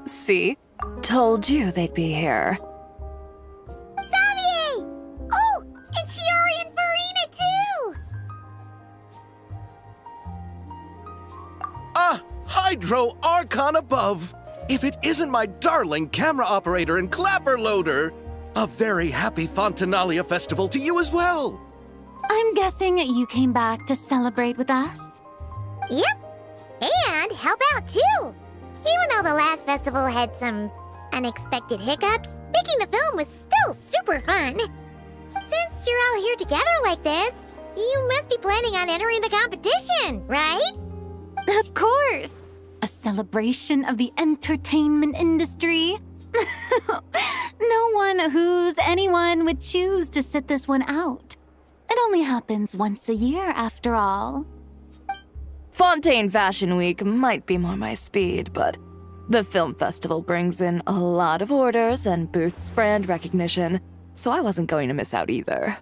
See? Told you they'd be here. Xavier! Oh, and Shiori and Farina too! Ah, Hydro Archon above! If it isn't my darling camera operator and clapper loader! A very happy Fontinalia festival to you as well! I'm guessing you came back to celebrate with us? Yep, and help out too! Even though the last festival had some unexpected hiccups, making the film was still super fun. Since you're all here together like this, you must be planning on entering the competition, right? Of course! A celebration of the entertainment industry. No one who's anyone would choose to sit this one out. It only happens once a year, after all. Fontaine Fashion Week might be more my speed, but the film festival brings in a lot of orders and boosts brand recognition, so I wasn't going to miss out either.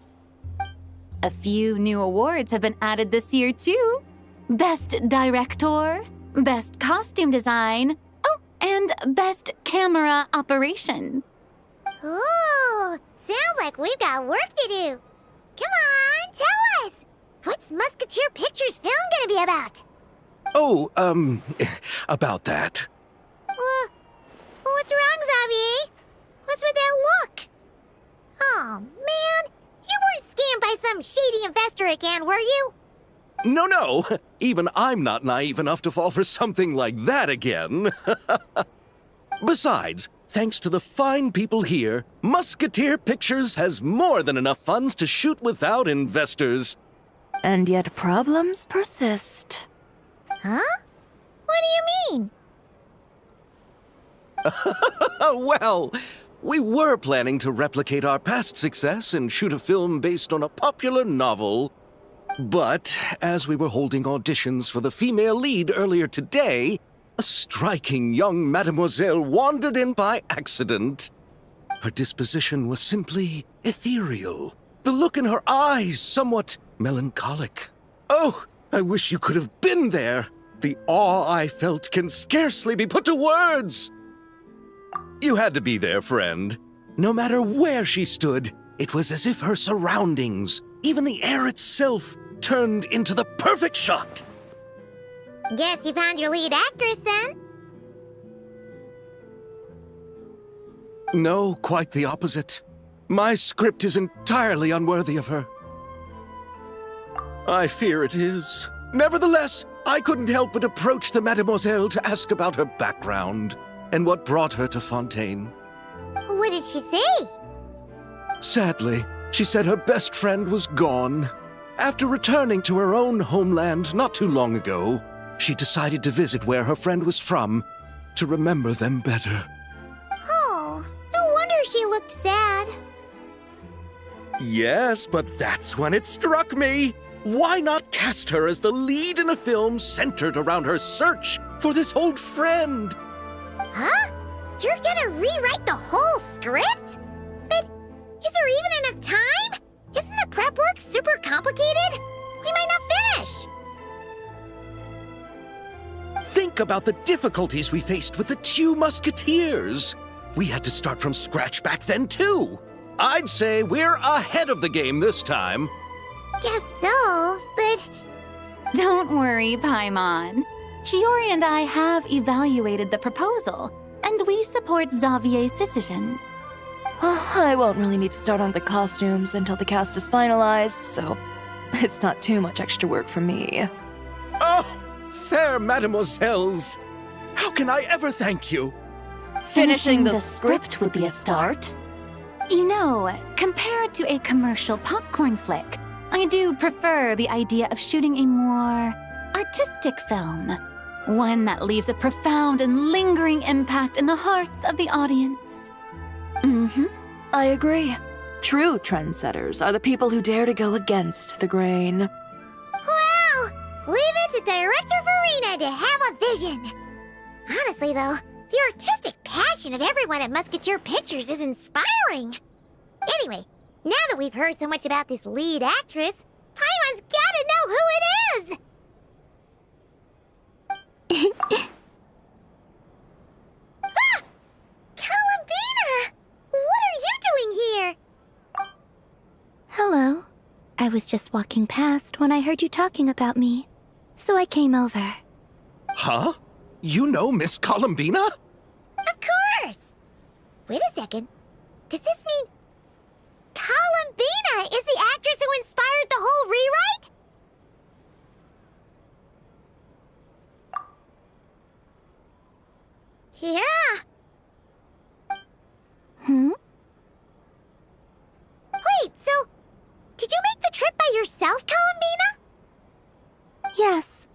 A few new awards have been added this year, too. Best Director, Best Costume Design, oh, and Best Camera Operation. Ooh, sounds like we've got work to do. Come on, tell us! What's Musketeer Pictures film gonna be about? Oh, about that. What's wrong, Xavier? What's with that look? Oh, man. You weren't scammed by some shady investor again, were you? No, even I'm not naive enough to fall for something like that again. Besides, thanks to the fine people here, Musketeer Pictures has more than enough funds to shoot without investors. And yet problems persist. Huh? What do you mean? Well, we were planning to replicate our past success and shoot a film based on a popular novel. But as we were holding auditions for the female lead earlier today, a striking young mademoiselle wandered in by accident. Her disposition was simply ethereal, the look in her eyes somewhat melancholic. Oh, I wish you could have been there. The awe I felt can scarcely be put to words. You had to be there, friend. No matter where she stood, it was as if her surroundings, even the air itself, turned into the perfect shot. Guess you found your lead actress then? No, quite the opposite. My script is entirely unworthy of her. I fear it is. Nevertheless, I couldn't help but approach the mademoiselle to ask about her background and what brought her to Fontaine. What did she say? Sadly, she said her best friend was gone. After returning to her own homeland not too long ago, she decided to visit where her friend was from to remember them better. Oh, no wonder she looked sad. Yes, but that's when it struck me. Why not cast her as the lead in a film centered around her search for this old friend? Huh? You're gonna rewrite the whole script? But is there even enough time? Isn't the prep work super complicated? We might not finish. Think about the difficulties we faced with the two Musketeers. We had to start from scratch back then, too. I'd say we're ahead of the game this time. Guess so, but... Don't worry, Paimon. Shiori and I have evaluated the proposal, and we support Xavier's decision. I won't really need to start on the costumes until the cast is finalized, so it's not too much extra work for me. Oh, fair mademoiselles. How can I ever thank you? Finishing the script would be a start. You know, compared to a commercial popcorn flick, I do prefer the idea of shooting a more artistic film. One that leaves a profound and lingering impact in the hearts of the audience. I agree. True trendsetters are the people who dare to go against the grain. Well, leave it to Director Farina to have a vision. Honestly, though, the artistic passion of everyone at Musketeer Pictures is inspiring. Anyway, now that we've heard so much about this lead actress, Paimon's gotta know who it is! Ah! I was just walking past when I heard you talking about me, so I came over. Huh? You know Miss Columbina? Of course! Wait a second. Does this mean Columbina is the actress who inspired the whole rewrite? Yeah. Wait, so did you make the trip by yourself, Columbina? Yes.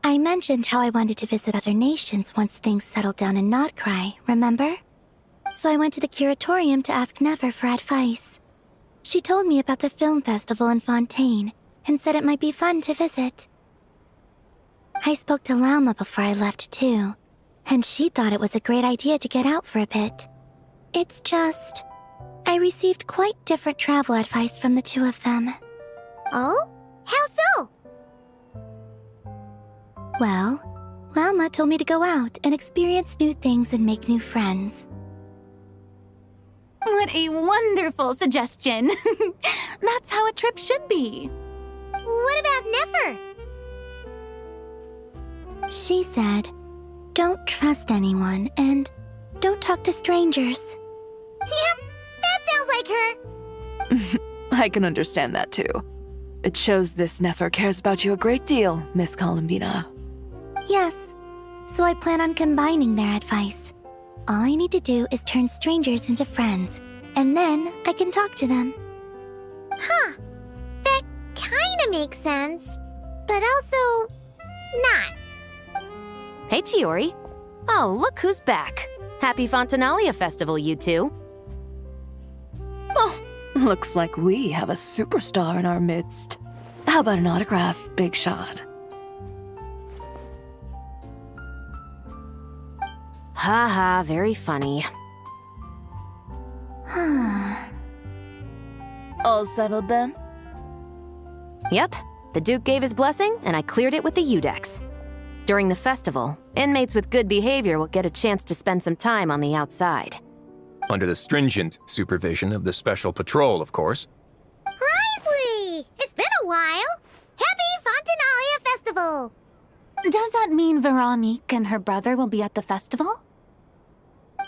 I mentioned how I wanted to visit other nations once things settled down in Notcry, remember? So I went to the curatorium to ask Never for advice. She told me about the film festival in Fontaine and said it might be fun to visit. I spoke to Lauma before I left too, and she thought it was a great idea to get out for a bit. It's just, I received quite different travel advice from the two of them. Oh? How so? Well, Lauma told me to go out and experience new things and make new friends. What a wonderful suggestion. That's how a trip should be. What about Nefer? She said, don't trust anyone and don't talk to strangers. Yep, that sounds like her. I can understand that too. It shows this Nefer cares about you a great deal, Miss Columbina. Yes, so I plan on combining their advice. All I need to do is turn strangers into friends, and then I can talk to them. Huh, that kinda makes sense, but also not. Hey, Chiori. Oh, look who's back. Happy Fontinalia Festival, you two. Oh, looks like we have a superstar in our midst. How about an autograph, Big Shot? Ha ha, very funny. All settled then? Yep, the Duke gave his blessing, and I cleared it with the Udex. During the festival, inmates with good behavior will get a chance to spend some time on the outside. Under the stringent supervision of the Special Patrol, of course. Risley! It's been a while! Happy Fontinalia Festival! Does that mean Veronique and her brother will be at the festival?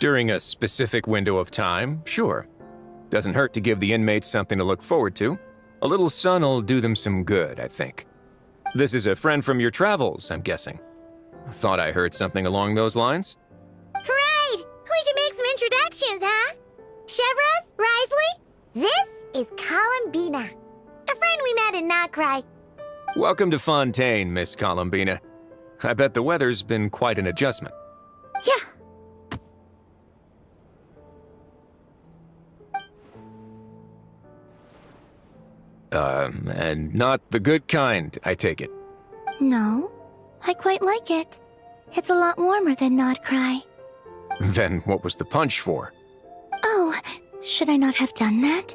During a specific window of time, sure. Doesn't hurt to give the inmates something to look forward to. A little sun'll do them some good, I think. This is a friend from your travels, I'm guessing. Thought I heard something along those lines? Right! We should make some introductions, huh? Chevros, Risley, this is Columbina, a friend we met in Notcry. Welcome to Fontaine, Miss Columbina. I bet the weather's been quite an adjustment. Yeah. And not the good kind, I take it. No, I quite like it. It's a lot warmer than Notcry. Then what was the punch for? Oh, should I not have done that?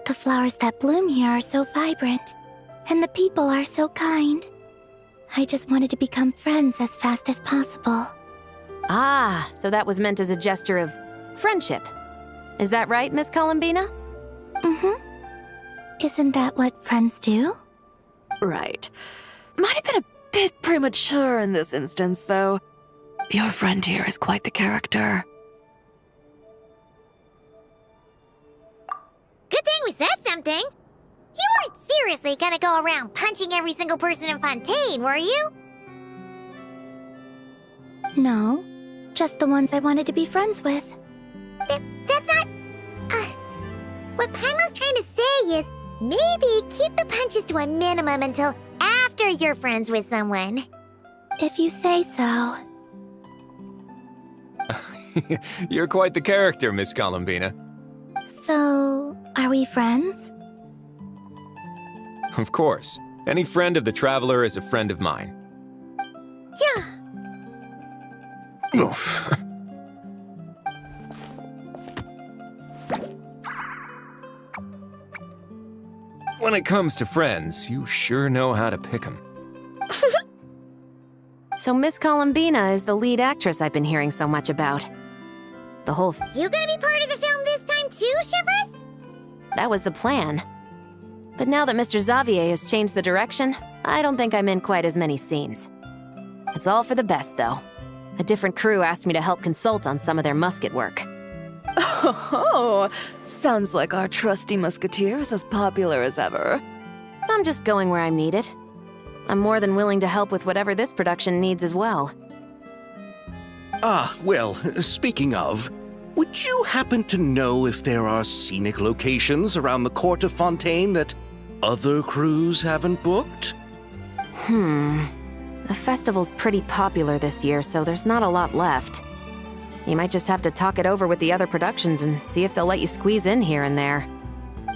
The flowers that bloom here are so vibrant, and the people are so kind. I just wanted to become friends as fast as possible. Ah, so that was meant as a gesture of friendship. Is that right, Miss Columbina? Mm-hmm. Isn't that what friends do? Right. Might have been a bit premature in this instance, though. Your friend here is quite the character. Good thing we said something. You weren't seriously gonna go around punching every single person in Fontaine, were you? No, just the ones I wanted to be friends with. That's not... what Paimon's trying to say is, maybe keep the punches to a minimum until after you're friends with someone. If you say so. You're quite the character, Miss Columbina. So, are we friends? Of course. Any friend of the Traveler is a friend of mine. Yeah. Oof. When it comes to friends, you sure know how to pick 'em. So Miss Columbina is the lead actress I've been hearing so much about. The whole You gonna be part of the film this time too, Shivers? that was the plan. But now that Mr. Xavier has changed the direction, I don't think I'm in quite as many scenes. It's all for the best, though. A different crew asked me to help consult on some of their musket work. Oh, sounds like our trusty musketeer is as popular as ever. I'm just going where I'm needed. I'm more than willing to help with whatever this production needs as well. Ah, well, speaking of, would you happen to know if there are scenic locations around the court of Fontaine that other crews haven't booked? The festival's pretty popular this year, so there's not a lot left. You might just have to talk it over with the other productions and see if they'll let you squeeze in here and there.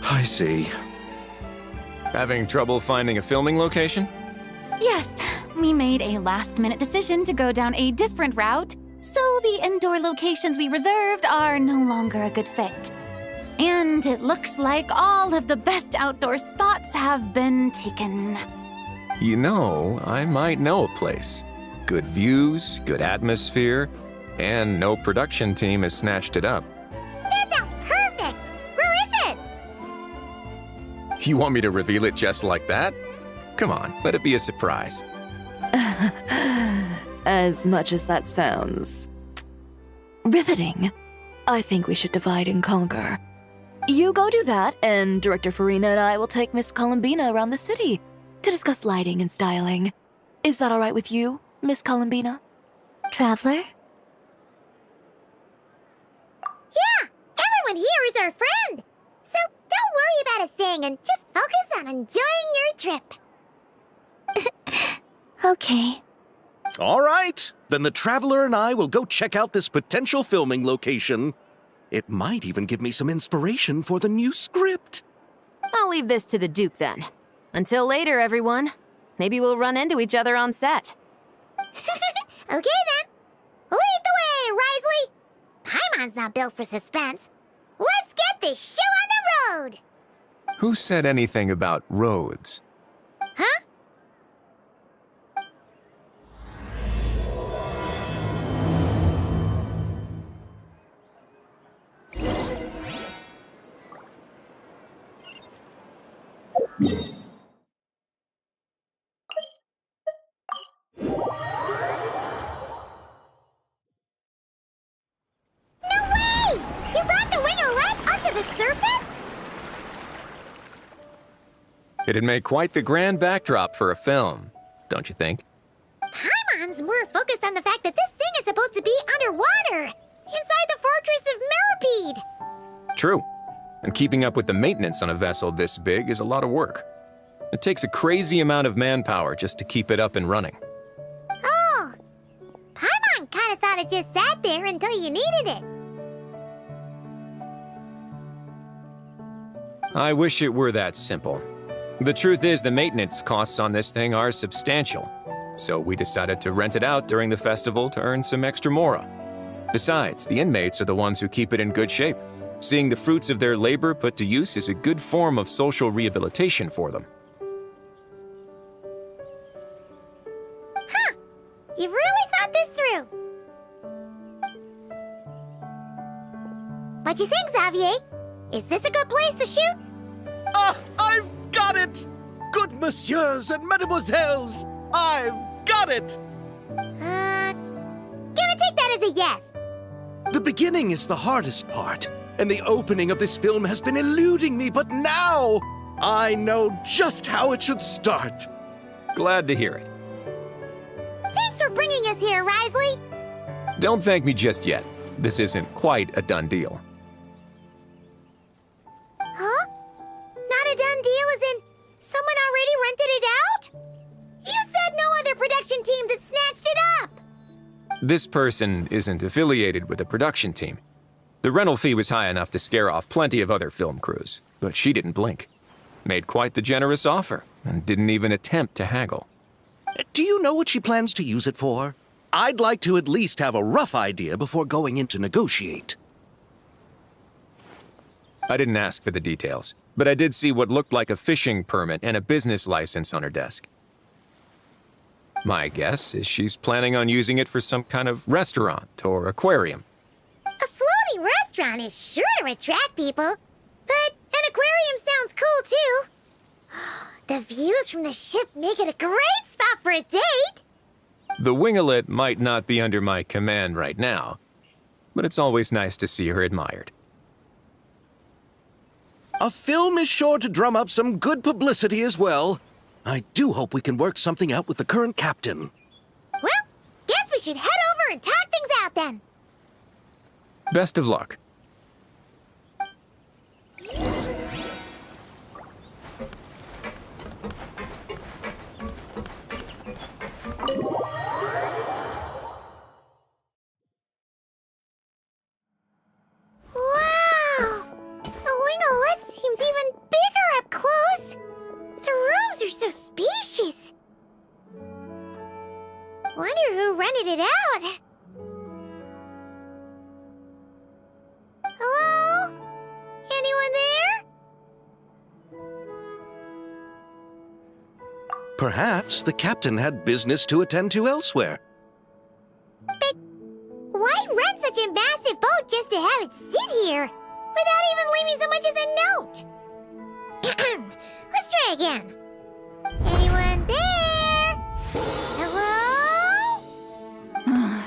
I see. Having trouble finding a filming location? Yes, we made a last-minute decision to go down a different route, so the indoor locations we reserved are no longer a good fit. And it looks like all of the best outdoor spots have been taken. You know, I might know a place. Good views, good atmosphere, and no production team has snatched it up. That sounds perfect! Where is it? You want me to reveal it just like that? Come on, let it be a surprise. As much as that sounds riveting, I think we should divide and conquer. You go do that, and Director Farina and I will take Miss Columbina around the city to discuss lighting and styling. Is that all right with you, Miss Columbina? Traveler? Yeah! Everyone here is our friend! So don't worry about a thing and just focus on enjoying your trip. Okay. All right, then the Traveler and I will go check out this potential filming location. It might even give me some inspiration for the new script. I'll leave this to the Duke then. Until later, everyone. Maybe we'll run into each other on set. Okay then. Lead the way, Risley! Paimon's not built for suspense. Let's get this show on the road! Who said anything about roads? Huh? It'd make quite the grand backdrop for a film, don't you think? Paimon's more focused on the fact that this thing is supposed to be underwater, inside the fortress of Meropide. True. And keeping up with the maintenance on a vessel this big is a lot of work. It takes a crazy amount of manpower just to keep it up and running. Oh, Paimon kind of thought it just sat there until you needed it. I wish it were that simple. The truth is the maintenance costs on this thing are substantial, so we decided to rent it out during the festival to earn some extra mora. Besides, the inmates are the ones who keep it in good shape. Seeing the fruits of their labor put to use is a good form of social rehabilitation for them. Huh, you've really thought this through. What you think, Xavier? Is this a good place to shoot? Ah, I've got it! Good messieurs and mesdemoiselles, I've got it! Gonna take that as a yes. The beginning is the hardest part, and the opening of this film has been eluding me, but now I know just how it should start. Glad to hear it. Thanks for bringing us here, Risley. Don't thank me just yet. This isn't quite a done deal. Huh? Not a done deal as in someone already rented it out? You said no other production teams had snatched it up! This person isn't affiliated with the production team. The rental fee was high enough to scare off plenty of other film crews, but she didn't blink. Made quite the generous offer, and didn't even attempt to haggle. Do you know what she plans to use it for? I'd like to at least have a rough idea before going in to negotiate. I didn't ask for the details, but I did see what looked like a fishing permit and a business license on her desk. My guess is she's planning on using it for some kind of restaurant or aquarium. A floating restaurant is sure to attract people, but an aquarium sounds cool too. The views from the ship make it a great spot for a date! The winglet might not be under my command right now, but it's always nice to see her admired. A film is sure to drum up some good publicity as well. I do hope we can work something out with the current captain. Well, guess we should head over and talk things out then. Best of luck. Wow! The winglet seems even bigger up close. The rooms are so spacious. Wonder who rented it out. Hello? Anyone there? Perhaps the captain had business to attend to elsewhere. But why rent such a massive boat just to have it sit here, without even leaving so much as a note? Let's try again. Anyone there? Hello?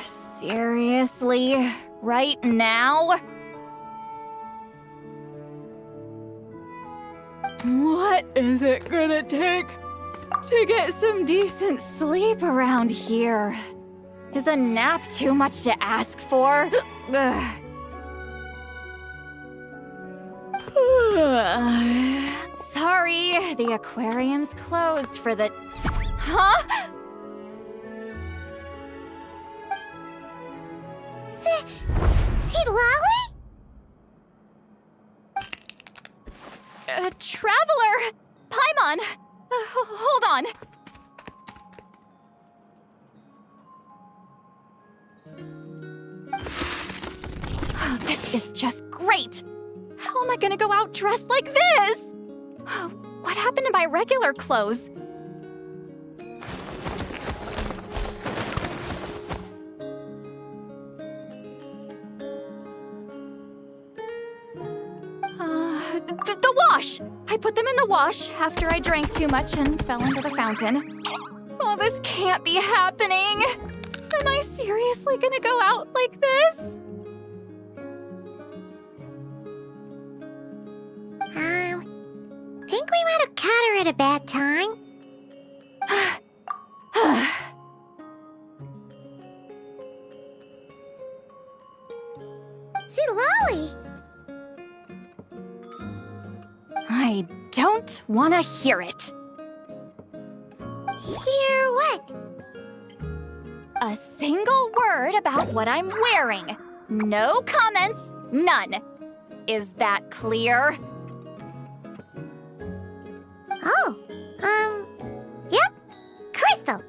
Seriously? Right now? What is it gonna take to get some decent sleep Around here. Is a nap too much to ask for? Ugh. Sorry, the aquarium's closed for the... Huh? See Lolly? Traveler! Paimon! Hold on. Oh, this is just great! How am I gonna go out dressed like this? Oh, what happened to my regular clothes? The wash! I put them in the wash after I drank too much and fell into the fountain. Oh, this can't be happening! Am I seriously gonna go out like this? Think we might have caught her at a bad time. See Lolly! I don't want to hear it. Hear what? A single word about what I'm wearing. No comments, none. Is that clear? Oh, yep. Crystal.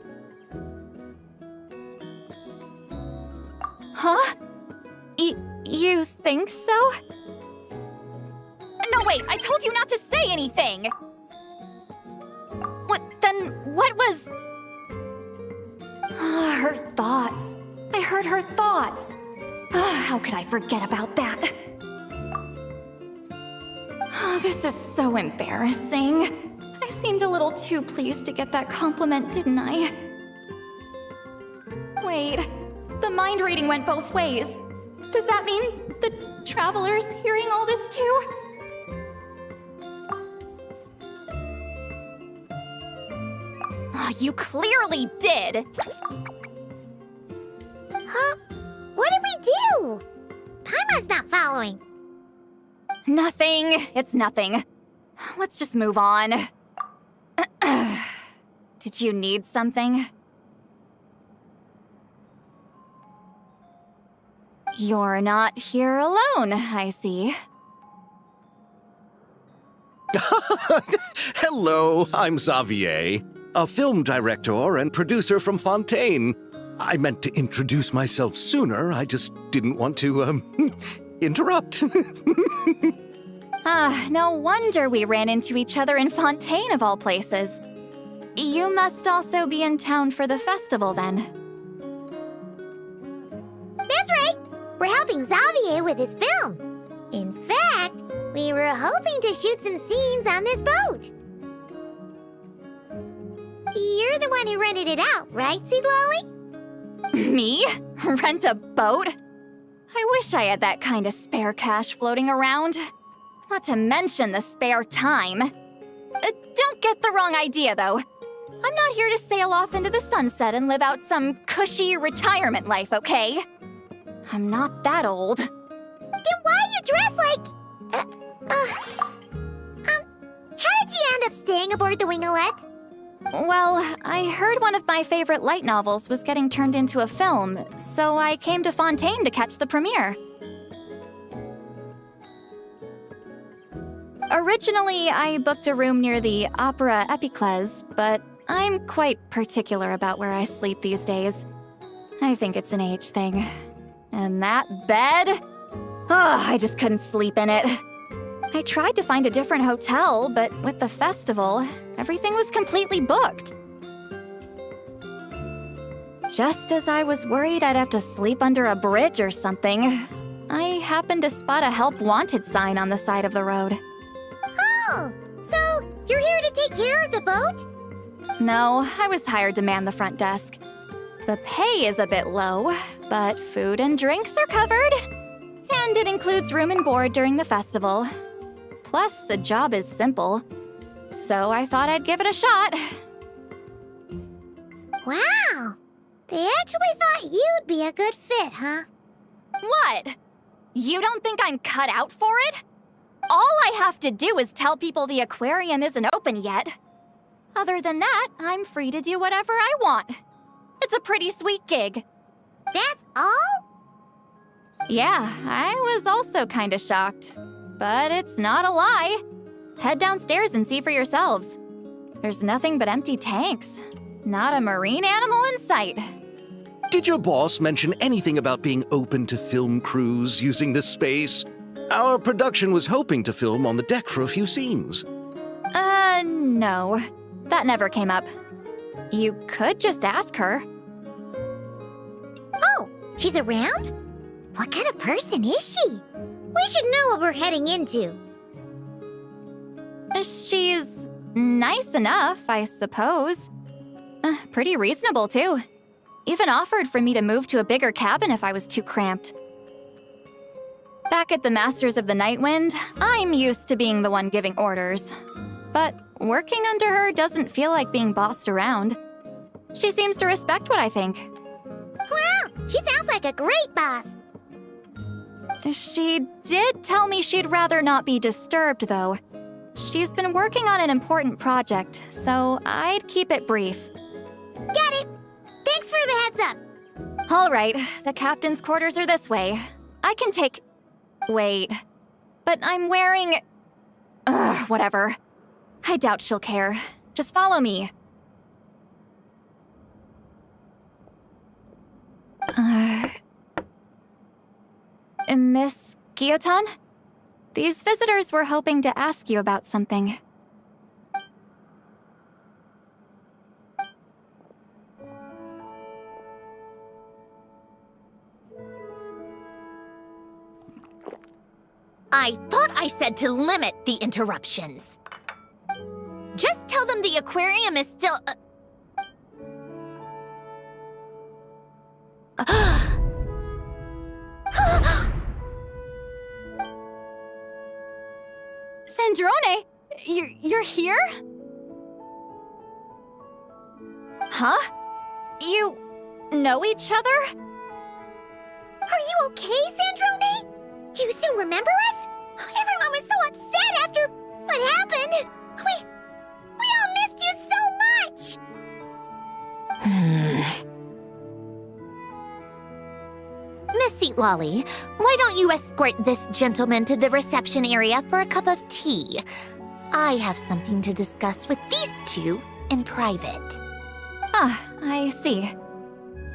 Huh? You think so? No, wait, I told you not to say anything! What was... Her thoughts. I heard her thoughts. How could I forget about that? Oh, this is so embarrassing. I seemed a little too pleased to get that compliment, didn't I? Wait, the mind reading went both ways. Does that mean the traveler's hearing all this too? Oh, you clearly did! Huh? What did we do? Paimon's not following. Nothing. It's nothing. Let's just move on. Did you need something? You're not here alone, I see. Hello, I'm Xavier, a film director and producer from Fontaine. I meant to introduce myself sooner, I just didn't want to, interrupt. No wonder we ran into each other in Fontaine of all places. You must also be in town for the festival, then. That's right. We're helping Xavier with his film. In fact, we were hoping to shoot some scenes on this boat. were the one who rented it out, right, Seed Lolly? Me? Rent a boat? I wish I had that kind of spare cash floating around. Not to mention the spare time. Don't get the wrong idea, though. I'm not here to sail off into the sunset and live out some cushy retirement life, okay? I'm not that old. Then why you dress like... how did you end up staying aboard the Wingolette? Well, I heard one of my favorite light novels was getting turned into a film, so I came to Fontaine to catch the premiere. Originally, I booked a room near the Opera Epiclese, but I'm quite particular about where I sleep these days. I think it's an age thing. And that bed? Oh, I just couldn't sleep in it. I tried to find a different hotel, but with the festival, everything was completely booked. Just as I was worried I'd have to sleep under a bridge or something, I happened to spot a help wanted sign on the side of the road. Oh, so you're here to take care of the boat? No, I was hired to man the front desk. The pay is a bit low, but food and drinks are covered. And it includes room and board during the festival. Plus, the job is simple. So I thought I'd give it a shot. Wow. They actually thought you'd be a good fit, huh? What? You don't think I'm cut out for it? All I have to do is tell people the aquarium isn't open yet. Other than that, I'm free to do whatever I want. It's a pretty sweet gig. That's all? Yeah, I was also kinda shocked. But it's not a lie. Head downstairs and see for yourselves. There's nothing but empty tanks. Not a marine animal in sight. Did your boss mention anything about being open to film crews using this space? Our production was hoping to film on the deck for a few scenes. No. That never came up. You could just ask her. Oh, she's around? What kind of person is she? We should know what we're heading into. She's nice enough, I suppose. Pretty reasonable, too. Even offered for me to move to a bigger cabin if I was too cramped. Back at the Masters of the Night Wind, I'm used to being the one giving orders. But working under her doesn't feel like being bossed around. She seems to respect what I think. Wow, she sounds like a great boss. She did tell me she'd rather not be disturbed, though. She's been working on an important project, so I'd keep it brief. Got it. Thanks for the heads up. All right, the captain's quarters are this way. I can take... Wait. But I'm wearing... whatever. I doubt she'll care. Just follow me. Miss Guillotin? These visitors were hoping to ask you about something. I thought I said to limit the interruptions. Just tell them the aquarium is still... Sandrone, you're here? Huh? You know each other? Are you okay, Sandrone? Do you still remember us? Everyone was so upset after what happened. We all missed you so much. Miss Seat Lolly, why don't you escort this gentleman to the reception area for a cup of tea? I have something to discuss with these two in private. Ah, I see.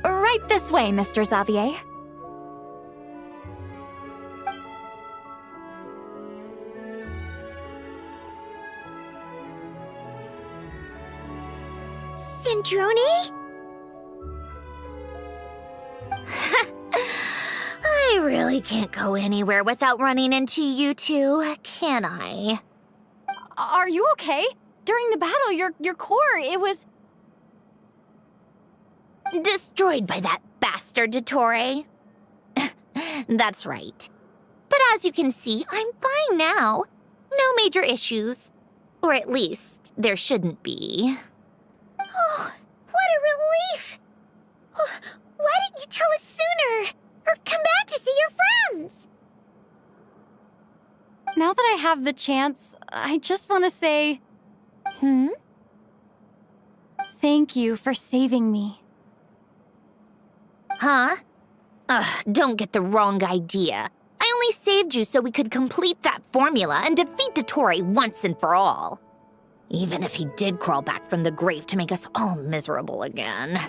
Right this way, Mr. Xavier. Sandrone? I really can't go anywhere without running into you two, can I? Are you okay? During the battle, your core, it was... Destroyed by that bastard Dottore. That's right. But as you can see, I'm fine now. No major issues. Or at least, there shouldn't be. Oh, what a relief! Oh, why didn't you tell us sooner? Or come back to see your friends? Now that I have the chance, I just want to say thank you for saving me. Huh? Don't get the wrong idea. I only saved you so we could complete that formula and defeat Dottore once and for all. Even if he did crawl back from the grave to make us all miserable again.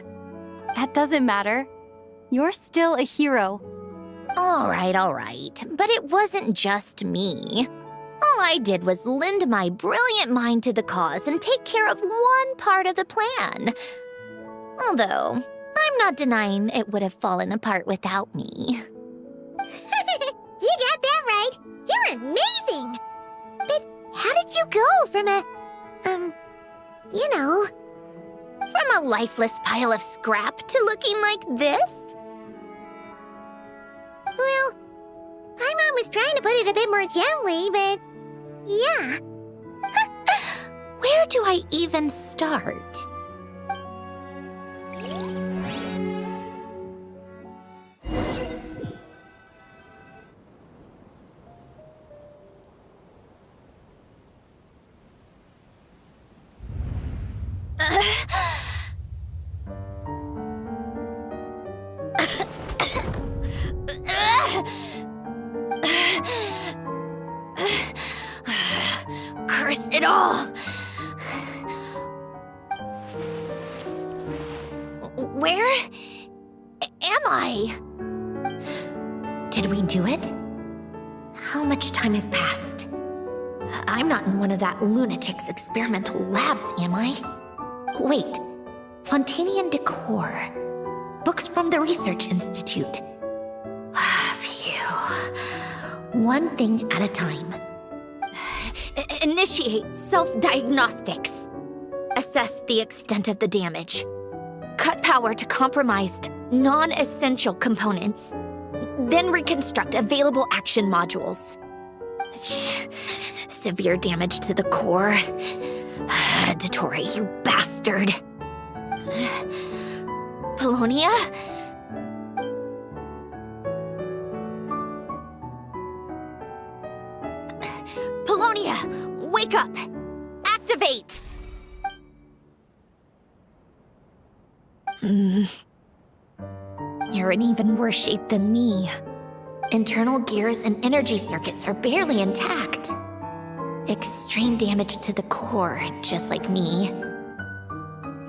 That doesn't matter. You're still a hero. All right. But it wasn't just me. All I did was lend my brilliant mind to the cause and take care of one part of the plan. Although, I'm not denying it would have fallen apart without me. You got that right. You're amazing. But how did you go from a, From a lifeless pile of scrap to looking like this? Well, my mom was trying to put it a bit more gently, but yeah. Where do I even start? Curse it all! Where am I? Did we do it? How much time has passed? I'm not in one of that lunatic's experimental labs, am I? Wait, Fontinian decor. Books from the Research Institute. Phew. One thing at a time. Initiate self-diagnostics. Assess the extent of the damage. Cut power to compromised, non-essential components. Then reconstruct available action modules. Severe damage to the core. Dottore, you bastard. Polonia? Polonia, wake up! Activate! You're in even worse shape than me. Internal gears and energy circuits are barely intact. Extreme damage to the core, just like me.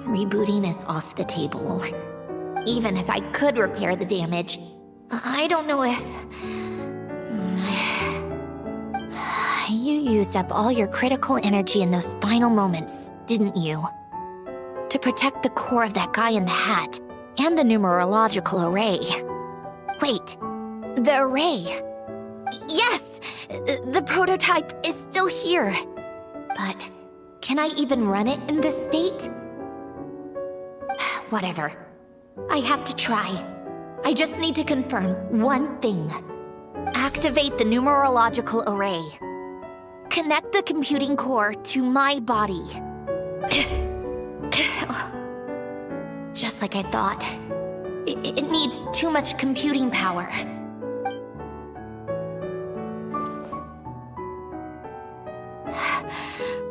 Rebooting is off the table. Even if I could repair the damage, I don't know if... You used up all your critical energy in those final moments, didn't you? To protect the core of that guy in the hat, and the numerological array. Wait, the array. Yes! The prototype is still here. But can I even run it in this state? Whatever. I have to try. I just need to confirm one thing. Activate the numerological array. Connect the computing core to my body. Just like I thought. It needs too much computing power.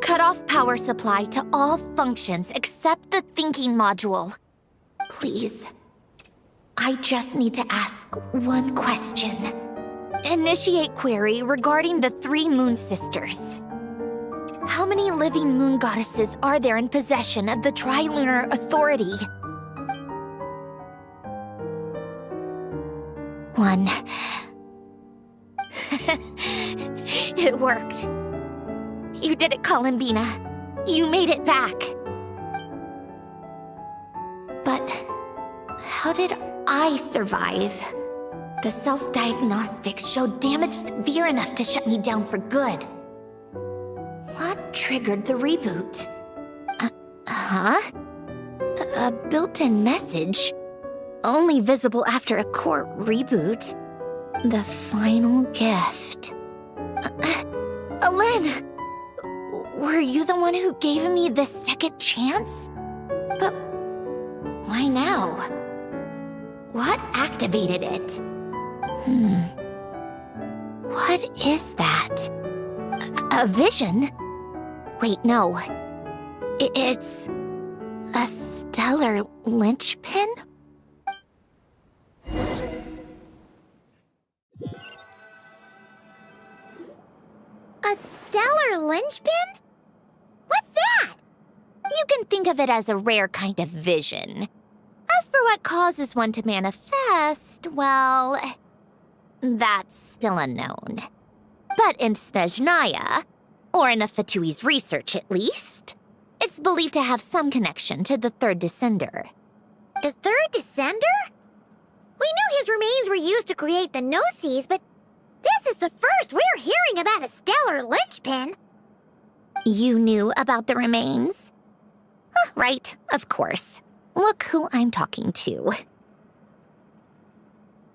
Cut off power supply to all functions except the thinking module. Please. I just need to ask one question. Initiate query regarding the 3 moon sisters. How many living moon goddesses are there in possession of the Tri-Lunar Authority? 1. It worked. You did it, Columbina. You made it back. But how did I survive? The self-diagnostics showed damage severe enough to shut me down for good. What triggered the reboot? A built-in message? Only visible after a core reboot. The final gift. Alen! Were you the one who gave me the second chance? But why now? What activated it? What is that? A vision? Wait, no. It's a stellar linchpin? A stellar linchpin? What's that? You can think of it as a rare kind of vision. As for what causes one to manifest, well, that's still unknown. But in Snezhnaya, or in Afatui's research at least, it's believed to have some connection to the third descender. The third descender? We knew his remains were used to create the Gnosis, but this is the first we're hearing about a stellar linchpin. You knew about the remains? Right, of course. Look who I'm talking to.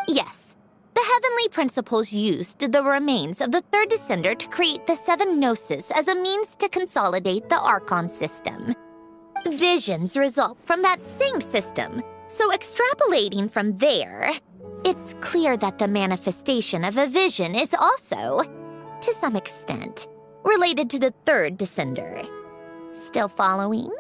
Yes, the heavenly principles used the remains of the third descender to create the 7 Gnosis as a means to consolidate the Archon system. Visions result from that same system, so extrapolating from there, it's clear that the manifestation of a vision is also, to some extent, related to the third descender. Still following?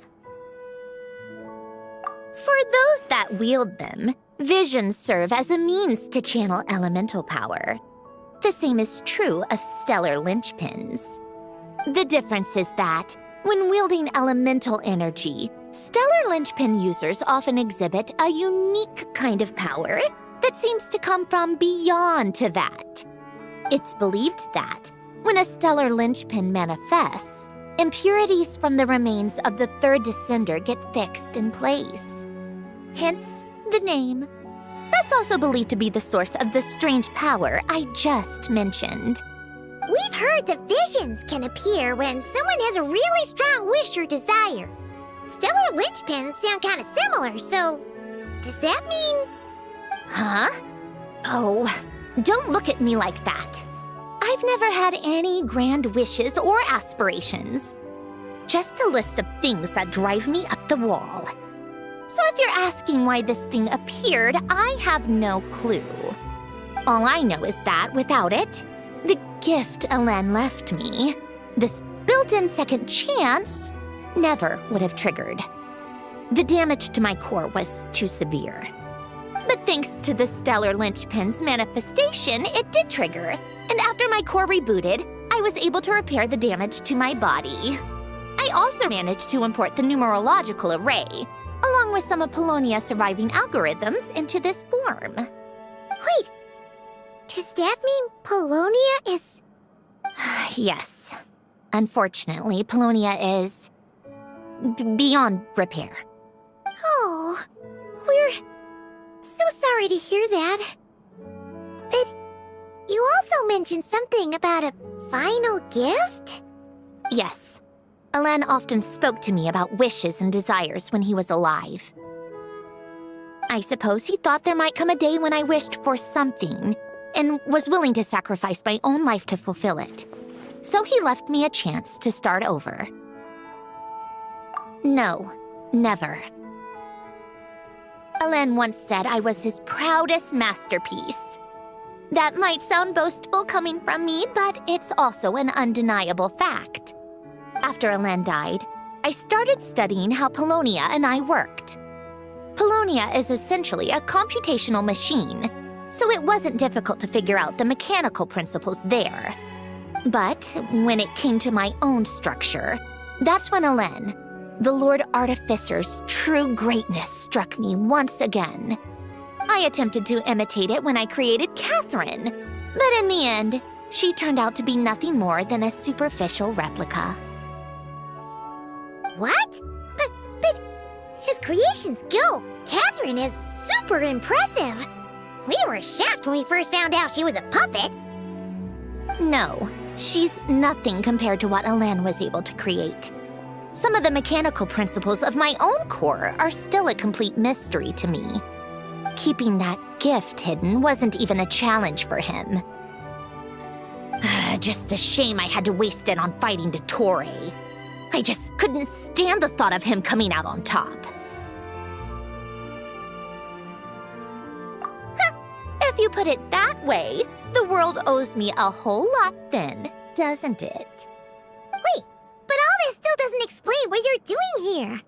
For those that wield them, visions serve as a means to channel elemental power. The same is true of stellar linchpins. The difference is that, when wielding elemental energy, stellar linchpin users often exhibit a unique kind of power that seems to come from beyond to that. It's believed that, when a stellar linchpin manifests, impurities from the remains of the third descender get fixed in place. Hence, the name. That's also believed to be the source of the strange power I just mentioned. We've heard that visions can appear when someone has a really strong wish or desire. Stellar linchpins sound kind of similar, so does that mean... Huh? Oh, don't look at me like that. I've never had any grand wishes or aspirations. Just a list of things that drive me up the wall. So if you're asking why this thing appeared, I have no clue. All I know is that without it, the gift Alen left me, this built-in second chance, never would have triggered. The damage to my core was too severe. But thanks to the stellar linchpin's manifestation, it did trigger. And after my core rebooted, I was able to repair the damage to my body. I also managed to import the numerological array, along with some of Polonia's surviving algorithms, into this form. Wait, does that mean Polonia is... Yes. Unfortunately, Polonia is... beyond repair. Oh, we're so sorry to hear that. But you also mentioned something about a final gift? Yes. Alen often spoke to me about wishes and desires when he was alive. I suppose he thought there might come a day when I wished for something, and was willing to sacrifice my own life to fulfill it. So he left me a chance to start over. No, never. Alen once said I was his proudest masterpiece. That might sound boastful coming from me, but it's also an undeniable fact. After Alen died, I started studying how Polonia and I worked. Polonia is essentially a computational machine, so it wasn't difficult to figure out the mechanical principles there. But when it came to my own structure, that's when Alen, the Lord Artificer's true greatness, struck me once again. I attempted to imitate it when I created Catherine, but in the end, she turned out to be nothing more than a superficial replica. What? But his creation skill, Catherine, is super impressive. We were shocked when we first found out she was a puppet. No, she's nothing compared to what Alen was able to create. Some of the mechanical principles of my own core are still a complete mystery to me. Keeping that gift hidden wasn't even a challenge for him. Just a shame I had to waste it on fighting Dottore. I just couldn't stand the thought of him coming out on top. If you put it that way, the world owes me a whole lot then, doesn't it? Wait, but all this still doesn't explain what you're doing here.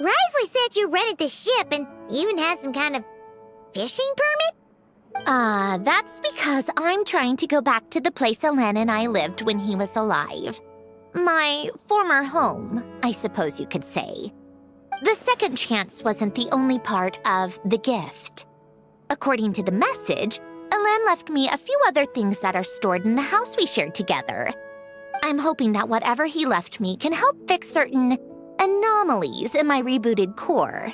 Risley said you rented the ship and even had some kind of fishing permit? That's because I'm trying to go back to the place Alen and I lived when he was alive. My former home, I suppose you could say. The second chance wasn't the only part of the gift. According to the message, Alen left me a few other things that are stored in the house we shared together. I'm hoping that whatever he left me can help fix certain anomalies in my rebooted core.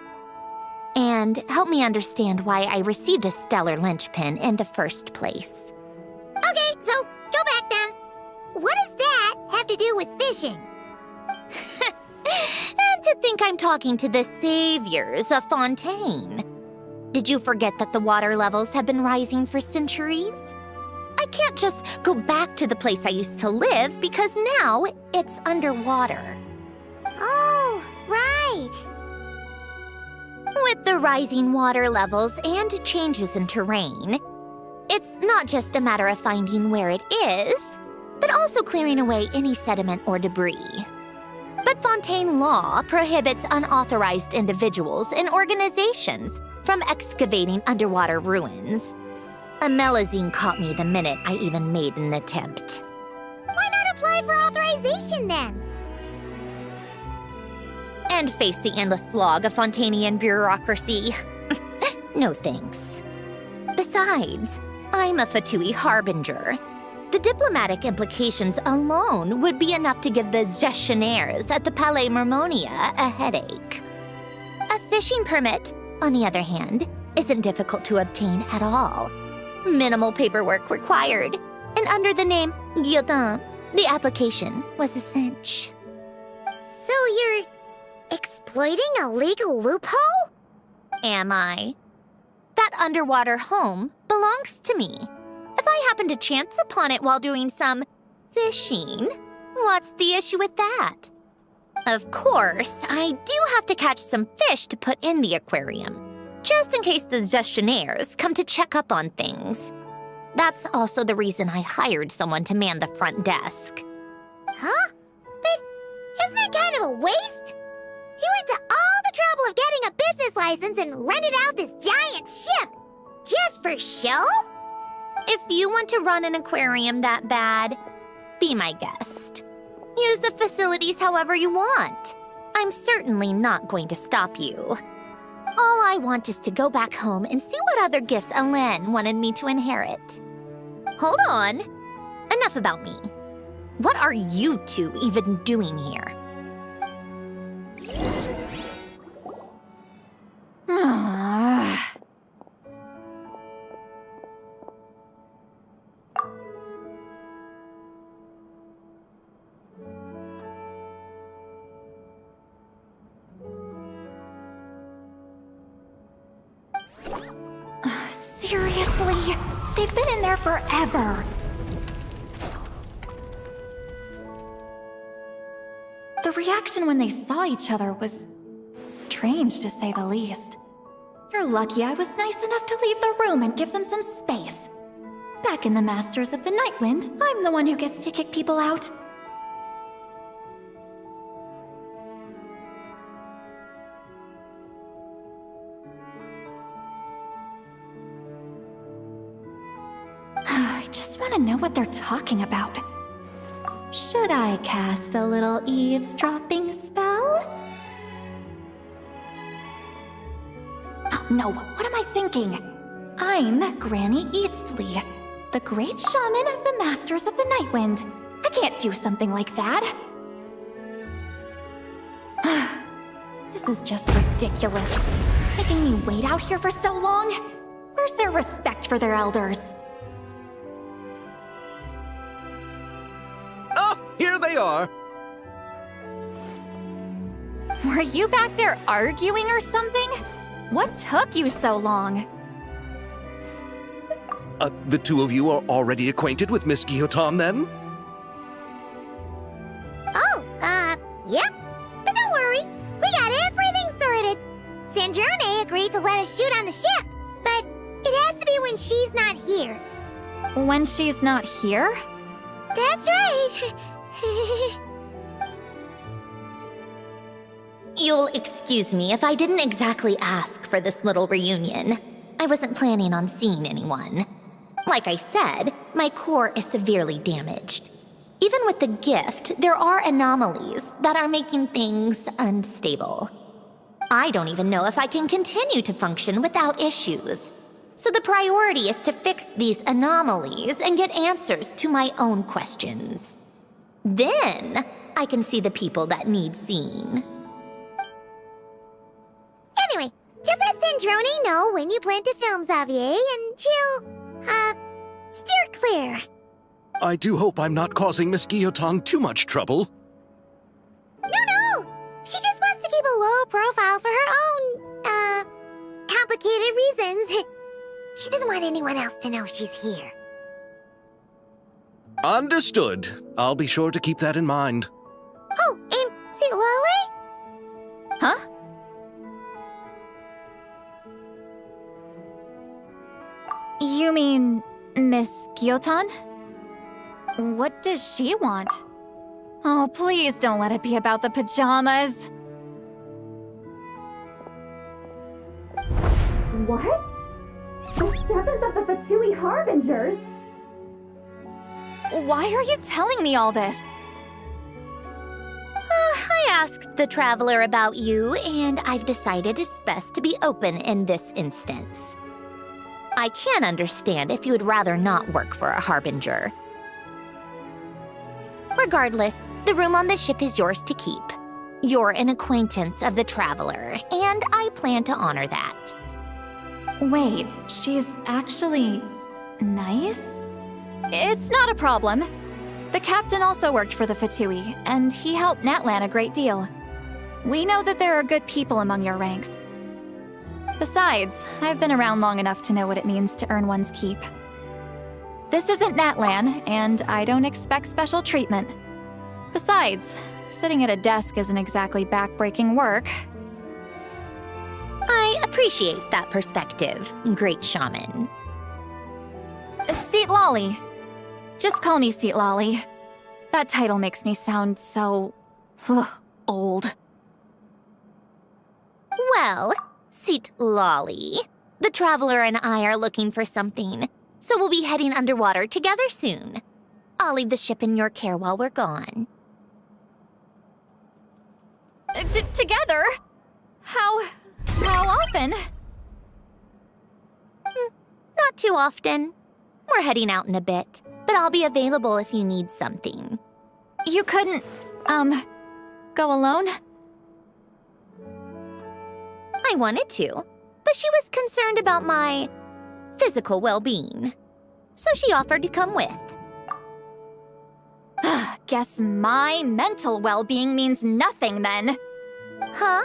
And help me understand why I received a stellar linchpin in the first place. Okay, so go back then. What does that have to do with fishing? And to think I'm talking to the saviors of Fontaine. Did you forget that the water levels have been rising for centuries? I can't just go back to the place I used to live because now it's underwater. Oh, right. With the rising water levels and changes in terrain, it's not just a matter of finding where it is, but also clearing away any sediment or debris. But Fontaine law prohibits unauthorized individuals and organizations from excavating underwater ruins. A Melazine caught me the minute I even made an attempt. Why not apply for authorization then? And face the endless slog of Fontainian bureaucracy. No thanks. Besides, I'm a Fatui harbinger. The diplomatic implications alone would be enough to give the gestionnaires at the Palais Mermonia a headache. A fishing permit, on the other hand, isn't difficult to obtain at all. Minimal paperwork required, and under the name Guillotin, the application was a cinch. So you're exploiting a legal loophole? Am I? That underwater home belongs to me. If I happen to chance upon it while doing some fishing, what's the issue with that? Of course, I do have to catch some fish to put in the aquarium, just in case the gestionnaires come to check up on things. That's also the reason I hired someone to man the front desk. Huh? But isn't that kind of a waste? You went to all the trouble of getting a business license and rented out this giant ship, just for show? If you want to run an aquarium that bad, be my guest. Use the facilities however you want. I'm certainly not going to stop you. All I want is to go back home and see what other gifts Alen wanted me to inherit. Hold on. Enough about me. What are you two even doing here? Seriously? They've been in there forever. The reaction when they saw each other was strange, to say the least. You're lucky I was nice enough to leave the room and give them some space. Back in the Masters of the Nightwind, I'm the one who gets to kick people out. I just want to know what they're talking about. Should I cast a little eavesdropping spell? Oh, no, what am I thinking? I'm Granny Eastley, the great shaman of the Masters of the Nightwind. I can't do something like that. This is just ridiculous. Making me wait out here for so long? Where's their respect for their elders? Oh, here they are. Were you back there arguing or something? What took you so long? The two of you are already acquainted with Miss Guillotin, then? Oh, yep. But don't worry, we got everything sorted. Sandrone agreed to let us shoot on the ship, but it has to be when she's not here. When she's not here? That's right. You'll excuse me if I didn't exactly ask for this little reunion. I wasn't planning on seeing anyone. Like I said, my core is severely damaged. Even with the gift, there are anomalies that are making things unstable. I don't even know if I can continue to function without issues. So the priority is to fix these anomalies and get answers to my own questions. Then I can see the people that need seeing. Anyway, just let Sandrone know when you plan to film Xavier, and she'll, steer clear. I do hope I'm not causing Miss Guillotin too much trouble. No! She just wants to keep a low profile for her own, complicated reasons. She doesn't want anyone else to know she's here. Understood. I'll be sure to keep that in mind. Oh, and see Lale? Huh? You mean Miss Guillotin? What does she want? Oh, please don't let it be about the pajamas. What? The 7th of the VIII Harbingers? Why are you telling me all this? I asked the Traveler about you, and I've decided it's best to be open in this instance. I can understand if you would rather not work for a Harbinger. Regardless, the room on the ship is yours to keep. You're an acquaintance of the Traveler, and I plan to honor that. Wait, she's actually nice? It's not a problem. The captain also worked for the VIII, and he helped Natlan a great deal. We know that there are good people among your ranks. Besides, I've been around long enough to know what it means to earn one's keep. This isn't Natlan, and I don't expect special treatment. Besides, sitting at a desk isn't exactly back-breaking work. I appreciate that perspective, Great Shaman. Seat Lolly. Just call me Seat Lolly. That title makes me sound so... old. Well, Seat Lolly, the Traveler and I are looking for something, so we'll be heading underwater together soon. I'll leave the ship in your care while we're gone. Together? How often? Not too often. We're heading out in a bit, but I'll be available if you need something. You couldn't, go alone? I wanted to, but she was concerned about my physical well-being, so she offered to come with. Guess my mental well-being means nothing then. Huh?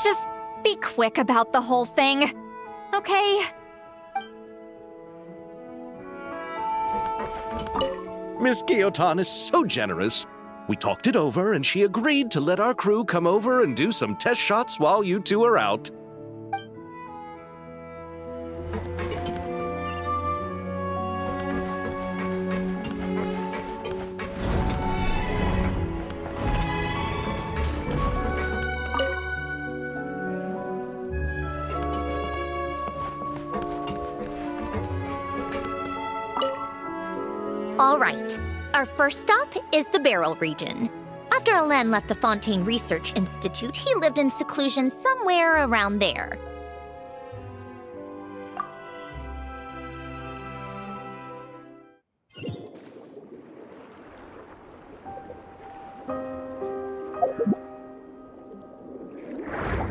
Just be quick about the whole thing, okay? Miss Guillotin is so generous. We talked it over, and she agreed to let our crew come over and do some test shots while you two are out. All right, our first stop is the Barrel region. After Alain left the Fontaine Research Institute, he lived in seclusion somewhere around there.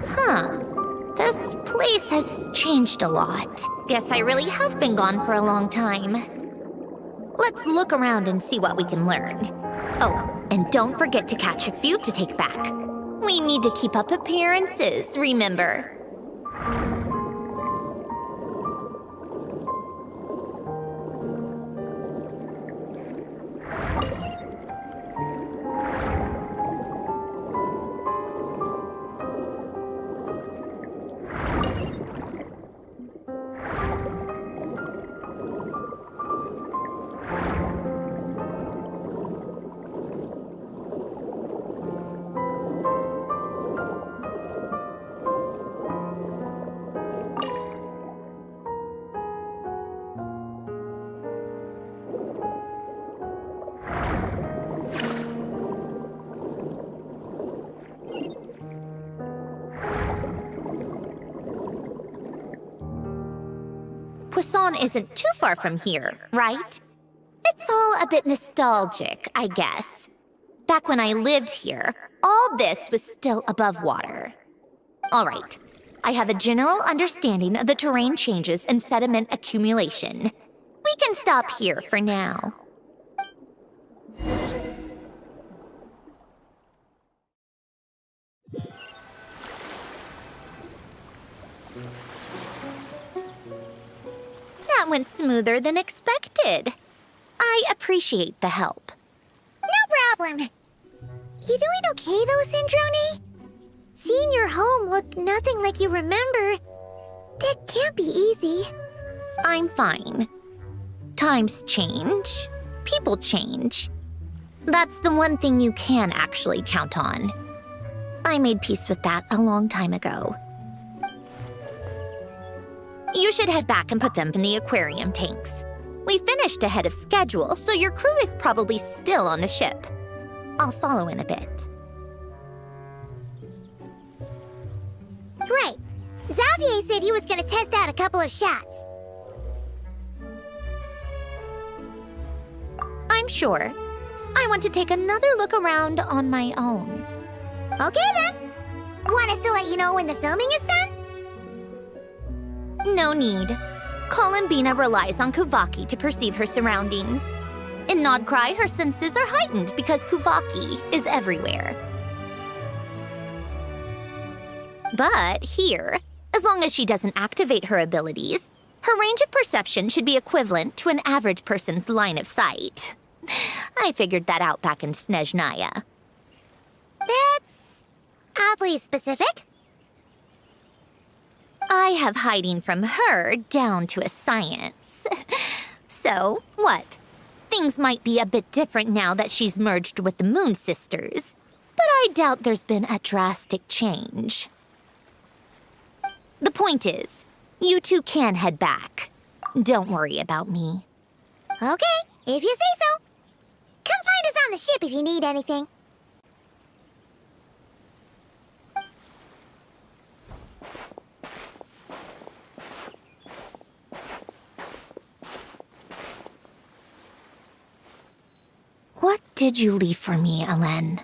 Huh. This place has changed a lot. Guess I really have been gone for a long time. Let's look around and see what we can learn. Oh, and don't forget to catch a few to take back. We need to keep up appearances, remember? Poisson isn't too far from here, right? It's all a bit nostalgic, I guess. Back when I lived here, all this was still above water. All right, I have a general understanding of the terrain changes and sediment accumulation. We can stop here for now. That went smoother than expected. I appreciate the help. No problem. You doing okay though, Syndrome? Seeing your home look nothing like you remember, that can't be easy. I'm fine. Times change. People change. That's the one thing you can actually count on. I made peace with that a long time ago. You should head back and put them in the aquarium tanks. We finished ahead of schedule, so your crew is probably still on the ship. I'll follow in a bit. Right. Xavier said he was gonna test out a couple of shots. I'm sure. I want to take another look around on my own. Okay then. Want us to let you know when the filming is done? No need. Columbina relies on Kuvaki to perceive her surroundings. In Nodcry, her senses are heightened because Kuvaki is everywhere. But here, as long as she doesn't activate her abilities, her range of perception should be equivalent to an average person's line of sight. I figured that out back in Snezhnaya. That's oddly specific. I have hiding from her down to a science. So, what? Things might be a bit different now that she's merged with the Moon Sisters, but I doubt there's been a drastic change. The point is, you two can head back. Don't worry about me. Okay, if you say so. Come find us on the ship if you need anything. What did you leave for me, Ellen?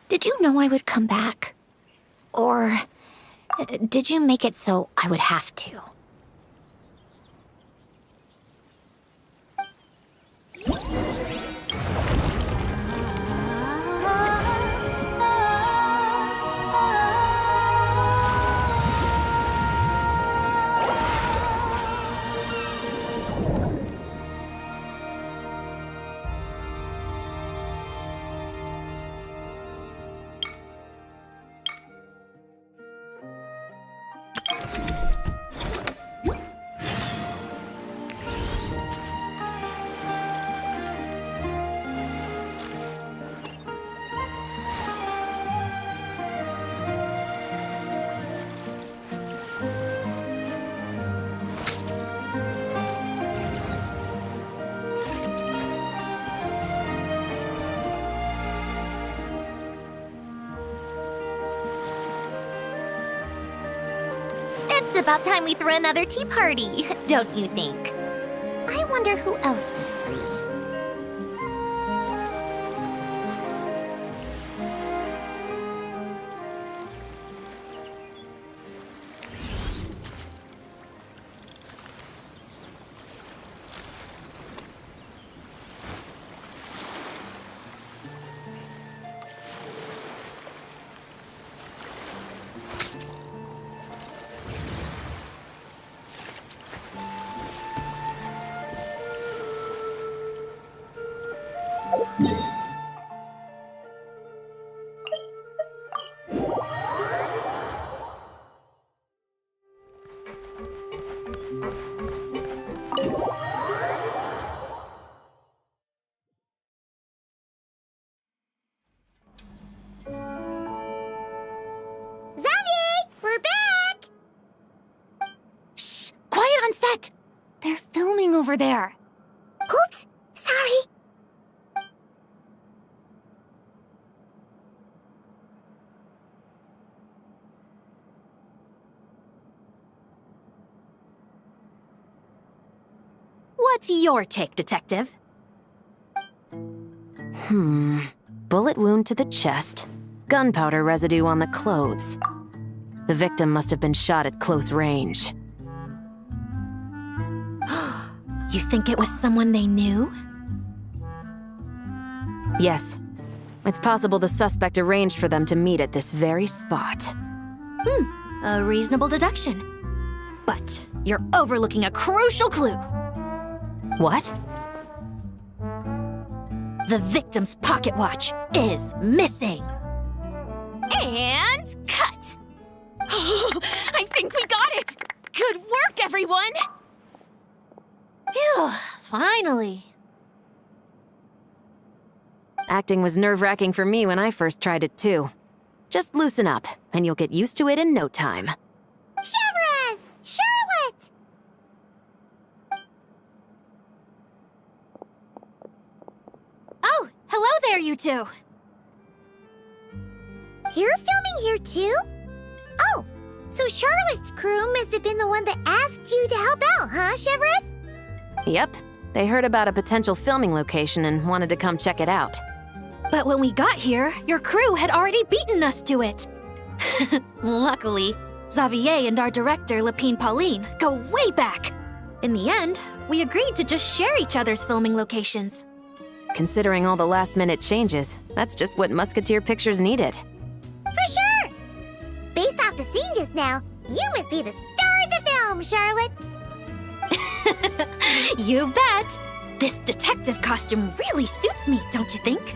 Did you know I would come back? Or did you make it so I would have to? It's about time we threw another tea party, don't you think? I wonder who else is free. set! They're filming over there. Oops, sorry. What's your take, Detective? Bullet wound to the chest. Gunpowder residue on the clothes. The victim must have been shot at close range. You think it was someone they knew? Yes. It's possible the suspect arranged for them to meet at this very spot. A reasonable deduction. But you're overlooking a crucial clue. What? The victim's pocket watch is missing. And cut! I think we got it! Good work, everyone! Phew, finally. Acting was nerve-wracking for me when I first tried it too. Just loosen up, and you'll get used to it in no time. Severus! Charlotte! Oh, hello there, you two. You're filming here too? Oh, so Charlotte's crew must have been the one that asked you to help out, huh, Severus? Yep. They heard about a potential filming location and wanted to come check it out. But when we got here, your crew had already beaten us to it. Luckily, Xavier and our director, Lapine Pauline, go way back. In the end, we agreed to just share each other's filming locations. Considering all the last-minute changes, that's just what Musketeer Pictures needed. For sure! Based off the scene just now, you must be the star of the film, Charlotte! You bet! This detective costume really suits me, don't you think?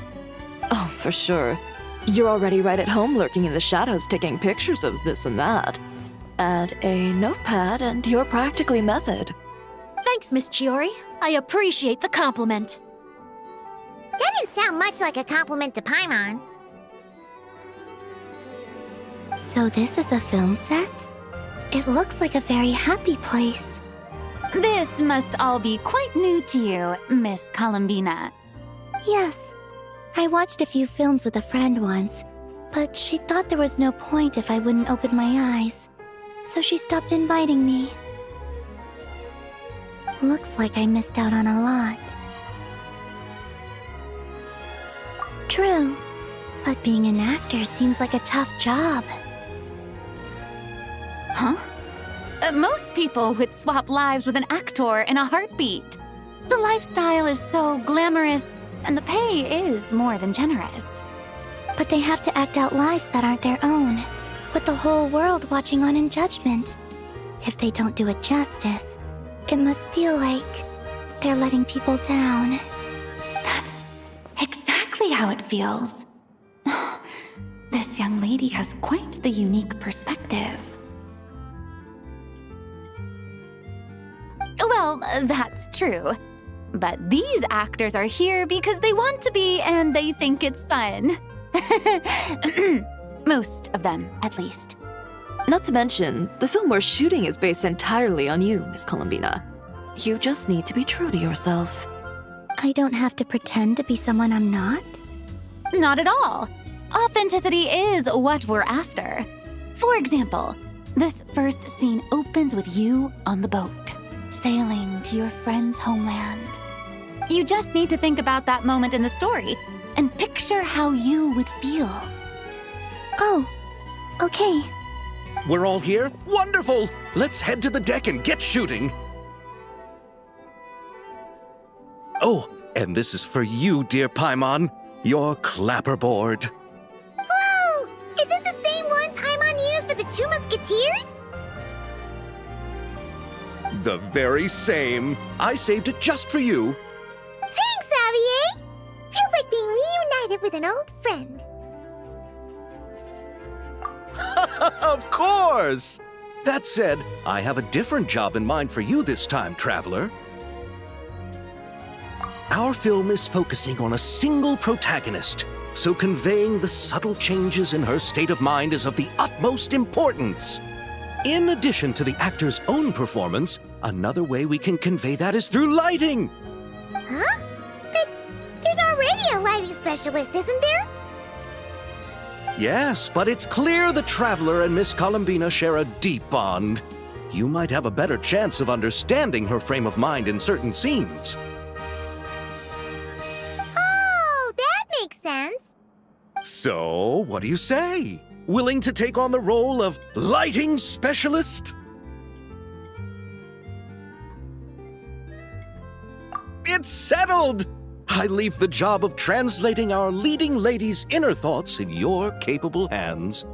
Oh, for sure. You're already right at home lurking in the shadows taking pictures of this and that. Add a notepad and you're practically method. Thanks, Miss Chiori. I appreciate the compliment. That didn't sound much like a compliment to Paimon. So this is a film set? It looks like a very happy place. This must all be quite new to you, Miss Columbina. Yes. I watched a few films with a friend once, but she thought there was no point if I wouldn't open my eyes. So she stopped inviting me. Looks like I missed out on a lot. True, but being an actor seems like a tough job. Huh? Most people would swap lives with an actor in a heartbeat. The lifestyle is so glamorous, and the pay is more than generous. But they have to act out lives that aren't their own, with the whole world watching on in judgment. If they don't do it justice, it must feel like they're letting people down. That's exactly how it feels. This young lady has quite the unique perspective. Well, that's true. But these actors are here because they want to be and they think it's fun. Most of them, at least. Not to mention, the film we're shooting is based entirely on you, Miss Columbina. You just need to be true to yourself. I don't have to pretend to be someone I'm not? Not at all. Authenticity is what we're after. For example, this first scene opens with you on the boat, sailing to your friend's homeland. You just need to think about that moment in the story and picture how you would feel. Oh, okay. We're all here? Wonderful! Let's head to the deck and get shooting. Oh, and this is for you, dear Paimon, your clapperboard. Whoa! Is this the same one Paimon used for the Two Musketeers? The very same. I saved it just for you. Thanks, Xavier! Feels like being reunited with an old friend. Of course! That said, I have a different job in mind for you this time, traveler. Our film is focusing on a single protagonist, so conveying the subtle changes in her state of mind is of the utmost importance. In addition to the actor's own performance, Another way we can convey that is through lighting. Huh? But there's already a lighting specialist, isn't there? Yes, but it's clear the Traveler and Miss Columbina share a deep bond. You might have a better chance of understanding her frame of mind in certain scenes. Oh, that makes sense. So, what do you say? Willing to take on the role of lighting specialist? It's settled! I leave the job of translating our leading lady's inner thoughts in your capable hands.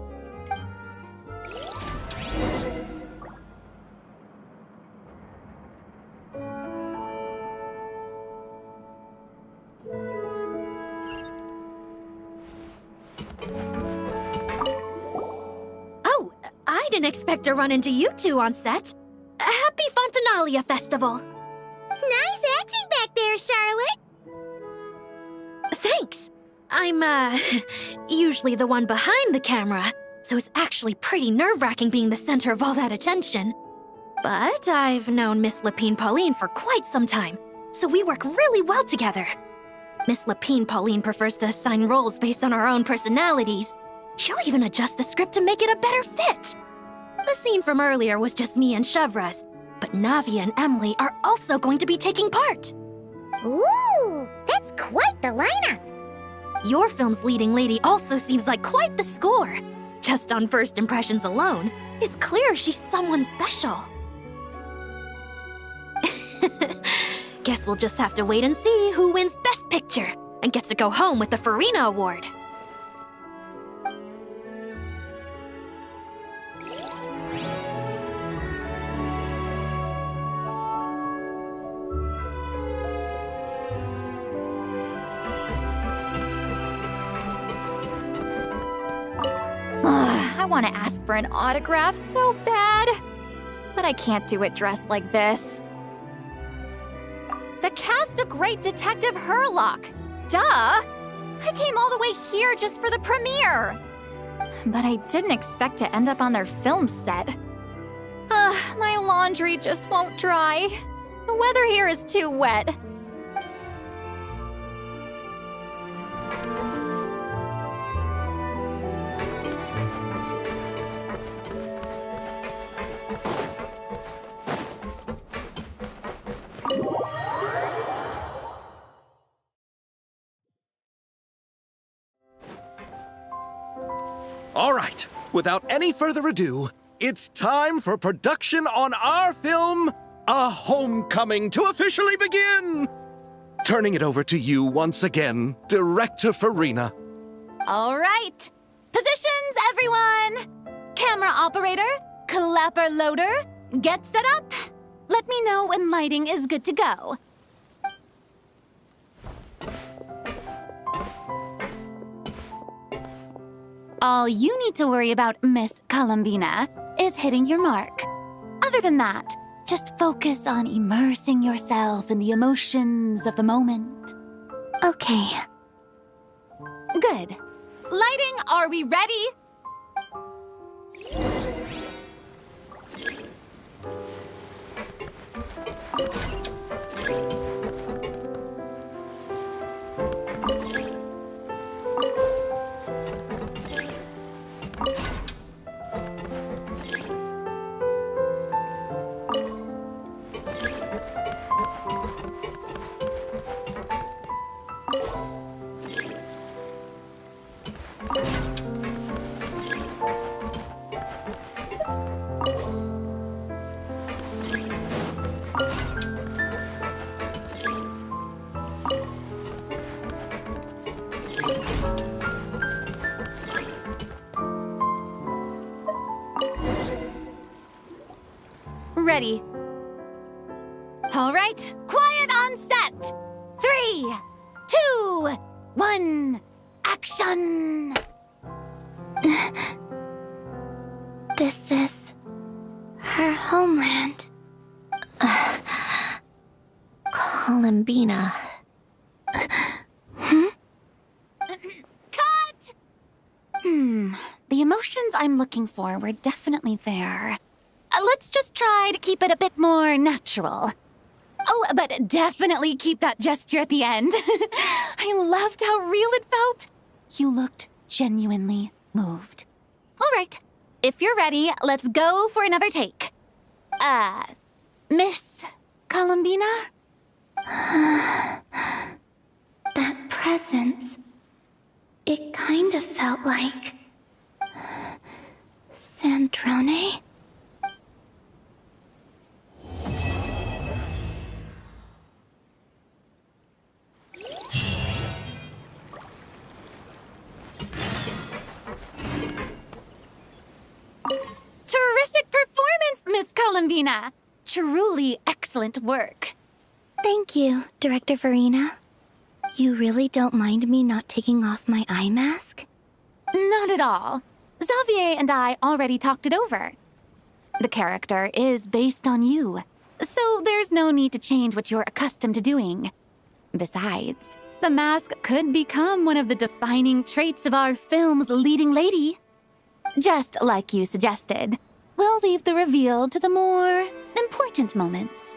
Oh, I didn't expect to run into you two on set. Happy Fontinalia Festival! Nice acting back there, Charlotte. Thanks! I'm, usually the one behind the camera, so it's actually pretty nerve-wracking being the center of all that attention. But I've known Miss Lapine Pauline for quite some time, so we work really well together. Miss Lapine Pauline prefers to assign roles based on our own personalities. She'll even adjust the script to make it a better fit. The scene from earlier was just me and Chevres, but Navia and Emily are also going to be taking part. Ooh, that's quite the lineup. Your film's leading lady also seems like quite the score. Just on first impressions alone, it's clear she's someone special. Guess we'll just have to wait and see who wins Best Picture and gets to go home with the Farina Award. I want to ask for an autograph so bad, but I can't do it dressed like this. The cast of Great Detective Herlock. Duh! I came all the way here just for the premiere. But I didn't expect to end up on their film set. My laundry just won't dry. The weather here is too wet. All right, without any further ado, it's time for production on our film, A Homecoming, to officially begin! Turning it over to you once again, Director Farina. All right. Positions, everyone! Camera operator, clapper loader, get set up. Let me know when lighting is good to go. All you need to worry about, Miss Columbina, is hitting your mark. Other than that, just focus on immersing yourself in the emotions of the moment. Okay. Good. Lighting, are we ready? Ready. All right, quiet on set. 3, 2, 1, action! This is her homeland. Columbina. Cut! The emotions I'm looking for were definitely there. Let's just try to keep it a bit more natural. Oh, but definitely keep that gesture at the end. I loved how real it felt. You looked genuinely moved. All right, if you're ready, let's go for another take. Miss Columbina? That presence, it kind of felt like Sandrone? Terrific performance, Miss Columbina. Truly excellent work. Thank you, Director Farina. You really don't mind me not taking off my eye mask? Not at all. Xavier and I already talked it over. The character is based on you, so there's no need to change what you're accustomed to doing. Besides, the mask could become one of the defining traits of our film's leading lady. Just like you suggested, we'll leave the reveal to the more important moments.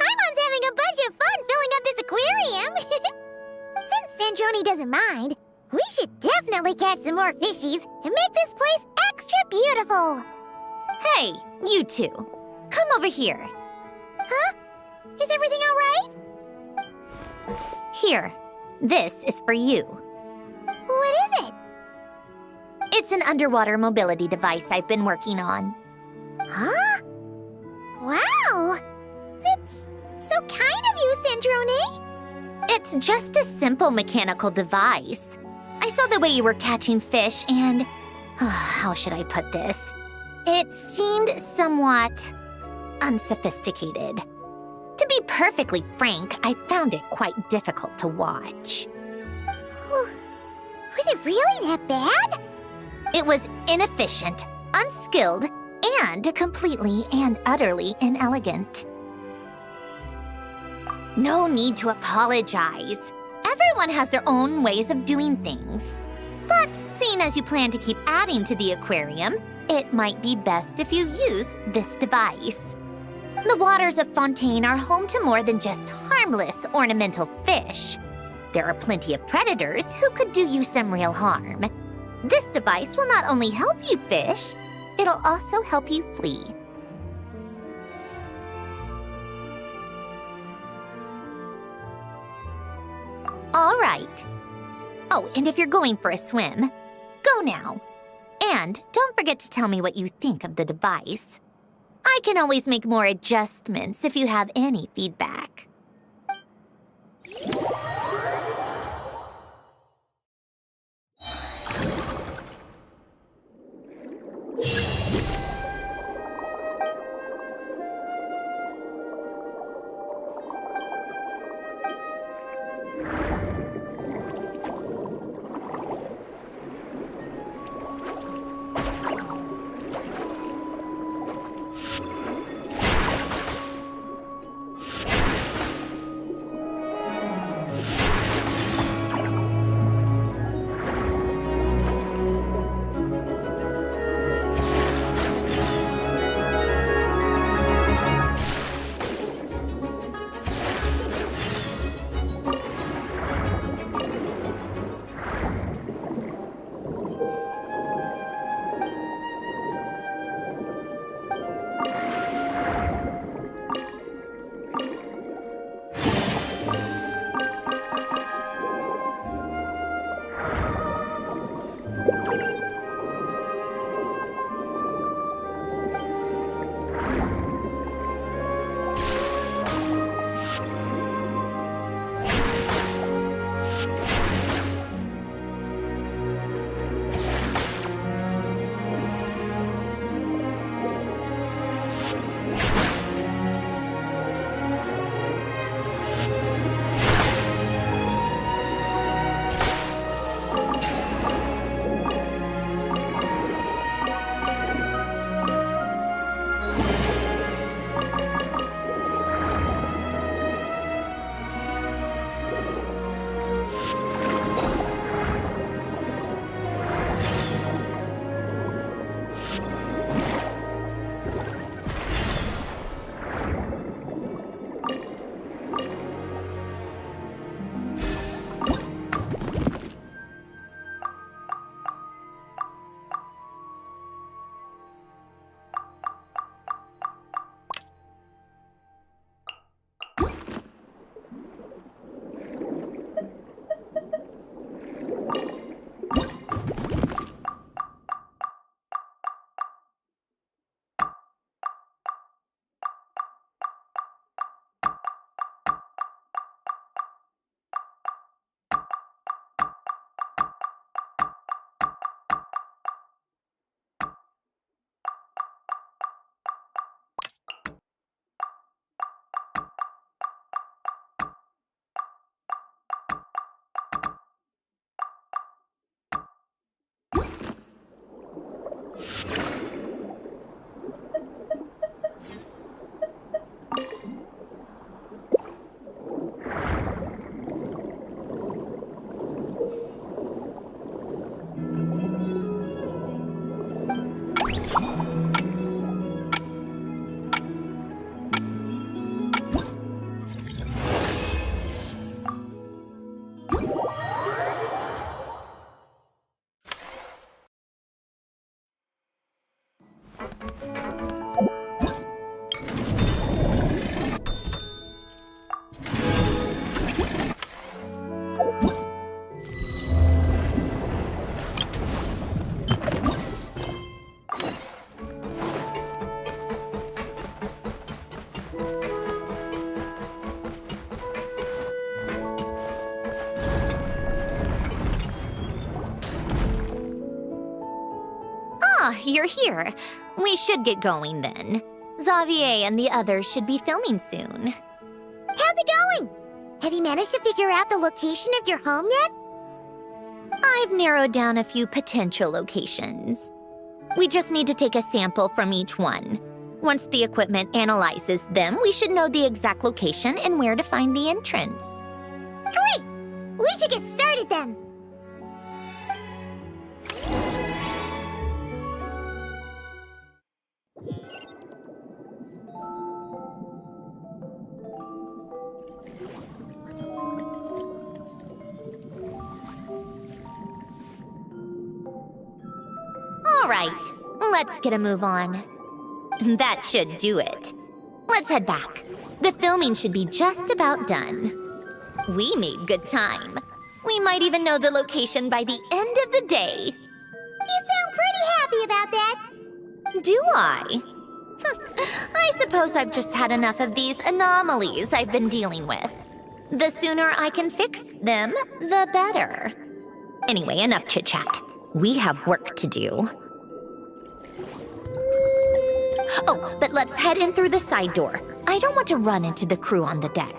Paimon's having a bunch of fun filling up this aquarium. Since Sandrone doesn't mind, we should definitely catch some more fishies and make this place extra beautiful. Hey, you two. Come over here. Huh? Is everything all right? Here. This is for you. What is it? It's an underwater mobility device I've been working on. Huh? Wow! That's so kind of you, Sandrone. It's just a simple mechanical device. I saw the way you were catching fish and... how should I put this? It seemed somewhat unsophisticated. To be perfectly frank, I found it quite difficult to watch. Was it really that bad? It was inefficient, unskilled, and completely and utterly inelegant. No need to apologize. Everyone has their own ways of doing things. But seeing as you plan to keep adding to the aquarium, it might be best if you use this device. The waters of Fontaine are home to more than just harmless ornamental fish. There are plenty of predators who could do you some real harm. This device will not only help you fish, it'll also help you flee. All right. Oh, and if you're going for a swim, go now. And don't forget to tell me what you think of the device. I can always make more adjustments if you have any feedback. Ah, you're here. We should get going then. Xavier and the others should be filming soon. How's it going? Have you managed to figure out the location of your home yet? I've narrowed down a few potential locations. We just need to take a sample from each one. Once the equipment analyzes them, we should know the exact location and where to find the entrance. Great! We should get started then. All right, let's get a move on. That should do it. Let's head back. The filming should be just about done. We made good time. We might even know the location by the end of the day. You sound pretty happy about that. Do I? I suppose I've just had enough of these anomalies I've been dealing with. The sooner I can fix them, the better. Anyway, enough chit-chat. We have work to do. Oh, but let's head in through the side door. I don't want to run into the crew on the deck.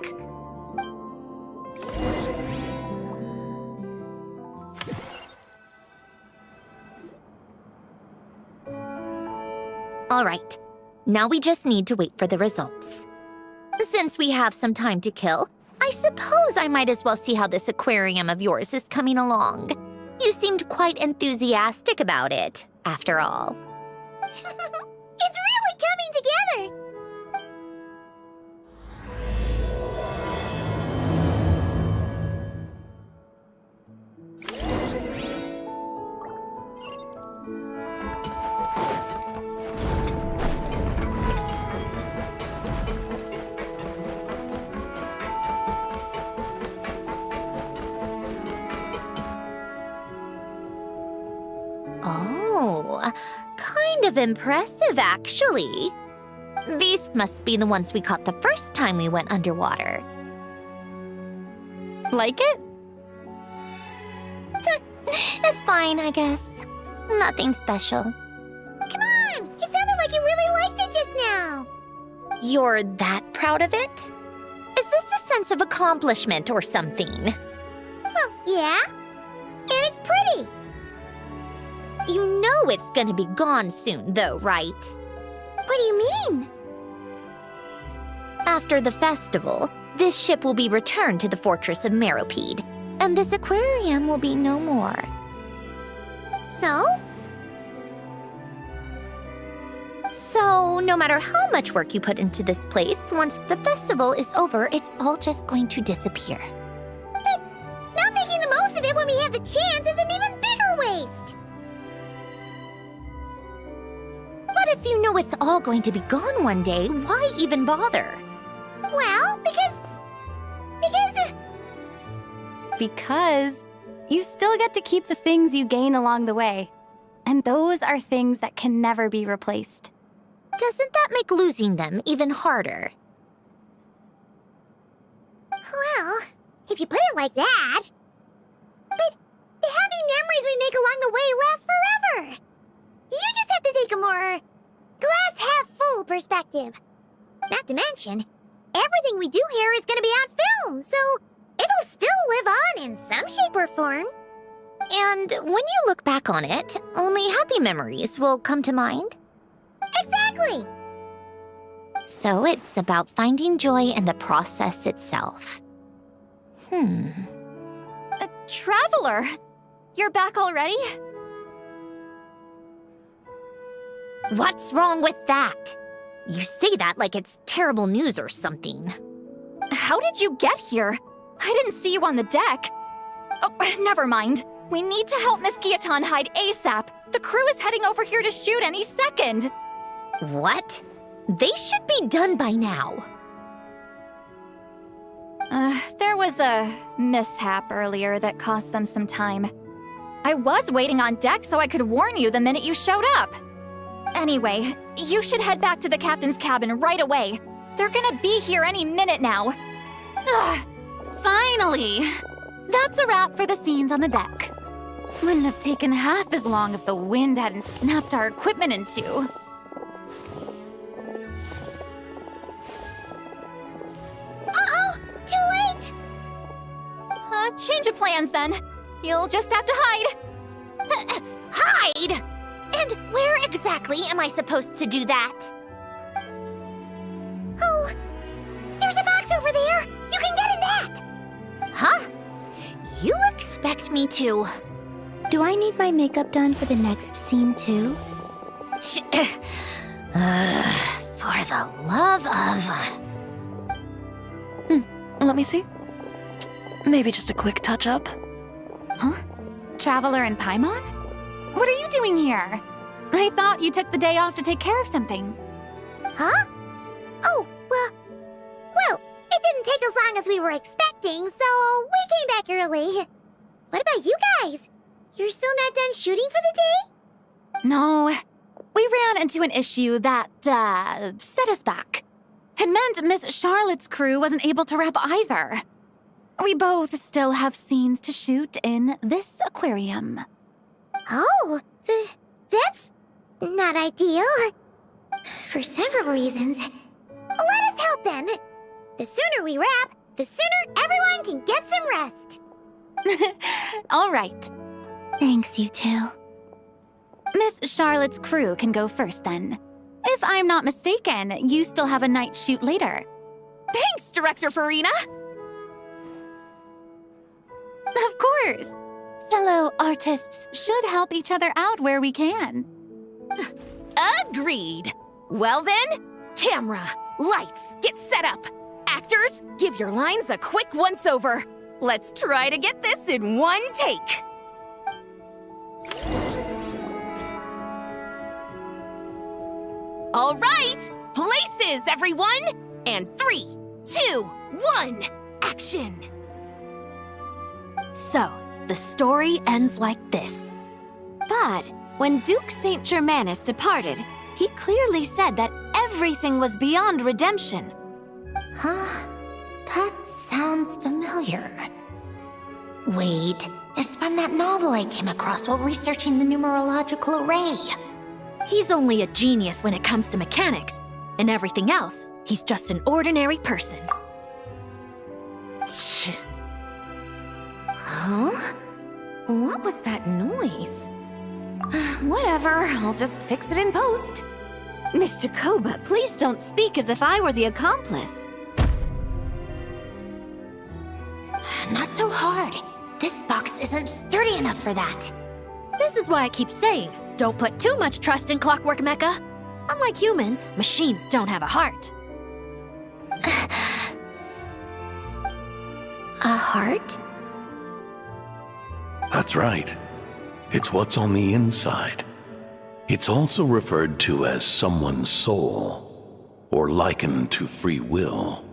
All right, now we just need to wait for the results. Since we have some time to kill, I suppose I might as well see how this aquarium of yours is coming along. You seemed quite enthusiastic about it, after all. It's really coming together. Oh, kind of impressive, actually. These must be the ones we caught the first time we went underwater. Like it? It's fine, I guess. Nothing special. Come on! It sounded like you really liked it just now. You're that proud of it? Is this a sense of accomplishment or something? Well, yeah. And it's pretty. You know it's gonna be gone soon, though, right? What do you mean? After the festival, this ship will be returned to the fortress of Meropide, and this aquarium will be no more. So? So, no matter how much work you put into this place, once the festival is over, it's all just going to disappear. But not making the most of it when we have the chance is an even bigger waste. But if you know it's all going to be gone one day, why even bother? Well, because Because you still get to keep the things you gain along the way. And those are things that can never be replaced. Doesn't that make losing them even harder? well, if you put it like that. But the happy memories we make along the way last forever. You just have to take a more glass half full perspective. Not to mention, everything we do here is going to be on film, so it'll still live on in some shape or form. And when you look back on it, only happy memories will come to mind? Exactly. So it's about finding joy in the process itself. Traveler! You're back already? What's wrong with that? You say that like it's terrible news or something. How did you get here? I didn't see you on the deck. Oh, never mind. We need to help Miss Guillotin hide ASAP. The crew is heading over here to shoot any second. What? They should be done by now. There was a mishap earlier that cost them some time. I was waiting on deck so I could warn you the minute you showed up. Anyway, you should head back to the captain's cabin right away. They're gonna be here any minute now. Ugh, finally! That's a wrap for the scenes on the deck. Wouldn't have taken half as long if the wind hadn't snapped our equipment in two. Uh-oh! Too late! Change of plans then. You'll just have to hide. Hide! And where exactly am I supposed to do that? Oh, there's a box over there! You can get in that! Huh? You expect me to... Do I need my makeup done for the next scene too? For the love of... Let me see. Maybe just a quick touch-up. Huh? Traveler and Paimon? What are you doing here? I thought you took the day off to take care of something. Huh? Oh, well, it didn't take as long as we we were expecting, so we came back early. What about you guys? You're still not done shooting for the day? No, we ran into an issue that, set us back. It meant Miss Charlotte's crew wasn't able to wrap either. We both still have scenes to shoot in this aquarium. Oh, that's not ideal. For several reasons. Let us help then. The sooner we wrap, the sooner everyone can get some rest. All right. Thanks, you two. Miss Charlotte's crew can go first then. If I'm not mistaken, you still have a night shoot later. Thanks, Director Farina! Of course. Fellow artists should help each other out where we can. Agreed. Well then, camera, lights, get set up. Actors, give your lines a quick once-over. Let's try to get this in one take. All right, places, everyone! And 3, 2, 1, action! So, the story ends like this. But when Duke Saint Germanus departed, he clearly said that everything was beyond redemption. Huh? That sounds familiar. Wait, it's from that novel I came across while researching the numerological array. He's only a genius when it comes to mechanics, and everything else, he's just an ordinary person. Huh? What was that noise? Whatever, I'll just fix it in post. Miss Jacoba, please don't speak as if I were the accomplice. Not so hard. This box isn't sturdy enough for that. This is why I keep saying, don't put too much trust in Clockwork Mecha. Unlike humans, machines don't have a heart. A heart? That's right. It's what's on the inside. It's also referred to as someone's soul, or likened to free will.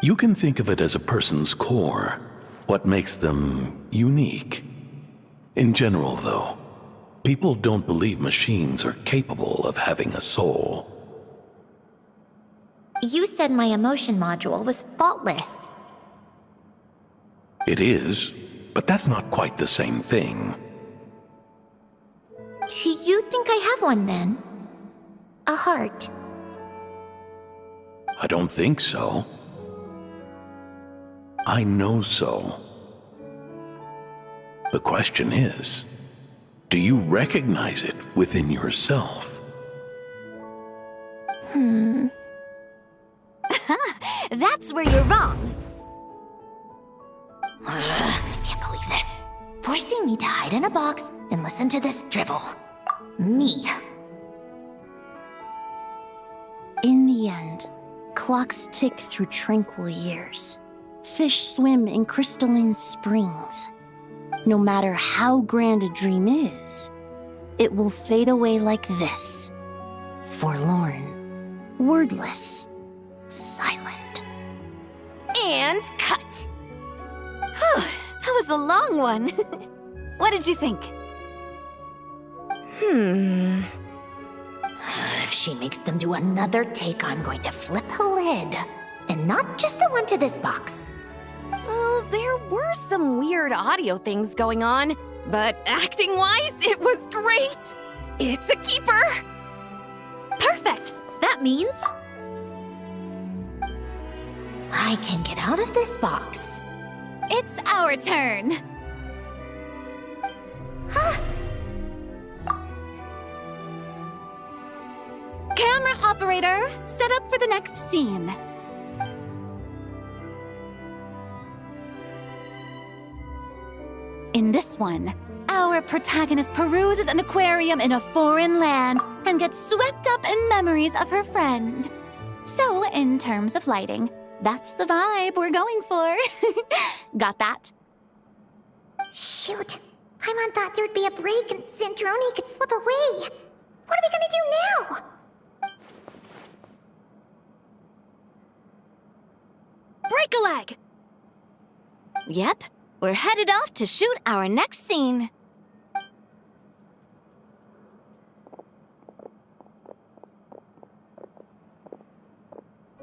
You can think of it as a person's core, what makes them unique. In general, though, people don't believe machines are capable of having a soul. You said my emotion module was faultless. It is, but that's not quite the same thing. Do you think I have one then? A heart? I don't think so. I know so. The question is, do you recognize it within yourself? That's where you're wrong. I can't believe this. Forcing me to hide in a box and listen to this drivel. Me. In the end, clocks tick through tranquil years. Fish swim in crystalline springs. No matter how grand a dream is, it will fade away like this. Forlorn, wordless, silent. And cut. That was a long one. What did you think? If she makes them do another take, I'm going to flip a lid. And not just the one to this box. Well, there were some weird audio things going on, but acting-wise, it was great. It's a keeper. Perfect. That means I can get out of this box. It's our turn. Camera operator, set up for the next scene. In this one, our protagonist peruses an aquarium in a foreign land and gets swept up in memories of her friend. So, in terms of lighting, that's the vibe we're going for. Got that? Shoot. Paimon thought there would be a break and Zandroni could slip away. What are we gonna do now? Crick-a-lag! Yep, we're headed off to shoot our next scene.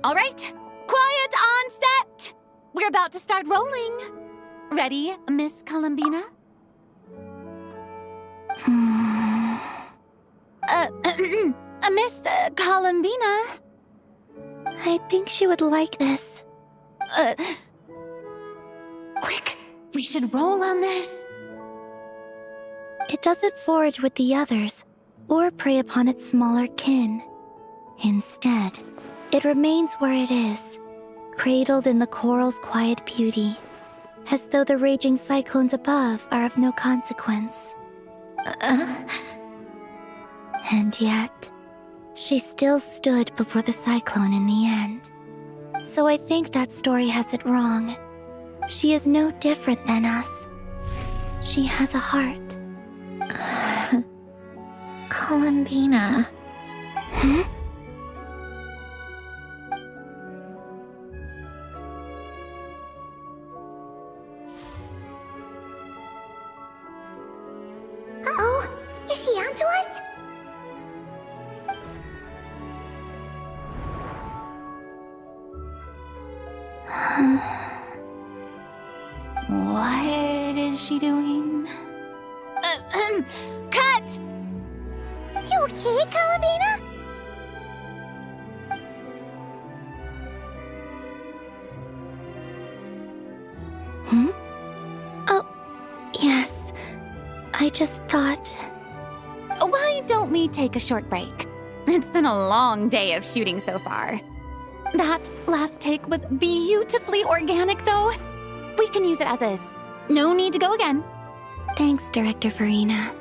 All right, quiet on set! We're about to start rolling. Ready, Miss Columbina? Miss Columbina? I think she would like this. Quick, we should roll on this. It doesn't forage with the others, or prey upon its smaller kin. Instead, it remains where it is, cradled in the coral's quiet beauty, as though the raging cyclones above are of no consequence. And yet, she still stood before the cyclone in the end. So I think that story has it wrong. She is no different than us. She has a heart. Columbina. Uh-oh, is she onto us? What is she doing? Cut! You okay, Columbina? Oh, yes. I just thought... Why don't we take a short break? It's been a long day of shooting so far. That last take was beautifully organic, though. We can use it as is. No need to go again. Thanks, Director Farina.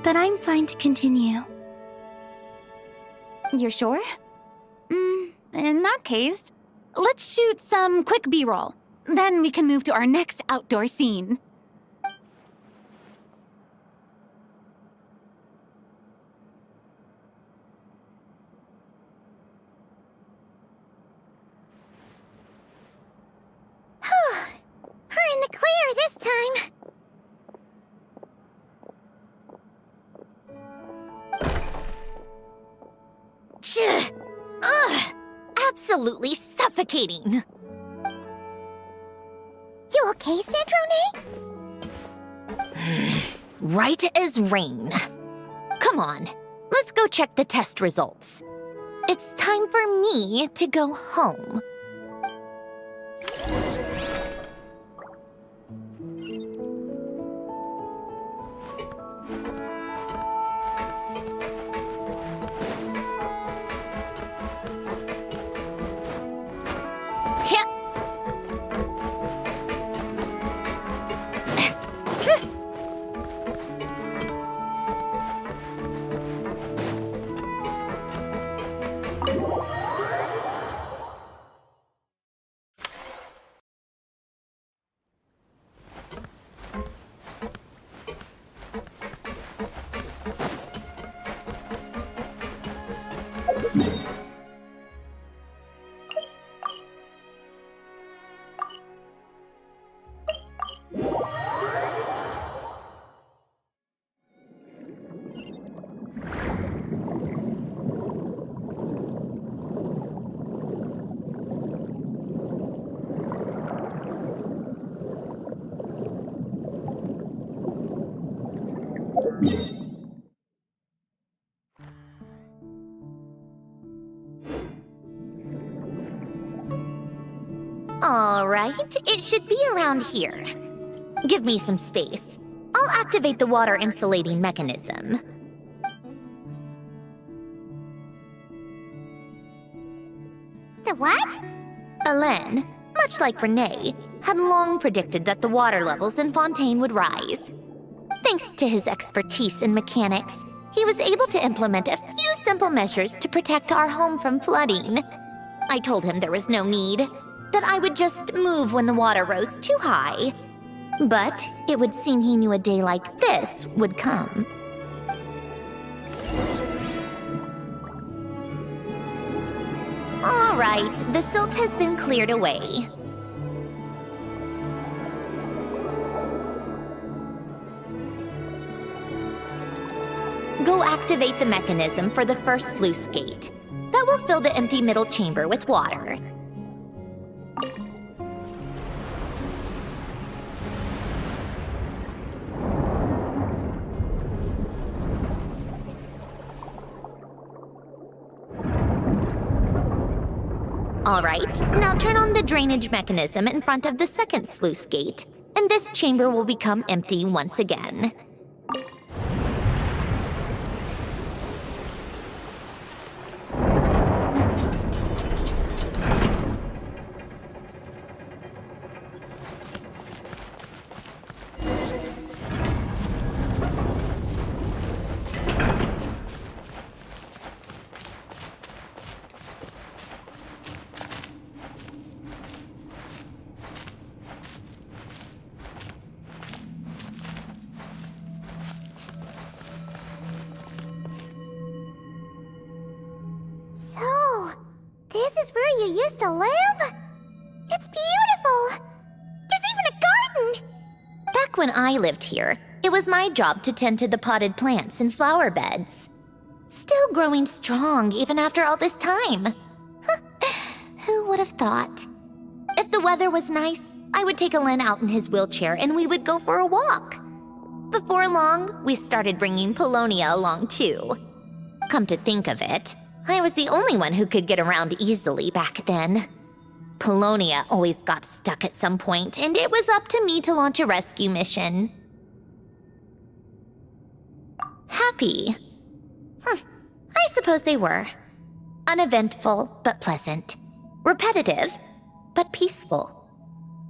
But I'm fine to continue. You're sure? In that case, let's shoot some quick B-roll. Then we can move to our next outdoor scene. We're in the clear this time. Ugh! Absolutely suffocating. You okay, Sandrone? Right as rain. Come on, let's go check the test results. It's time for me to go home. All right, it should be around here. Give me some space. I'll activate the water insulating mechanism. The what? Alain, much like Renee, had long predicted that the water levels in Fontaine would rise. Thanks to his expertise in mechanics, he was able to implement a few simple measures to protect our home from flooding. I told him there was no need, that I would just move when the water rose too high. But it would seem he knew a day like this would come. All right, the silt has been cleared away. Go activate the mechanism for the first sluice gate. That will fill the empty middle chamber with water. Alright, now turn on the drainage mechanism in front of the second sluice gate, and this chamber will become empty once again. So, this is where you used to live? It's beautiful! There's even a garden! Back when I lived here, it was my job to tend to the potted plants and flower beds. Still growing strong even after all this time. Who would have thought? If the weather was nice, I would take Alen out in his wheelchair and we would go for a walk. Before long, we started bringing Polonia along too. Come to think of it, I was the only one who could get around easily back then. Polonia always got stuck at some point, and it was up to me to launch a rescue mission. Happy? I suppose they were. Uneventful, but pleasant. Repetitive, but peaceful.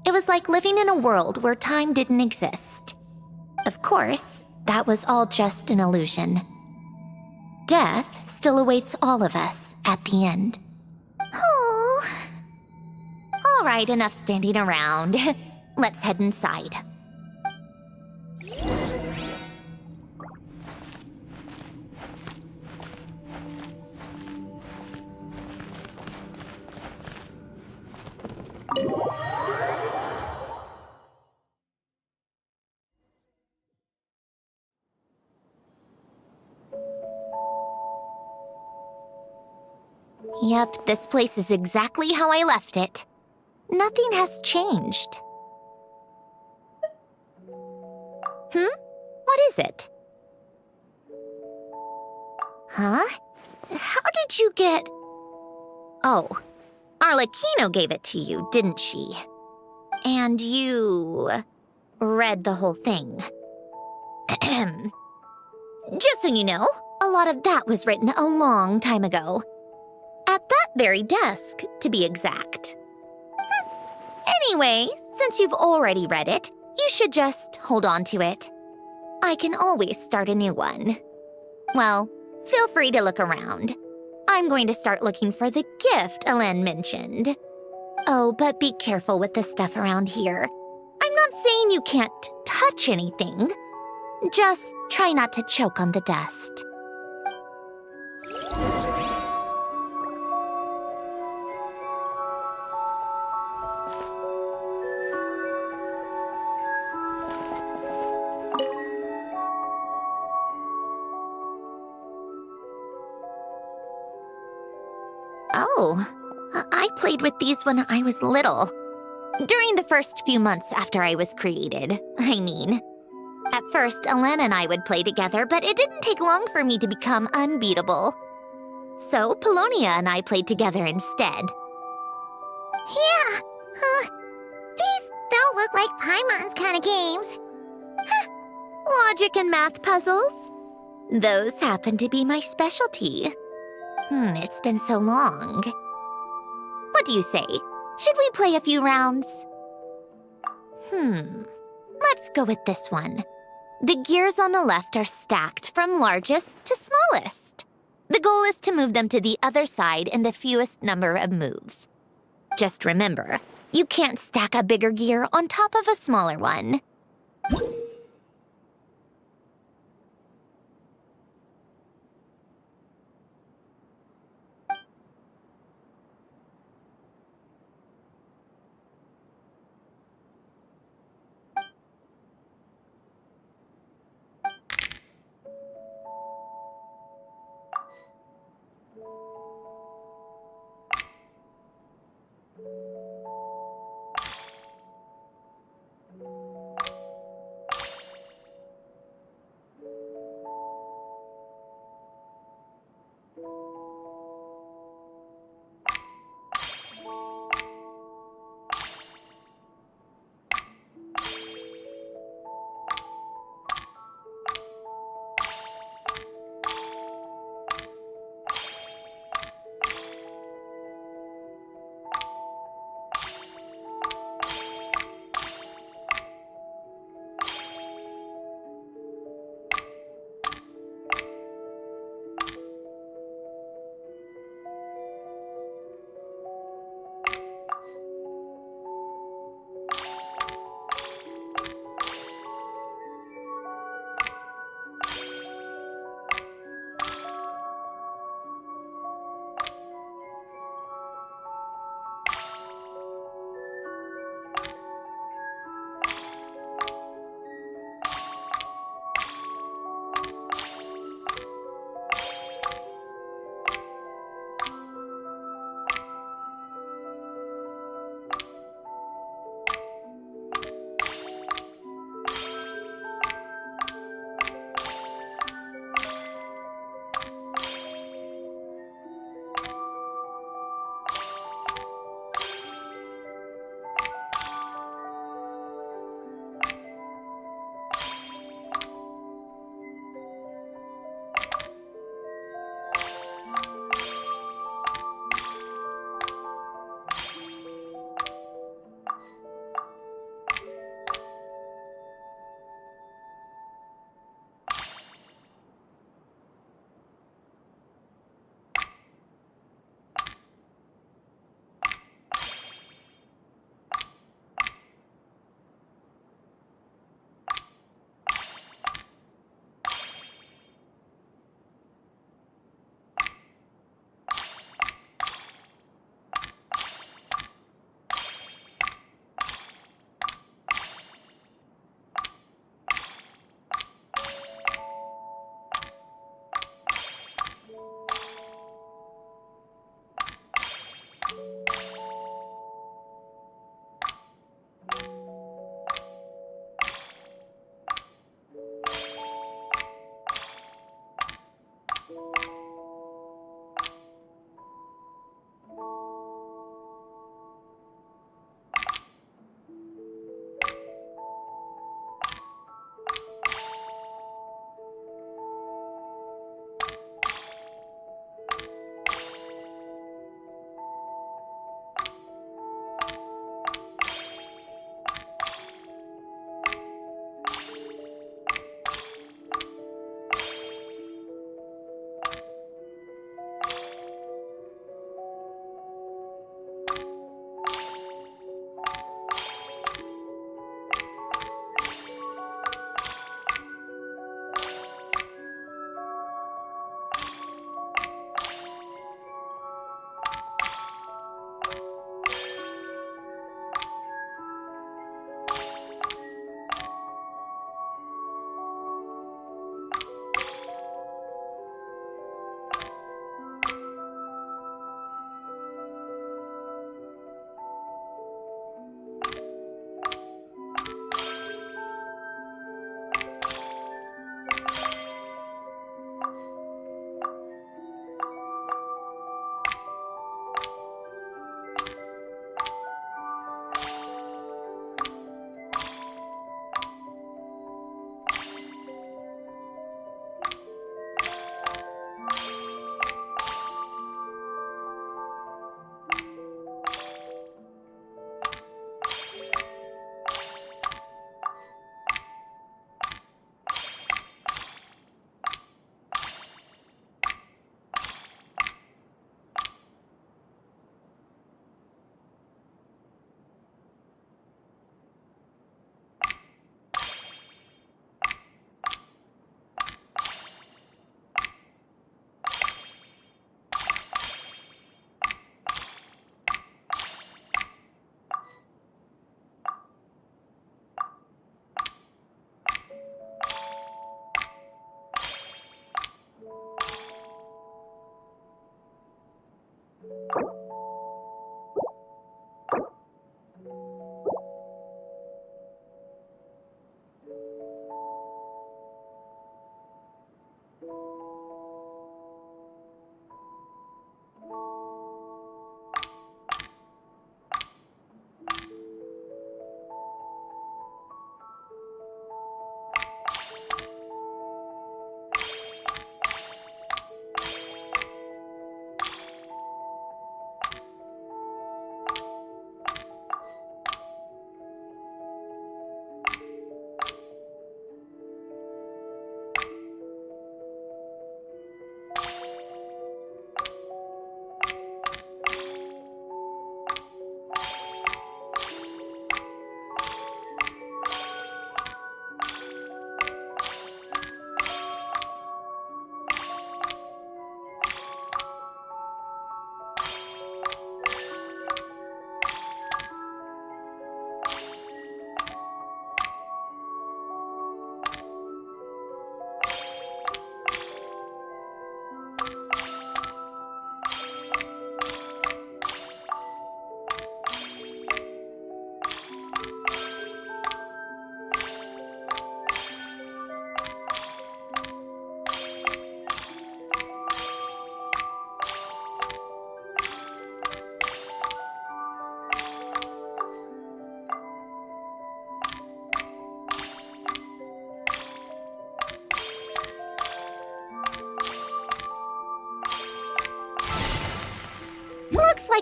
It was like living in a world where time didn't exist. Of course, that was all just an illusion. Death still awaits all of us at the end. Oh. All right, enough standing around. Let's head inside. Yep, this place is exactly how I left it. Nothing has changed. What is it? Huh? How did you get... Oh, Arlecchino gave it to you, didn't she? And you... read the whole thing. Just so you know, a lot of that was written a long time ago. At that very desk, to be exact. Anyway, since you've already read it, you should just hold on to it. I can always start a new one. Well, feel free to look around. I'm going to start looking for the gift Alen mentioned. Oh, but be careful with the stuff around here. I'm not saying you can't touch anything. Just try not to choke on the dust. Oh, I played with these when I was little. During the first few months after I was created, I mean. At first, Alen and I would play together, but it didn't take long for me to become unbeatable. So, Polonia and I played together instead. Yeah, these don't look like Paimon's kind of games. Logic and math puzzles? Those happen to be my specialty. It's been so long. What do you say? Should we play a few rounds? Let's go with this one. The gears on the left are stacked from largest to smallest. The goal is to move them to the other side in the fewest number of moves. Just remember, you can't stack a bigger gear on top of a smaller one.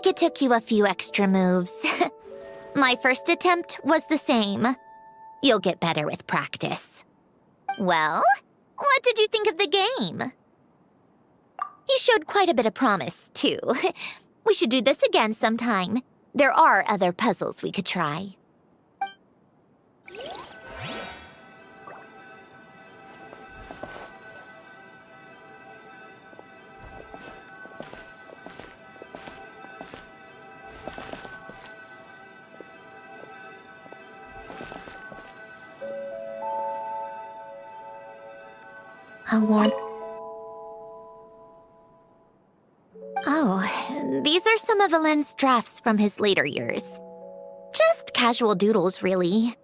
like it took you a few extra moves. My first attempt was the same. You'll get better with practice. Well, what did you think of the game? You showed quite a bit of promise, too. We should do this again sometime. There are other puzzles we could try. A warm... Oh, these are some of Alain's drafts from his later years. Just casual doodles, really.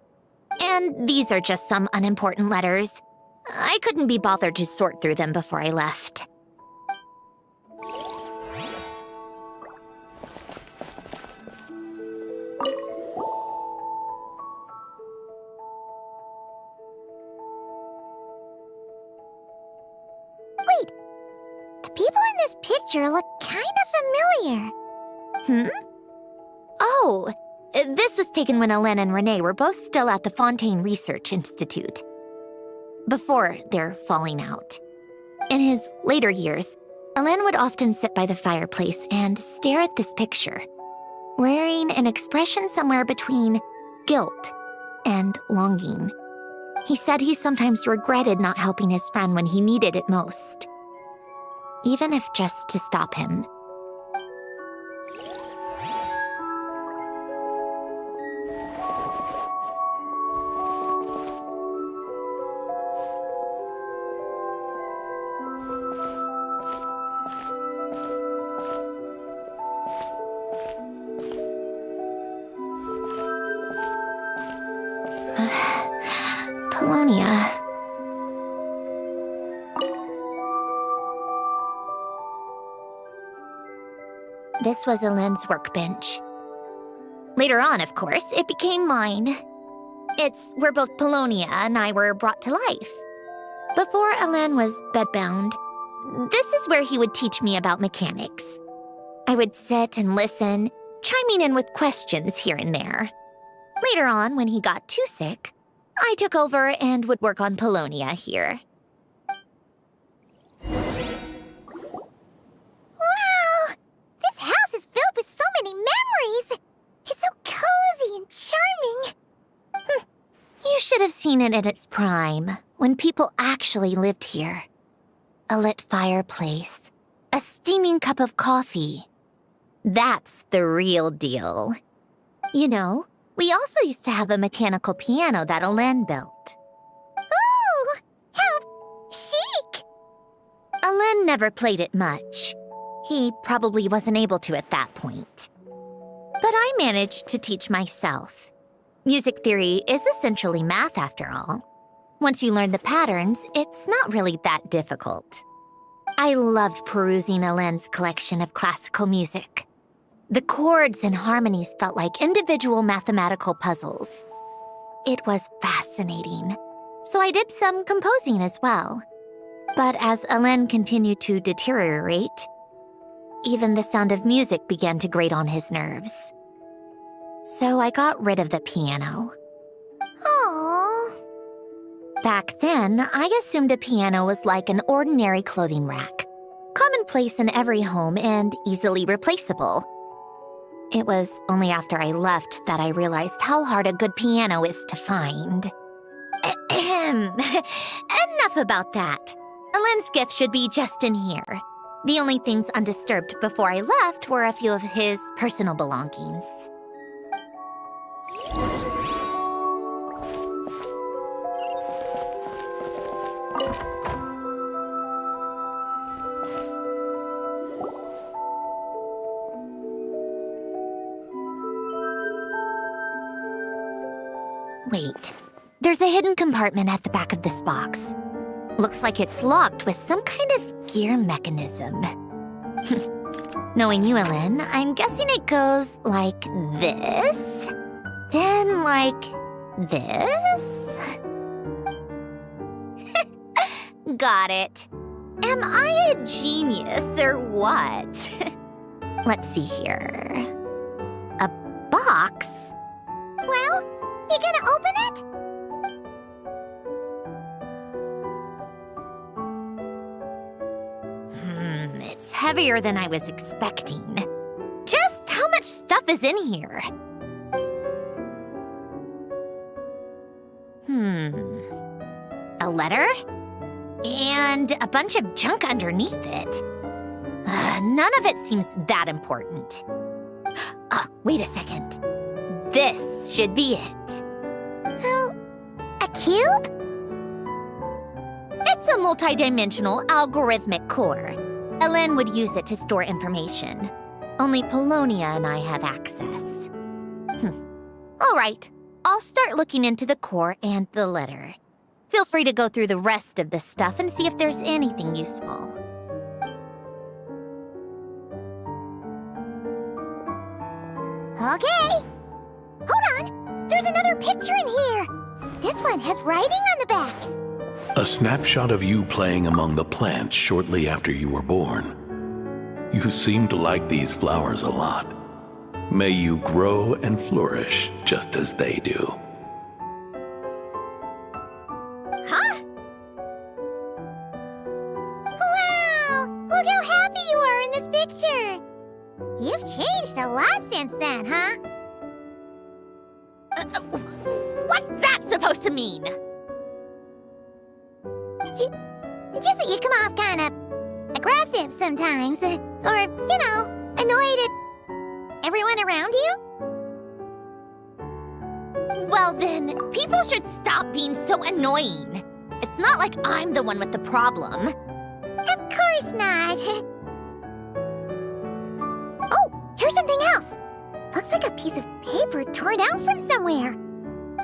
And these are just some unimportant letters. I couldn't be bothered to sort through them before I left. Wait, the people in this picture look kind of familiar. Oh, this was taken when Alain and Renee were both still at the Fontaine Research Institute, before their falling out. In his later years, Alain would often sit by the fireplace and stare at this picture, wearing an expression somewhere between guilt and longing. He said he sometimes regretted not helping his friend when he needed it most, even if just to stop him. Polonia. This was Alain's workbench. Later on, of course, it became mine. It's where both Polonia and I were brought to life. Before Alain was bedbound, this is where he would teach me about mechanics. I would sit and listen, chiming in with questions here and there. Later on, when he got too sick, I took over and would work on Polonia here. Wow! This house is filled with so many memories! It's so cozy and charming! You should have seen it at its prime, when people actually lived here. A lit fireplace, a steaming cup of coffee. That's the real deal. You know, we also used to have a mechanical piano that Alain built. Ooh, how chic! Alain never played it much. He probably wasn't able to at that point. But I managed to teach myself. Music theory is essentially math after all. Once you learn the patterns, it's not really that difficult. I loved perusing Alain's collection of classical music. The chords and harmonies felt like individual mathematical puzzles. It was fascinating, so I did some composing as well. But as Alain continued to deteriorate, even the sound of music began to grate on his nerves. So I got rid of the piano. Aww. Back then, I assumed a piano was like an ordinary clothing rack, commonplace in every home and easily replaceable. It was only after I left that I realized how hard a good piano is to find. Enough about that. Alain's gift should be just in here. The only things undisturbed before I left were a few of his personal belongings. Wait, there's a hidden compartment at the back of this box. Looks like it's locked with some kind of gear mechanism. Knowing you, Alain, I'm guessing it goes like this, then like this. Got it. Am I a genius or what? Let's see here. A box? Well, you gonna open it? It's heavier than I was expecting. Just how much stuff is in here? A letter? And a bunch of junk underneath it. None of it seems that important. Wait a second. This should be it. Oh, a cube? It's a multidimensional algorithmic core. Ellen would use it to store information. Only Polonia and I have access. All right, I'll start looking into the core and the letter. Feel free to go through the rest of the stuff and see if there's anything useful. Okay. Hold on. There's another picture in here. This one has writing on the back. A snapshot of you playing among the plants shortly after you were born. You seem to like these flowers a lot. May you grow and flourish just as they do. Huh? Wow! Look how happy you are in this picture. You've changed a lot since then, huh? What's that supposed to mean? Just that you come off kind of aggressive sometimes. Or, annoyed at everyone around you. Well then, people should stop being so annoying. It's not like I'm the one with the problem. Of course not. Oh, here's something else. Looks like a piece of paper torn out from somewhere.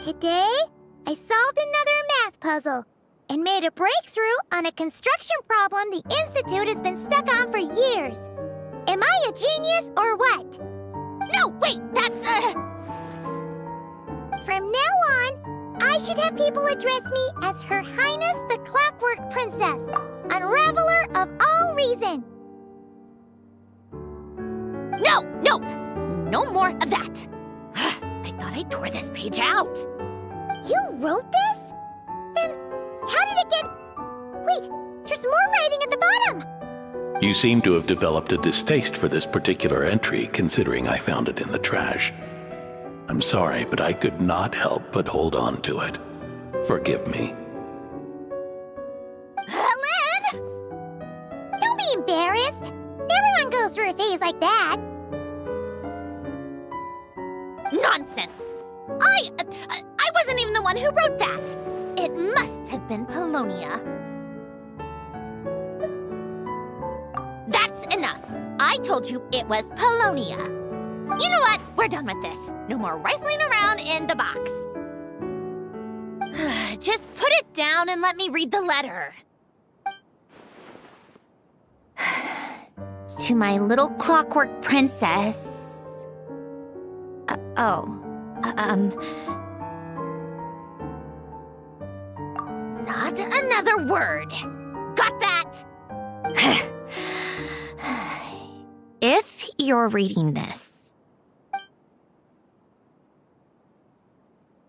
Today, I solved another math puzzle and made a breakthrough on a construction problem the Institute has been stuck on for years. Am I a genius or what? No, wait, that's From now on, I should have people address me as Her Highness the Clockwork Princess, unraveler of all reason. Nope. No more of that. I thought I tore this page out. You wrote this? Then how did it get... Wait, there's more writing at the bottom. You seem to have developed a distaste for this particular entry, considering I found it in the trash. I'm sorry, but I could not help but hold on to it. Forgive me. Lynn! Don't be embarrassed. Everyone goes through a phase like that. Nonsense. I wasn't even the one who wrote that. It must have been Polonia. That's enough. I told you it was Polonia. You know what? We're done with this. No more rifling around in the box. Just put it down and let me read the letter. To my little clockwork princess. Not another word. Got that? If you're reading this,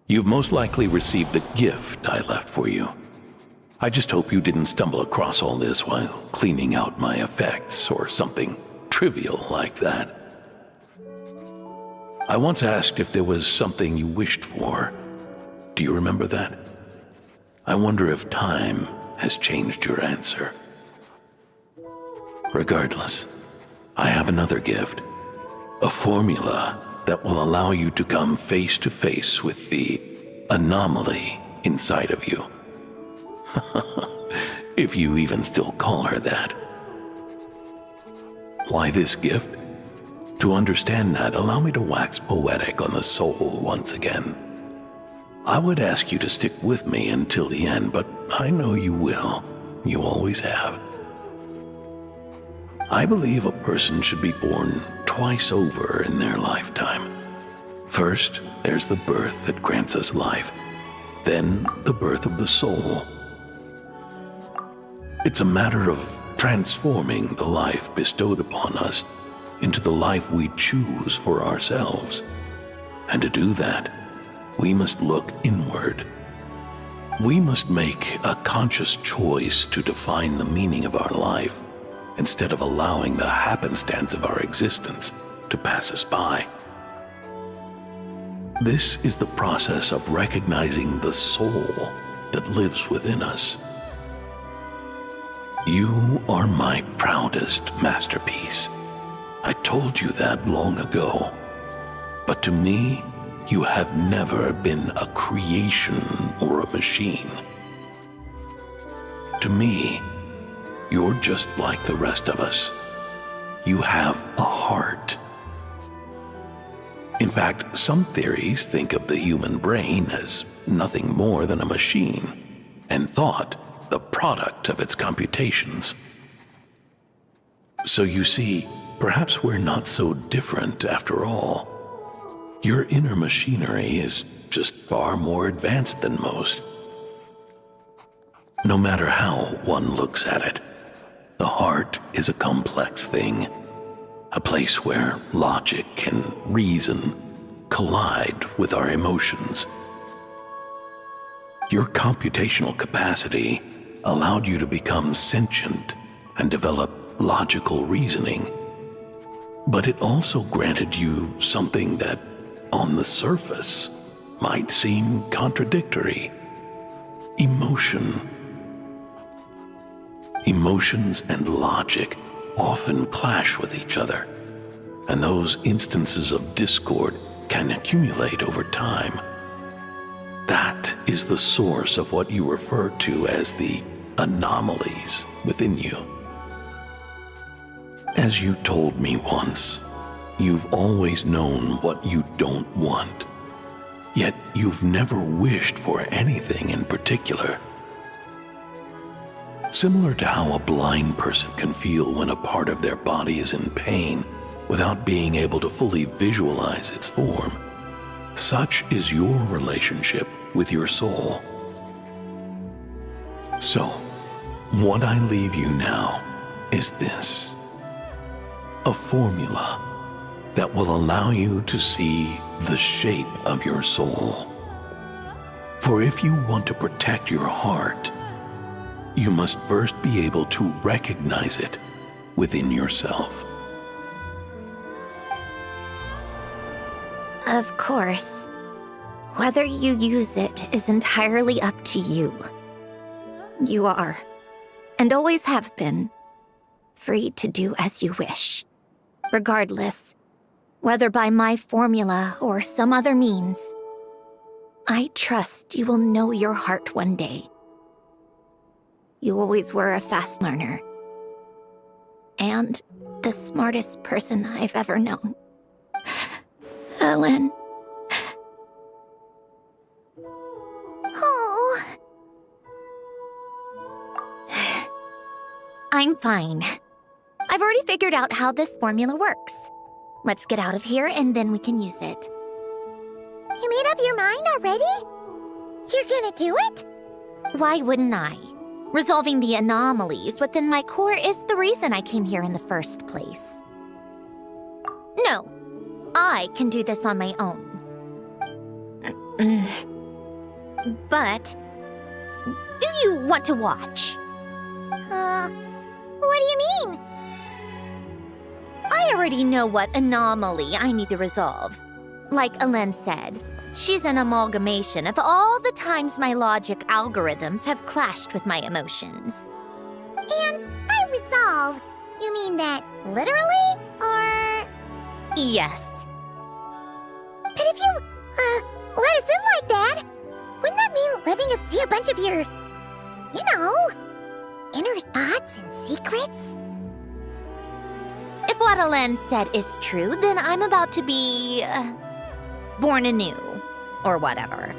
You've most likely received the gift I left for you. I just hope you didn't stumble across all this while cleaning out my effects or something trivial like that. I once asked if there was something you wished for. Do you remember that? I wonder if time has changed your answer. Regardless, I have another gift. A formula that will allow you to come face to face with the anomaly inside of you. If you even still call her that. Why this gift? To understand that, allow me to wax poetic on the soul once again. I would ask you to stick with me until the end, but I know you will. You always have. I believe a person should be born twice over in their lifetime. First, there's the birth that grants us life. Then, the birth of the soul. It's a matter of transforming the life bestowed upon us into the life we choose for ourselves. And to do that, we must look inward. We must make a conscious choice to define the meaning of our life instead of allowing the happenstance of our existence to pass us by. This is the process of recognizing the soul that lives within us. You are my proudest masterpiece. I told you that long ago. But to me, you have never been a creation or a machine. To me, you're just like the rest of us. You have a heart. In fact, some theories think of the human brain as nothing more than a machine, and thought the product of its computations. So you see, perhaps we're not so different after all. Your inner machinery is just far more advanced than most. No matter how one looks at it, the heart is a complex thing, a place where logic and reason collide with our emotions. Your computational capacity allowed you to become sentient and develop logical reasoning, but it also granted you something that, on the surface, might seem contradictory: emotion. Emotions and logic often clash with each other, and those instances of discord can accumulate over time. That is the source of what you refer to as the anomalies within you. As you told me once, you've always known what you don't want, yet you've never wished for anything in particular. Similar to how a blind person can feel when a part of their body is in pain without being able to fully visualize its form, such is your relationship with your soul. So, what I leave you now is this: a formula that will allow you to see the shape of your soul. For if you want to protect your heart, you must first be able to recognize it within yourself. Of course. Whether you use it is entirely up to you. You are, and always have been, free to do as you wish. Regardless, whether by my formula or some other means, I trust you will know your heart one day. You always were a fast learner, and the smartest person I've ever known. Ellen. Oh. I'm fine. I've already figured out how this formula works. Let's get out of here and then we can use it. You made up your mind already? You're gonna do it? Why wouldn't I? Resolving the anomalies within my core is the reason I came here in the first place. No, I can do this on my own. But, do you want to watch? What do you mean? I already know what anomaly I need to resolve. Like Ellen said, she's an amalgamation of all the times my logic algorithms have clashed with my emotions. And by resolve, you mean that literally, or...? Yes. But if you, let us in like that, wouldn't that mean letting us see a bunch of your, you know, inner thoughts and secrets? If what Ellen said is true, then I'm about to be... born anew. Or whatever.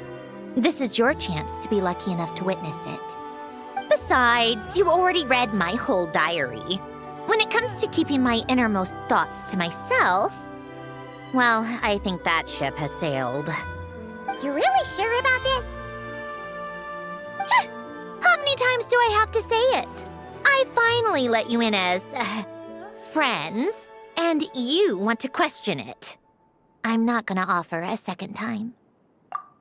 This is your chance to be lucky enough to witness it. Besides, you already read my whole diary. When it comes to keeping my innermost thoughts to myself, well, I think that ship has sailed. You're really sure about this? How many times do I have to say it? I finally let you in as, friends, And you want to question it. I'm not gonna offer a second time.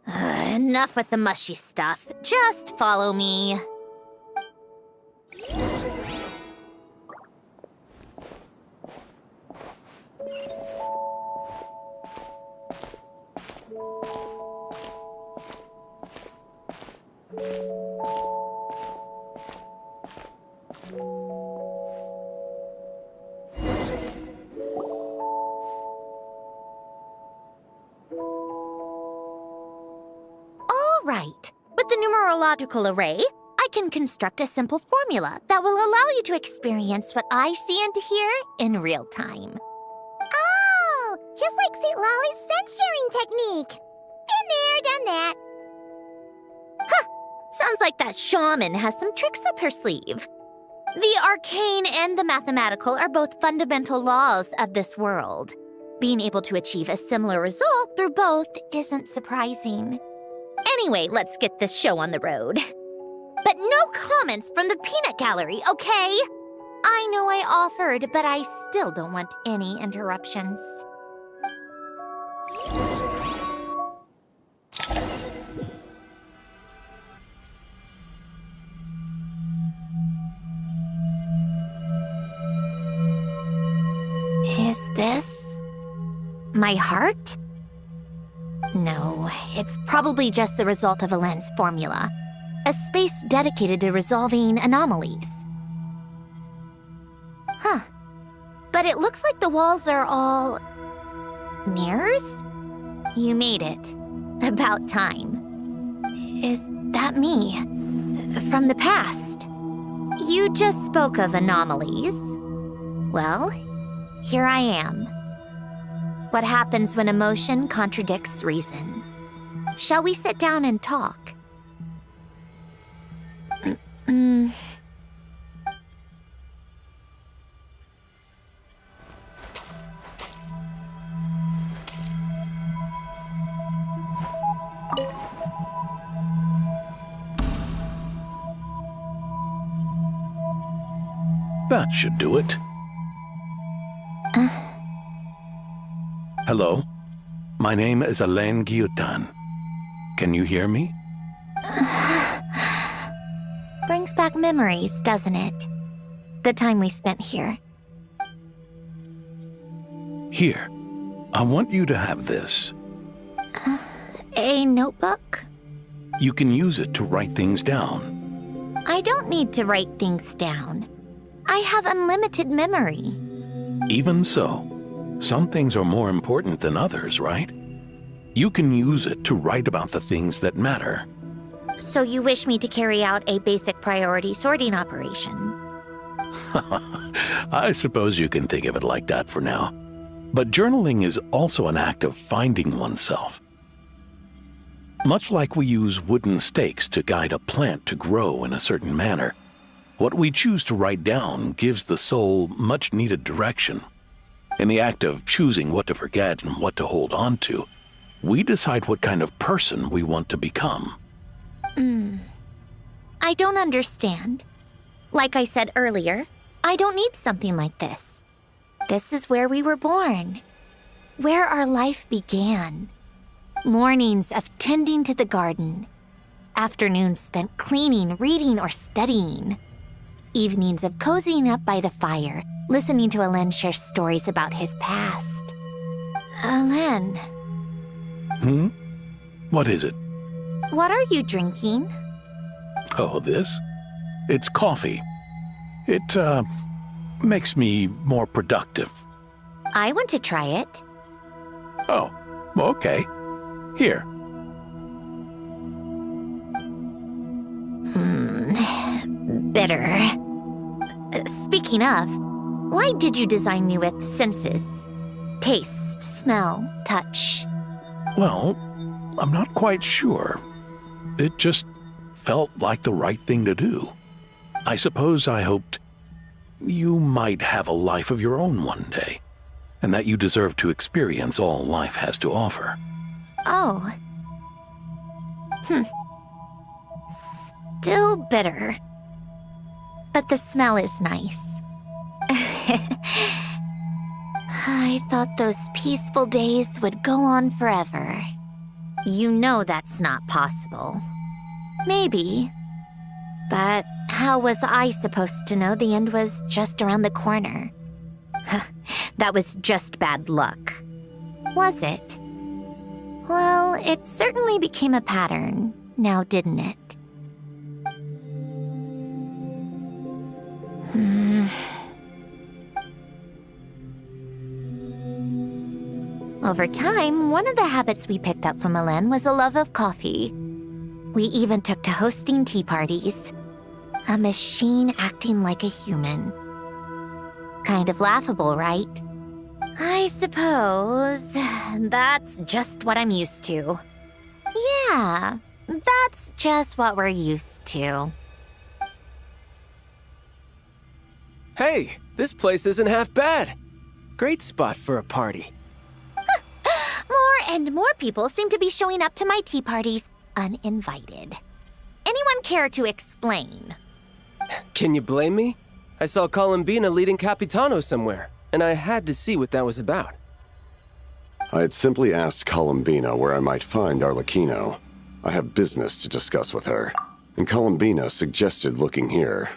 Enough with the mushy stuff. Just follow me. Right. With the numerological array, I can construct a simple formula that will allow you to experience what I see and hear in real time. Oh, just like St. Lolly's scent-sharing technique. Been there, done that. Sounds like that shaman has some tricks up her sleeve. The arcane and the mathematical are both fundamental laws of this world. Being able to achieve a similar result through both isn't surprising. Anyway, let's get this show on the road. But no comments from the peanut gallery, okay? I know I offered, but I still don't want any interruptions. Is this my heart? No, it's probably just the result of a lens formula. A space dedicated to resolving anomalies. Huh. But it looks like the walls are all... mirrors? You made it. About time. Is that me? From the past? You just spoke of anomalies. Well, here I am. What happens when emotion contradicts reason? Shall we sit down and talk? That should do it. Hello? My name is Alain Guillotin. Can you hear me? Brings back memories, doesn't it? The time we spent here. Here. I want you to have this. A notebook? You can use it to write things down. I don't need to write things down. I have unlimited memory. Even so, some things are more important than others, right? You can use it to write about the things that matter. So you wish me to carry out a basic priority sorting operation? I suppose you can think of it like that for now. But journaling is also an act of finding oneself. Much like we use wooden stakes to guide a plant to grow in a certain manner, what we choose to write down gives the soul much-needed direction. In the act of choosing what to forget and what to hold on to, we decide what kind of person we want to become. I don't understand. Like I said earlier, I don't need something like this. This is where we were born. Where our life began. Mornings of tending to the garden. Afternoons spent cleaning, reading, or studying. Evenings of cozying up by the fire, listening to Alain share stories about his past. Alain. What is it? What are you drinking? Oh, this? It's coffee. It, makes me more productive. I want to try it. Oh, okay. Here. Bitter. Speaking of, why did you design me with senses? Taste, smell, touch. Well, I'm not quite sure. It just felt like the right thing to do. I suppose I hoped you might have a life of your own one day, and that you deserve to experience all life has to offer. Oh. Still bitter. But the smell is nice. I thought those peaceful days would go on forever. You know that's not possible. Maybe. But how was I supposed to know the end was just around the corner? That was just bad luck. Was it? Well, it certainly became a pattern, now didn't it? Over time, one of the habits we picked up from Hélène was a love of coffee. We even took to hosting tea parties. A machine acting like a human. Kind of laughable, right? I suppose that's just what I'm used to. Yeah, that's just what we're used to. Hey, this place isn't half bad. Great spot for a party. More and more people seem to be showing up to my tea parties uninvited. Anyone care to explain? Can you blame me? I saw Columbina leading Capitano somewhere, and I had to see what that was about. I had simply asked Columbina where I might find Arlecchino. I have business to discuss with her, and Columbina suggested looking here.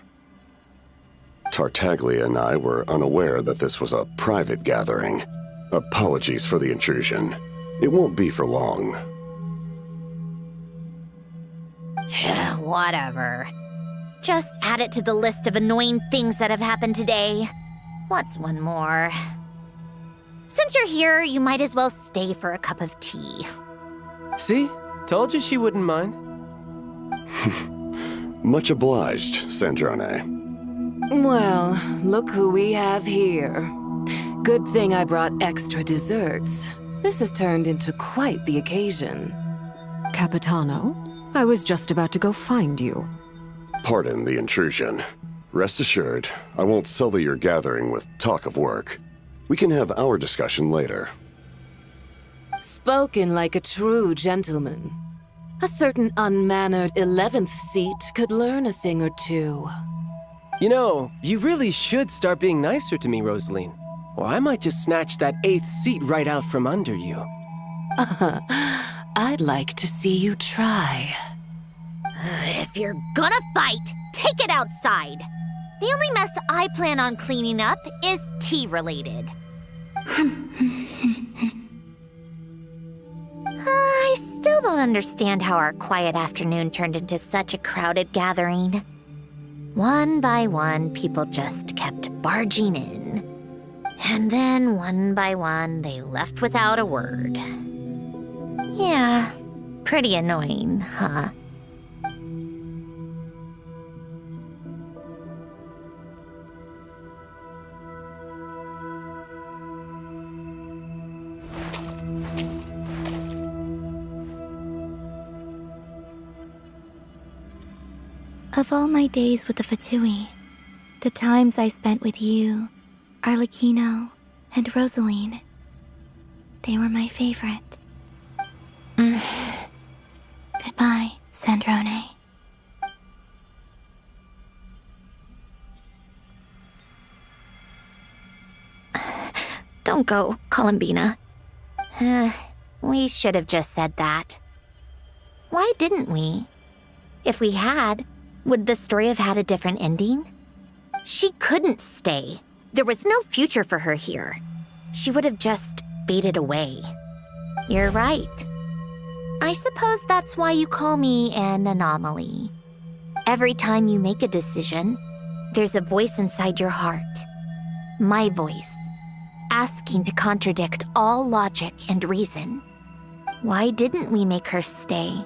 Tartaglia and I were unaware that this was a private gathering. Apologies for the intrusion. It won't be for long. Whatever. Just add it to the list of annoying things that have happened today. What's one more? Since you're here, you might as well stay for a cup of tea. See? Told you she wouldn't mind. Much obliged, Sandrone. Well, look who we have here. Good thing I brought extra desserts. This has turned into quite the occasion. Capitano, I was just about to go find you. Pardon the intrusion. Rest assured, I won't sully your gathering with talk of work. We can have our discussion later. Spoken like a true gentleman. A certain unmannered 11th seat could learn a thing or two. You know, you really should start being nicer to me, Rosaline. Or I might just snatch that 8th seat right out from under you. I'd like to see you try. If you're gonna fight, take it outside. The only mess I plan on cleaning up is tea-related. I still don't understand how our quiet afternoon turned into such a crowded gathering. One by one, people just kept barging in. And then, one by one, they left without a word. Yeah, pretty annoying, huh? Of all my days with the Fatui, the times I spent with you, Arlecchino, and Rosaline, they were my favorite. Goodbye, Sandrone. Don't go, Columbina. We should have just said that. Why didn't we? If we had, would the story have had a different ending? She couldn't stay. There was no future for her here. She would have just faded away. You're right. I suppose that's why you call me an anomaly. Every time you make a decision, there's a voice inside your heart. My voice, asking to contradict all logic and reason. Why didn't we make her stay?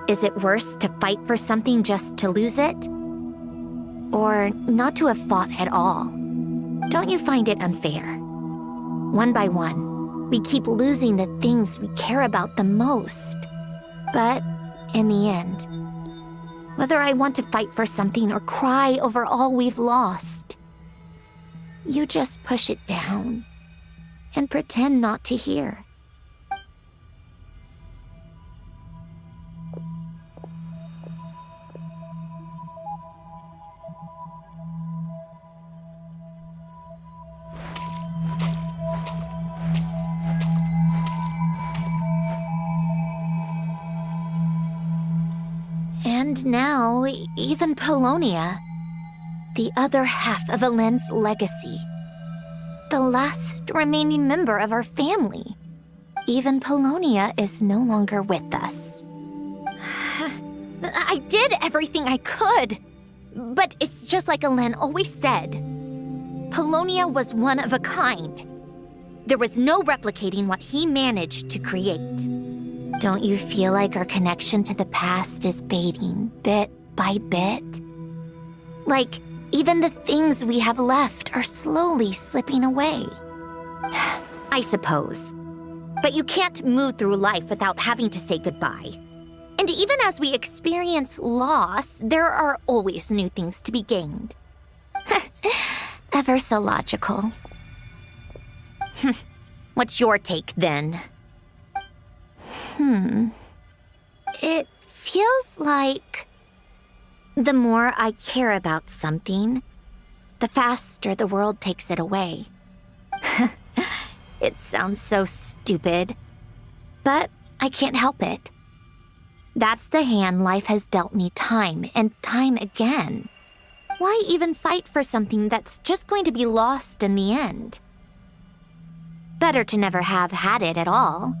Is it worse to fight for something just to lose it? Or not to have fought at all? Don't you find it unfair? One by one, we keep losing the things we care about the most. But in the end, whether I want to fight for something or cry over all we've lost, you just push it down and pretend not to hear. And now, even Polonia, the other half of Elend's legacy. The last remaining member of our family. Even Polonia is no longer with us. I did everything I could. But it's just like Elend always said. Polonia was one of a kind. There was no replicating what he managed to create. Don't you feel like our connection to the past is fading bit by bit? Like, even the things we have left are slowly slipping away. I suppose. But you can't move through life without having to say goodbye. And even as we experience loss, there are always new things to be gained. Ever so logical. What's your take, then? It feels like the more I care about something, the faster the world takes it away. It sounds so stupid, but I can't help it. That's the hand life has dealt me time and time again. Why even fight for something that's just going to be lost in the end? Better to never have had it at all.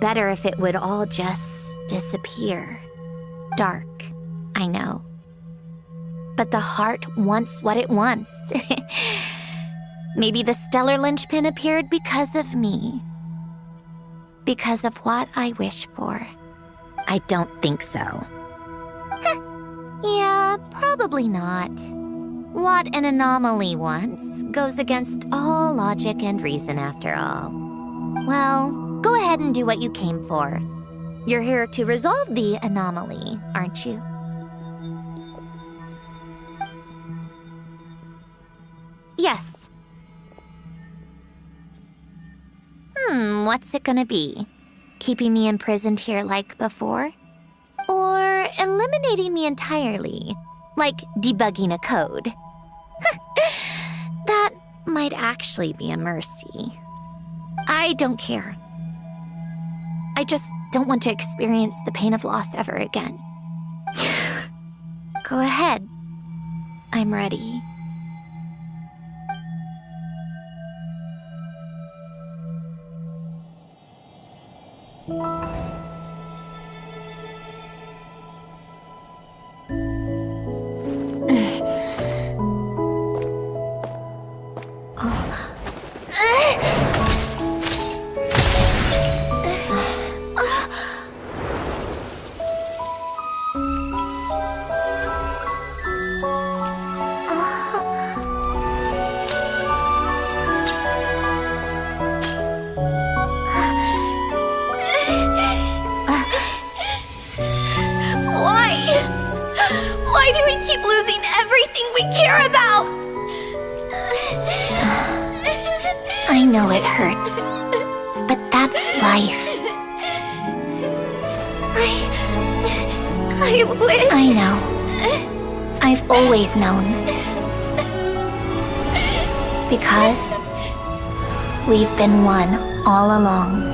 Better if it would all just disappear. Dark, I know. But the heart wants what it wants. Maybe the stellar linchpin appeared because of me. Because of what I wish for. I don't think so. Yeah, probably not. What an anomaly wants goes against all logic and reason after all. Well, go ahead and do what you came for. You're here to resolve the anomaly, aren't you? Yes. What's it gonna be? Keeping me imprisoned here like before? Or eliminating me entirely, like debugging a code? That might actually be a mercy. I don't care. I just don't want to experience the pain of loss ever again. Go ahead. I'm ready. Why do we keep losing everything we care about? I know it hurts, but that's life. I wish... I know. I've always known. Because we've been one all along.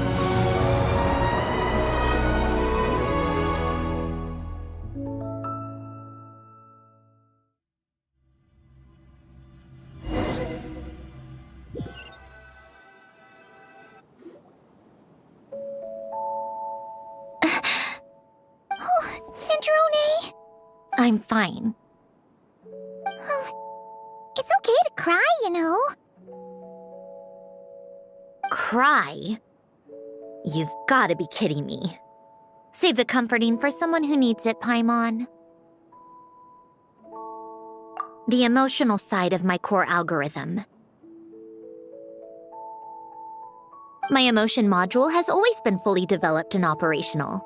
Sandrone? I'm fine. It's okay to cry, you know. Cry? You've got to be kidding me. Save the comforting for someone who needs it, Paimon. The emotional side of my core algorithm. My emotion module has always been fully developed and operational.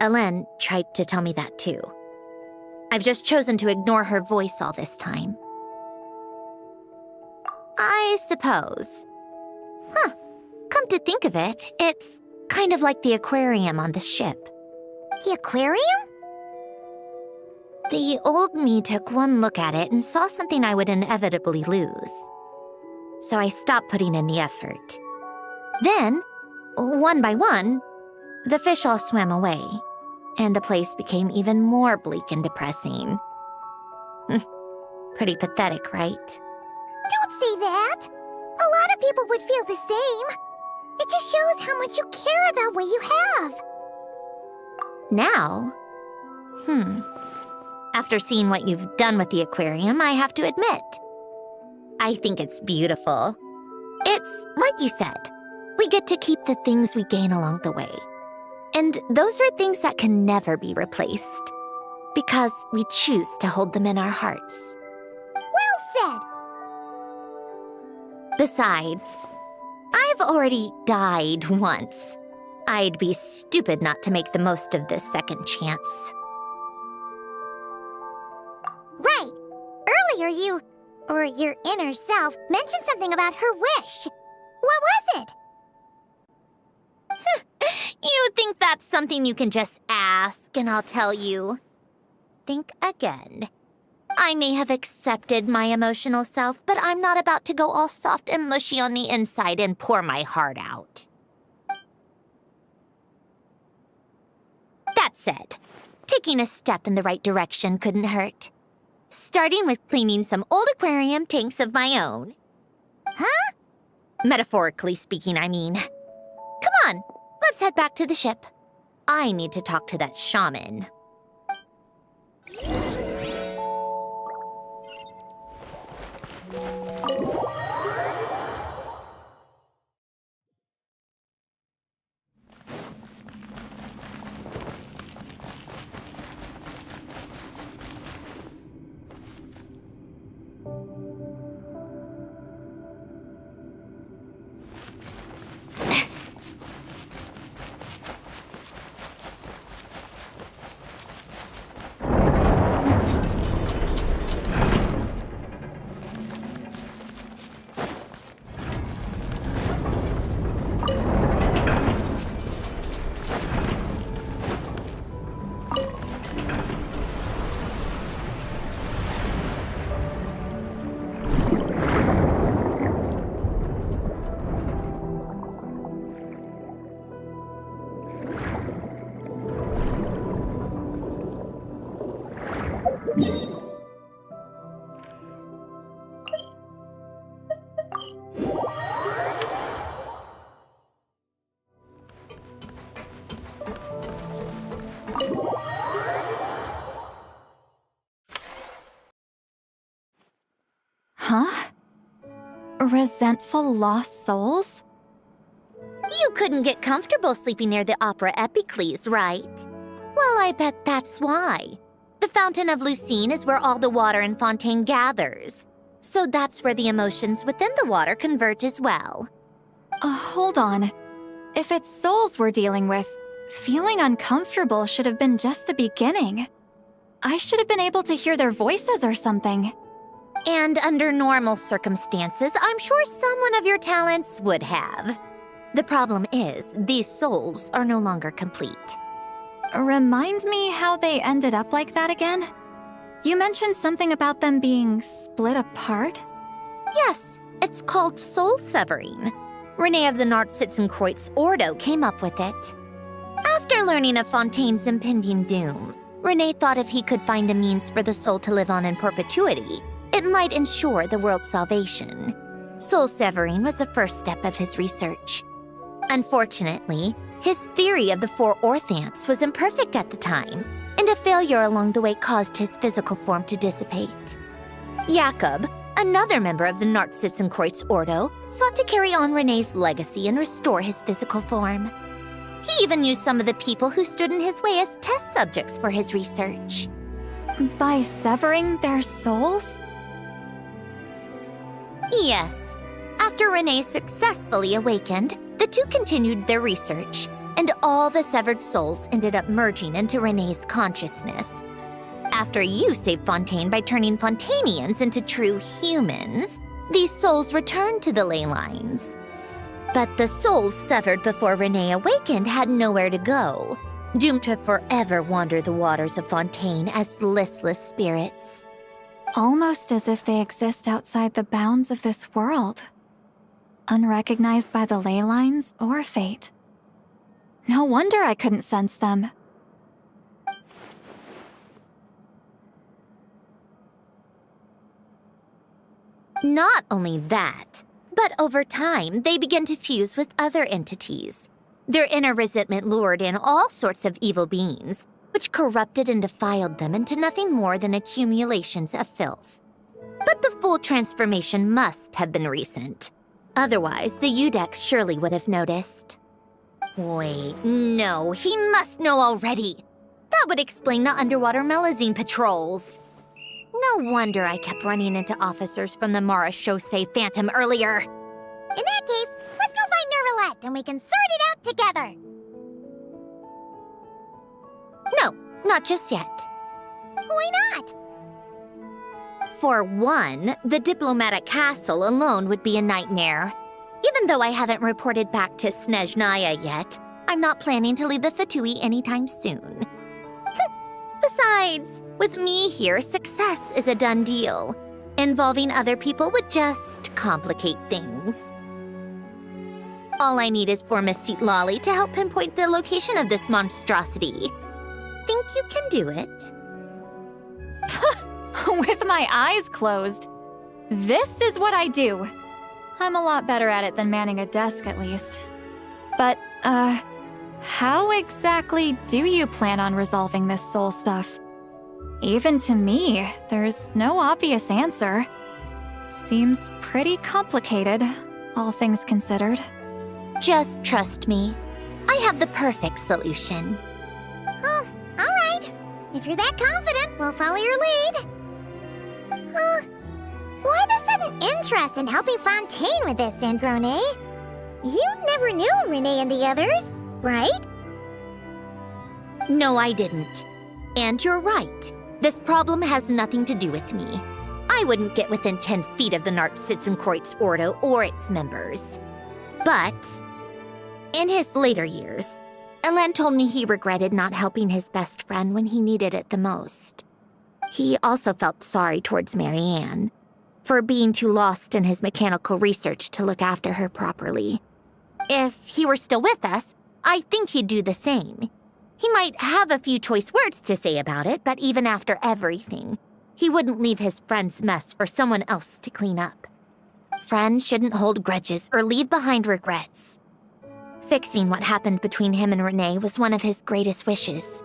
Elend tried to tell me that too. I've just chosen to ignore her voice all this time. I suppose. Come to think of it, it's kind of like the aquarium on this ship. The aquarium? The old me took one look at it and saw something I would inevitably lose. So I stopped putting in the effort. Then, one by one, the fish all swam away. and the place became even more bleak and depressing. Pretty pathetic, right? Don't say that. A lot of people would feel the same. It just shows how much you care about what you have. Now? After seeing what you've done with the aquarium, I have to admit, I think it's beautiful. It's like you said, we get to keep the things we gain along the way. And those are things that can never be replaced, because we choose to hold them in our hearts. Well said. Besides, I've already died once. I'd be stupid not to make the most of this second chance. Right. Earlier you, or your inner self, mentioned something about her wish. What was it? You think that's something you can just ask and I'll tell you? Think again. I may have accepted my emotional self, but I'm not about to go all soft and mushy on the inside and pour my heart out. That said, taking a step in the right direction couldn't hurt. Starting with cleaning some old aquarium tanks of my own. Huh? Metaphorically speaking, I mean. Come on, let's head back to the ship. I need to talk to that shaman. Huh? Resentful lost souls? You couldn't get comfortable sleeping near the Opera Epicles, right? Well, I bet that's why. The Fountain of Lucine is where all the water in Fontaine gathers. So that's where the emotions within the water converge as well. Hold on. If it's souls we're dealing with, feeling uncomfortable should have been just the beginning. I should have been able to hear their voices or something. And under normal circumstances, I'm sure someone of your talents would have. The problem is, these souls are no longer complete. Remind me how they ended up like that again? You mentioned something about them being split apart? Yes, it's called soul severing. Renee of the Nartsitzenkreuz Ordo came up with it. After learning of Fontaine's impending doom, Renee thought if he could find a means for the soul to live on in perpetuity, it might ensure the world's salvation. Soul severing was the first step of his research. Unfortunately, his theory of the four orthants was imperfect at the time, and a failure along the way caused his physical form to dissipate. Jakob, another member of the Nartsitzenkreuz Ordo, sought to carry on Renee's legacy and restore his physical form. He even used some of the people who stood in his way as test subjects for his research. By severing their souls? Yes. After Renee successfully awakened, the two continued their research, and all the severed souls ended up merging into Renee's consciousness. After you saved Fontaine by turning Fontainians into true humans, these souls returned to the ley lines. But the souls severed before Renee awakened had nowhere to go, doomed to forever wander the waters of Fontaine as listless spirits. Almost as if they exist outside the bounds of this world. Unrecognized by the ley lines or fate. No wonder I couldn't sense them. Not only that, but over time, they began to fuse with other entities. Their inner resentment lured in all sorts of evil beings, which corrupted and defiled them into nothing more than accumulations of filth. But the full transformation must have been recent. Otherwise, the Udex surely would have noticed. Wait, no, he must know already. That would explain the underwater melazine patrols. No wonder I kept running into officers from the Mara Chaussee Phantom earlier. In that case, let's go find Nervalette and we can sort it out together. No, not just yet. Why not? For one, the diplomatic castle alone would be a nightmare. Even though I haven't reported back to Snezhnaya yet, I'm not planning to leave the Fatui anytime soon. Besides, with me here, success is a done deal. Involving other people would just complicate things. All I need is for Miss Seatlolly to help pinpoint the location of this monstrosity. Think you can do it? With my eyes closed. This is what I do. I'm a lot better at it than manning a desk, at least. But, how exactly do you plan on resolving this soul stuff? Even to me, there's no obvious answer. Seems pretty complicated, all things considered. Just trust me. I have the perfect solution. Oh, all right. If you're that confident, we'll follow your lead. Why the sudden interest in helping Fontaine with this, Androne? You never knew Renee and the others, right? No, I didn't. And you're right. This problem has nothing to do with me. I wouldn't get within 10 feet of the Nartsitzenkreuz Ordo or its members. But, in his later years, Elen told me he regretted not helping his best friend when he needed it the most. He also felt sorry towards Marianne for being too lost in his mechanical research to look after her properly. If he were still with us, I think he'd do the same. He might have a few choice words to say about it, but even after everything, he wouldn't leave his friend's mess for someone else to clean up. Friends shouldn't hold grudges or leave behind regrets. Fixing what happened between him and Renee was one of his greatest wishes.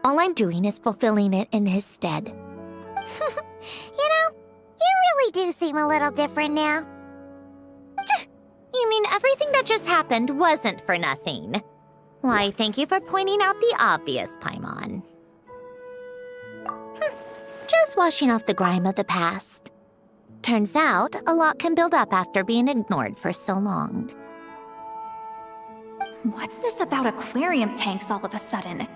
All I'm doing is fulfilling it in his stead. You know, you really do seem a little different now. You mean everything that just happened wasn't for nothing? Why, thank you for pointing out the obvious, Paimon. Just washing off the grime of the past. Turns out, a lot can build up after being ignored for so long. What's this about aquarium tanks all of a sudden?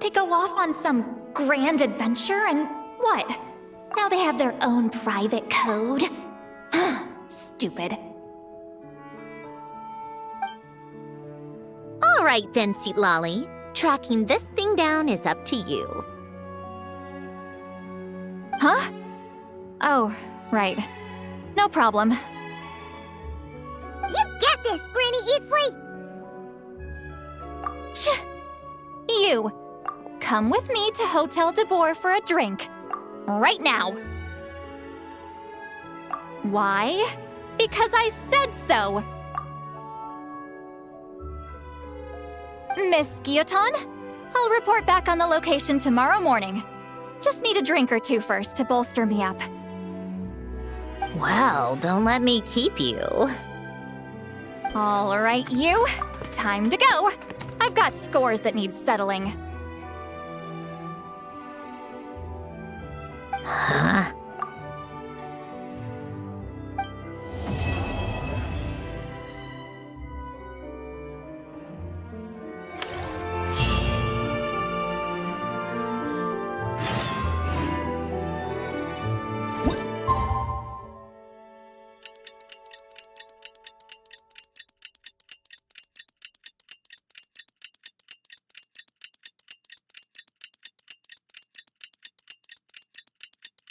They go off on some grand adventure and what? Now they have their own private code? Stupid. All right then, Seatlolly. Tracking this thing down is up to you. Huh? Oh, right. No problem. You get this, Granny Eatsley! You! Come with me to Hotel de Boer for a drink. Right now. Why? Because I said so! Miss Guillotin, I'll report back on the location tomorrow morning. Just need a drink or two first to bolster me up. Well, don't let me keep you. All right, you. Time to go. I've got scores that need settling. Huh?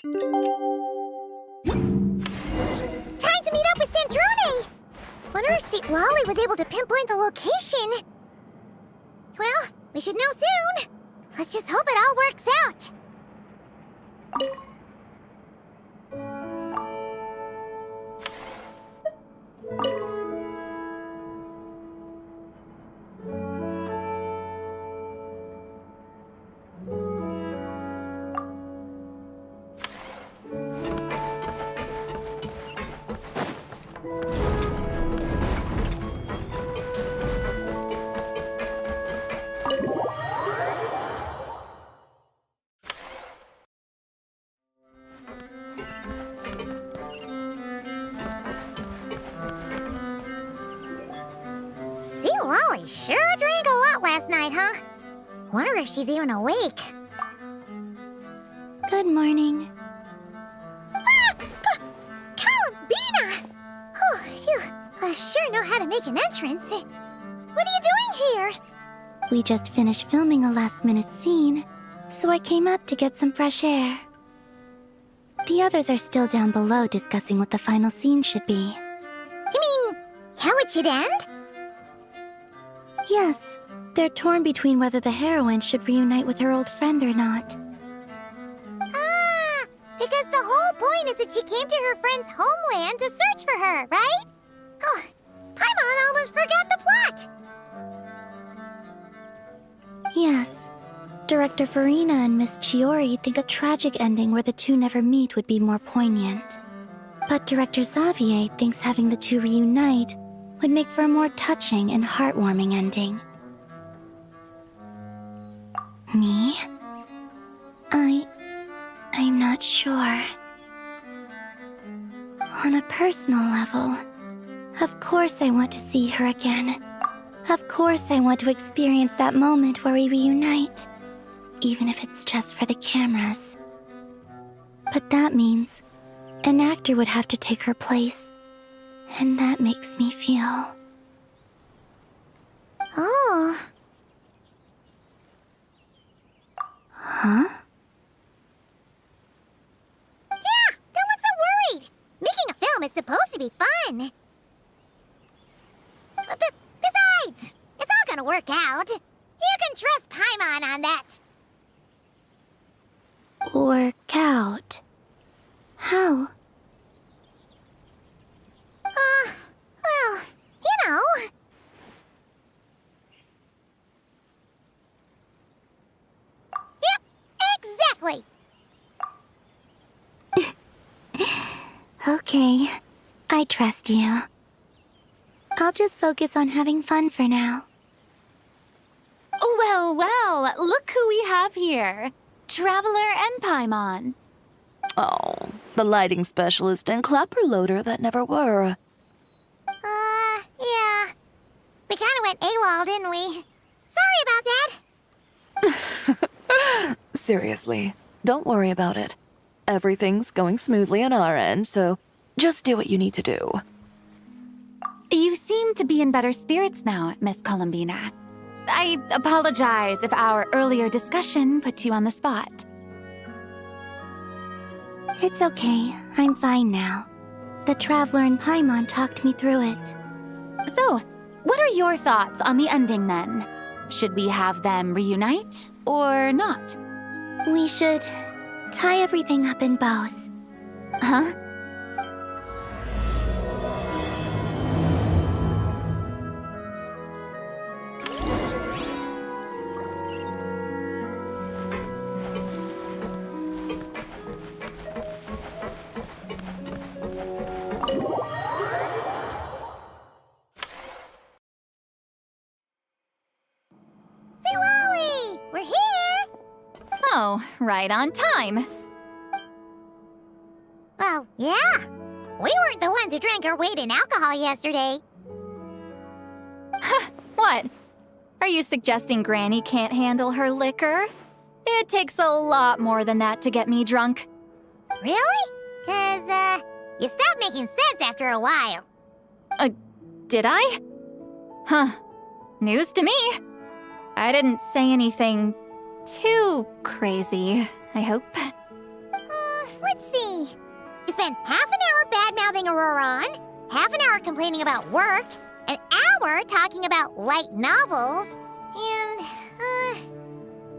Time to meet up with Sandrone! Wonder if Seatlolly was able to pinpoint the location. Well, we should know soon. Let's just hope it all works out. last night, huh? Wonder if she's even awake. Good morning. Columbina! Oh, you sure know how to make an entrance. What are you doing here? We just finished filming a last-minute scene, so I came up to get some fresh air. The others are still down below discussing what the final scene should be. You mean, how it should end? Yes, they're torn between whether the heroine should reunite with her old friend or not. Ah, because the whole point is that she came to her friend's homeland to search for her, right? Oh, Paimon almost forgot the plot! Yes. Director Farina and Miss Chiori think a tragic ending where the two never meet would be more poignant. But Director Xavier thinks having the two reunite would make for a more touching and heartwarming ending. Me? I'm not sure. On a personal level, of course I want to see her again. Of course I want to experience that moment where we reunite, even if it's just for the cameras. But that means an actor would have to take her place, and that makes me feel... Oh. Huh? Yeah, don't look so worried. Making a film is supposed to be fun. But besides, it's all gonna work out. You can trust Paimon on that. Work out? How? Well, you know. Yep, exactly. Okay, I trust you. I'll just focus on having fun for now. Well, well, look who we have here. Traveler and Paimon. Oh, the lighting specialist and clapper loader that never were. Yeah. We kinda went AWOL, didn't we? Sorry about that. Seriously, don't worry about it. Everything's going smoothly on our end, so just do what you need to do. You seem to be in better spirits now, Miss Columbina. I apologize if our earlier discussion put you on the spot. It's okay, I'm fine now. The Traveler and Paimon talked me through it. So, what are your thoughts on the ending then? Should we have them reunite or not? We should tie everything up in bows. Huh? Ziwali! We're here! Oh, right on time. Well, yeah. We weren't the ones who drank our weight in alcohol yesterday. What? Are you suggesting Granny can't handle her liquor? It takes a lot more than that to get me drunk. Really? 'Cause, you stopped making sense after a while. Did I? Huh. News to me. I didn't say anything too crazy, I hope. Let's see. You spent half an hour bad-mouthing Auroron, half an hour complaining about work, an hour talking about light novels, and,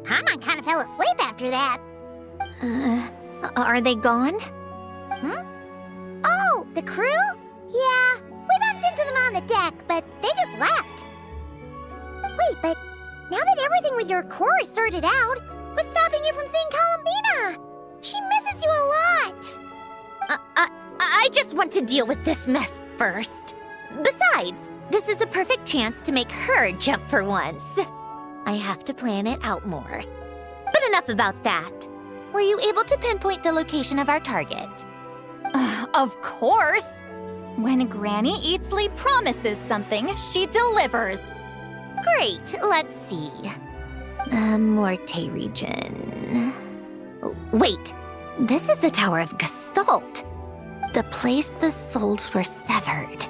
Paimon kind of fell asleep after that. Are they gone? Oh, the crew? Yeah, we bumped into them on the deck, but they just left. Wait, but now that everything with your core is sorted out, what's stopping you from seeing Columbina? She misses you a lot. I just want to deal with this mess first. Besides, this is a perfect chance to make her jump for once. I have to plan it out more. But enough about that. Were you able to pinpoint the location of our target? Of course! When Granny Eatsley promises something, she delivers. Great, let's see. Morte region. Wait, this is the Tower of Gestalt. The place the souls were severed.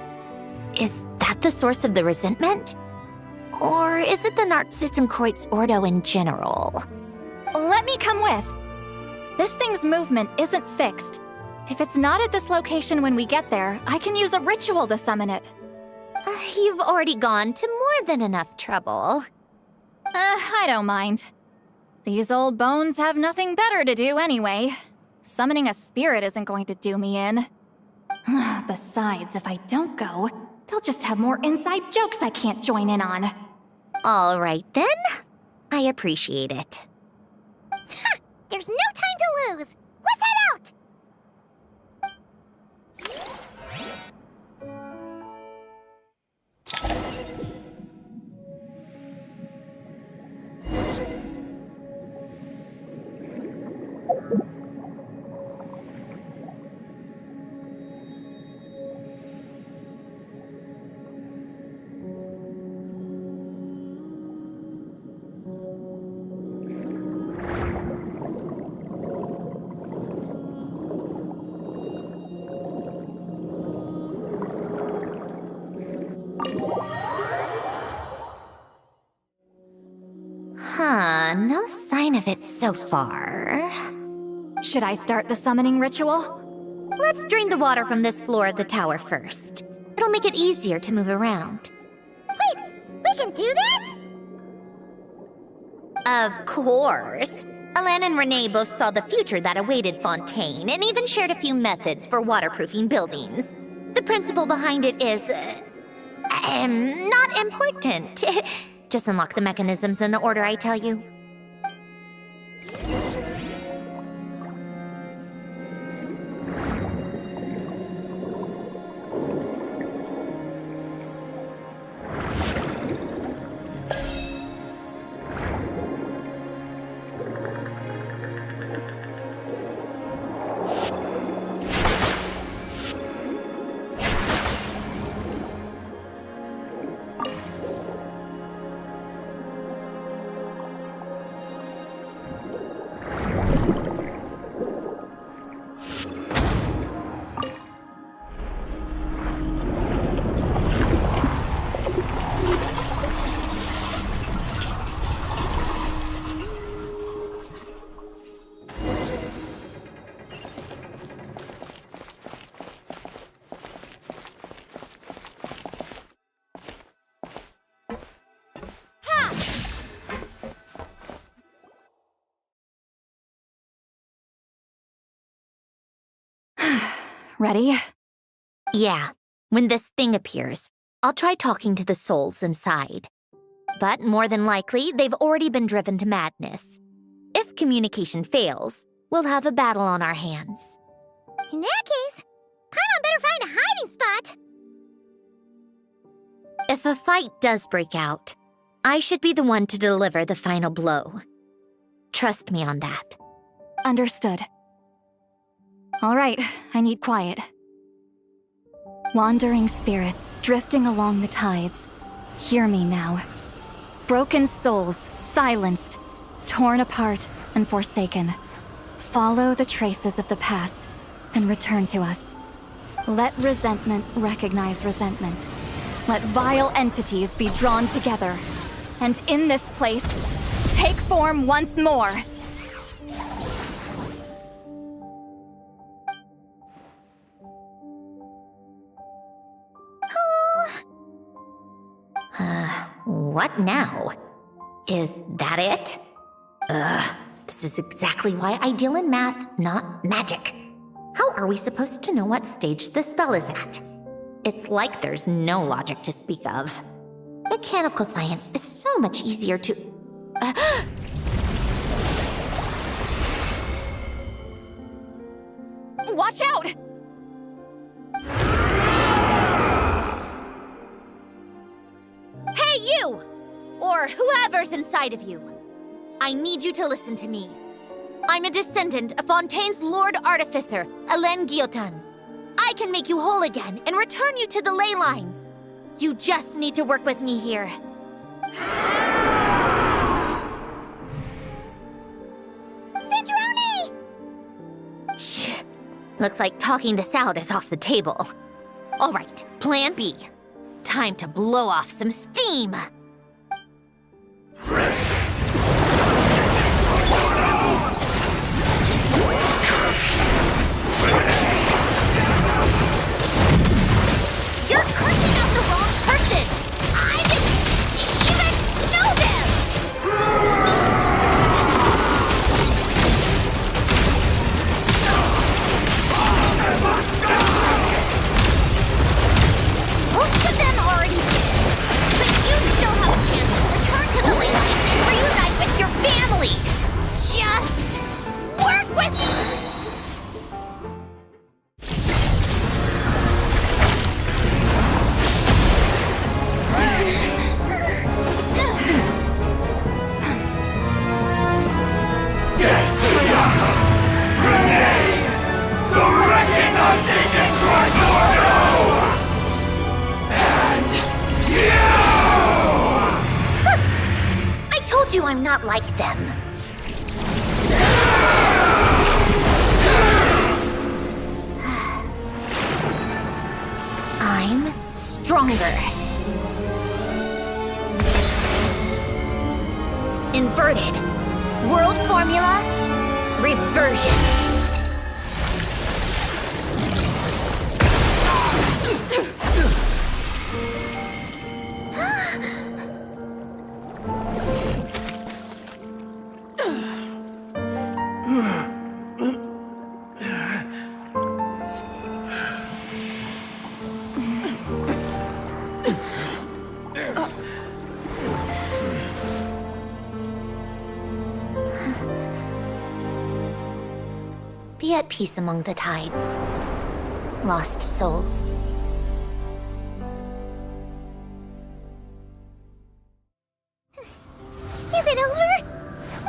Is that the source of the resentment? Or is it the Narcissenkreuz Ordo in general? Let me come with. This thing's movement isn't fixed. If it's not at this location when we get there, I can use a ritual to summon it. You've already gone to more than enough trouble. I don't mind. These old bones have nothing better to do anyway. Summoning a spirit isn't going to do me in. Besides, if I don't go, they'll just have more inside jokes I can't join in on. All right then. I appreciate it. Ha! There's no time to lose! Let's head out! No sign of it so far. Should I start the summoning ritual? Let's drain the water from this floor of the tower first. It'll make it easier to move around. Wait, we can do that? Of course. Alain and Renee both saw the future that awaited Fontaine and even shared a few methods for waterproofing buildings. The principle behind it is... not important. Just unlock the mechanisms in the order I tell you. Ready? Yeah. When this thing appears, I'll try talking to the souls inside. But more than likely, they've already been driven to madness. If communication fails, we'll have a battle on our hands. In that case, Paimon better find a hiding spot. If a fight does break out, I should be the one to deliver the final blow. Trust me on that. Understood. All right, I need quiet. Wandering spirits drifting along the tides. Hear me now. Broken souls, silenced, torn apart and forsaken. Follow the traces of the past and return to us. Let resentment recognize resentment. Let vile entities be drawn together. And in this place, take form once more. What now? Is that it? This is exactly why I deal in math, not magic. How are we supposed to know what stage the spell is at? It's like there's no logic to speak of. Mechanical science is so much easier to... Watch out! Hey, you! Or whoever's inside of you. I need you to listen to me. I'm a descendant of Fontaine's Lord Artificer, Alain Guillotin. I can make you whole again and return you to the ley lines. You just need to work with me here. Centrone! Looks like talking this out is off the table. All right, plan B. Time to blow off some steam. You're crushing out the wrong person! I didn't even know them! Most of them already did, but you still have a chance to return to the ley lines and reunite with your family! Just work with me! I told you I'm not like them. I'm stronger. Inverted. World formula. Reversion. Be at peace among the tides. Lost souls. Is it over?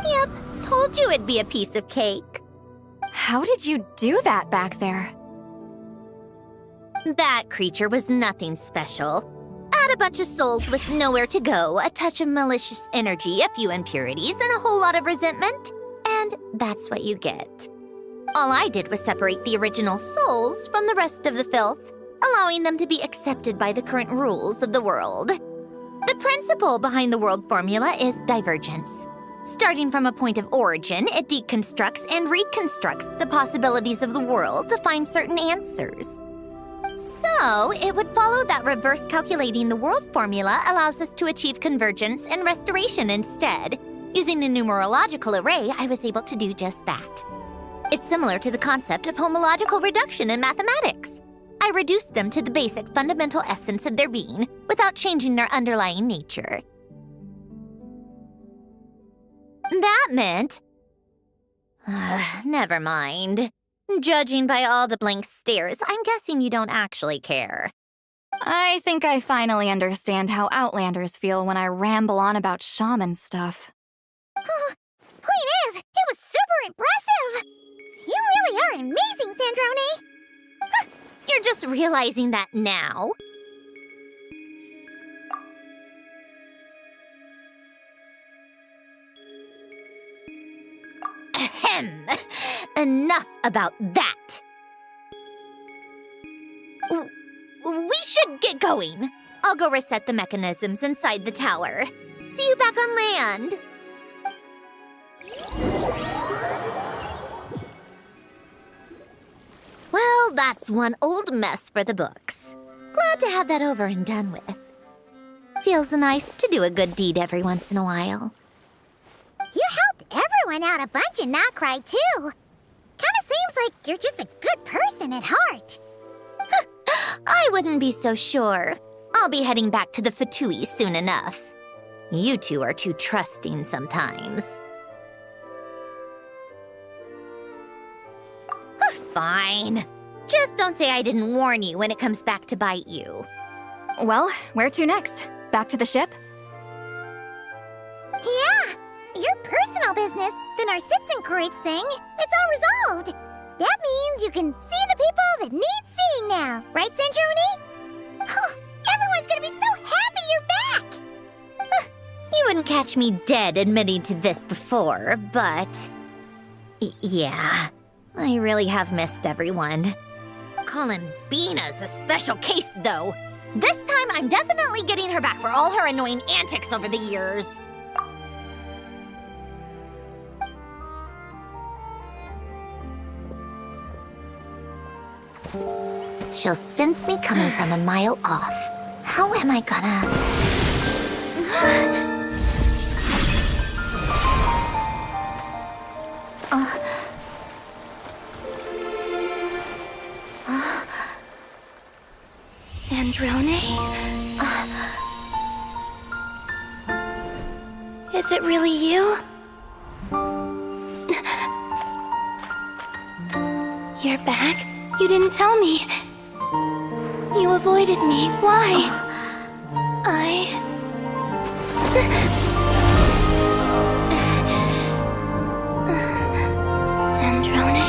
Yep, told you it'd be a piece of cake. How did you do that back there? That creature was nothing special. Add a bunch of souls with nowhere to go, a touch of malicious energy, a few impurities, and a whole lot of resentment. And that's what you get. All I did was separate the original souls from the rest of the filth, allowing them to be accepted by the current rules of the world. The principle behind the world formula is divergence. Starting from a point of origin, it deconstructs and reconstructs the possibilities of the world to find certain answers. So, it would follow that reverse calculating the world formula allows us to achieve convergence and restoration instead. Using a numerological array, I was able to do just that. It's similar to the concept of homological reduction in mathematics. I reduced them to the basic fundamental essence of their being without changing their underlying nature. That meant... never mind. Judging by all the blank stares, I'm guessing you don't actually care. I think I finally understand how Outlanders feel when I ramble on about shaman stuff. Point is, it was super impressive! You really are amazing, Sandrone! You're just realizing that now? Ahem! Enough about that! We should get going. I'll go reset the mechanisms inside the tower. See you back on land. Well, that's one old mess for the books. Glad to have that over and done with. Feels nice to do a good deed every once in a while. You helped everyone out a bunch and not cry, too. Kinda seems like you're just a good person at heart. I wouldn't be so sure. I'll be heading back to the Fatui soon enough. You two are too trusting sometimes. Fine. Just don't say I didn't warn you when it comes back to bite you. Well, where to next? Back to the ship? Yeah, your personal business, the Narcitsan thing, it's all resolved. That means you can see the people that need seeing now, right, Centrone? Oh, everyone's gonna be so happy you're back! wouldn't catch me dead admitting to this before, but... yeah, I really have missed everyone. Columbina's a special case, though. This time, I'm definitely getting her back for all her annoying antics over the years. She'll sense me coming from a mile off. How am I gonna... Sandrone? Is it really you? You're back? You didn't tell me. You avoided me. Why? Sandrone?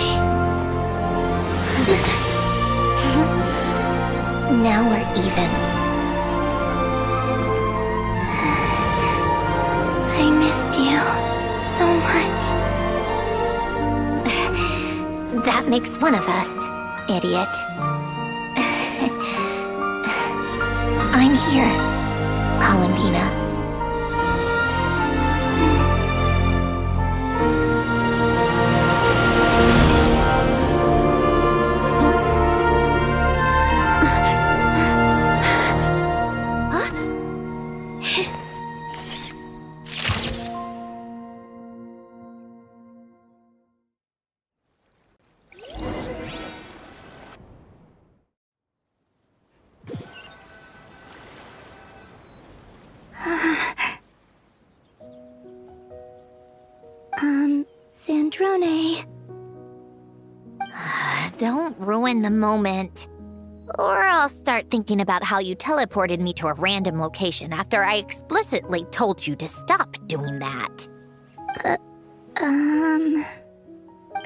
Now we're even. I missed you so much. That makes one of us, idiot. I'm here, Columbina. Sandrone. Don't ruin the moment. Or I'll start thinking about how you teleported me to a random location after I explicitly told you to stop doing that.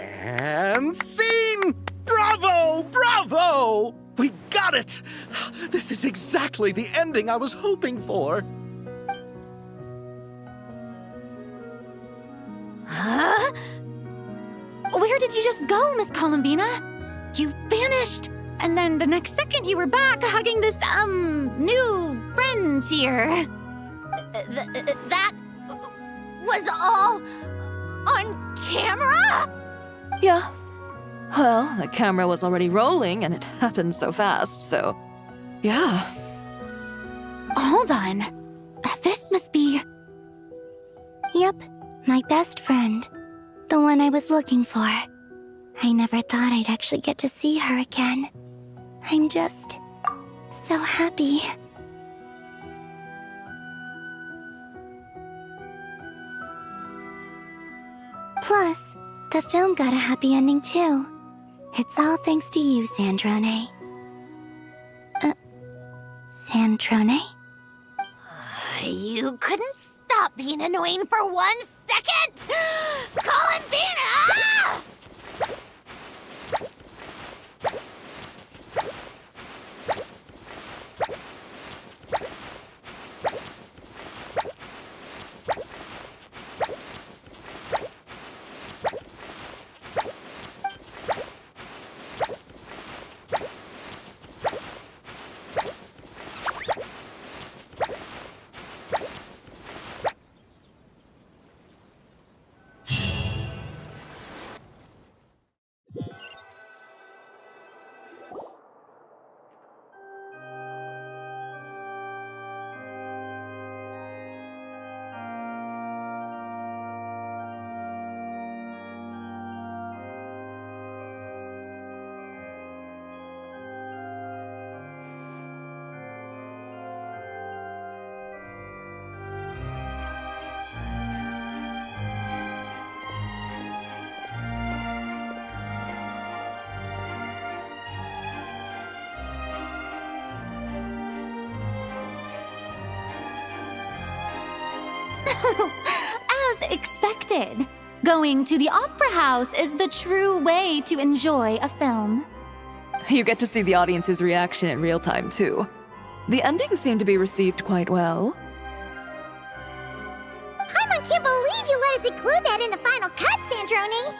And scene! Bravo! Bravo! We got it! This is exactly the ending I was hoping for. Huh? Where did you just go, Miss Columbina? You vanished, and then the next second you were back hugging this, new friend here. That was all on camera? Yeah. Well, the camera was already rolling and it happened so fast, so... yeah. Hold on. This must be... Yep, my best friend. The one I was looking for. I never thought I'd actually get to see her again. I'm just... so happy. Plus, the film got a happy ending too. It's all thanks to you, Sandrone. Sandrone? You couldn't stop being annoying for 1 second? Columbina! As expected, going to the opera house is the true way to enjoy a film. You get to see the audience's reaction in real time, too. The ending seemed to be received quite well. believe you let us include that in the final cut, Sandrone!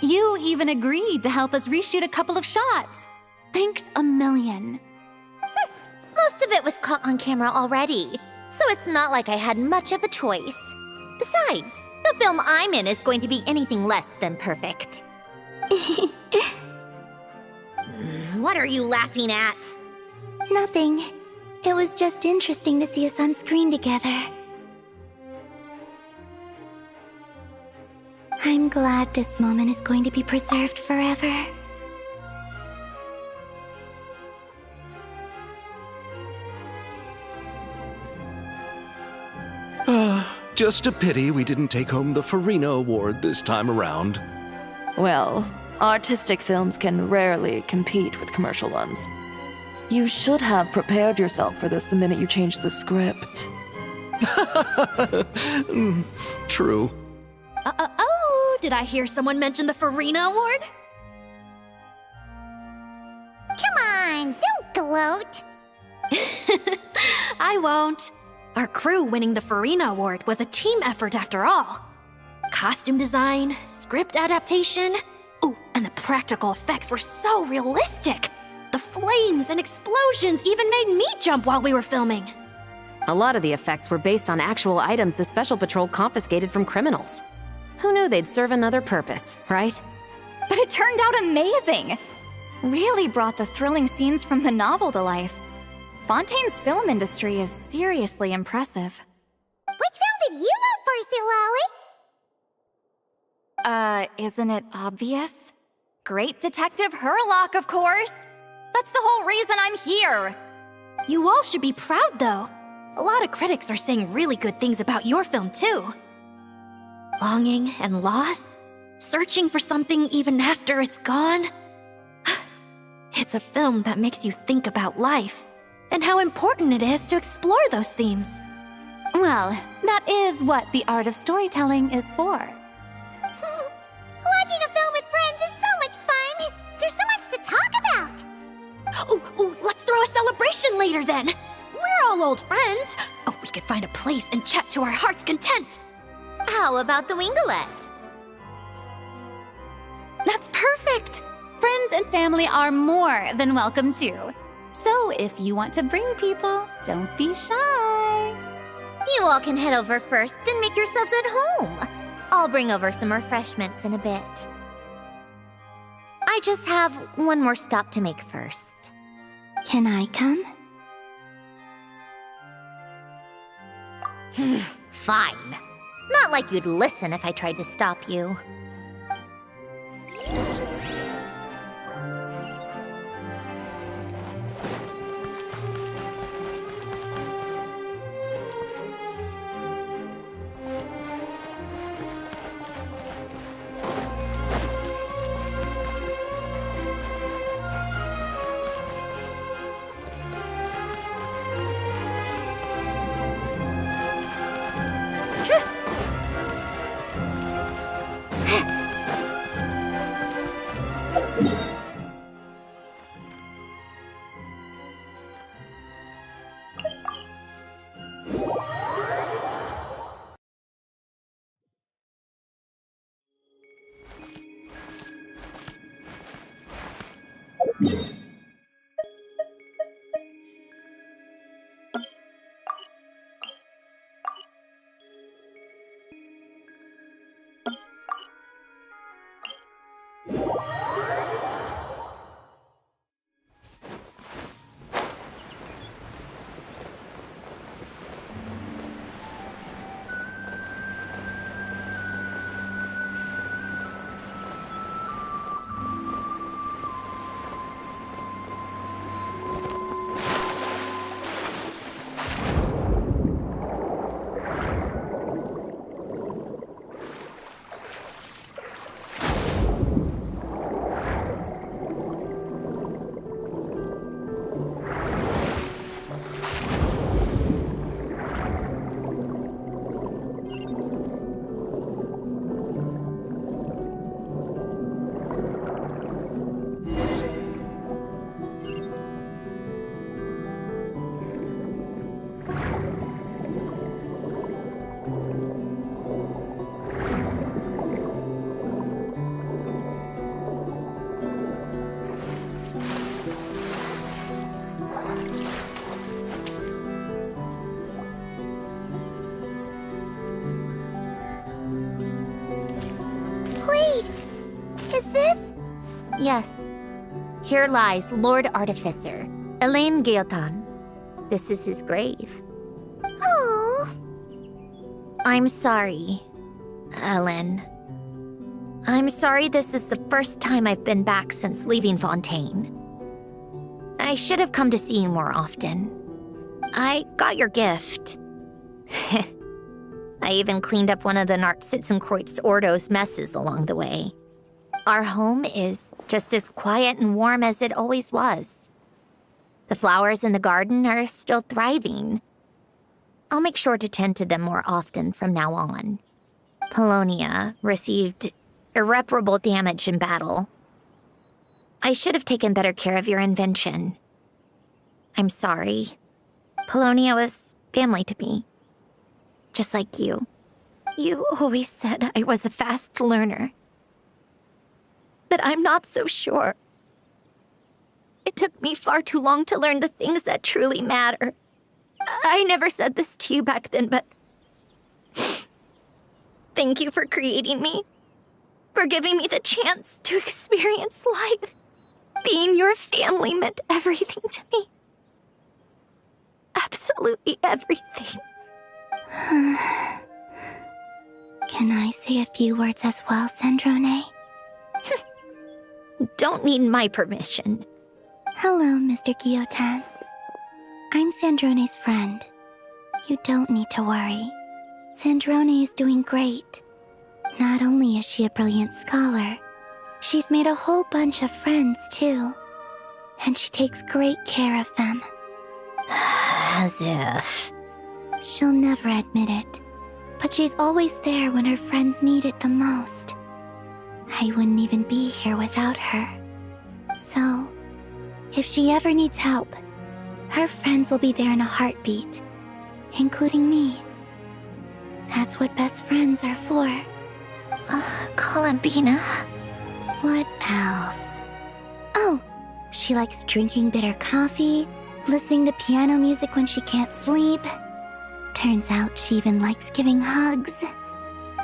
You even agreed to help us reshoot a couple of shots. Thanks a million. Most of it was caught on camera already, so it's not like I had much of a choice. Besides, the film I'm in is going to be anything less than perfect. What are you laughing at? Nothing. It was just interesting to see us on screen together. I'm glad this moment is going to be preserved forever. Just a pity we didn't take home the Farina Award this time around. Well, artistic films can rarely compete with commercial ones. You should have prepared yourself for this the minute you changed the script. True. Oh, did I hear someone mention the Farina Award? Come on, don't gloat! I won't. Our crew winning the Farina Award was a team effort after all. Costume design, script adaptation. Ooh, and the practical effects were so realistic. The flames and explosions even made me jump while we were filming. A lot of the effects were based on actual items the Special Patrol confiscated from criminals. Who knew they'd serve another purpose, right? But it turned out amazing! Really brought the thrilling scenes from the novel to life. Fontaine's film industry is seriously impressive. Which film did you vote for, Silali? Isn't it obvious? Great Detective Hurlock, of course! That's the whole reason I'm here! You all should be proud, though. A lot of critics are saying really good things about your film, too. Longing and loss? Searching for something even after it's gone? It's a film that makes you think about life, and how important it is to explore those themes. Well, that is what the art of storytelling is for. Watching a film with friends is so much fun! There's so much to talk about! Ooh, let's throw a celebration later then! We're all old friends! Oh, we could find a place and chat to our heart's content! How about the Wingalette? That's perfect! Friends and family are more than welcome too. So if you want to bring people, don't be shy. You all can head over first and make yourselves at home. I'll bring over some refreshments in a bit. I just have one more stop to make first. Can I come? Fine. Not like you'd listen if I tried to stop you. is this? Yes. Here lies Lord Artificer, Elaine Guillotin. This is his grave. Oh. I'm sorry, Ellen. I'm sorry this is the first time I've been back since leaving Fontaine. I should have come to see you more often. I got your gift. I even cleaned up one of the Narcitzenkreuz Ordo's messes along the way. Our home is just as quiet and warm as it always was. The flowers in the garden are still thriving. I'll make sure to tend to them more often from now on. Polonia received irreparable damage in battle. I should have taken better care of your invention. I'm sorry. Polonia was family to me. Just like you. You always said I was a fast learner. But I'm not so sure. It took me far too long to learn the things that truly matter. I never said this to you back then, but thank you for creating me. For giving me the chance to experience life. Being your family meant everything to me. Absolutely everything. Can I say a few words as well, Sandrone? Don't need my permission. Hello, Mr. Guillotin. I'm Sandrone's friend. You don't need to worry. Sandrone is doing great. Not only is she a brilliant scholar, she's made a whole bunch of friends, too. And she takes great care of them. As if. She'll never admit it, but she's always there when her friends need it the most. I wouldn't even be here without her. So, if she ever needs help, her friends will be there in a heartbeat, including me. That's what best friends are for. Columbina. What else? Oh, she likes drinking bitter coffee, listening to piano music when she can't sleep. Turns out she even likes giving hugs.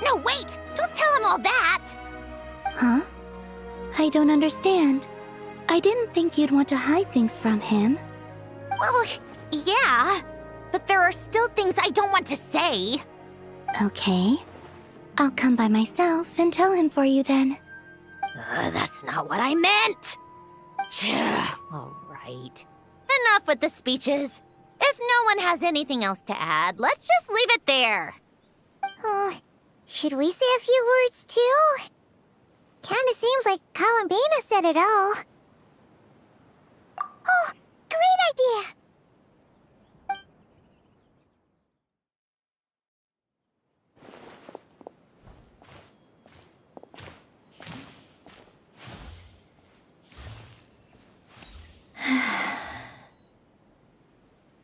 No, wait! Don't tell him all that! Huh? I don't understand. I didn't think you'd want to hide things from him. Well, yeah. But there are still things I don't want to say. Okay. I'll come by myself and tell him for you then. That's not what I meant! All right. Enough with the speeches. If no one has anything else to add, let's just leave it there. Should we say a few words too? Kinda seems like Columbina said it all. Oh, great idea!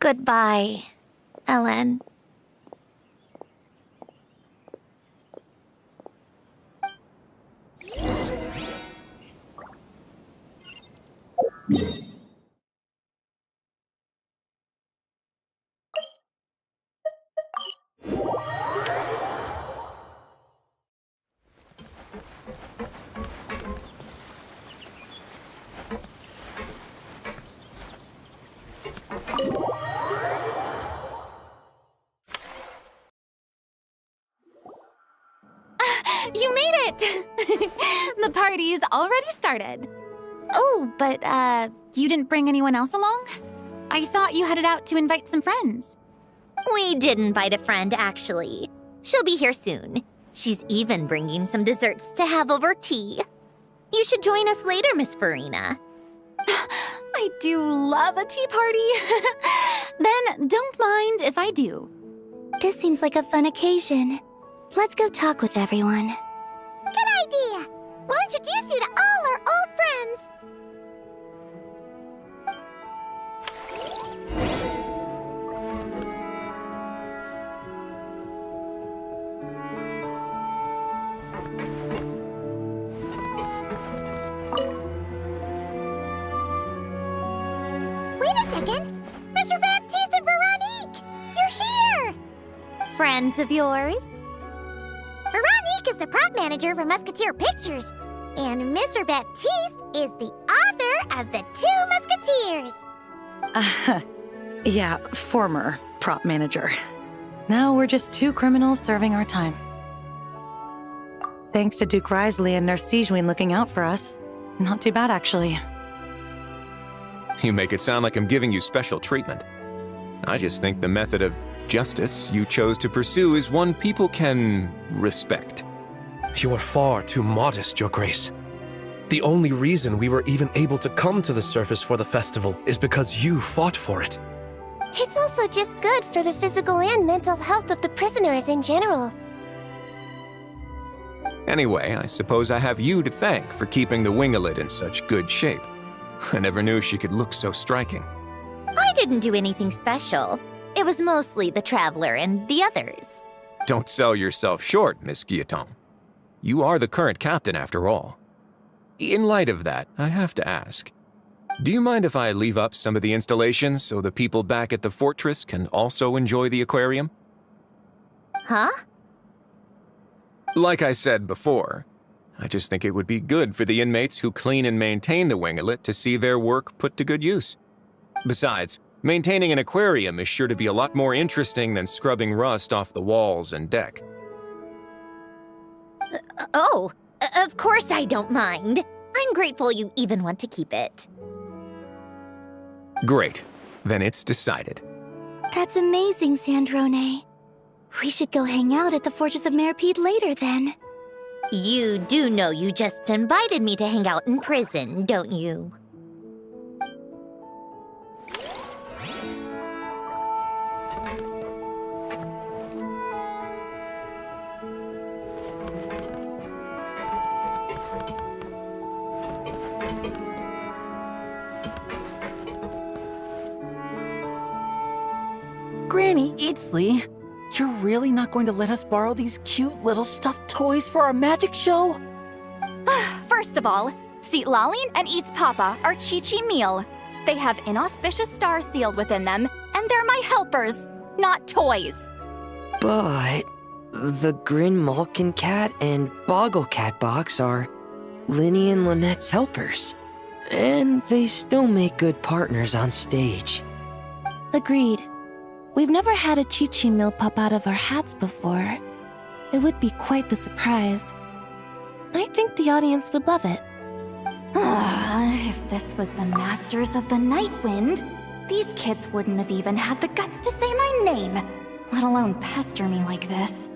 Goodbye, Ellen. You made it! The party's already started. Oh, but, you didn't bring anyone else along? I thought you headed out to invite some friends. We did invite a friend, actually. She'll be here soon. She's even bringing some desserts to have over tea. You should join us later, Miss Farina. I do love a tea party. Then don't mind if I do. This seems like a fun occasion. Let's go talk with everyone. Good idea! We'll introduce you to all our old friends. Wait a second! Mr. Baptiste and Veronique! You're here! Friends of yours? Veronique is the prop manager for Musketeer Pictures. And Mr. Baptiste is the author of The Two Musketeers. Yeah, former prop manager. Now we're just two criminals serving our time. Thanks to Duke Risley and Nurse Sigewin looking out for us. Not too bad, actually. You make it sound like I'm giving you special treatment. I just think the method of justice you chose to pursue is one people can respect. You are far too modest, Your Grace. The only reason we were even able to come to the surface for the festival is because you fought for it. It's also just good for the physical and mental health of the prisoners in general. Anyway, I suppose I have you to thank for keeping the winglet in such good shape. I never knew she could look so striking. I didn't do anything special. It was mostly the Traveler and the others. Don't sell yourself short, Miss Guillotin. You are the current captain, after all. In light of that, I have to ask, do you mind if I leave up some of the installations so the people back at the fortress can also enjoy the aquarium? Huh? Like I said before, I just think it would be good for the inmates who clean and maintain the winglet to see their work put to good use. Besides, maintaining an aquarium is sure to be a lot more interesting than scrubbing rust off the walls and deck. Of course I don't mind. I'm grateful you even want to keep it. Great. Then it's decided. That's amazing, Sandrone. We should go hang out at the Fortress of Meripede later, then. You do know you just invited me to hang out in prison, don't you? Granny Eatsley, you're really not going to let us borrow these cute little stuffed toys for our magic show? First of all, Seat Lalin and Eats Papa are Chi-Chi meal. They have inauspicious stars sealed within them, and they're my helpers, not toys. But the Grin Malkin Cat and Boggle Cat box are Linny and Lynette's helpers. And they still make good partners on stage. Agreed. We've never had a Chi-Chi meal pop out of our hats before. It would be quite the surprise. I think the audience would love it. If this was the Masters of the Night Wind, these kids wouldn't have even had the guts to say my name, let alone pester me like this.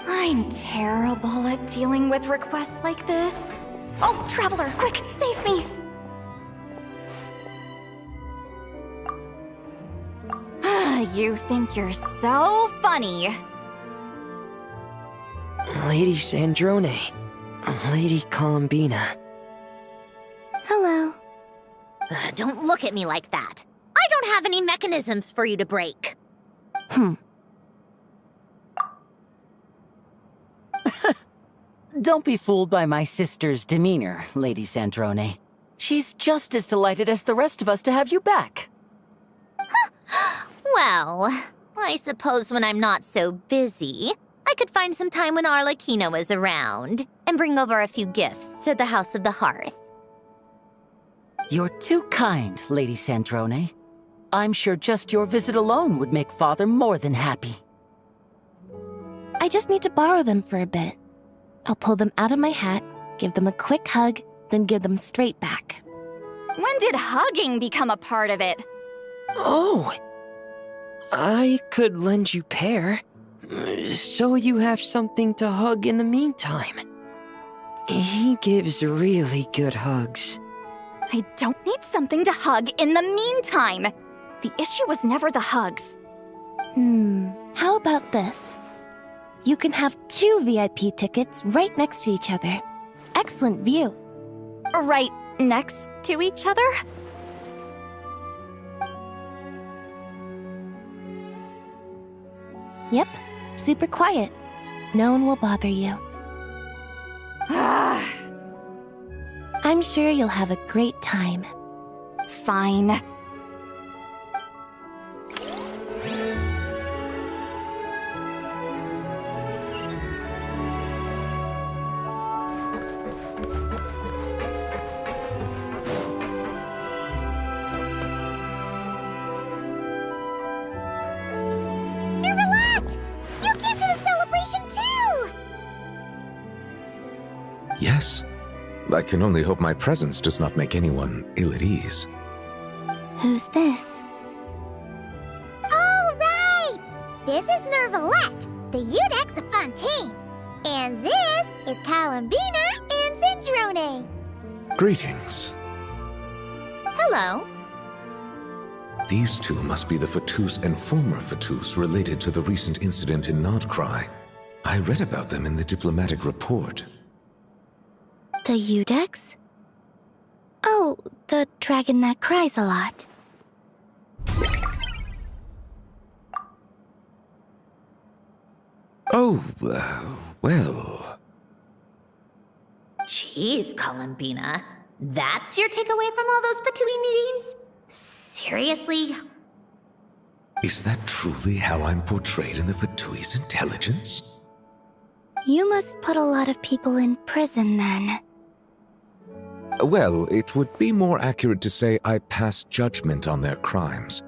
I'm terrible at dealing with requests like this. Oh, Traveler, quick, save me! You think you're so funny. Lady Sandrone, Lady Columbina. Hello. Don't look at me like that. I don't have any mechanisms for you to break. Don't be fooled by my sister's demeanor, Lady Sandrone. She's just as delighted as the rest of us to have you back. Well, I suppose when I'm not so busy, I could find some time when Arlecchino is around and bring over a few gifts to the House of the Hearth. You're too kind, Lady Sandrone. I'm sure just your visit alone would make Father more than happy. I just need to borrow them for a bit. I'll pull them out of my hat, give them a quick hug, then give them straight back. When did hugging become a part of it? Oh! I could lend you Pear, so you have something to hug in the meantime. He gives really good hugs. I don't need something to hug in the meantime. The issue was never the hugs. How about this? You can have 2 VIP tickets right next to each other. Excellent view. Right next to each other? Yep, super quiet. No one will bother you. I'm sure you'll have a great time. Fine. Yes. I can only hope my presence does not make anyone ill at ease. Who's this? All right! This is Nervalette, the Udex of Fontaine. And this is Columbina and Cendrone. Greetings. Hello. These two must be the Fatus and former Fatus related to the recent incident in Nodcry. I read about them in the diplomatic report. The Udex? Oh, the dragon that cries a lot. Oh, well... Jeez, Columbina. That's your takeaway from all those Fatui meetings? Seriously? Is that truly how I'm portrayed in the Fatui's intelligence? You must put a lot of people in prison then. Well, it would be more accurate to say I pass judgment on their crimes.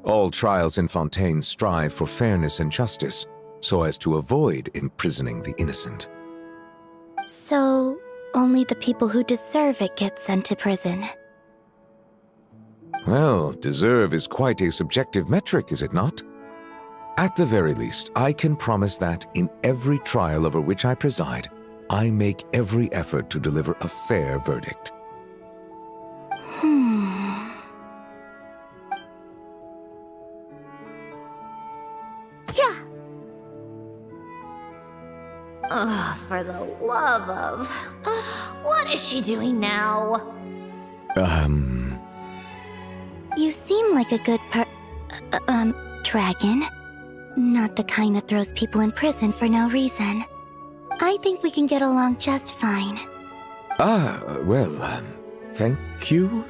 All trials in Fontaine strive for fairness and justice, so as to avoid imprisoning the innocent. So, only the people who deserve it get sent to prison. Well, deserve is quite a subjective metric, is it not? At the very least, I can promise that in every trial over which I preside, I make every effort to deliver a fair verdict. Yeah. Ugh, for the love of... what is she doing now? You seem like a good dragon. Not the kind that throws people in prison for no reason. I think we can get along just fine. Well, thank you.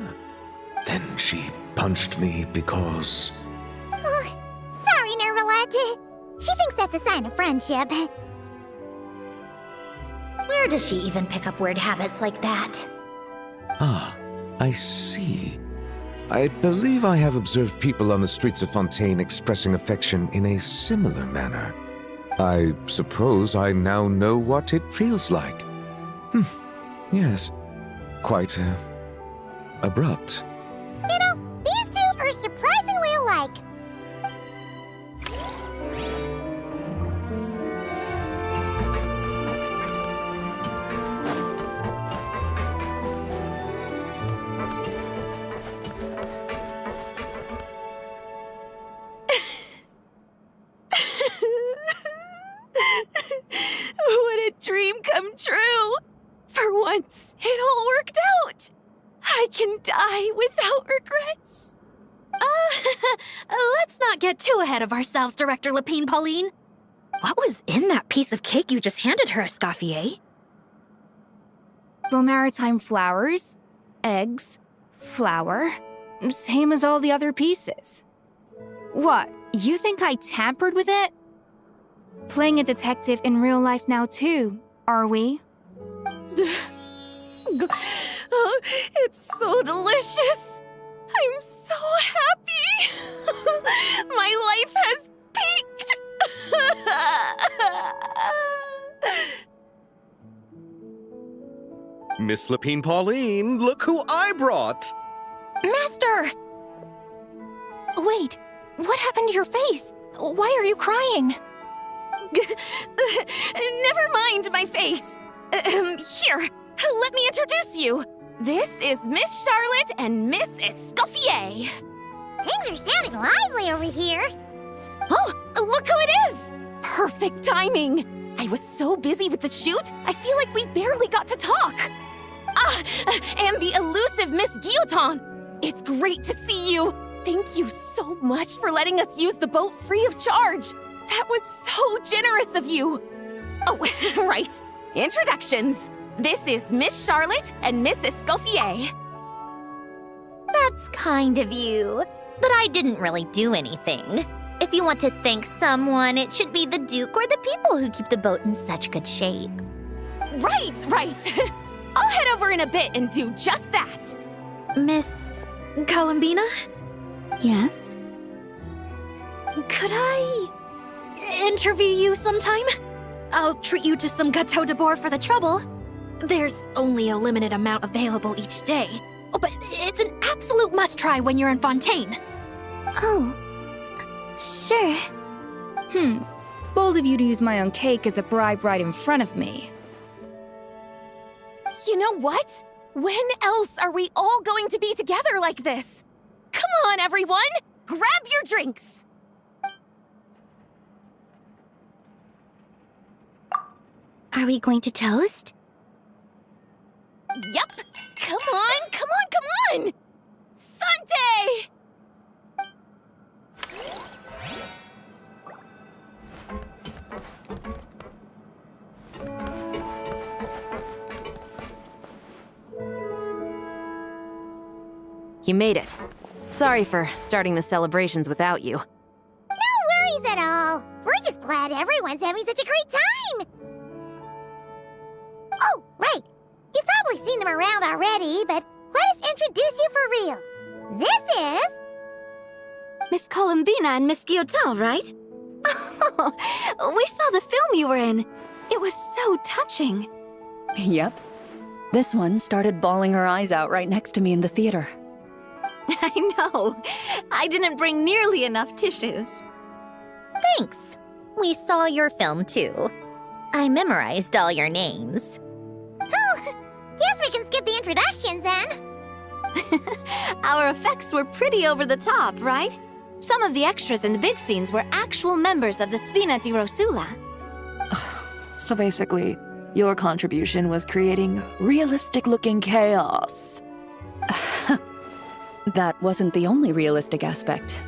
Then she punched me because... Oh, sorry, Nervalette. She thinks that's a sign of friendship. Where does she even pick up weird habits like that? Ah, I see. I believe I have observed people on the streets of Fontaine expressing affection in a similar manner. I suppose I now know what it feels like. Yes. Quite, abrupt. You know, these two are surprisingly alike. What a dream come true! For once, it all worked out! I can die without regrets. Let's not get too ahead of ourselves, Director Lapine Pauline. What was in that piece of cake you just handed her, Escoffier? Maritime flowers, eggs, flour, same as all the other pieces. What, you think I tampered with it? Playing a detective in real life now too, are we? Oh, it's so delicious! I'm so happy! My life has peaked! Miss Lapine Pauline, look who I brought! Master! Wait, what happened to your face? Why are you crying? Never mind my face. Here, let me introduce you. This is Miss Charlotte and Miss Escoffier. Things are sounding lively over here. Oh, look who it is! Perfect timing. I was so busy with the shoot, I feel like we barely got to talk. And the elusive Miss Guillotin. It's great to see you. Thank you so much for letting us use the boat free of charge. That was so generous of you. Oh, right. Introductions. This is Miss Charlotte and Miss Escoffier. That's kind of you, but I didn't really do anything. If you want to thank someone, it should be the Duke or the people who keep the boat in such good shape. Right. I'll head over in a bit and do just that. Miss Columbina? Yes? Could I interview you sometime? I'll treat you to some gâteau de bord for the trouble. There's only a limited amount available each day. Oh, but it's an absolute must-try when you're in Fontaine. Oh, sure. Bold of you to use my own cake as a bribe right in front of me. You know what? When else are we all going to be together like this? Come on, everyone! Grab your drinks! Are we going to toast? Yep! Come on, come on, come on! Sante! You made it. Sorry for starting the celebrations without you. No worries at all. We're just glad everyone's having such a great time. Oh, right. You've probably seen them around already, but let us introduce you for real. This is... Miss Columbina and Miss Guillotin, right? Oh, we saw the film you were in. It was so touching. Yep. This one started bawling her eyes out right next to me in the theater. I know. I didn't bring nearly enough tissues. Thanks. We saw your film too. I memorized all your names. Oh, guess we can skip the introductions then. Our effects were pretty over the top, right? Some of the extras in the big scenes were actual members of the Spina di Rosula. So basically, your contribution was creating realistic-looking chaos. That wasn't the only realistic aspect.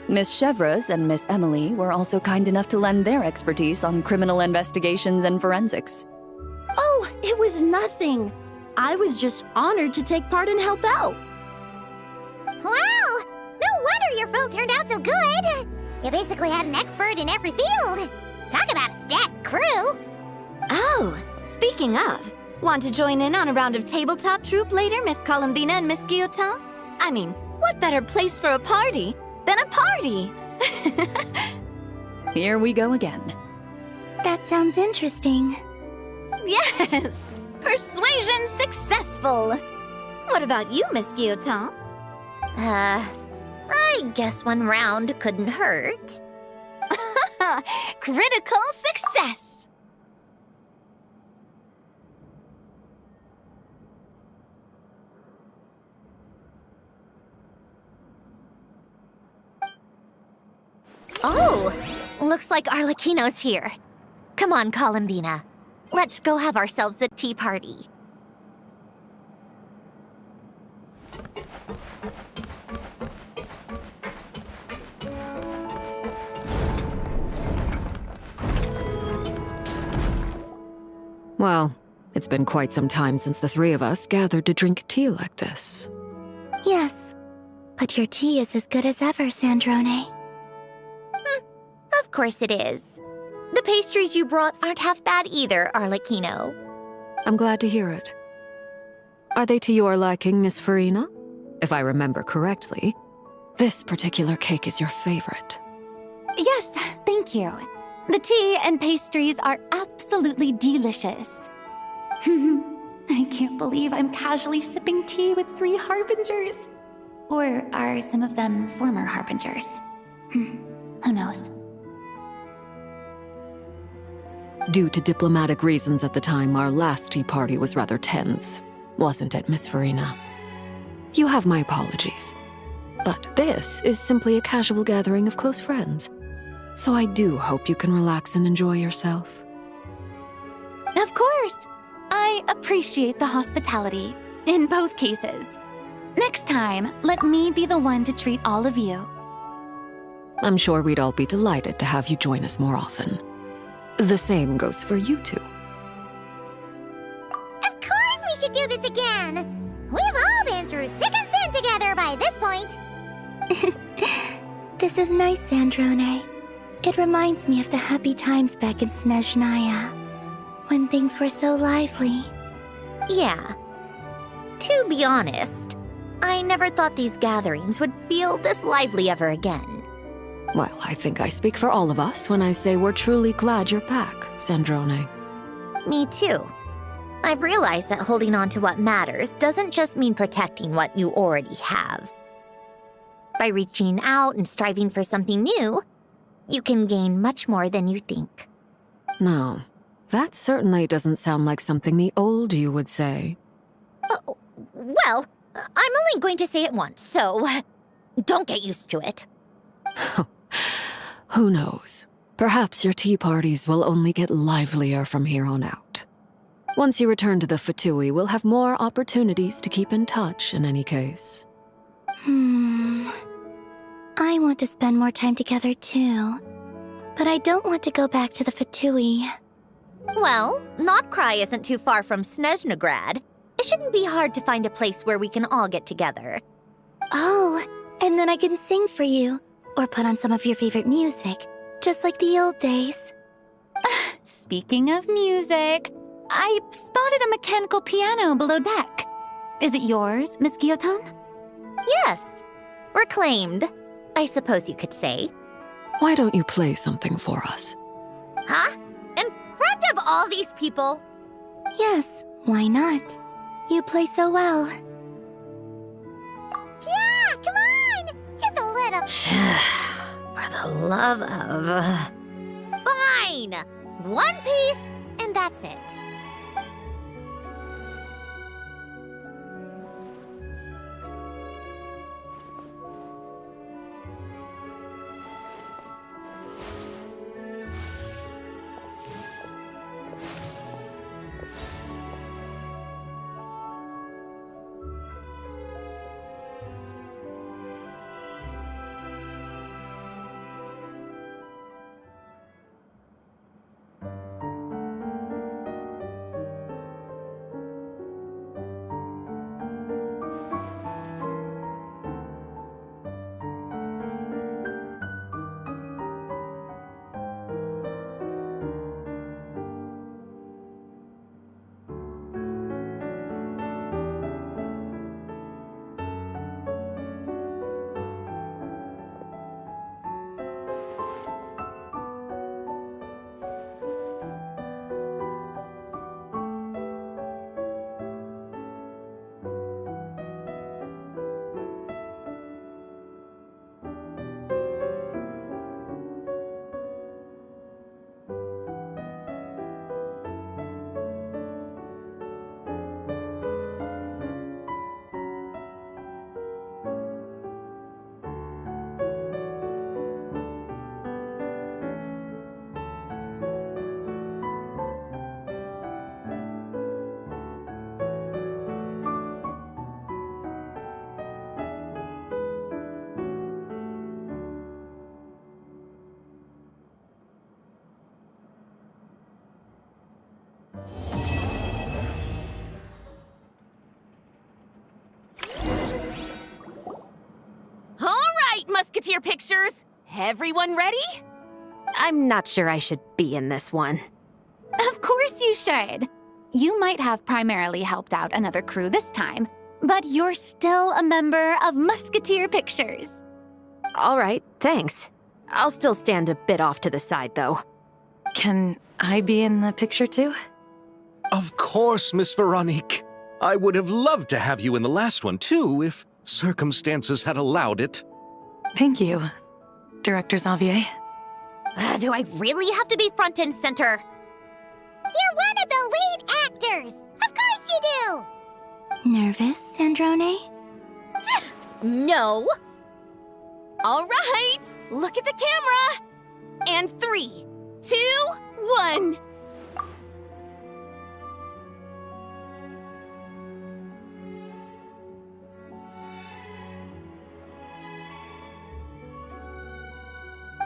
Miss Chevres and Miss Emily were also kind enough to lend their expertise on criminal investigations and forensics. Oh, it was nothing. I was just honored to take part and help out. Wow! No wonder your film turned out so good. You basically had an expert in every field. Talk about a stacked crew. Oh, speaking of, want to join in on a round of tabletop troupe later, Miss Columbina and Miss Guillotin? I mean, what better place for a party than a party? Here we go again. That sounds interesting. Yes! Persuasion successful! What about you, Miss Guillotin? I guess one round couldn't hurt. Critical success! Oh, looks like Arlecchino's here. Come on, Columbina. Let's go have ourselves a tea party. Well, it's been quite some time since the three of us gathered to drink tea like this. Yes, but your tea is as good as ever, Sandrone. Of course it is. The pastries you brought aren't half bad either, Arlecchino. I'm glad to hear it. Are they to your liking, Miss Farina? If I remember correctly, this particular cake is your favorite. Yes, thank you. The tea and pastries are absolutely delicious. I can't believe I'm casually sipping tea with 3 harbingers. Or are some of them former harbingers? Who knows? Due to diplomatic reasons at the time, our last tea party was rather tense, wasn't it, Miss Farina? You have my apologies. But this is simply a casual gathering of close friends. So I do hope you can relax and enjoy yourself. Of course! I appreciate the hospitality, in both cases. Next time, let me be the one to treat all of you. I'm sure we'd all be delighted to have you join us more often. The same goes for you two. Of course we should do this again. We've all been through thick and thin together by this point. This is nice, Sandrone. It reminds me of the happy times back in Snezhnaya, when things were so lively. Yeah. To be honest, I never thought these gatherings would feel this lively ever again. Well, I think I speak for all of us when I say we're truly glad you're back, Sandrone. Me too. I've realized that holding on to what matters doesn't just mean protecting what you already have. By reaching out and striving for something new, you can gain much more than you think. No, that certainly doesn't sound like something the old you would say. Well, I'm only going to say it once, so don't get used to it. Who knows? Perhaps your tea parties will only get livelier from here on out. Once you return to the Fatui, we'll have more opportunities to keep in touch in any case. I want to spend more time together too. But I don't want to go back to the Fatui. Well, Notcry isn't too far from Snezhnograd. It shouldn't be hard to find a place where we can all get together. Oh, and then I can sing for you, or put on some of your favorite music, just like the old days. Speaking of music, I spotted a mechanical piano below deck. Is it yours, Miss Guillotin? Yes. Reclaimed, I suppose you could say. Why don't you play something for us? Huh? In front of all these people? Yes, why not? You play so well. Yeah, come on! Just a little. For the love of... Fine! One piece, and that's it. Musketeer pictures. Everyone ready? I'm not sure I should be in this one. Of course you should. You might have primarily helped out another crew this time, but you're still a member of Musketeer Pictures. All right, thanks. I'll still stand a bit off to the side, though. Can I be in the picture too? Of course, Miss Veronique. I would have loved to have you in the last one, too, if circumstances had allowed it. Thank you, Director Xavier. Do I really have to be front and center? You're one of the lead actors! Of course you do! Nervous, Sandrone? No. All right, look at the camera. And 3, 2, 1.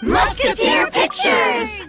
Musketeer Pictures!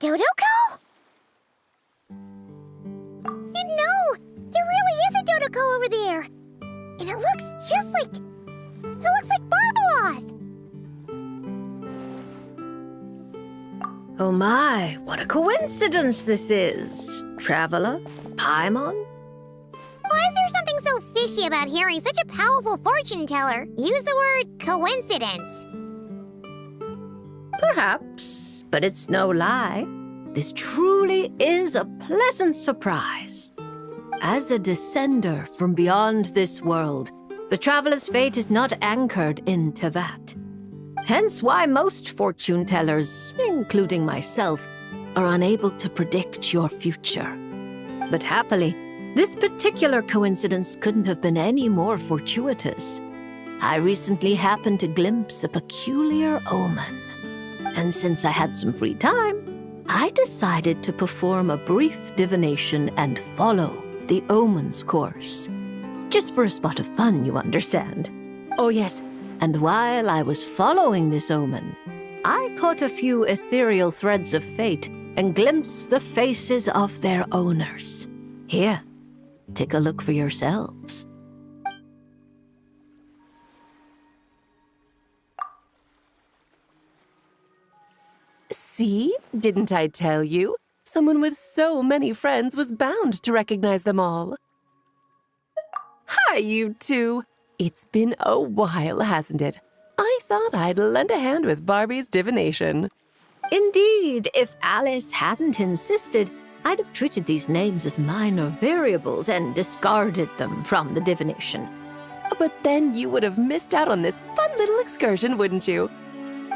Dodoko? No! There really is a Dodoko over there! And it looks just like... It looks like Barbaloth! Oh my, what a coincidence this is. Traveler? Paimon? Why is there something so fishy about hearing such a powerful fortune teller use the word coincidence? Perhaps, but it's no lie. This truly is a pleasant surprise. As a descender from beyond this world, the traveler's fate is not anchored in Tevat. Hence why most fortune tellers, including myself, are unable to predict your future. But happily, this particular coincidence couldn't have been any more fortuitous. I recently happened to glimpse a peculiar omen. And since I had some free time, I decided to perform a brief divination and follow the omen's course. Just for a spot of fun, you understand. Oh yes, and while I was following this omen, I caught a few ethereal threads of fate and glimpsed the faces of their owners. Here, take a look for yourselves. See? Didn't I tell you? Someone with so many friends was bound to recognize them all. Hi, you two. It's been a while, hasn't it? I thought I'd lend a hand with Barbie's divination. Indeed, if Alice hadn't insisted, I'd have treated these names as minor variables and discarded them from the divination. But then you would have missed out on this fun little excursion, wouldn't you?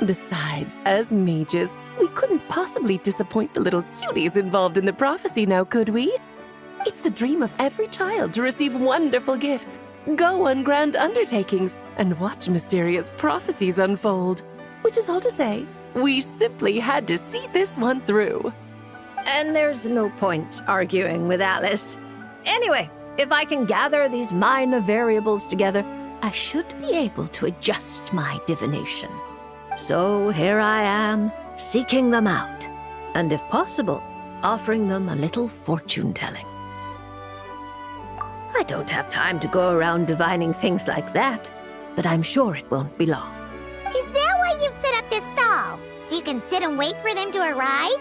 Besides, as mages, we couldn't possibly disappoint the little cuties involved in the prophecy now, could we? It's the dream of every child to receive wonderful gifts, go on grand undertakings, and watch mysterious prophecies unfold. Which is all to say, we simply had to see this one through. And there's no point arguing with Alice. Anyway, if I can gather these minor variables together, I should be able to adjust my divination. So here I am, seeking them out, and if possible, offering them a little fortune-telling. I don't have time to go around divining things like that, but I'm sure it won't be long. Is that why you've set up this stall? So you can sit and wait for them to arrive?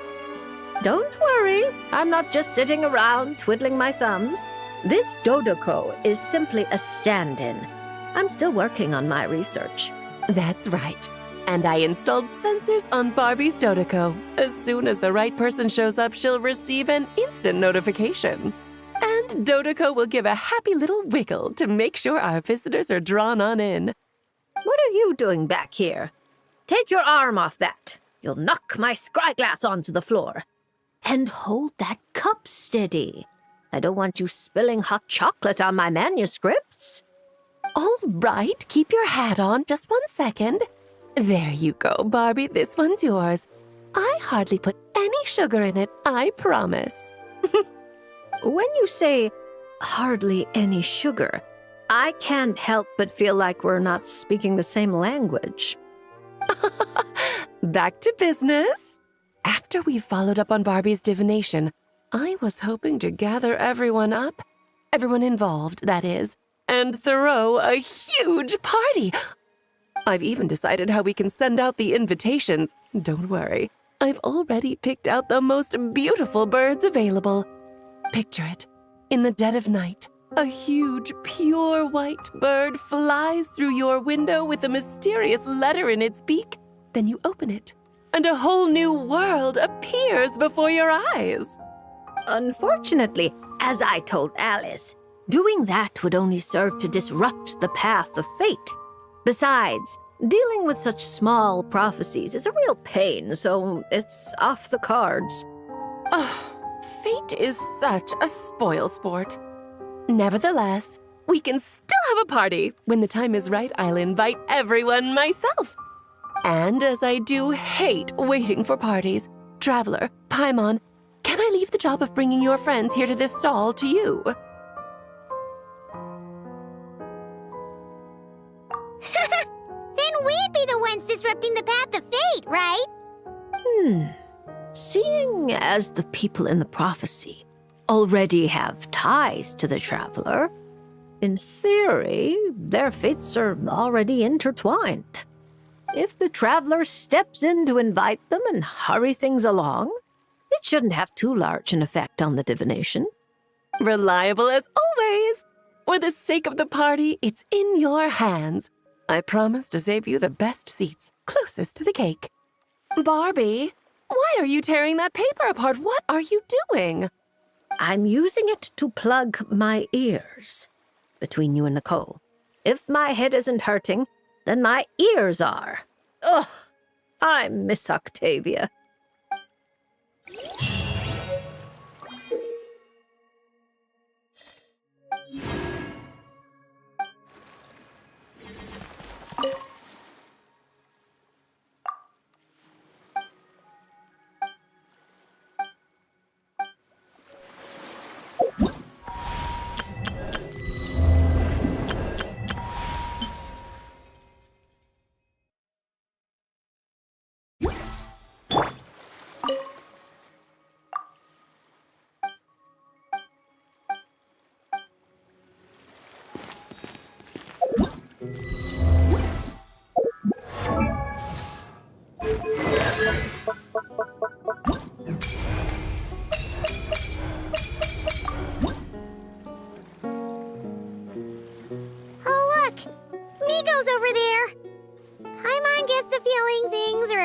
Don't worry, I'm not just sitting around twiddling my thumbs. This Dodoko is simply a stand-in. I'm still working on my research. That's right. And I installed sensors on Barbie's Dodoko. As soon as the right person shows up, she'll receive an instant notification. And Dodoko will give a happy little wiggle to make sure our visitors are drawn on in. What are you doing back here? Take your arm off that. You'll knock my scryglass onto the floor. And hold that cup steady. I don't want you spilling hot chocolate on my manuscripts. All right, keep your hat on. Just 1 second. There you go, Barbie. This one's yours. I hardly put any sugar in it, I promise. When you say hardly any sugar, I can't help but feel like we're not speaking the same language. Back to business. After we followed up on Barbie's divination, I was hoping to gather everyone up, everyone involved, that is, and throw a huge party. I've even decided how we can send out the invitations. Don't worry, I've already picked out the most beautiful birds available. Picture it. In the dead of night, a huge, pure white bird flies through your window with a mysterious letter in its beak. Then you open it, and a whole new world appears before your eyes. Unfortunately, as I told Alice, doing that would only serve to disrupt the path of fate. Besides, dealing with such small prophecies is a real pain, so it's off the cards. Fate is such a spoilsport. Nevertheless, we can still have a party. When the time is right, I'll invite everyone myself. And as I do hate waiting for parties, Traveler, Paimon, can I leave the job of bringing your friends here to this stall to you? Then we'd be the ones disrupting the path of fate, right? seeing as the people in the prophecy already have ties to the traveler, in theory, their fates are already intertwined. If the traveler steps in to invite them and hurry things along, it shouldn't have too large an effect on the divination. Reliable as always. For the sake of the party, it's in your hands. I promise to save you the best seats, closest to the cake. Barbie, why are you tearing that paper apart? What are you doing? I'm using it to plug my ears. Between you and Nicole, if my head isn't hurting, then my ears are. Ugh, I miss Octavia.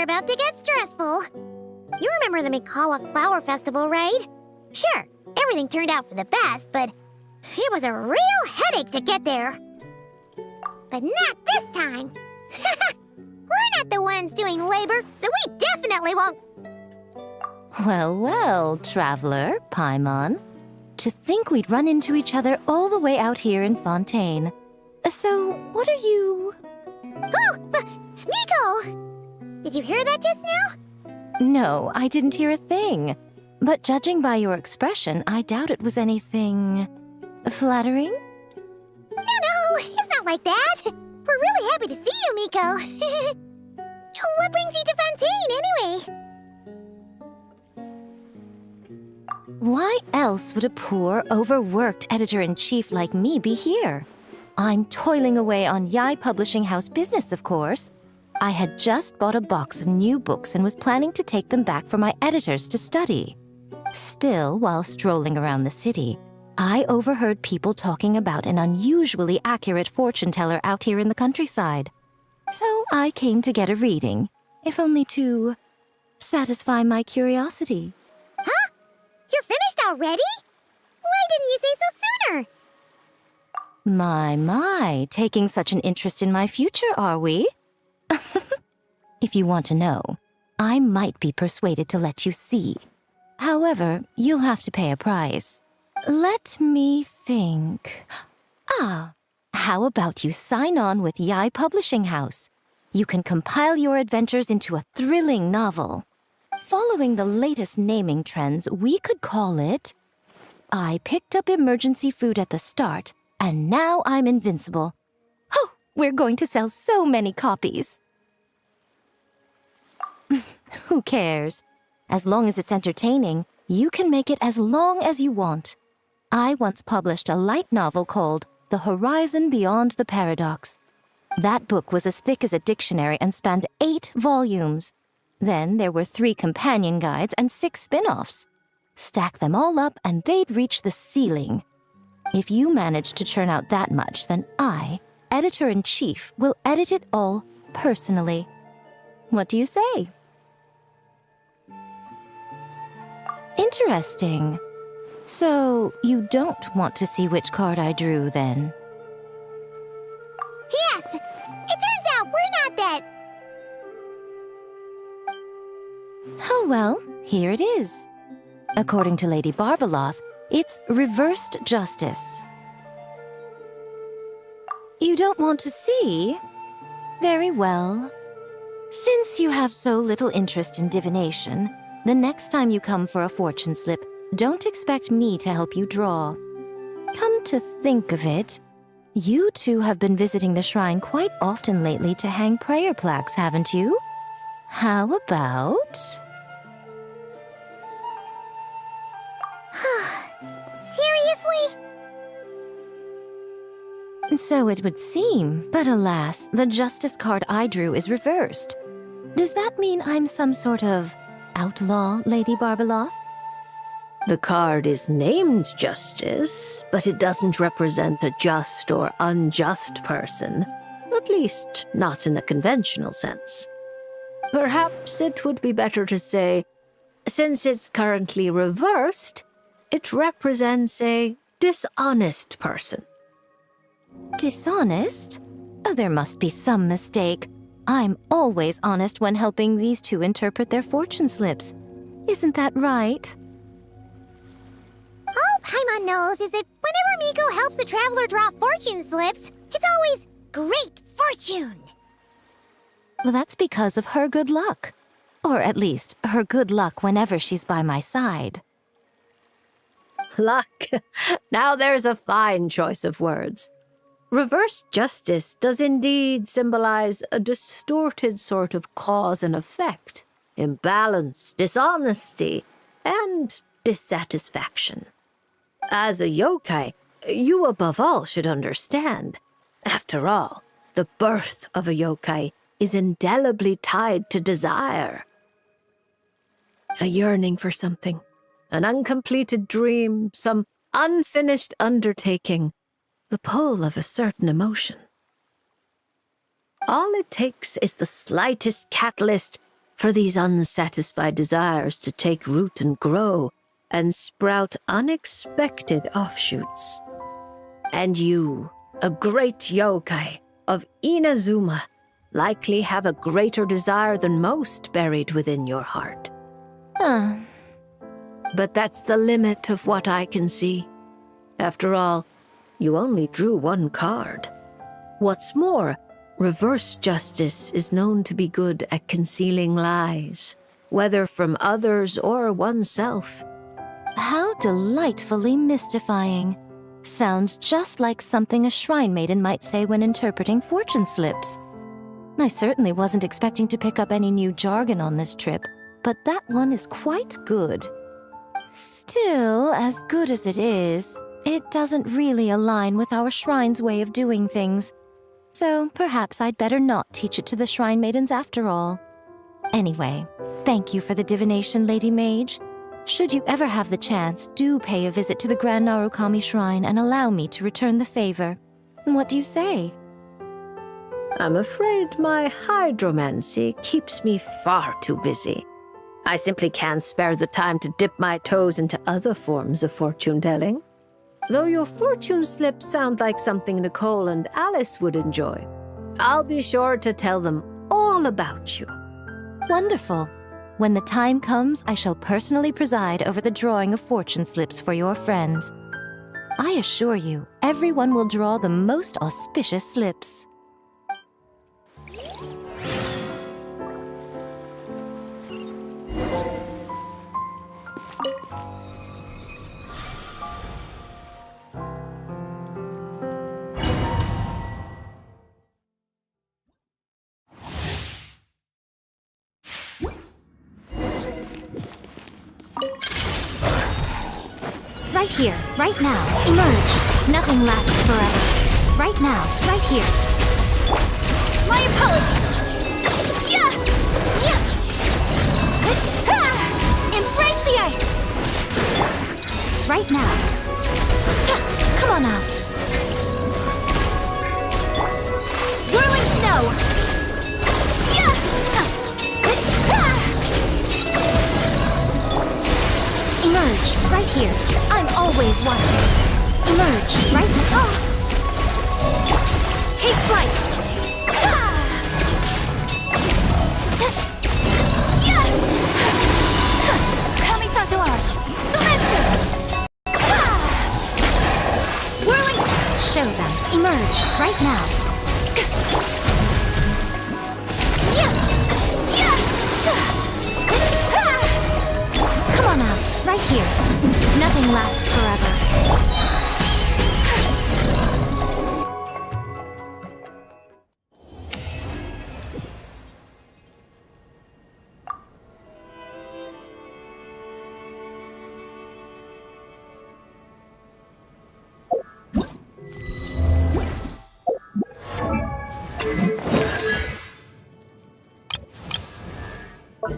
about to get stressful. You remember the Mikawa Flower Festival, right? Sure, everything turned out for the best, but it was a real headache to get there. But not this time. We're not the ones doing labor, so we definitely won't. Well, well, traveler, Paimon. To think we'd run into each other all the way out here in Fontaine. So, what are you... Oh! Miko! Did you hear that just now? No, I didn't hear a thing. But judging by your expression, I doubt it was anything... flattering? No, it's not like that. We're really happy to see you, Miko. What brings you to Fontaine, anyway? Why else would a poor, overworked editor-in-chief like me be here? I'm toiling away on VIII Publishing House business, of course. I had just bought a box of new books and was planning to take them back for my editors to study. Still, while strolling around the city, I overheard people talking about an unusually accurate fortune teller out here in the countryside. So I came to get a reading, if only to satisfy my curiosity. Huh? You're finished already? Why didn't you say so sooner? My, taking such an interest in my future, are we? If you want to know, I might be persuaded to let you see. However, you'll have to pay a price. Let me think. How about you sign on with VIII Publishing House? You can compile your adventures into a thrilling novel. Following the latest naming trends, we could call it... I picked up emergency food at the start, and now I'm invincible. Oh, we're going to sell so many copies. Who cares? As long as it's entertaining, you can make it as long as you want. I once published a light novel called The Horizon Beyond the Paradox. That book was as thick as a dictionary and spanned 8 volumes. Then there were 3 companion guides and 6 spin-offs. Stack them all up and they'd reach the ceiling. If you manage to churn out that much, then I, editor-in-chief, will edit it all personally. What do you say? Interesting. So, you don't want to see which card I drew, then? Yes! It turns out we're not that... Oh well, here it is. According to Lady Barbeloth, it's reversed justice. You don't want to see? Very well. Since you have so little interest in divination, the next time you come for a fortune slip, don't expect me to help you draw. Come to think of it, you two have been visiting the shrine quite often lately to hang prayer plaques, haven't you? How about... So it would seem, but alas, the justice card I drew is reversed. Does that mean I'm some sort of outlaw, Lady Barbeloth? The card is named Justice, but it doesn't represent a just or unjust person. At least, not in a conventional sense. Perhaps it would be better to say, since it's currently reversed, it represents a dishonest person. Dishonest? Oh, there must be some mistake. I'm always honest when helping these two interpret their fortune slips. Isn't that right? All Paimon knows is that whenever Miko helps the traveler draw fortune slips, it's always great fortune. Well, that's because of her good luck. Or at least, her good luck whenever she's by my side. Luck. Now there's a fine choice of words. Reverse justice does indeed symbolize a distorted sort of cause and effect, imbalance, dishonesty, and dissatisfaction. As a yokai, you above all should understand. After all, the birth of a yokai is indelibly tied to desire. A yearning for something, an uncompleted dream, some unfinished undertaking, the pull of a certain emotion. All it takes is the slightest catalyst for these unsatisfied desires to take root and grow and sprout unexpected offshoots. And you, a great yokai of Inazuma, likely have a greater desire than most buried within your heart. But that's the limit of what I can see. After all, you only drew one card. What's more, reverse justice is known to be good at concealing lies, whether from others or oneself. How delightfully mystifying. Sounds just like something a shrine maiden might say when interpreting fortune slips. I certainly wasn't expecting to pick up any new jargon on this trip, but that one is quite good. Still, as good as it is, it doesn't really align with our shrine's way of doing things. So perhaps I'd better not teach it to the shrine maidens after all. Anyway, thank you for the divination, Lady Mage. Should you ever have the chance, do pay a visit to the Grand Narukami Shrine and allow me to return the favor. What do you say? I'm afraid my hydromancy keeps me far too busy. I simply can't spare the time to dip my toes into other forms of fortune-telling. Though your fortune slips sound like something Nicole and Alice would enjoy, I'll be sure to tell them all about you. Wonderful. When the time comes, I shall personally preside over the drawing of fortune slips for your friends. I assure you, everyone will draw the most auspicious slips. Right here, right now. Emerge. Nothing lasts forever. Right now, right here. My apologies! Yeah! Yeah! Embrace the ice! Right now. Come on out. Whirling snow! Yeah! Emerge, right here. I'm always watching. Emerge, right now. Take flight! Kamisato art! Sumetsu! Whirling! Show them. Emerge, right now. Come on out, right here. Nothing lasts forever. Is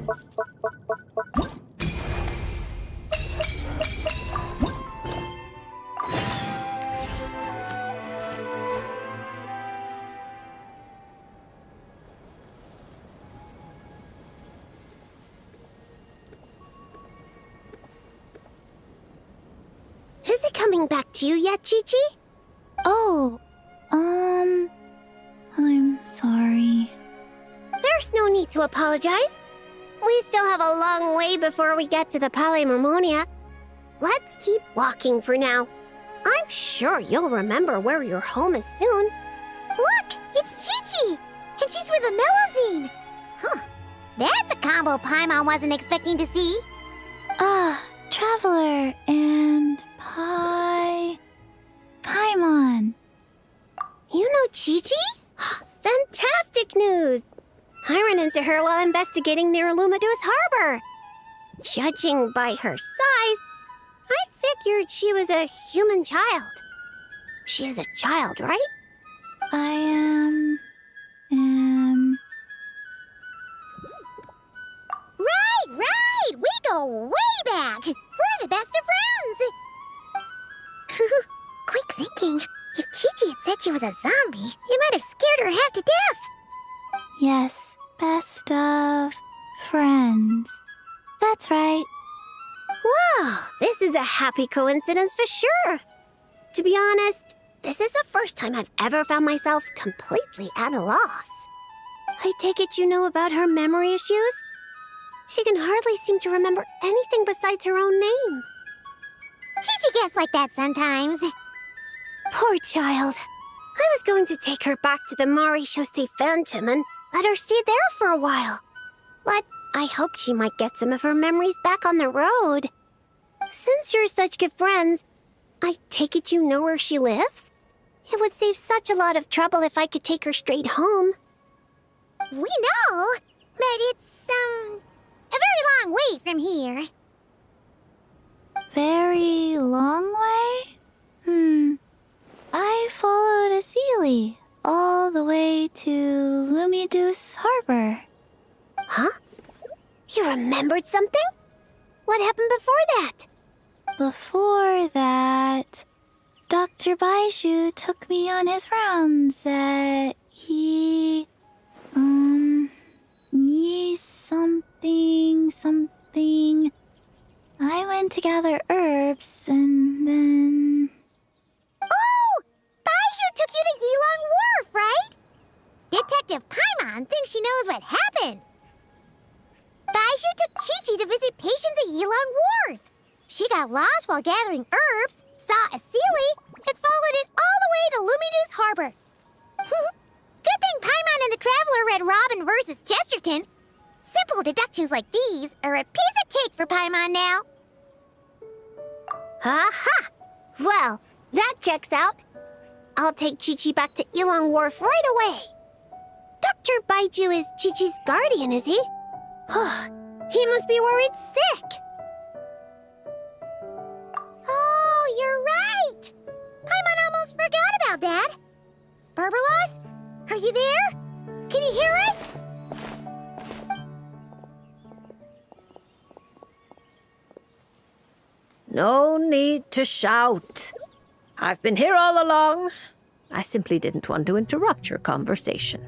it coming back to you yet, Chi-Chi? Oh, I'm sorry. There's no need to apologize. We still have a long way before we get to the Palais Marmonia. Let's keep walking for now. I'm sure you'll remember where your home is soon. Look, it's Chi-Chi, and she's with the Mellowzine. Huh, that's a combo Paimon wasn't expecting to see. Traveler and Paimon. You know Chi-Chi? Fantastic news! I ran into her while investigating near Lumidu's harbor. Judging by her size, I figured she was a human child. She is a child, right? I am... Right! We go way back! We're the best of friends! Quick thinking. If Chi-Chi had said she was a zombie, it might have scared her half to death. Yes, best of friends. That's right. Wow, this is a happy coincidence for sure. To be honest, this is the first time I've ever found myself completely at a loss. I take it you know about her memory issues? She can hardly seem to remember anything besides her own name. Chi-Chi gets like that sometimes. Poor child. I was going to take her back to the Maréchaussée Phantom and let her stay there for a while. But I hoped she might get some of her memories back on the road. Since you're such good friends, I take it you know where she lives? It would save such a lot of trouble if I could take her straight home. We know, but it's, a very long way from here. Very long way? I followed a Sealy all the way to Lumidu's harbor. Huh? You remembered something? What happened before that? Before that, Dr. Baiju took me on his rounds at something. I went to gather herbs and then... Oh! Baiju took you to Yilong Wharf, right? Detective Paimon thinks she knows what happened. Baiju took Chi-Chi to visit patients at Yilong Wharf. She got lost while gathering herbs, saw a Sealy, and followed it all the way to Lumidu's harbor. Good thing Paimon and the Traveler read Robin versus Chesterton. Simple deductions like these are a piece of cake for Paimon now. Aha! Well, that checks out. I'll take Chi-Chi back to Yilong Wharf right away. Dr. Baiju is Chi-Chi's guardian, is he? He must be worried sick. Oh, you're right. Paimon almost forgot about that. Berbelos, are you there? Can you hear us? No need to shout. I've been here all along. I simply didn't want to interrupt your conversation.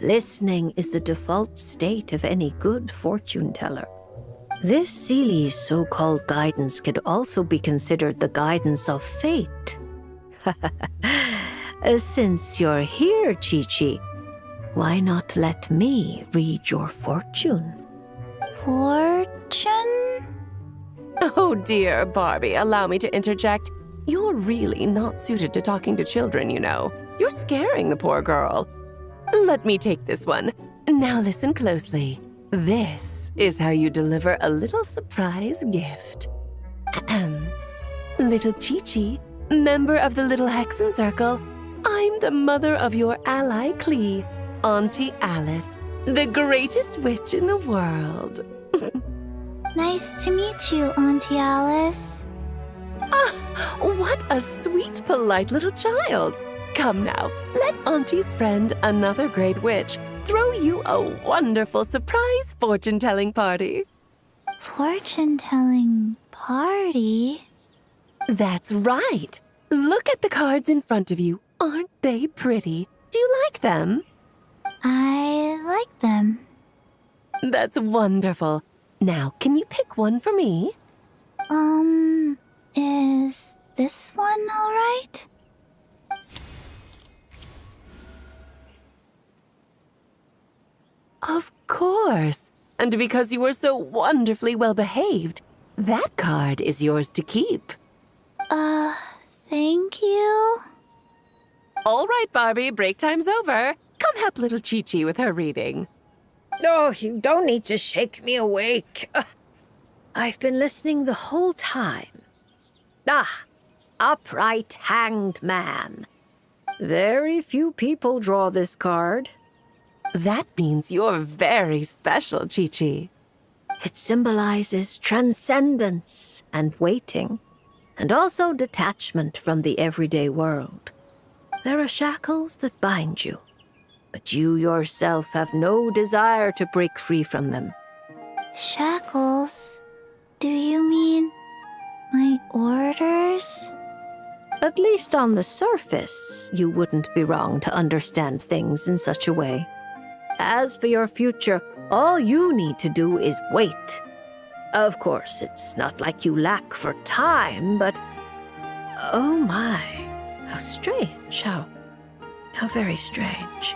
Listening is the default state of any good fortune teller. This Sealy's so-called guidance could also be considered the guidance of fate. Since you're here, Chi-Chi, why not let me read your fortune? Fortune? Oh dear, Barbie, allow me to interject. You're really not suited to talking to children, you know. You're scaring the poor girl. Let me take this one. Now listen closely. This is how you deliver a little surprise gift. Little Chi-Chi, member of the Little Hexen Circle, I'm the mother of your ally Klee, Auntie Alice, the greatest witch in the world. Nice to meet you, Auntie Alice. What a sweet, polite little child. Come now, let Auntie's friend, another great witch, throw you a wonderful surprise fortune-telling party. Fortune-telling party? That's right. Look at the cards in front of you. Aren't they pretty? Do you like them? I like them. That's wonderful. Now, can you pick one for me? Is this one all right? Of course. And because you were so wonderfully well behaved, that card is yours to keep. Thank you. All right, Barbie, break time's over. Come help little Chi-Chi with her reading. Oh, you don't need to shake me awake. I've been listening the whole time. Upright hanged man. Very few people draw this card. That means you're very special, Chi-Chi. It symbolizes transcendence and waiting, and also detachment from the everyday world. There are shackles that bind you, but you yourself have no desire to break free from them. Shackles? Do you mean my orders? At least on the surface, you wouldn't be wrong to understand things in such a way. As for your future, all you need to do is wait. Of course, it's not like you lack for time, but... Oh my, how strange, how very strange.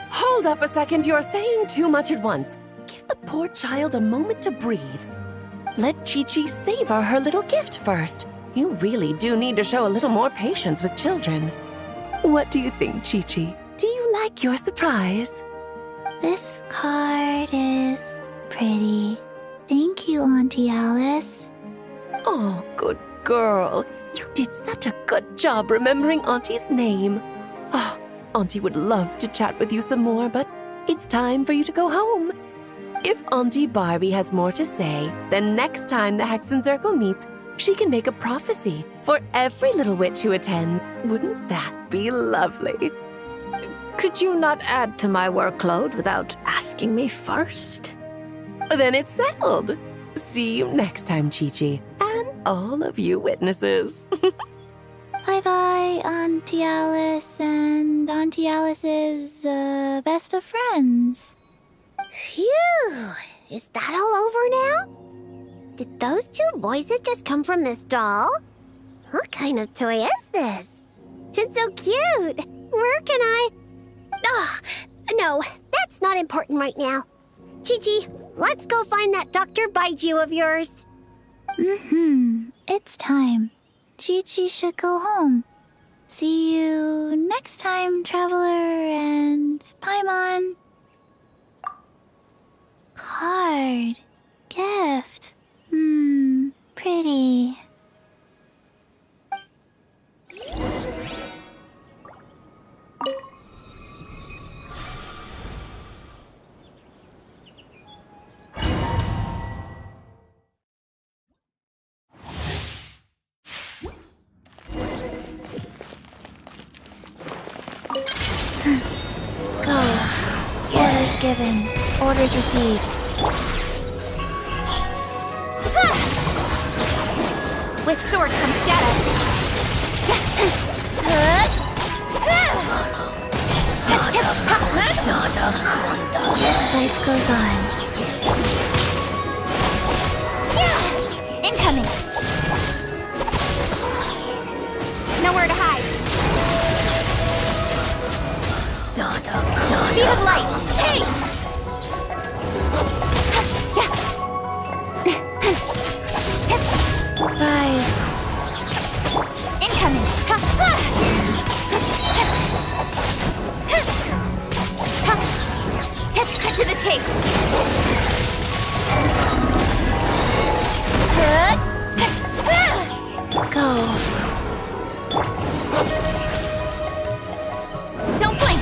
Hold up a second, you're saying too much at once. Give the poor child a moment to breathe. Let Chi-Chi savor her little gift first. You really do need to show a little more patience with children. What do you think, Chi-Chi? Do you like your surprise? This card is pretty. Thank you, Auntie Alice. Oh, good girl. You did such a good job remembering Auntie's name. Oh, Auntie would love to chat with you some more, but it's time for you to go home. If Auntie Barbie has more to say, then next time the Hexen Circle meets, she can make a prophecy for every little witch who attends. Wouldn't that be lovely? Could you not add to my workload without asking me first? Then it's settled. See you next time, Chi-Chi, and all of you witnesses. Bye-bye, Auntie Alice and Auntie Alice's best of friends. Phew! Is that all over now? Did those two voices just come from this doll? What kind of toy is this? It's so cute! Where can I... Ugh, no, that's not important right now. Chi-Chi, let's go find that Dr. Baiju of yours. It's time. Chi-Chi should go home. See you next time, Traveler and Paimon. Card. Gift. Pretty. Go. Orders given. Orders received. With sword comes shadow. Life goes on. Incoming. Nowhere to hide. Speed of light. Hey! Rise. Incoming. Cut to the chase. Go. Don't blink.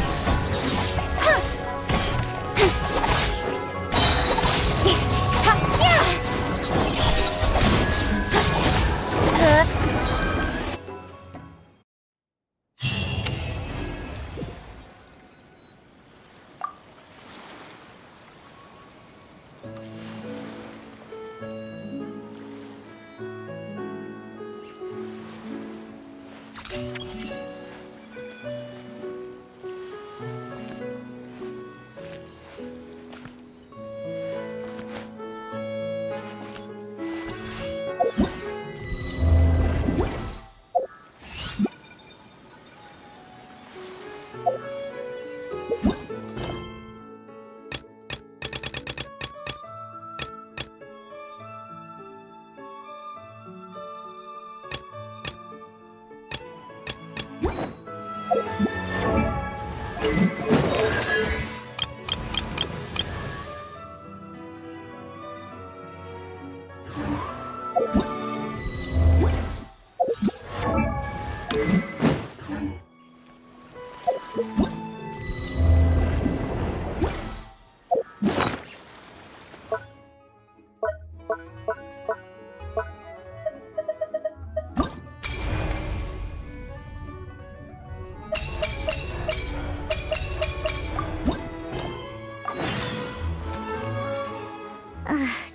So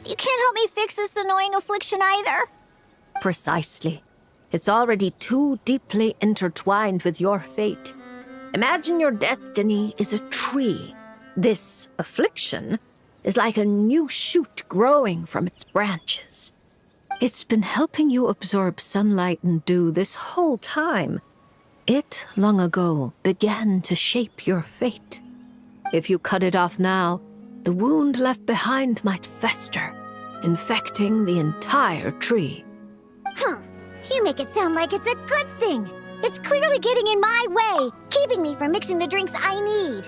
you can't help me fix this annoying affliction either? Precisely. It's already too deeply intertwined with your fate. Imagine your destiny is a tree. This affliction is like a new shoot growing from its branches. It's been helping you absorb sunlight and dew this whole time. It, long ago, began to shape your fate. If you cut it off now, the wound left behind might fester, infecting the entire tree. You make it sound like it's a good thing. It's clearly getting in my way, keeping me from mixing the drinks I need.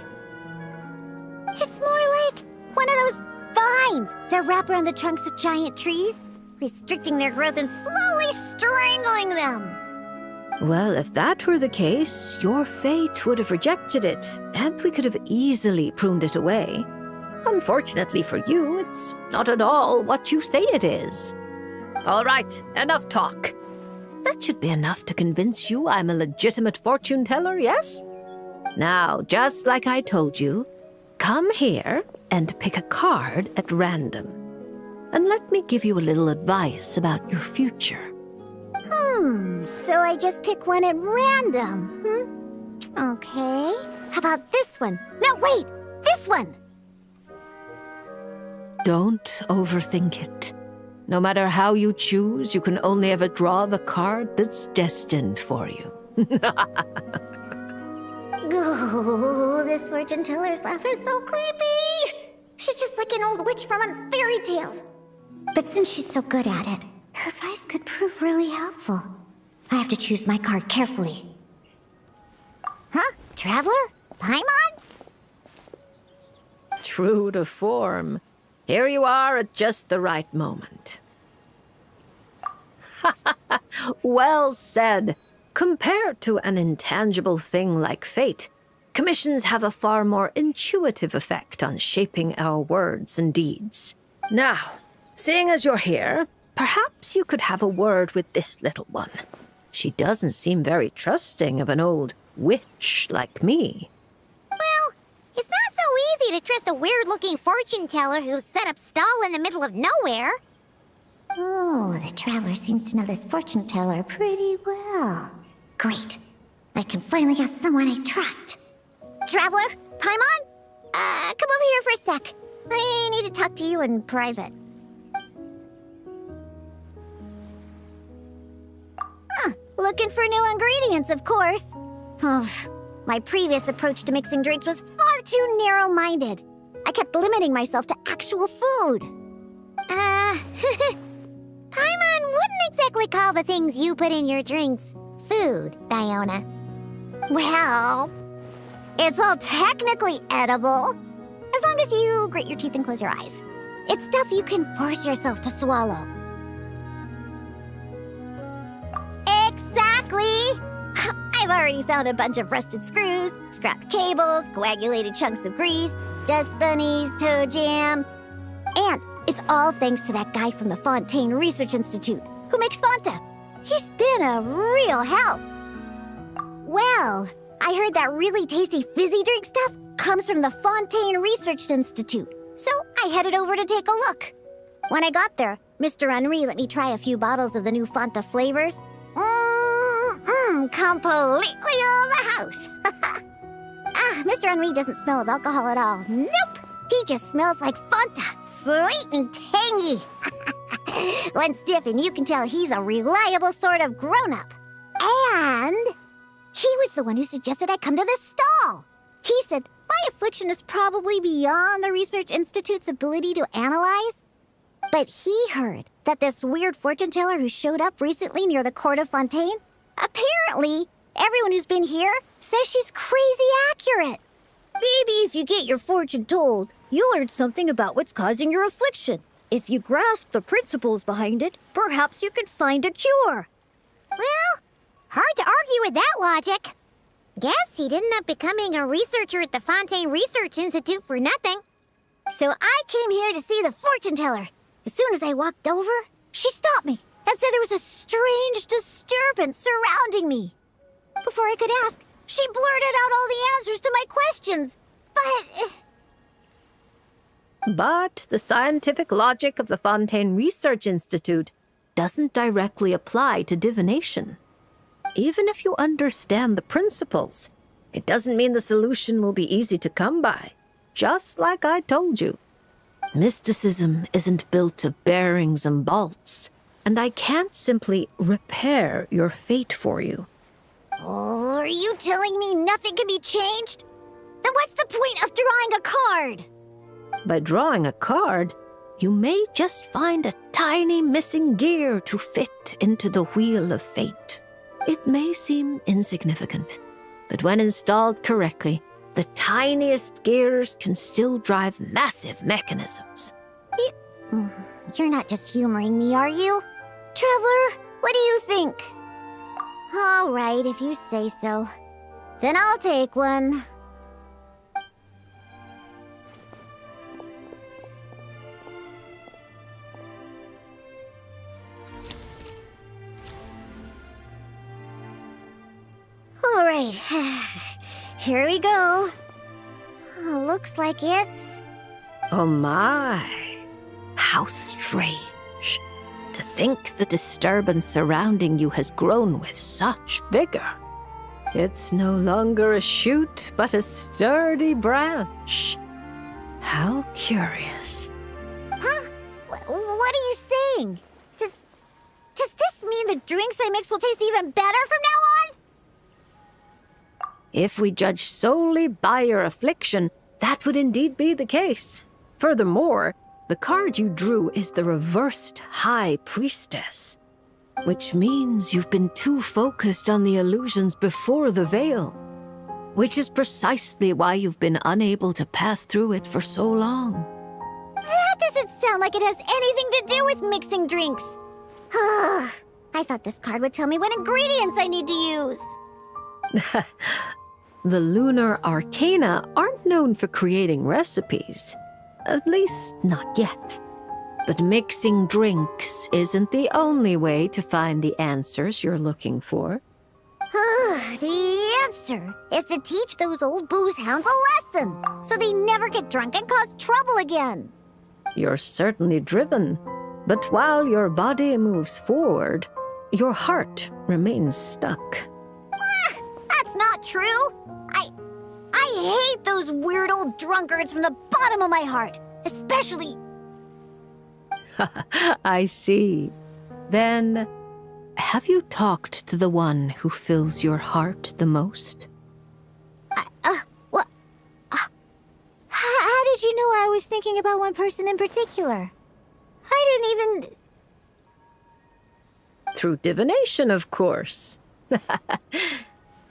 It's more like one of those vines that wrap around the trunks of giant trees, restricting their growth and slowly strangling them. Well, if that were the case, your fate would have rejected it, and we could have easily pruned it away. Unfortunately for you, it's not at all what you say it is. All right, enough talk. That should be enough to convince you I'm a legitimate fortune teller, yes? Now, just like I told you, come here and pick a card at random. And let me give you a little advice about your future. So I just pick one at random, Okay. How about this one? No, wait! This one! Don't overthink it. No matter how you choose, you can only ever draw the card that's destined for you. Oh, this fortune teller's laugh is so creepy! She's just like an old witch from a fairy tale. But since she's so good at it, her advice could prove really helpful. I have to choose my card carefully. Huh? Traveler? Paimon? True to form. Here you are at just the right moment. Well said. Compared to an intangible thing like fate, commissions have a far more intuitive effect on shaping our words and deeds. Now, seeing as you're here, perhaps you could have a word with this little one. She doesn't seem very trusting of an old witch like me. Well, it's not so easy to trust a weird-looking fortune teller who's set up stall in the middle of nowhere. Oh, the traveler seems to know this fortune teller pretty well. Great. I can finally have someone I trust. Traveler? Paimon? Come over here for a sec. I need to talk to you in private. Looking for new ingredients, of course. My previous approach to mixing drinks was far too narrow-minded. I kept limiting myself to actual food. Paimon wouldn't exactly call the things you put in your drinks food, Diona. Well, it's all technically edible, as long as you grit your teeth and close your eyes. It's stuff you can force yourself to swallow. Exactly! I've already found a bunch of rusted screws, scrapped cables, coagulated chunks of grease, dust bunnies, toe jam. And it's all thanks to that guy from the Fontaine Research Institute who makes Fanta. He's been a real help. Well, I heard that really tasty fizzy drink stuff comes from the Fontaine Research Institute, so I headed over to take a look. When I got there, Mr. Henri let me try a few bottles of the new Fanta flavors. Completely on the house. Mr. Henri doesn't smell of alcohol at all. Nope. He just smells like Fanta. Sweet and tangy. When stiff, and you can tell he's a reliable sort of grown-up. And he was the one who suggested I come to this stall. He said my affliction is probably beyond the Research Institute's ability to analyze. But he heard that this weird fortune teller who showed up recently near the court of Fontaine, apparently everyone who's been here says she's crazy accurate. Maybe if you get your fortune told, you'll learn something about what's causing your affliction. If you grasp the principles behind it, perhaps you could find a cure. Well, hard to argue with that logic. Guess he'd end up becoming a researcher at the Fontaine Research Institute for nothing. So I came here to see the fortune teller. As soon as I walked over, she stopped me and said there was a strange disturbance surrounding me. Before I could ask, she blurted out all the answers to my questions. But the scientific logic of the Fontaine Research Institute doesn't directly apply to divination. Even if you understand the principles, it doesn't mean the solution will be easy to come by. Just like I told you. Mysticism isn't built of bearings and bolts, and I can't simply repair your fate for you. Oh, are you telling me nothing can be changed? Then what's the point of drawing a card? By drawing a card, you may just find a tiny missing gear to fit into the wheel of fate. It may seem insignificant, but when installed correctly, the tiniest gears can still drive massive mechanisms. You're not just humoring me, are you? Traveler, what do you think? All right, if you say so. Then I'll take one. All right, here we go. Looks like it's... Oh my, how strange. To think the disturbance surrounding you has grown with such vigor. It's no longer a shoot, but a sturdy branch. How curious. Huh? What are you saying? Does this mean the drinks I mix will taste even better from now on? If we judge solely by your affliction, that would indeed be the case. Furthermore, the card you drew is the reversed High Priestess, which means you've been too focused on the illusions before the veil, which is precisely why you've been unable to pass through it for so long. That doesn't sound like it has anything to do with mixing drinks. I thought this card would tell me what ingredients I need to use. The Lunar Arcana aren't known for creating recipes. At least, not yet. But mixing drinks isn't the only way to find the answers you're looking for. The answer is to teach those old booze hounds a lesson, so they never get drunk and cause trouble again. You're certainly driven, but while your body moves forward, your heart remains stuck. That's not true. I hate those weird old drunkards from the bottom of my heart, especially... I see. Then, have you talked to the one who fills your heart the most? What? How did you know I was thinking about one person in particular? I didn't even... Through divination, of course.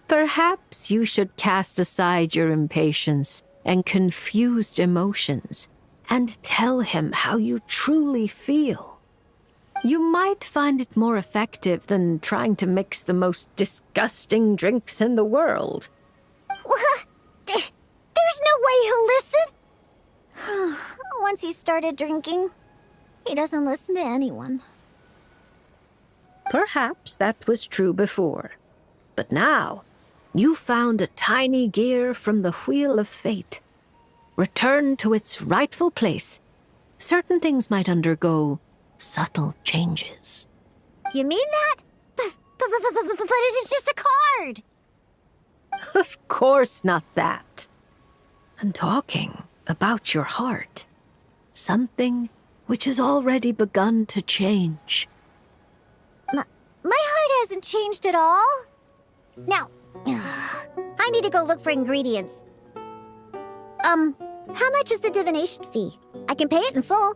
Perhaps you should cast aside your impatience and confused emotions and tell him how you truly feel. You might find it more effective than trying to mix the most disgusting drinks in the world. What? There's no way he'll listen. Once he started drinking, he doesn't listen to anyone. Perhaps that was true before, but now you found a tiny gear from the Wheel of Fate. Returned to its rightful place, certain things might undergo subtle changes. You mean that? But it is just a card! Of course not that. I'm talking about your heart. Something which has already begun to change. My heart hasn't changed at all. Now, I need to go look for ingredients. How much is the divination fee? I can pay it in full.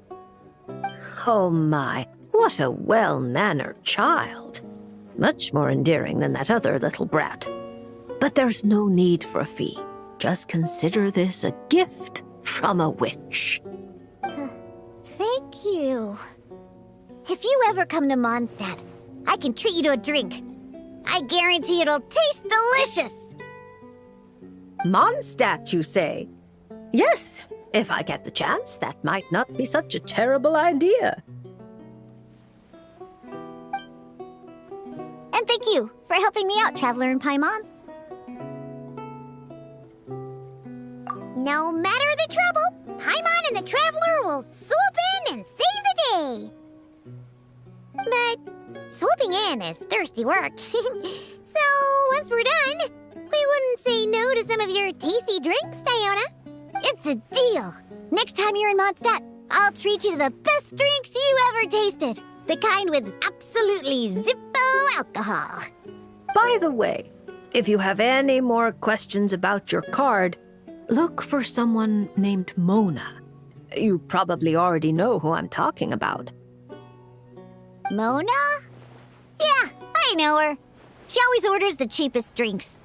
Oh my, what a well-mannered child. Much more endearing than that other little brat. But there's no need for a fee. Just consider this a gift from a witch. thank you. If you ever come to Mondstadt, I can treat you to a drink. I guarantee it'll taste delicious. Mondstadt, you say? Yes, if I get the chance, that might not be such a terrible idea. And thank you for helping me out, Traveler in Paimon. No matter the trouble, Paimon and the Traveler will swoop in and save the day. But swooping in is thirsty work. So once we're done, we wouldn't say no to some of your tasty drinks, Diona. It's a deal. Next time you're in Mondstadt, I'll treat you to the best drinks you ever tasted. The kind with absolutely zippo alcohol. By the way, if you have any more questions about your card, look for someone named Mona. You probably already know who I'm talking about. Mona? Yeah, I know her. She always orders the cheapest drinks.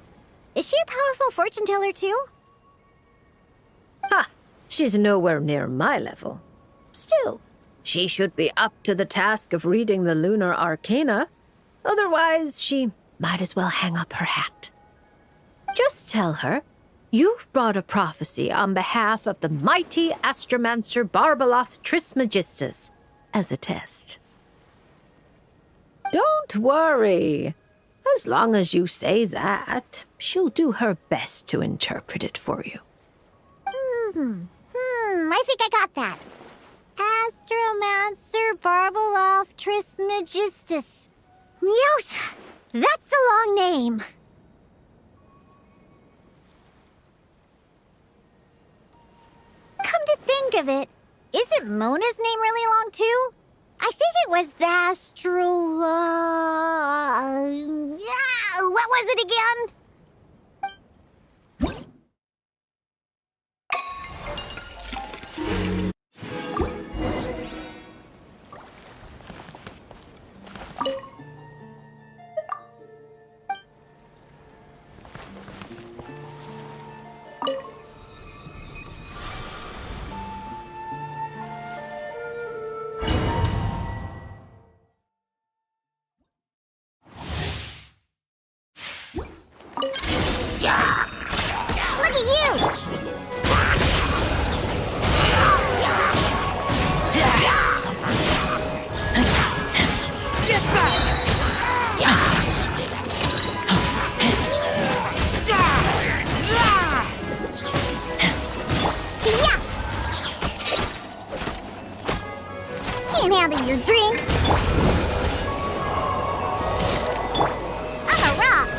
Is she a powerful fortune teller too? Ha! She's nowhere near my level. Still, she should be up to the task of reading the lunar arcana. Otherwise, she might as well hang up her hat. Just tell her you've brought a prophecy on behalf of the mighty astromancer Barbaloth Trismegistus as a test. Don't worry. As long as you say that, she'll do her best to interpret it for you. I think I got that. Astromancer Barbaloth Trismegistus. Yosa! That's a long name. Come to think of it, isn't Mona's name really long too? I think it was the what was it again? Look at you! Get back! Can't handle your drink. I'm a rock.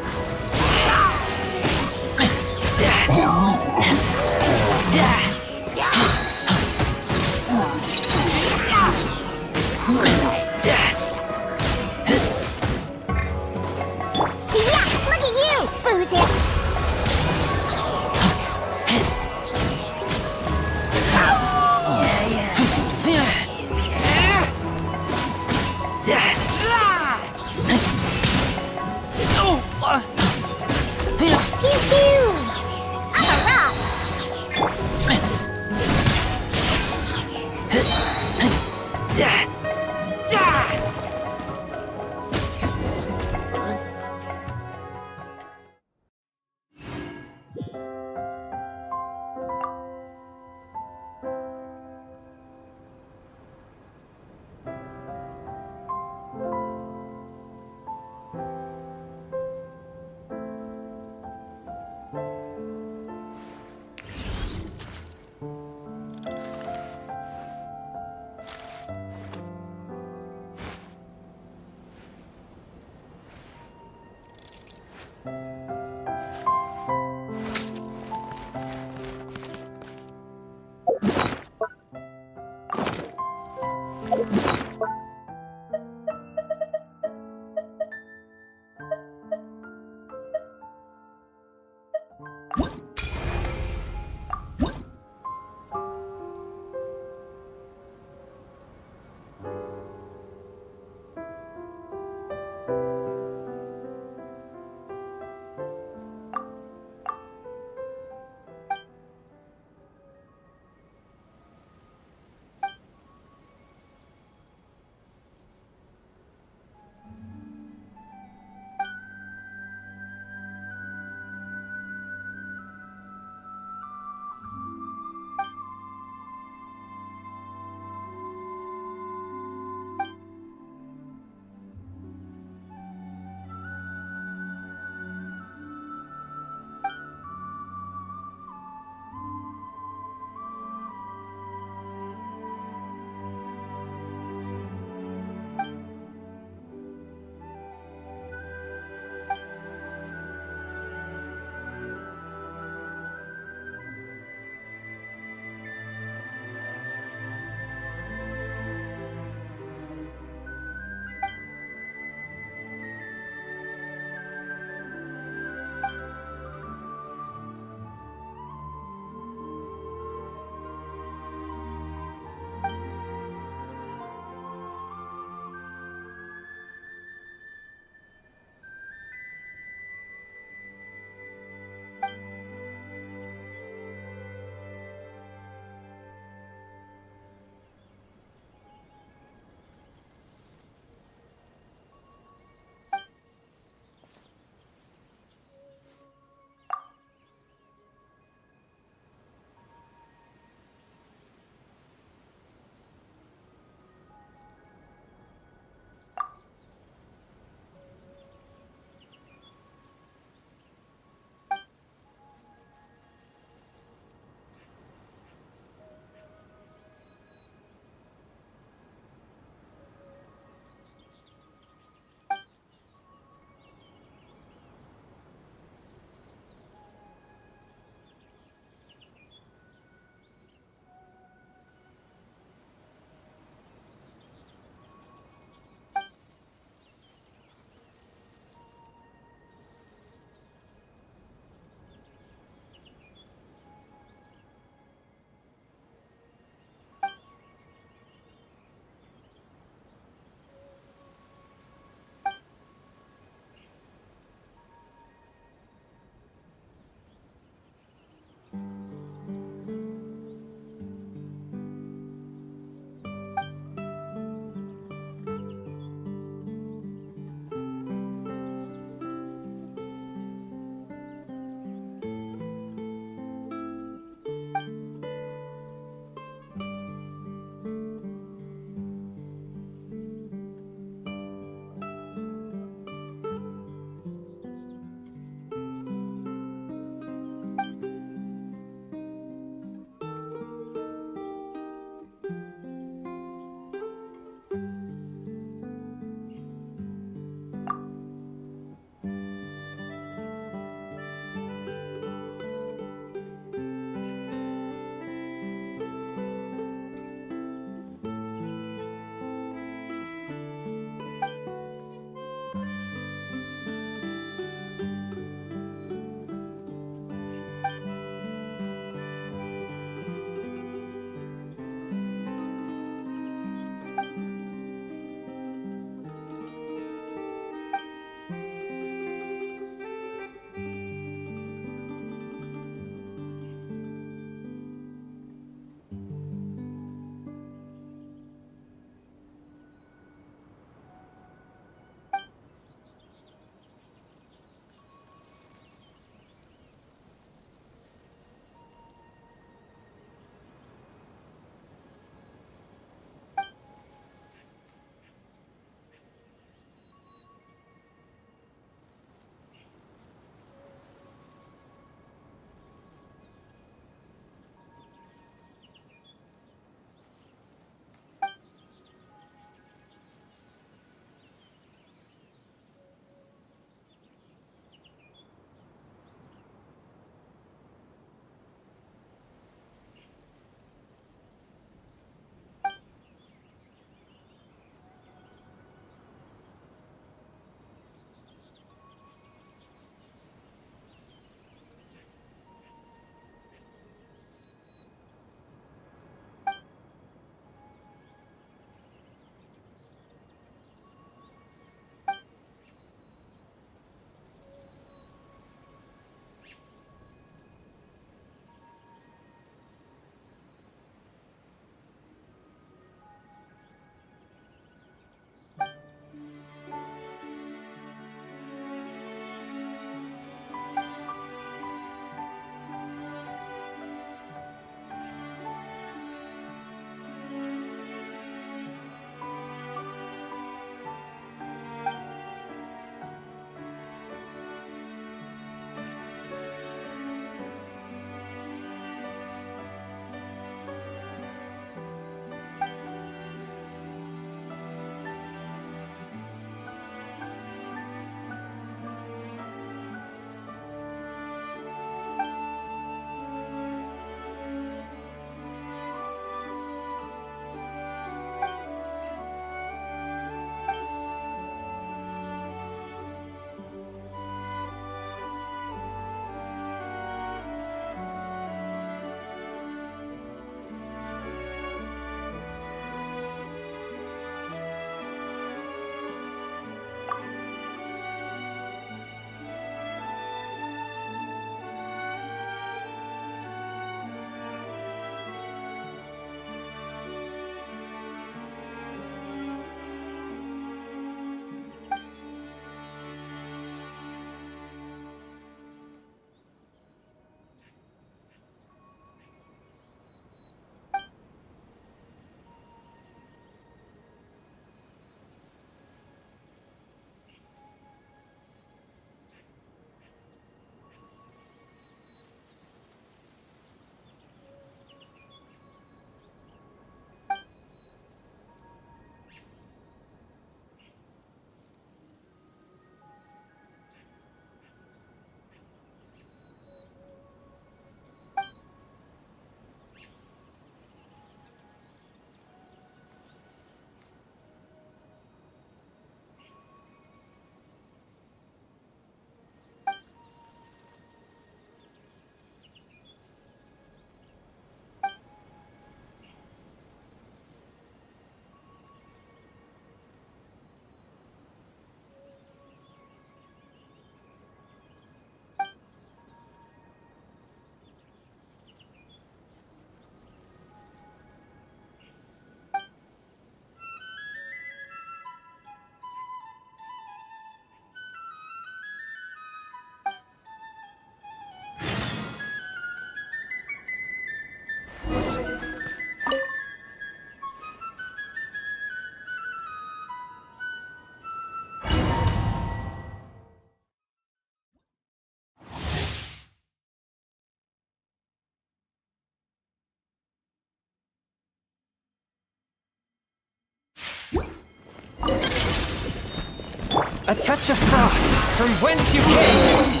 A touch of frost from whence you came.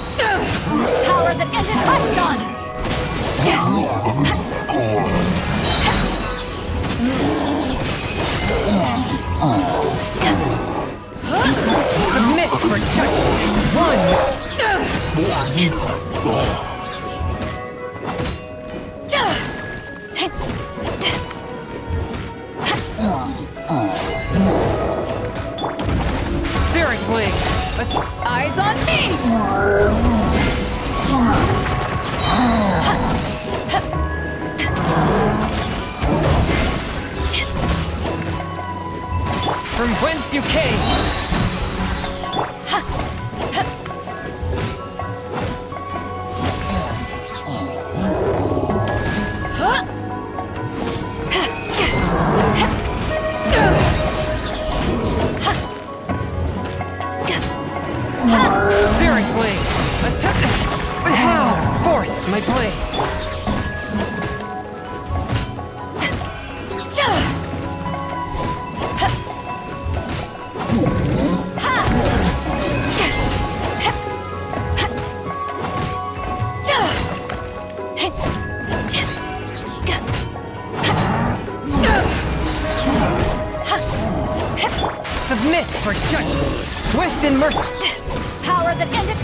Power that ended my son! Submit for judgment. One. Spirit Blade. Eyes on me! From whence you came. Spirit Blade! How? Forth, my blade! Submit for judgment! Swift and merciful! Power that ended...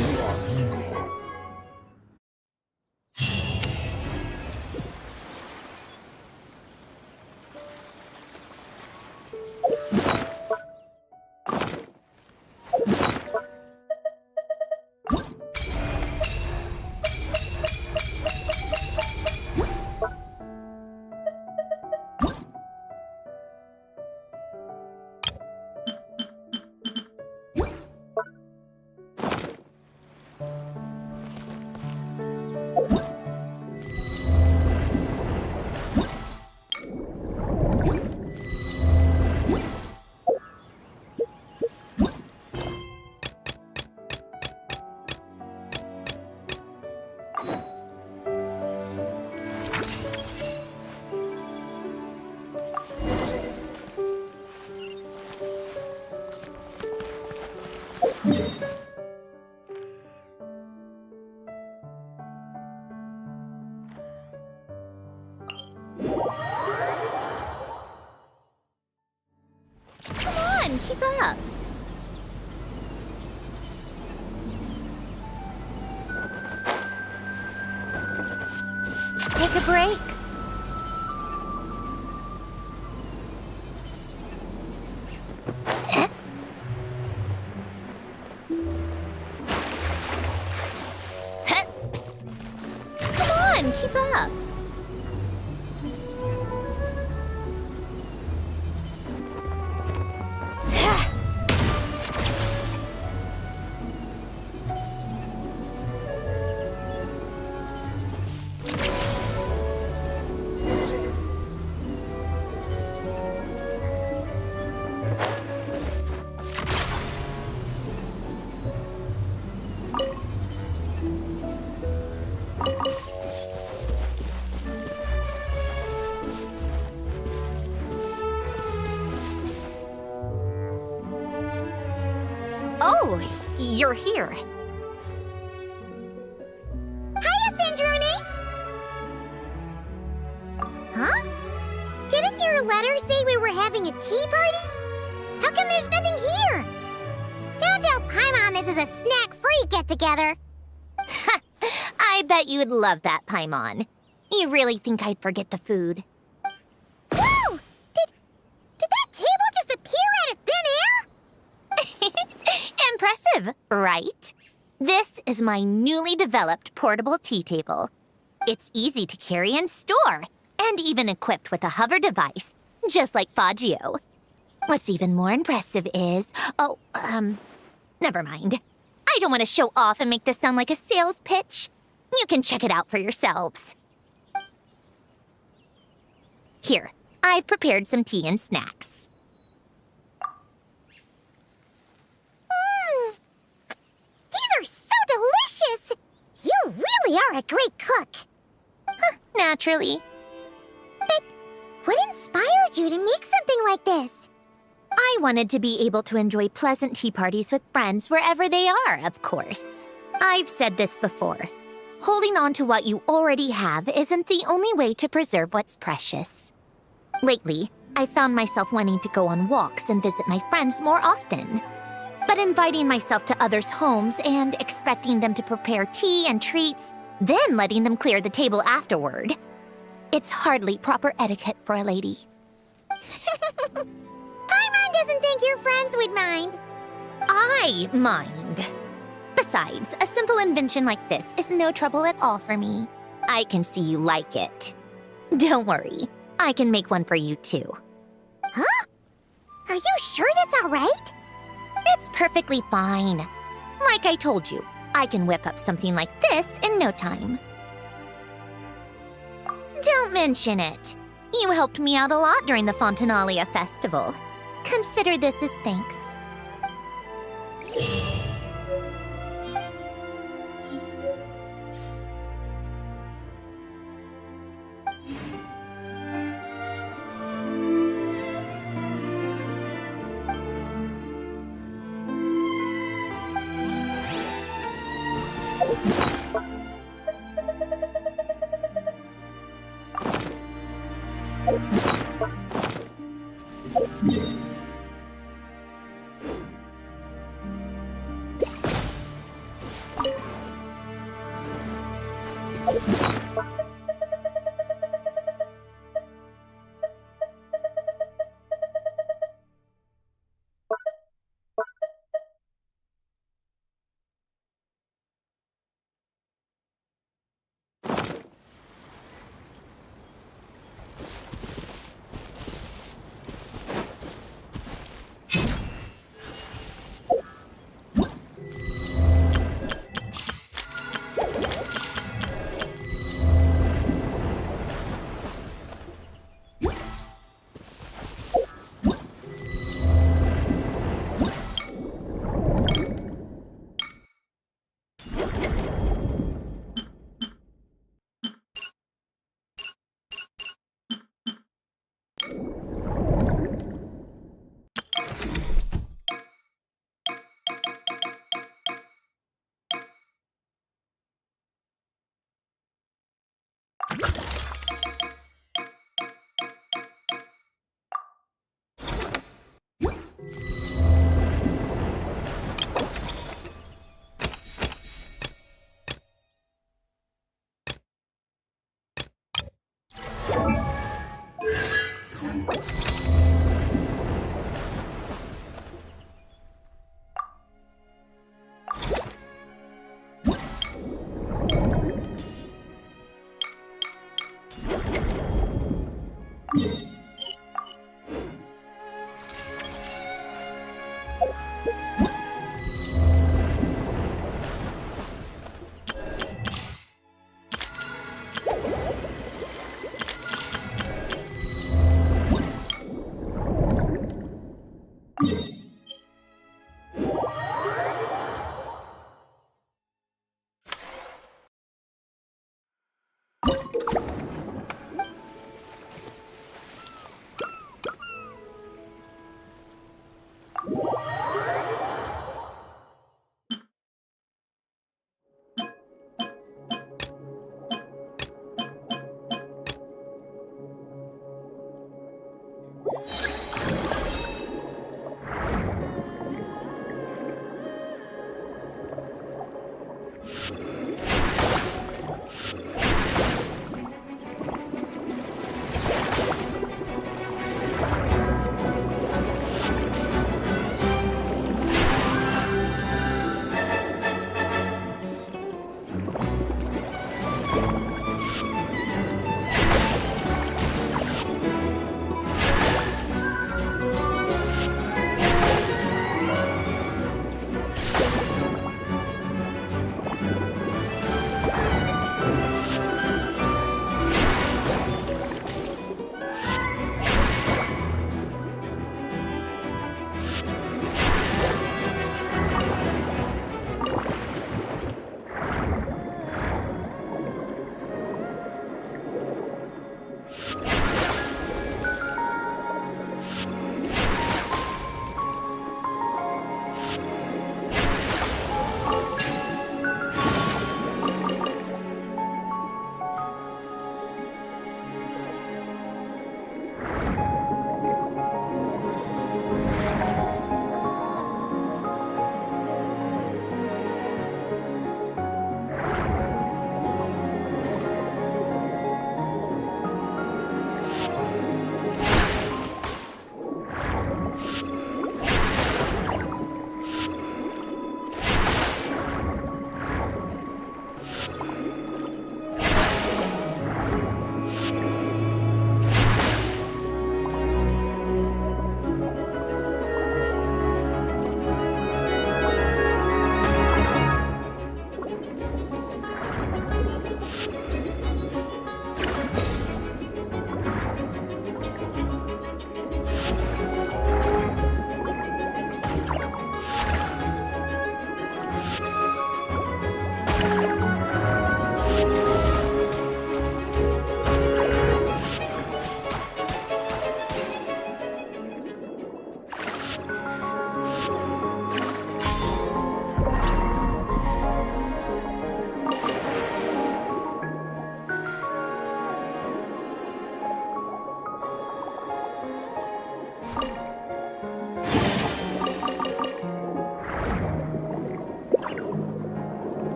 Come on, keep up. Take a break. Come on, keep up. Oh, you're here. Hiya, Sandrone! Huh? Didn't your letter say we were having a tea party? How come there's nothing here? Don't tell Paimon this is a snack-free get-together. I bet you'd love that, Paimon. You really think I'd forget the food? Whoa! Did that table just appear out of thin air? Impressive, right? This is my newly developed portable tea table. It's easy to carry and store, and even equipped with a hover device, just like Faggio. What's even more impressive is... never mind. I don't want to show off and make this sound like a sales pitch. You can check it out for yourselves. Here, I've prepared some tea and snacks. These are so delicious! You really are a great cook. Huh, naturally. But what inspired you to make something like this? I I wanted to be able to enjoy pleasant tea parties with friends wherever they are, of course. I've said this before. Holding on to what you already have isn't the only way to preserve what's precious. Lately, I found myself wanting to go on walks and visit my friends more often. But inviting myself to others' homes and expecting them to prepare tea and treats, then letting them clear the table afterward. It's hardly proper etiquette for a lady. Paimon doesn't think your friends would mind. I mind. Besides, a simple invention like this is no trouble at all for me. I can see you like it. Don't worry, I can make one for you too. Huh? Are you sure that's all right? It's perfectly fine. Like I told you, I can whip up something like this in no time. Don't mention it. You helped me out a lot during the Fontinalia festival. Consider this as thanks.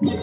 Yeah.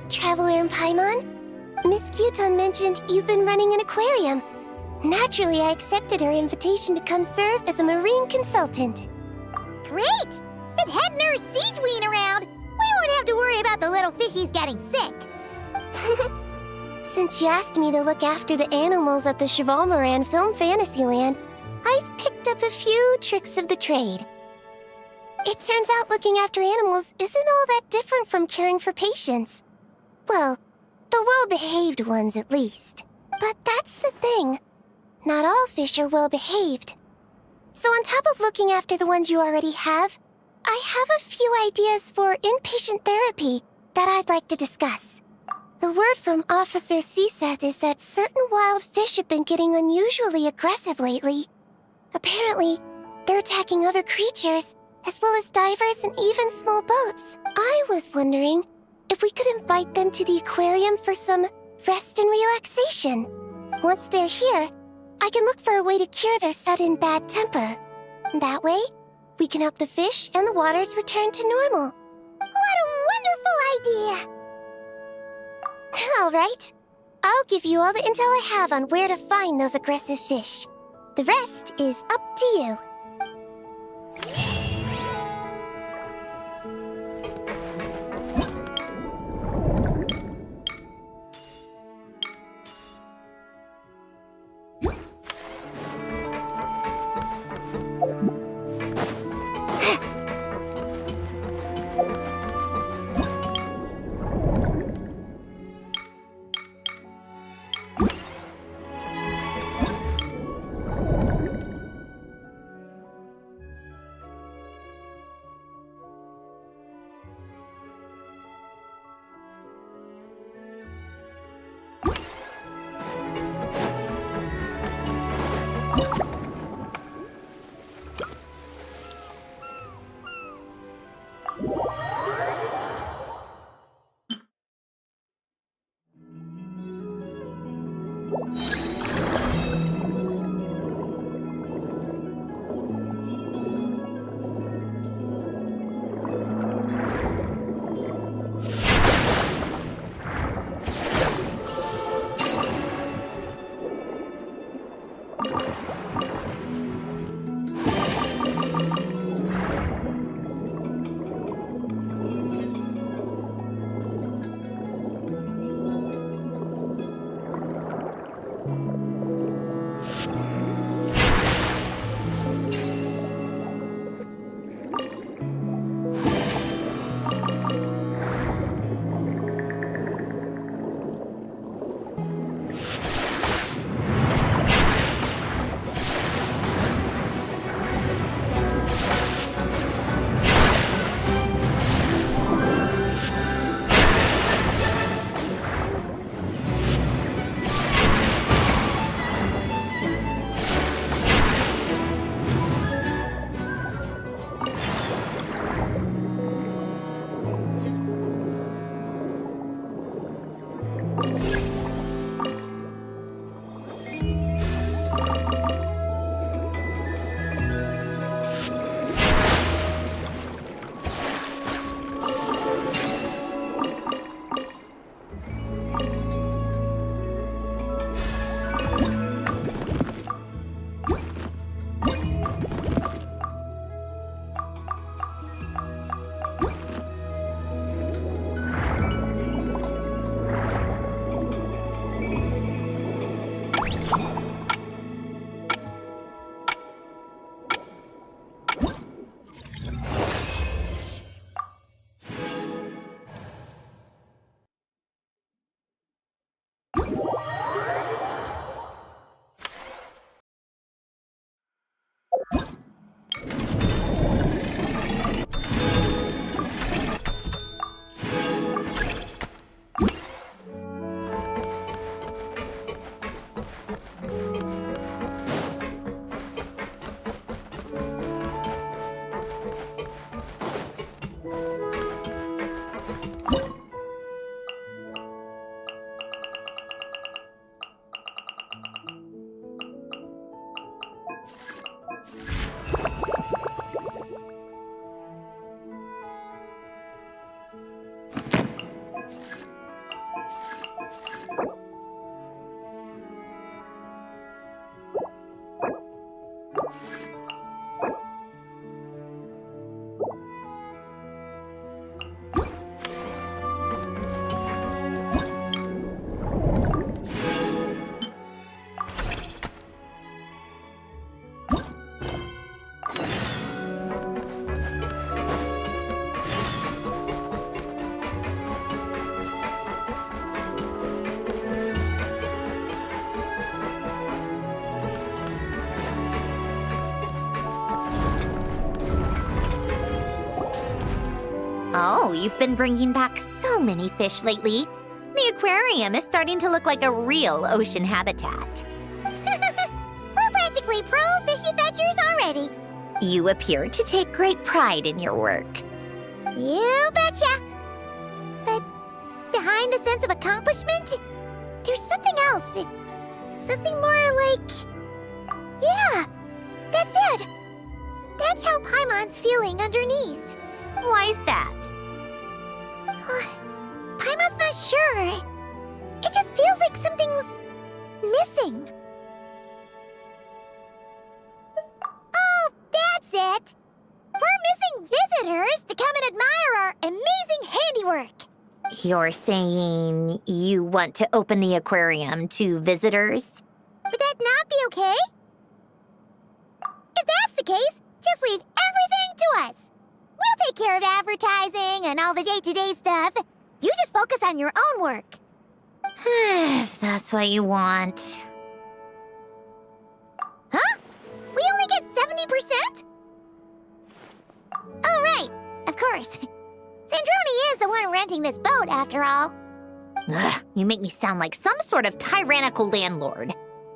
Traveler in Paimon. Miss Kyuton mentioned you've been running an aquarium. Naturally, I accepted her invitation to come serve as a marine consultant. Great! With head nurse Siegeween around, we won't have to worry about the little fishies getting sick. Since you asked me to look after the animals at the Chevalmoran Film Fantasyland, I've picked up a few tricks of the trade. It turns out looking after animals isn't all that different from caring for patients. Well, the well-behaved ones at least. But that's the thing. Not all fish are well-behaved. So on top of looking after the ones you already have, I have a few ideas for inpatient therapy that I'd like to discuss. The word from Officer Siseth is that certain wild fish have been getting unusually aggressive lately. Apparently, they're attacking other creatures, as well as divers and even small boats. I was wondering if we could invite them to the aquarium for some rest and relaxation. Once they're here, I can look for a way to cure their sudden bad temper. That way, we can help the fish and the waters return to normal. What a wonderful idea! All right. I'll give you all the intel I have on where to find those aggressive fish. The rest is up to you. Oh, you've been bringing back so many fish lately. The aquarium is starting to look like a real ocean habitat. We're practically pro fishy fetchers already. You appear to take great pride in your work. You betcha. But behind the sense of accomplishment, there's something else. Something more like... Yeah, that's it. That's how Paimon's feeling underneath. Why's that? Paimon's not sure. It just feels like something's missing. Oh, that's it. We're missing visitors to come and admire our amazing handiwork. You're saying you want to open the aquarium to visitors? Would that not be okay? If that's the case, just leave everything to us. We'll take care of advertising and all the day-to-day stuff. You just focus on your own work. If that's what you want. Huh? We only get 70%? Oh, right. Of course. Sandrone is the one renting this boat, after all. Ugh, you make me sound like some sort of tyrannical landlord.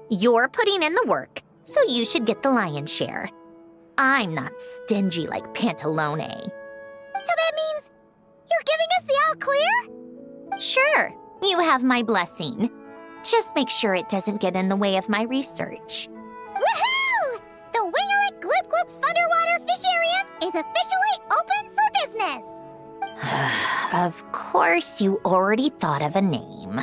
You're putting in the work, so you should get the lion's share. I'm not stingy like Pantalone. So that means you're giving us the all clear? Sure, you have my blessing. Just make sure it doesn't get in the way of my research. Woohoo! The Wingalik Gloop Gloop Underwater Fisharium is officially open for business! Of course, you already thought of a name.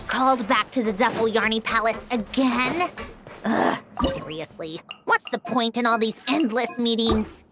Called back to the Zephylyarny Palace again? Ugh, seriously. What's the point in all these endless meetings?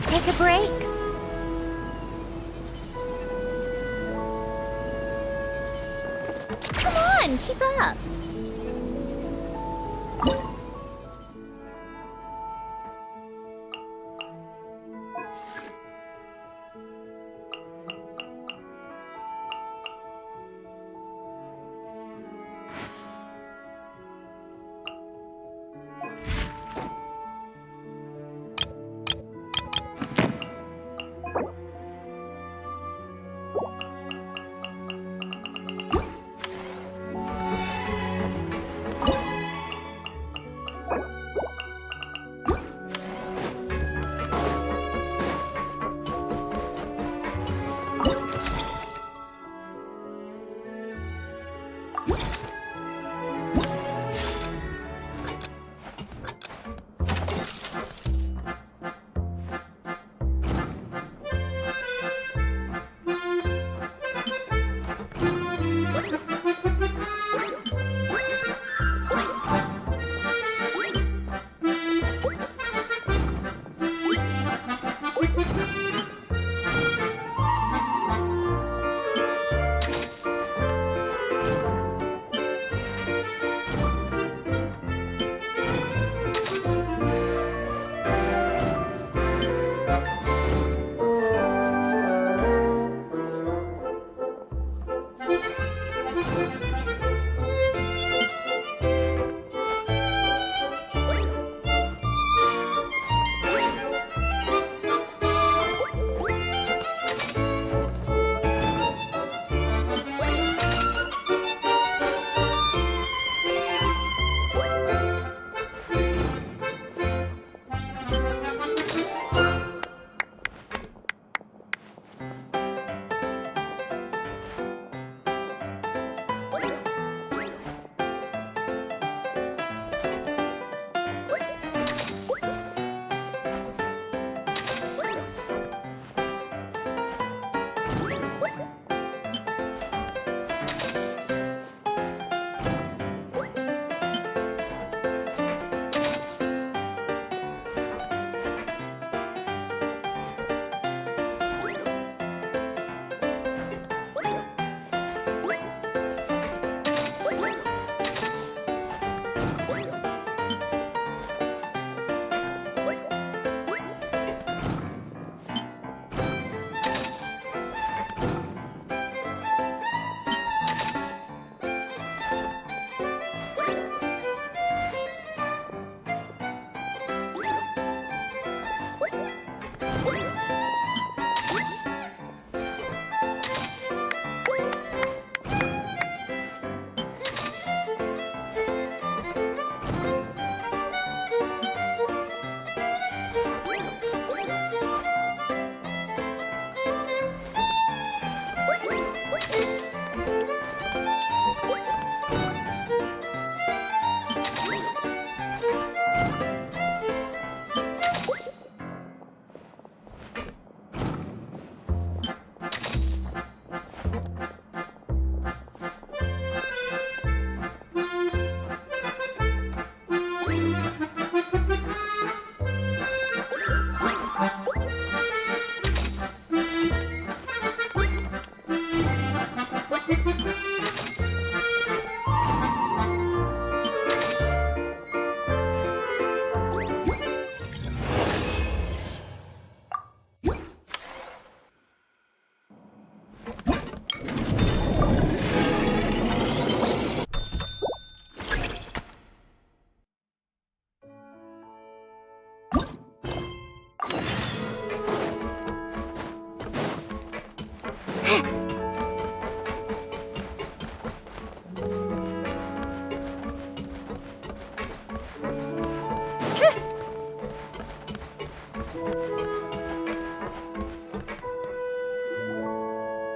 Take a break. Come on, keep up.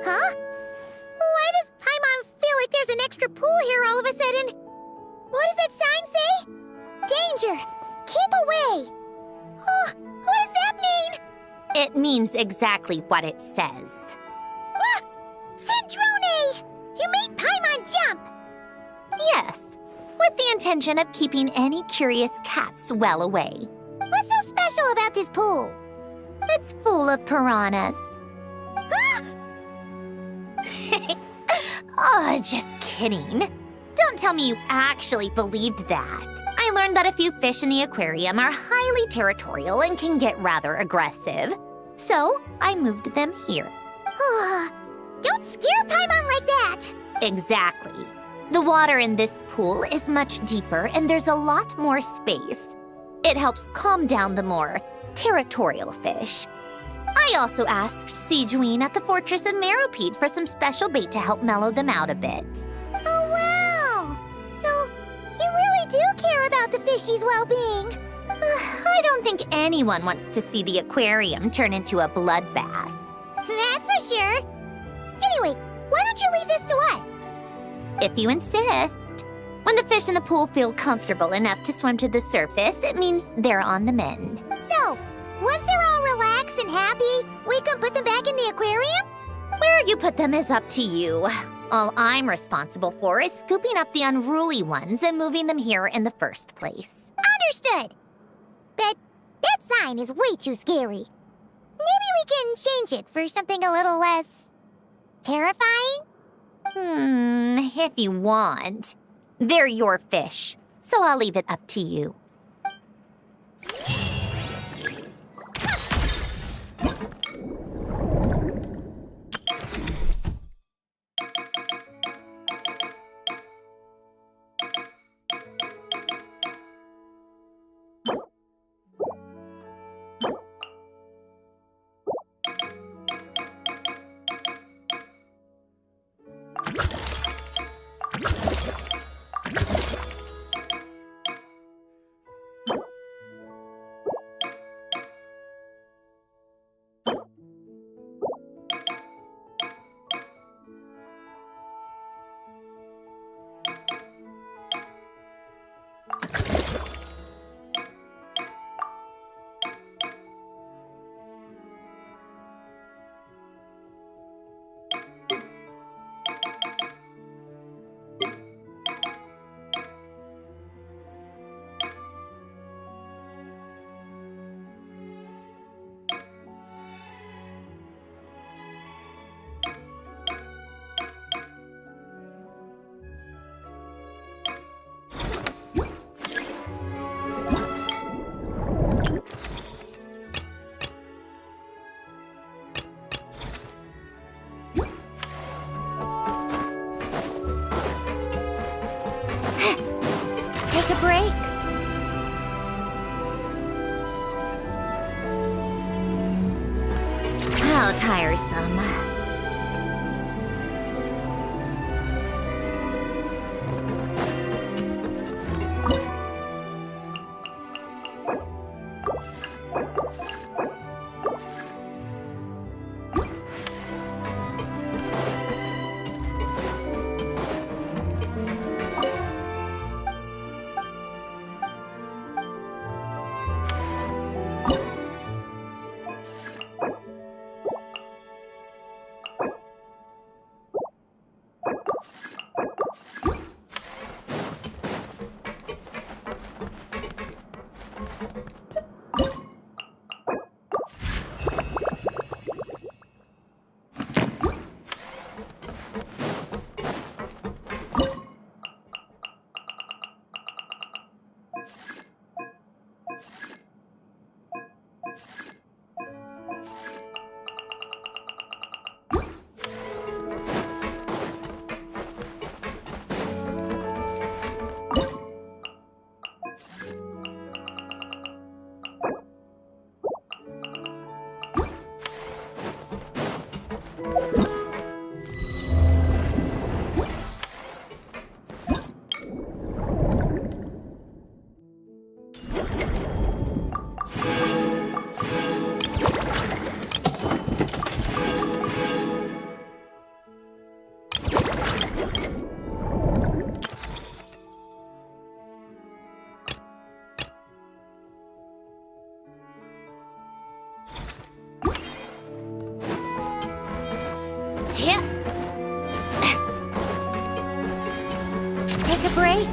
Huh? Why does Paimon feel like there's an extra pool here all of a sudden? What does that sign say? Danger! Keep away! Oh, what does that mean? It means exactly what it says. Ah! Centrone! You made Paimon jump! Yes, with the intention of keeping any curious cats well away. What's so special about this pool? It's full of piranhas. Ah! Oh, just kidding. Don't tell me you actually believed that. I learned that a few fish in the aquarium are highly territorial and can get rather aggressive. So, I moved them here. Don't scare Paimon like that! Exactly. The water in this pool is much deeper and there's a lot more space. It helps calm down the more territorial fish. I also asked Sijuin at the Fortress of Meropede for some special bait to help mellow them out a bit. Oh, wow! So, you really do care about the fishies' well-being. I don't think anyone wants to see the aquarium turn into a bloodbath. That's for sure. Anyway, why don't you leave this to us? If you insist. When the fish in the pool feel comfortable enough to swim to the surface, it means they're on the mend. So, once they're all relaxed and happy, we can put them back in the aquarium? Where you put them is up to you. All I'm responsible for is scooping up the unruly ones and moving them here in the first place. Understood. But that sign is way too scary. Maybe we can change it for something a little less terrifying? If you want. They're your fish, so I'll leave it up to you. Take a break. How tiresome. Take a break.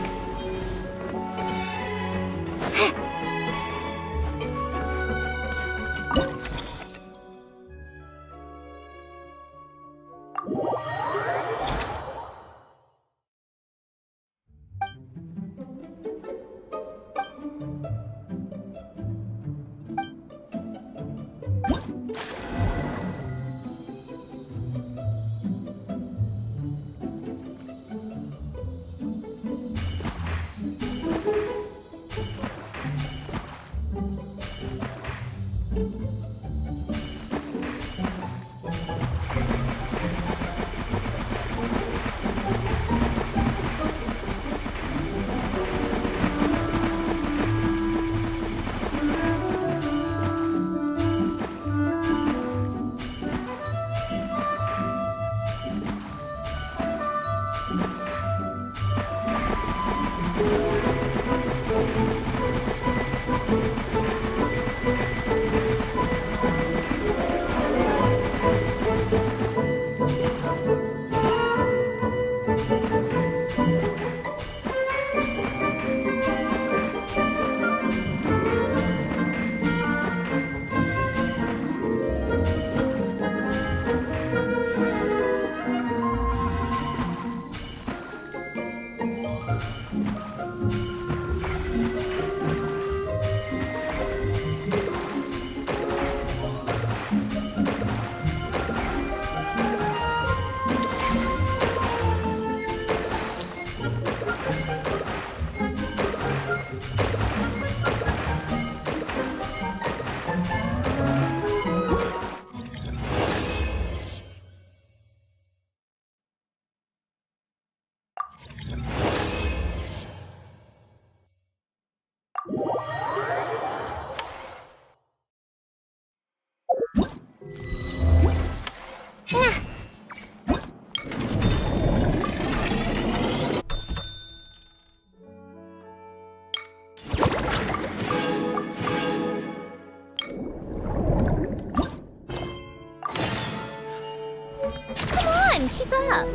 Keep up.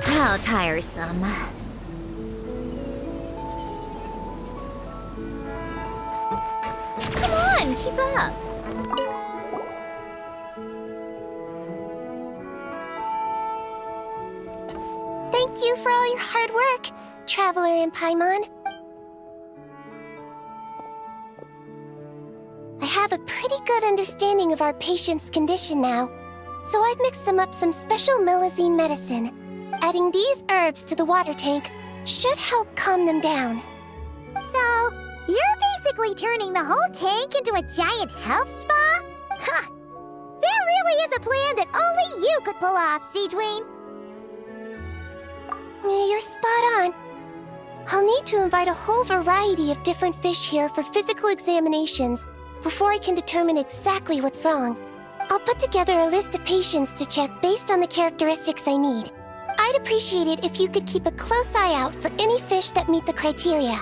How tiresome. Come on, keep up. Thank you for all your hard work, Traveler in Paimon. I have a pretty good understanding of our patient's condition now, so I've mixed them up some special melazine medicine. Adding these herbs to the water tank should help calm them down. So, you're basically turning the whole tank into a giant health spa? Ha! There really is a plan that only you could pull off, Siegewayne. You're spot on. I'll need to invite a whole variety of different fish here for physical examinations before I can determine exactly what's wrong. I'll put together a list of patients to check based on the characteristics I need. I'd appreciate it if you could keep a close eye out for any fish that meet the criteria.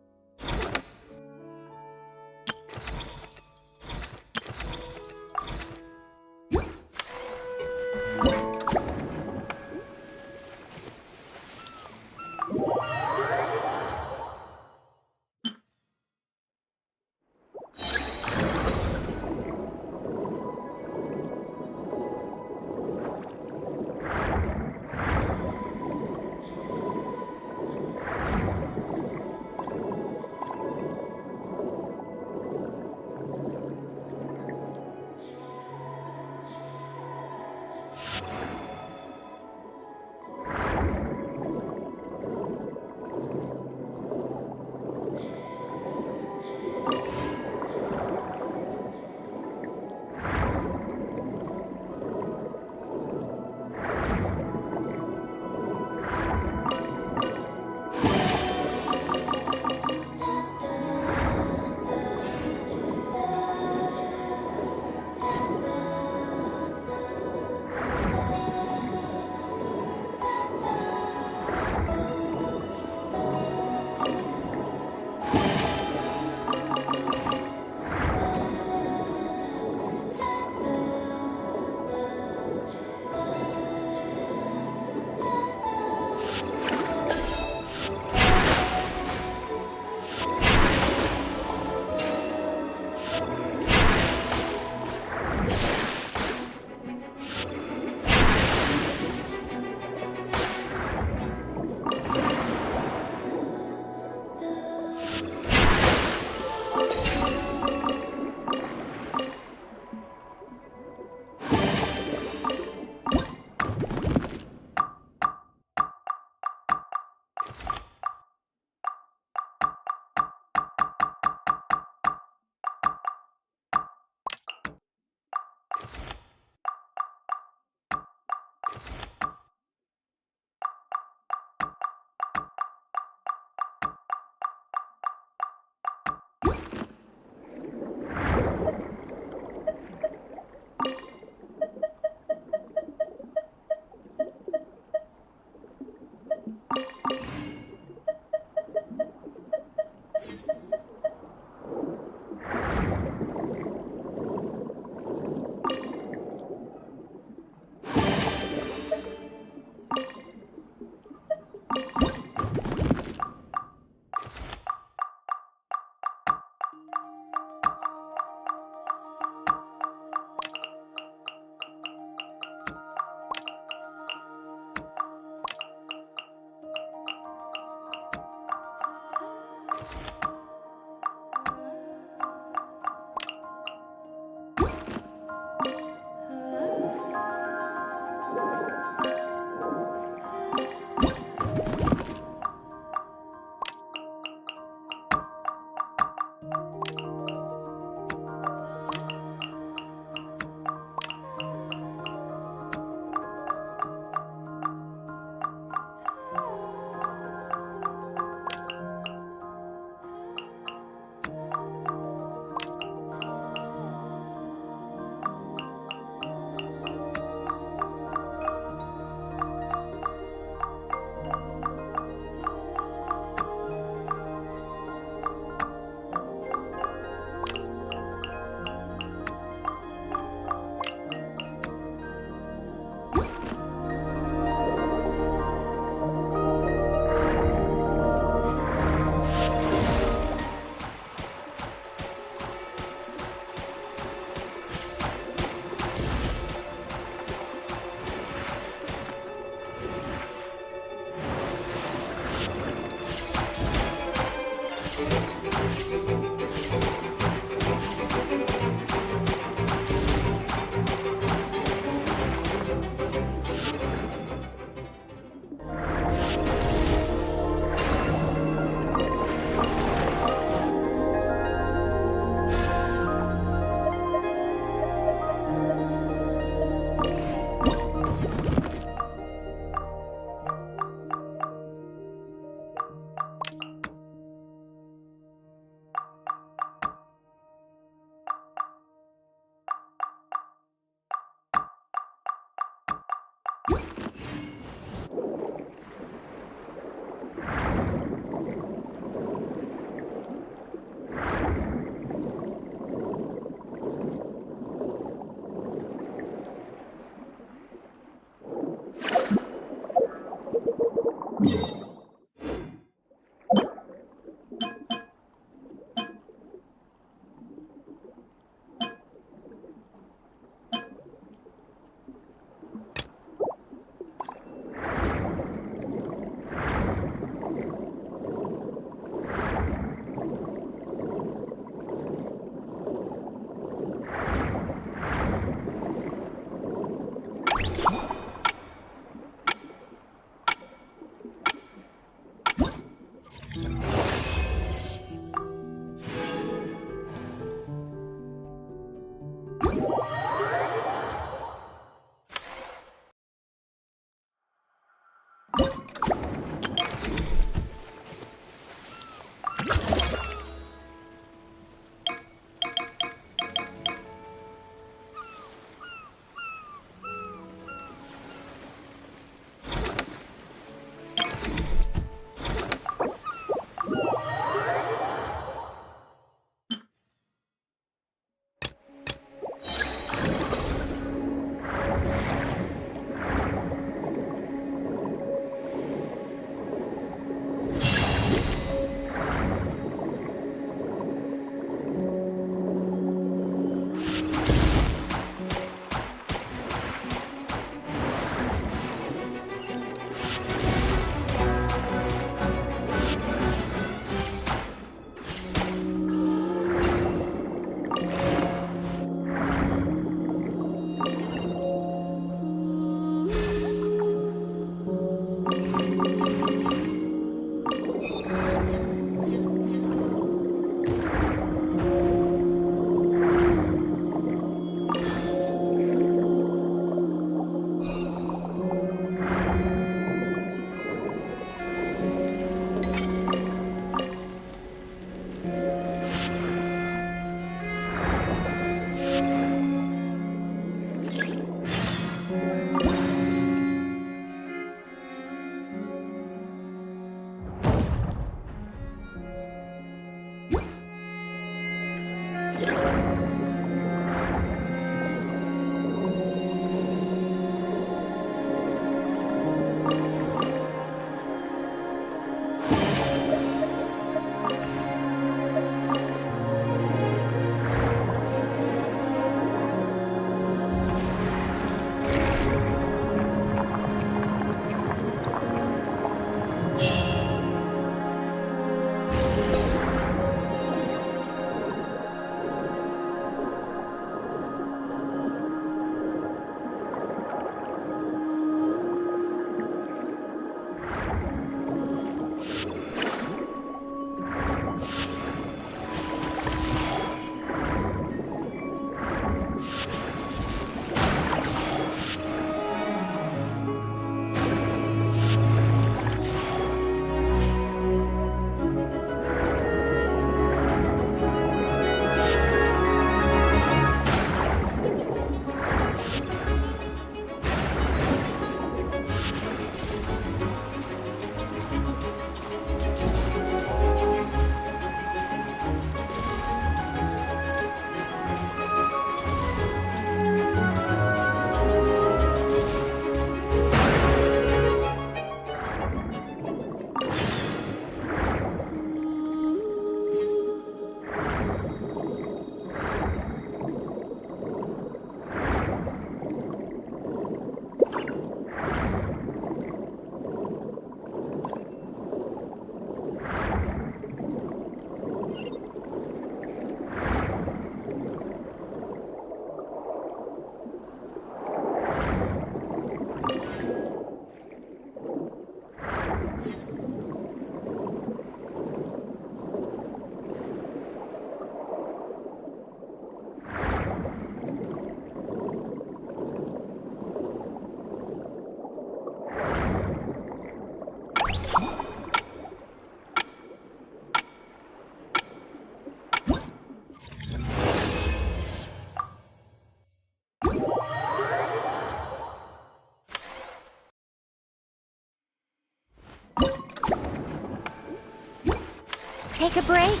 Take a break.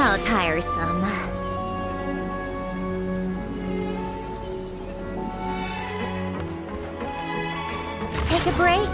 How tiresome. Take a break.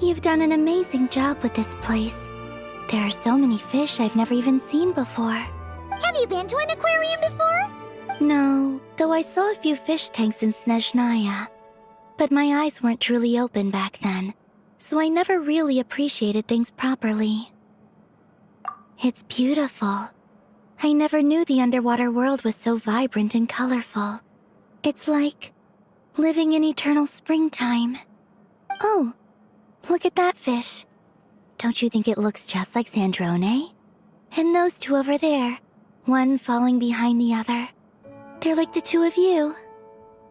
You've done an amazing job with this place. There are so many fish I've never even seen before. Have you been to an aquarium before? No, though I saw a few fish tanks in Snezhnaya. But my eyes weren't truly open back then, so I never really appreciated things properly. It's beautiful. I never knew the underwater world was so vibrant and colorful. It's like living in eternal springtime. Oh, look at that fish. Don't you think it looks just like Sandrone? And those two over there, one following behind the other. They're like the two of you.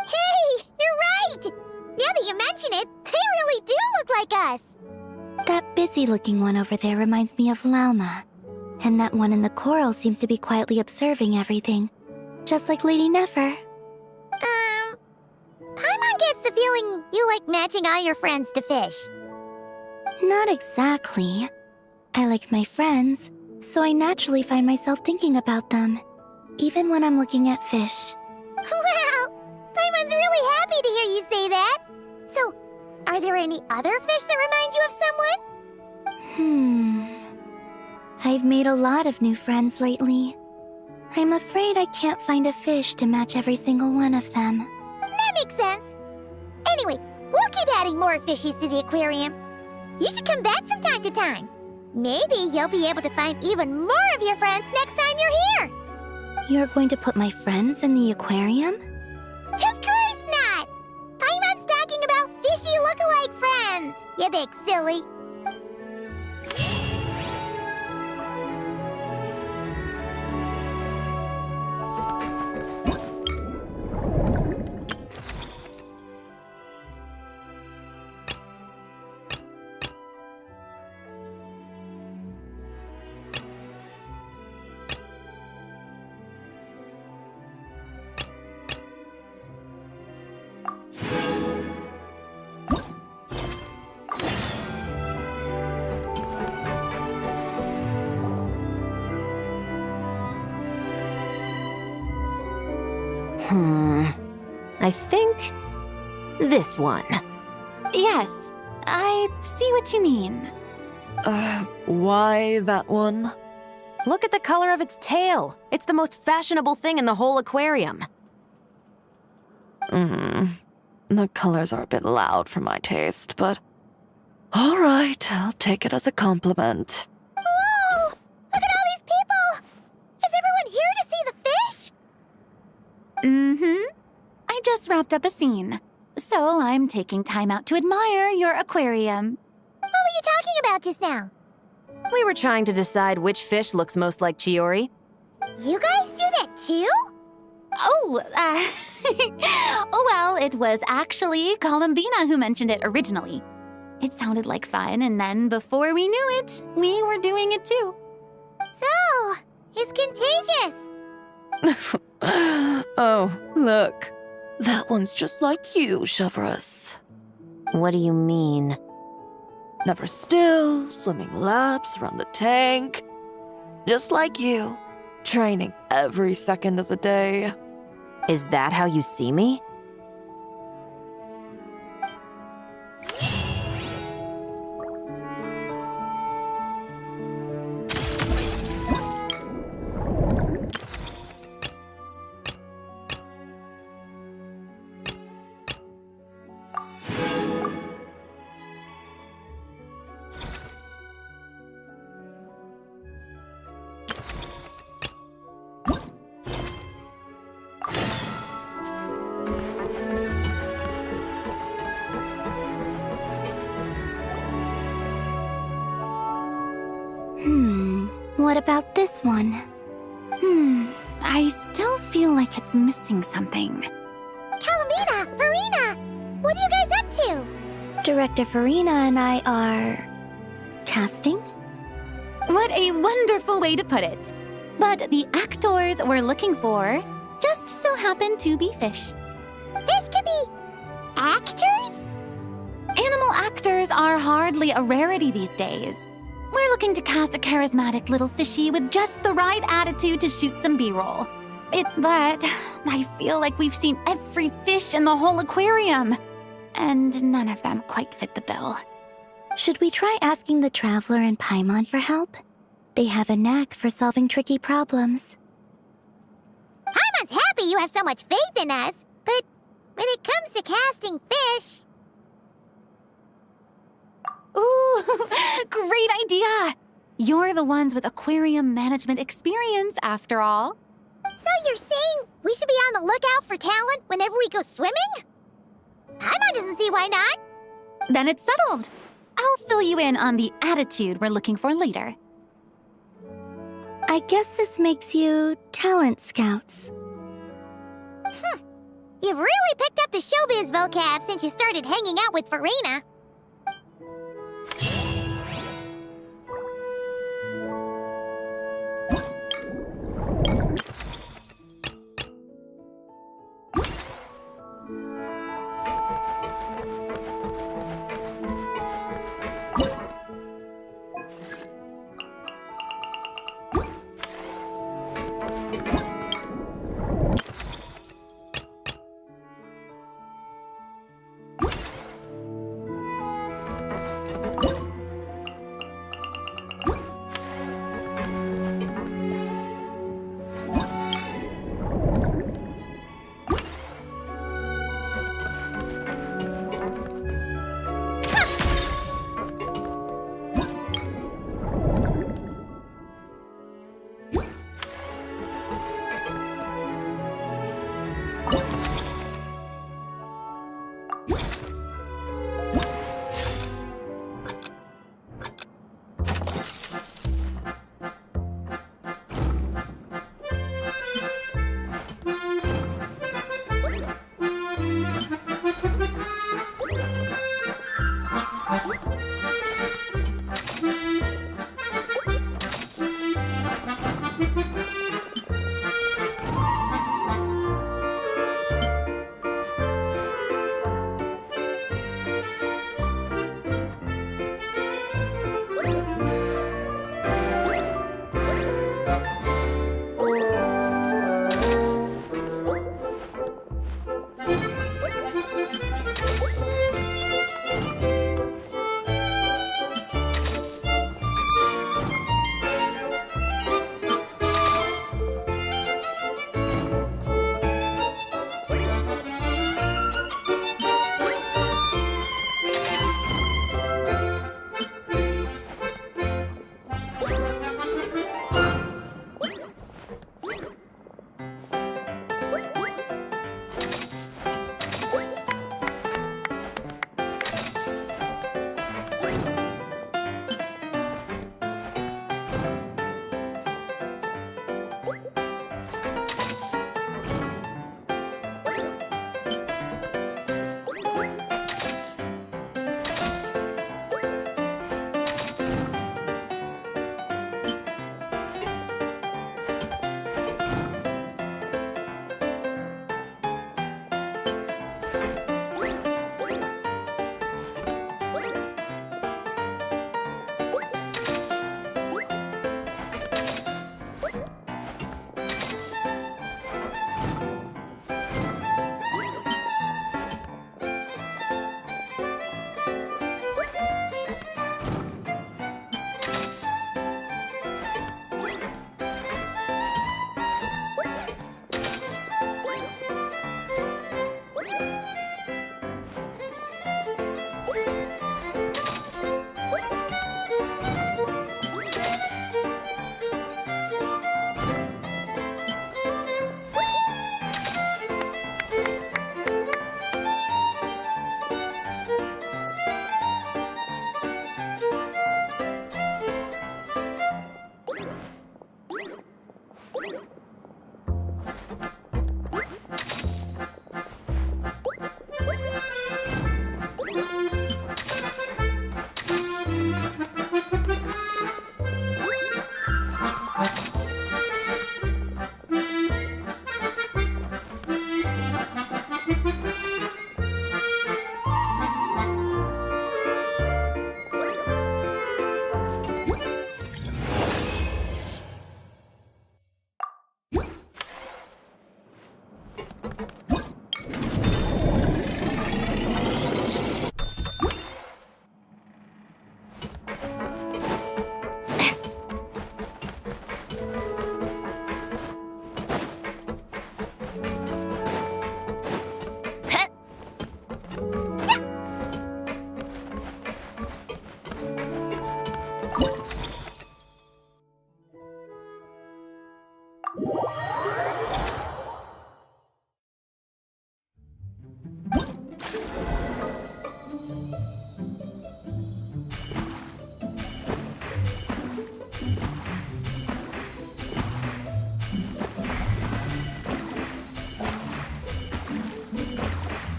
Hey, you're right! Now that you mention it, they really do look like us! That busy-looking one over there reminds me of Lauma. And that one in the coral seems to be quietly observing everything, just like Lady Nefer. Paimon gets the feeling you like matching all your friends to fish. Not exactly. I like my friends, so I naturally find myself thinking about them, even when I'm looking at fish. Wow! Paimon's really happy to hear you say that. So, are there any other fish that remind you of someone? I've made a lot of new friends lately. I'm afraid I can't find a fish to match every single one of them. That makes sense. Anyway, we'll keep adding more fishies to the aquarium. You should come back from time to time. Maybe you'll be able to find even more of your friends next time you're here. You're going to put my friends in the aquarium? Of course not! Paimon's talking about fishy look-alike friends, you big silly. I think this one. Yes, I see what you mean. Why that one? Look at the color of its tail. It's the most fashionable thing in the whole aquarium. The colors are a bit loud for my taste, but all right, I'll take it as a compliment. Whoa! Look at all these people! Is everyone here to see the fish? I just wrapped up a scene, so I'm taking time out to admire your aquarium. What were you talking about just now? We were trying to decide which fish looks most like Chiori. You guys do that too? Oh, oh well, it was actually Columbina who mentioned it originally. It sounded like fun, and then before we knew it, we were doing it too. So, it's contagious. Oh, look. That one's just like you, Scherzo. What do you mean? Never still, swimming laps around the tank. Just like you. Training every second of the day. Is that how you see me? What about this one? I still feel like it's missing something. Calamina, Farina, what are you guys up to? Director Farina and I are... casting? What a wonderful way to put it. But the actors we're looking for just so happen to be fish. Fish could be... actors? Animal actors are hardly a rarity these days. We're looking to cast a charismatic little fishy with just the right attitude to shoot some B-roll. But I feel like we've seen every fish in the whole aquarium, and none of them quite fit the bill. Should we try asking the Traveler and Paimon for help? They have a knack for solving tricky problems. Paimon's happy you have so much faith in us, but when it comes to casting fish... Ooh, great idea! You're the ones with aquarium management experience, after all. So you're saying we should be on the lookout for talent whenever we go swimming? Paimon doesn't see why not. Then it's settled. I'll fill you in on the attitude we're looking for later. I guess this makes you talent scouts. You've really picked up the showbiz vocab since you started hanging out with Farina.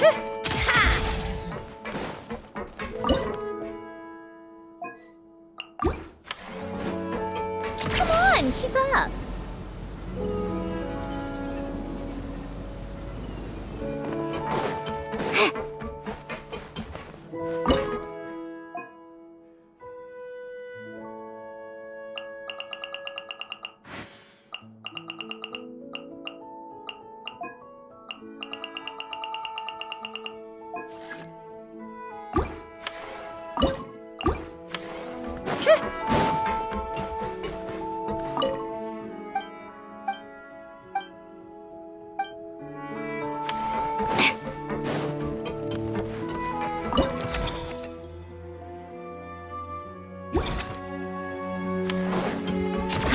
Come on, keep up.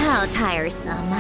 How tiresome.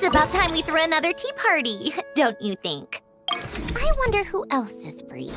It's about time we threw another tea party, don't you think? I wonder who else is free.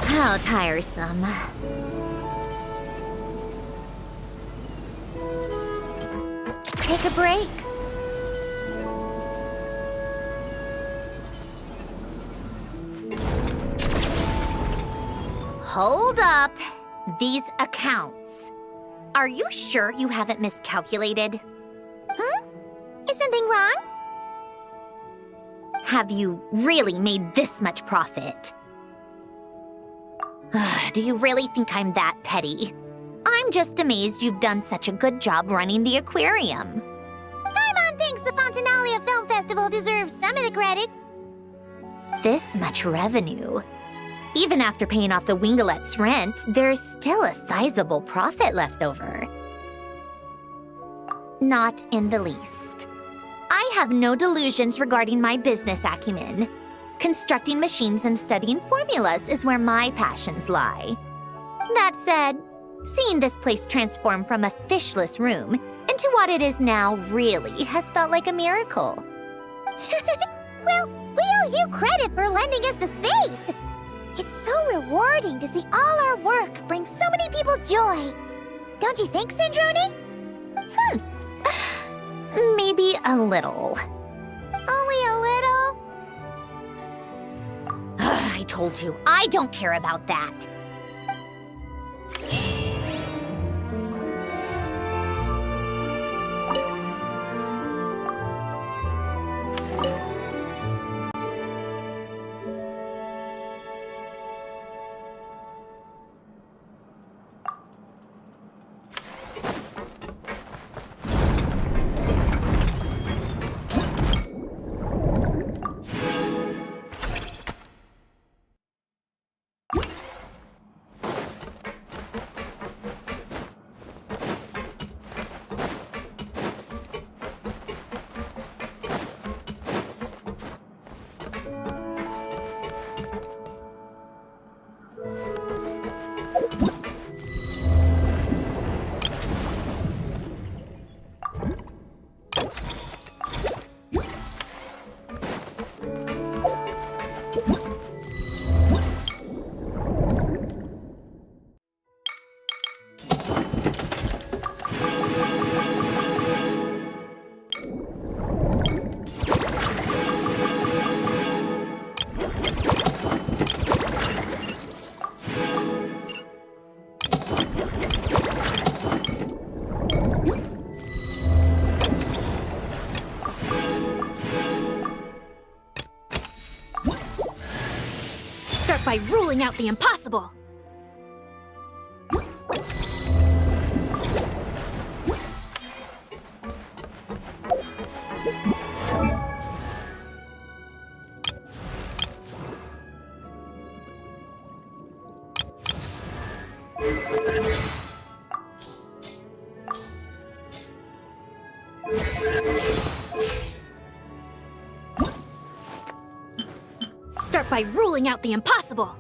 How tiresome. Take a break. Hold up. These accounts. Are you sure you haven't miscalculated? Huh? Is something wrong? Have you really made this much profit? Do you really think I'm that petty? I'm just amazed you've done such a good job running the aquarium. Paimon thinks the Fontinalia Film Festival deserves some of the credit. This much revenue. Even after paying off the Wingalet's rent, there's still a sizable profit left over. Not in the least. I have no delusions regarding my business acumen. Constructing machines and studying formulas is where my passions lie. That said, seeing this place transform from a fishless room into what it is now really has felt like a miracle. Well, we owe you credit for lending us the space. It's so rewarding to see all our work bring so many people joy. Don't you think, Sandrone? Maybe a little. Only a little? I told you, I don't care about that. By ruling out the impossible. Start by ruling out the impossible.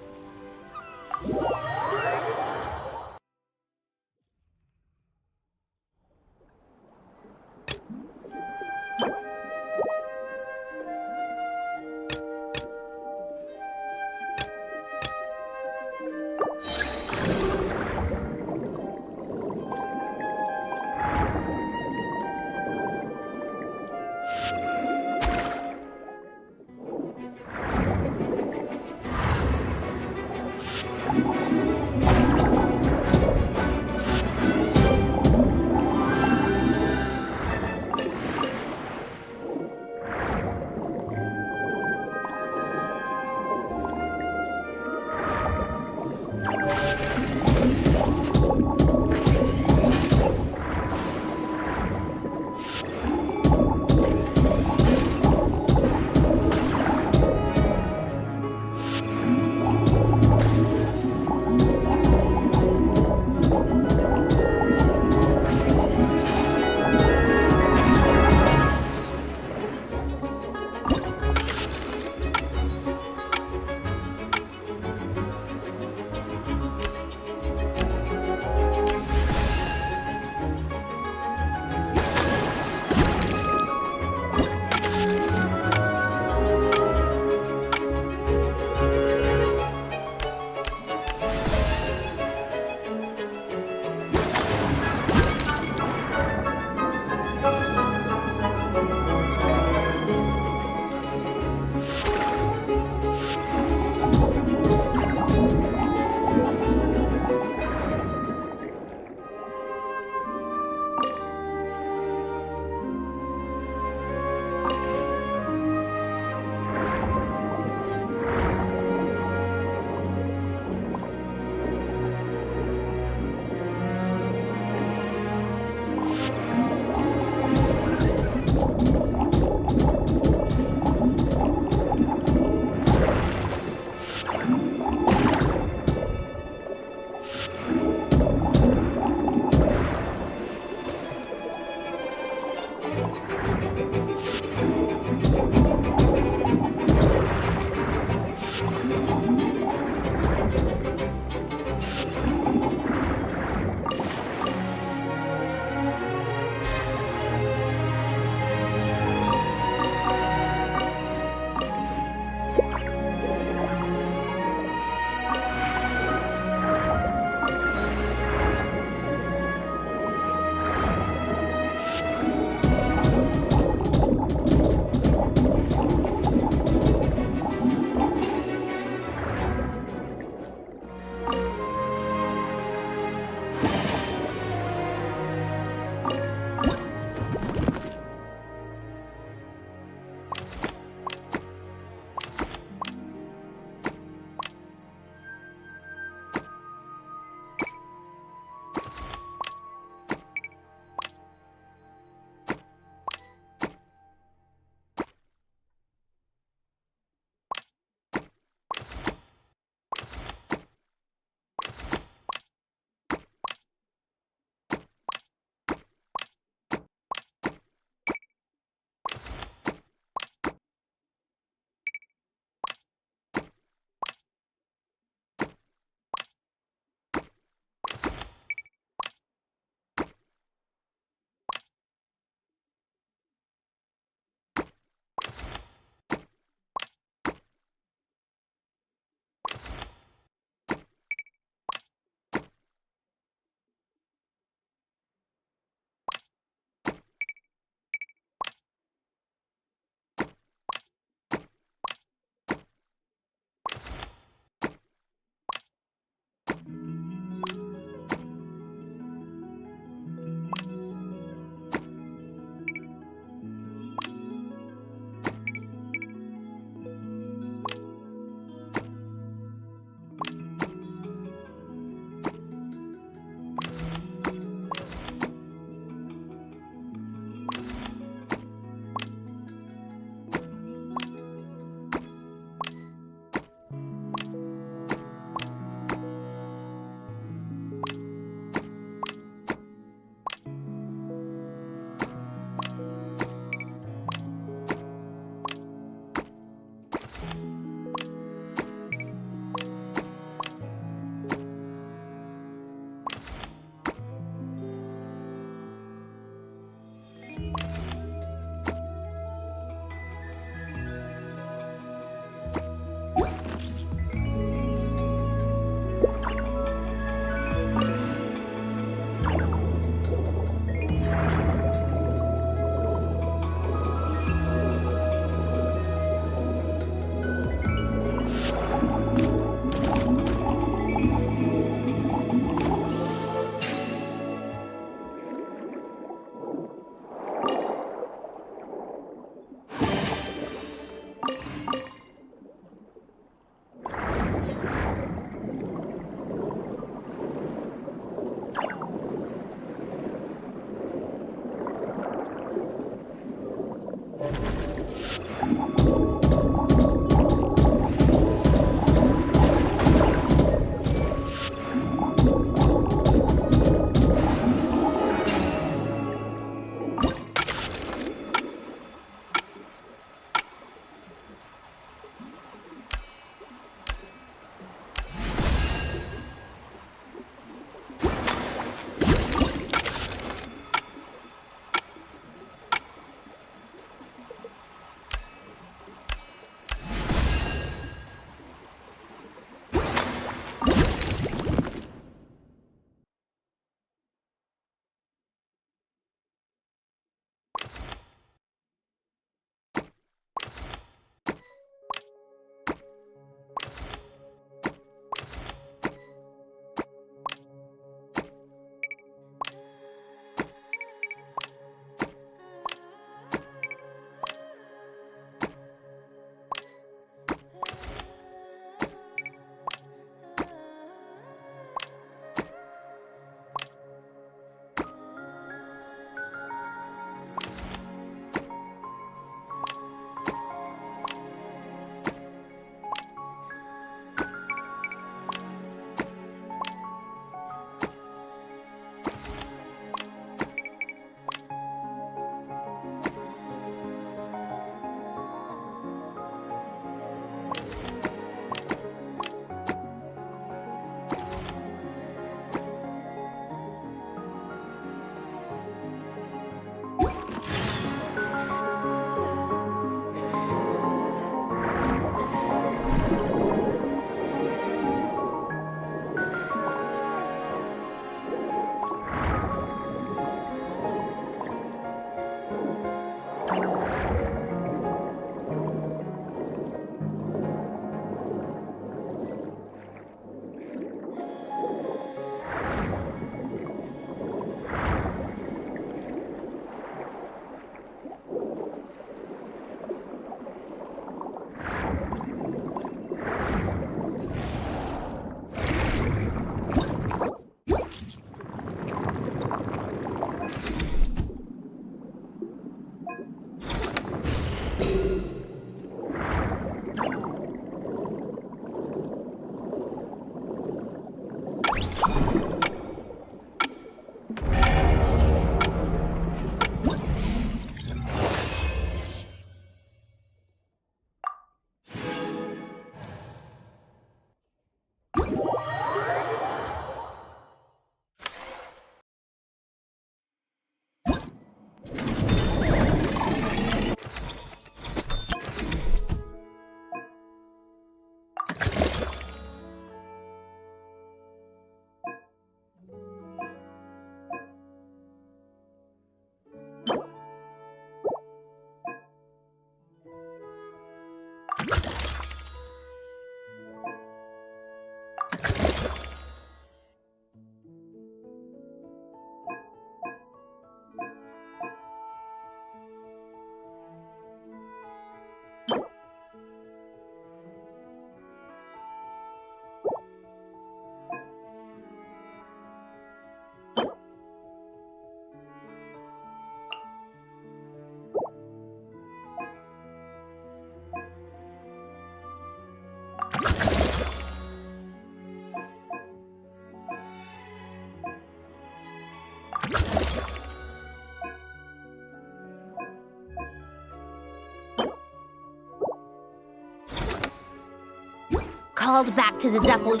Called back to the Zeppelin.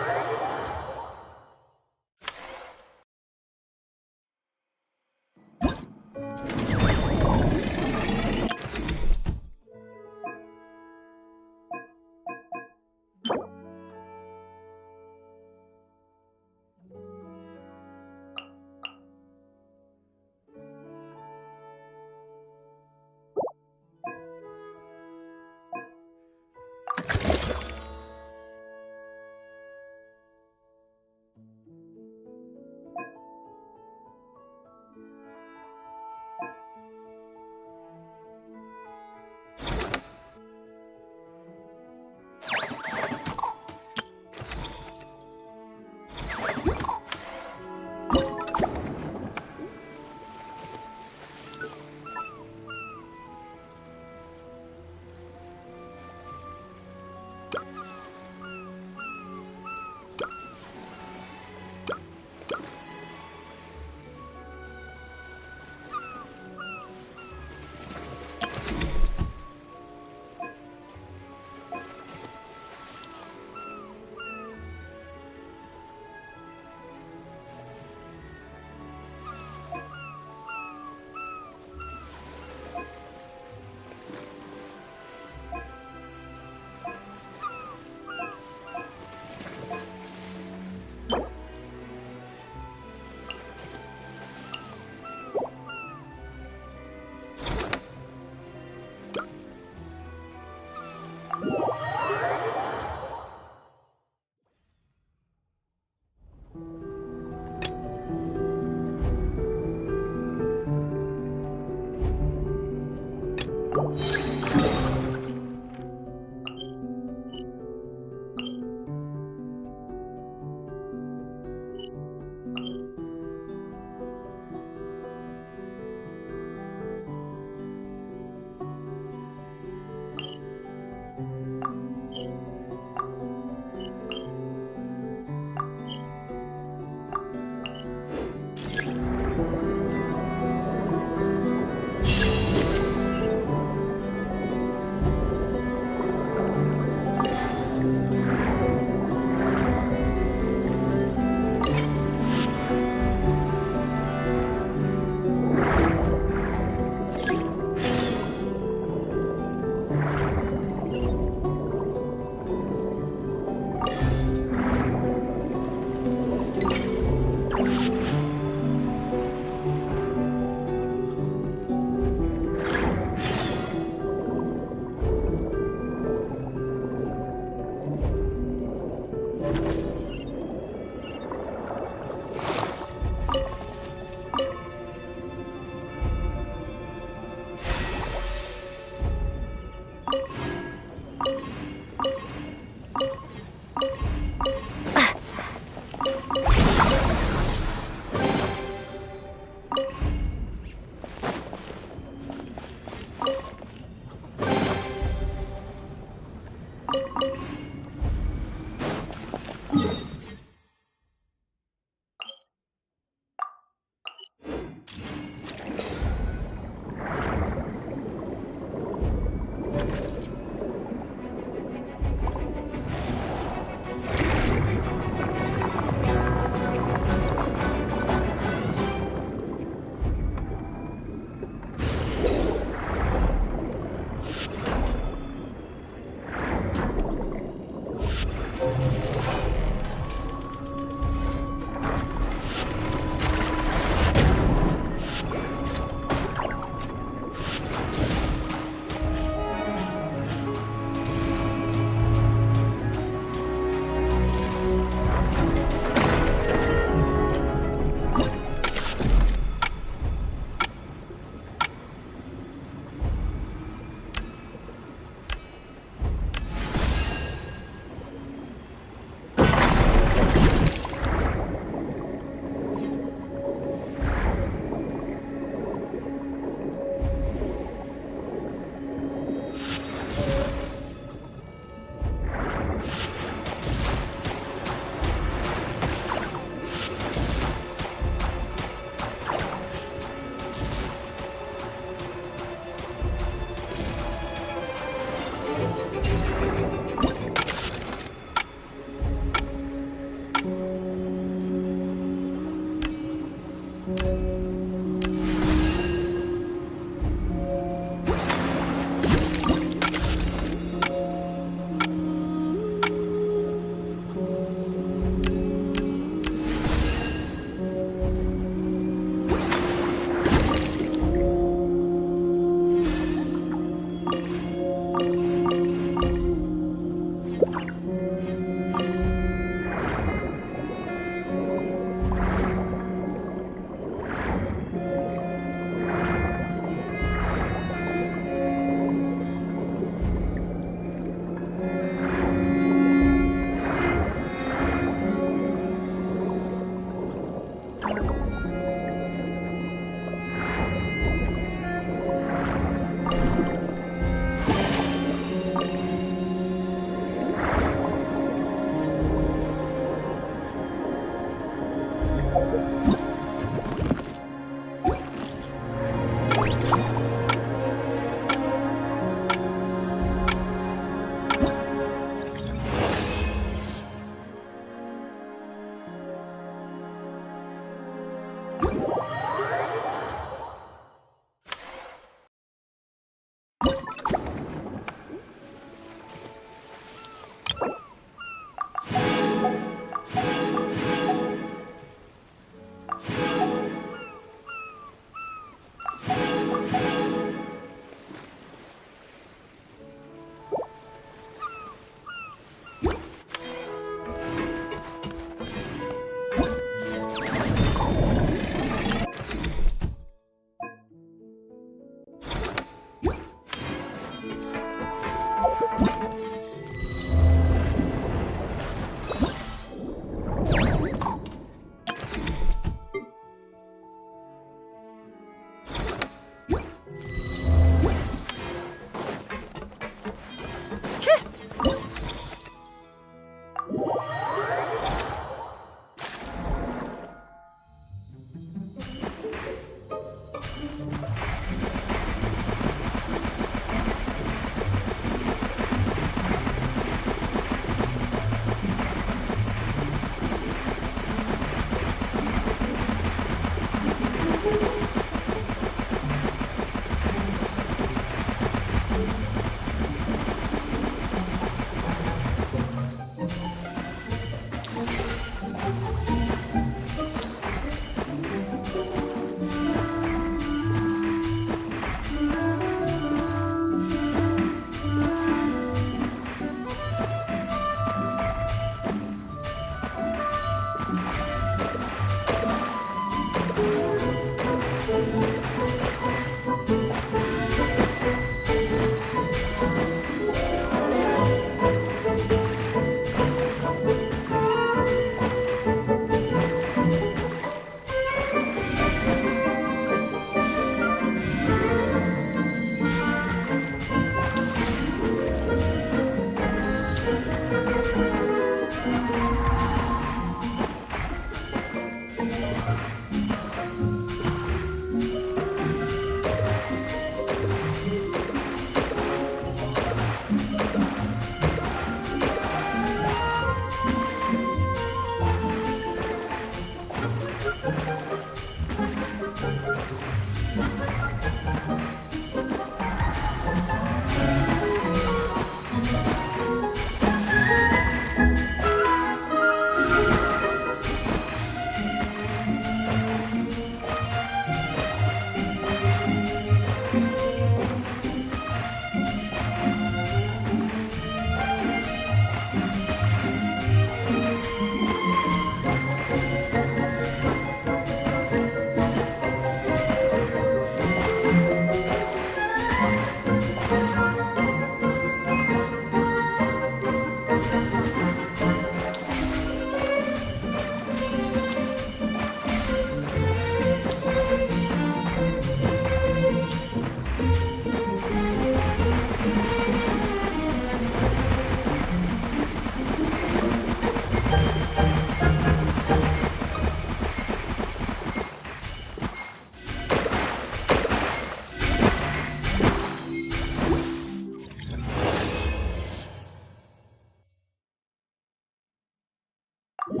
Come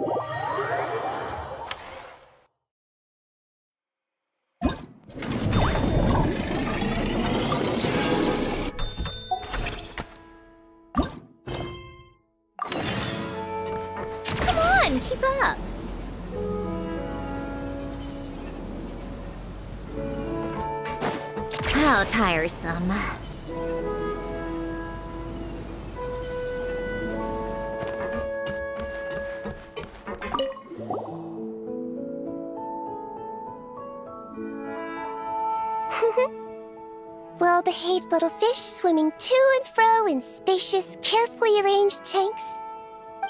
on, keep up. How tiresome. Well-behaved little fish swimming to and fro in spacious, carefully arranged tanks.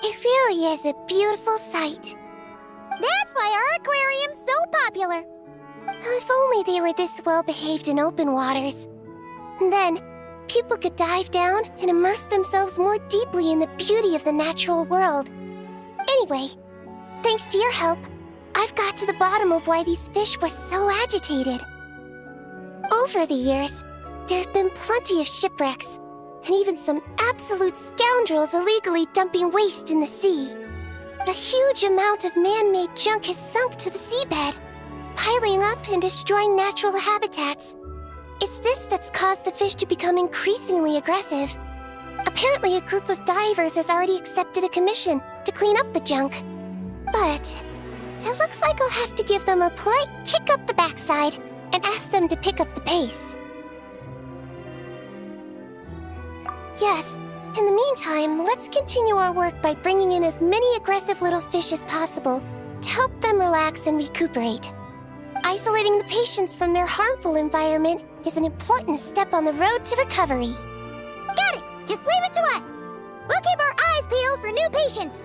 It really is a beautiful sight. That's why our aquarium's so popular. If only they were this well-behaved in open waters. Then, people could dive down and immerse themselves more deeply in the beauty of the natural world. Anyway, thanks to your help, I've got to the bottom of why these fish were so agitated. Over the years, there have been plenty of shipwrecks, and even some absolute scoundrels illegally dumping waste in the sea. A huge amount of man-made junk has sunk to the seabed, piling up and destroying natural habitats. It's this that's caused the fish to become increasingly aggressive. Apparently, a group of divers has already accepted a commission to clean up the junk. But it looks like I'll have to give them a polite kick up the backside and ask them to pick up the pace. Yes, in the meantime, let's continue our work by bringing in as many aggressive little fish as possible to help them relax and recuperate. Isolating the patients from their harmful environment is an important step on the road to recovery. Got it! Just leave it to us! We'll keep our eyes peeled for new patients!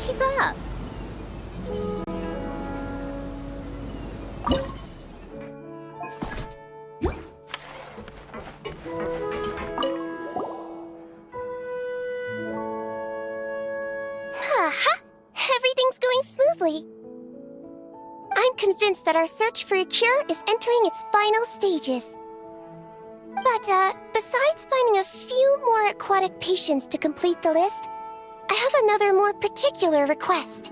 Keep up. Aha! Everything's going smoothly. I'm convinced that our search for a cure is entering its final stages. But, besides finding a few more aquatic patients to complete the list, I have another more particular request.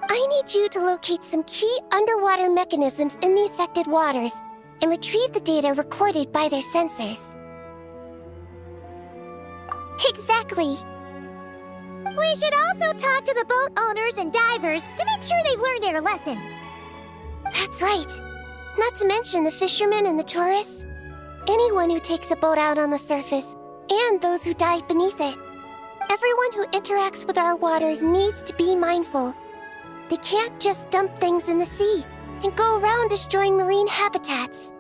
I need you to locate some key underwater mechanisms in the affected waters and retrieve the data recorded by their sensors. Exactly. We should also talk to the boat owners and divers to make sure they've learned their lessons. That's right. Not to mention the fishermen and the tourists. Anyone who takes a boat out on the surface, and those who dive beneath it. Everyone who interacts with our waters needs to be mindful. They can't just dump things in the sea and go around destroying marine habitats.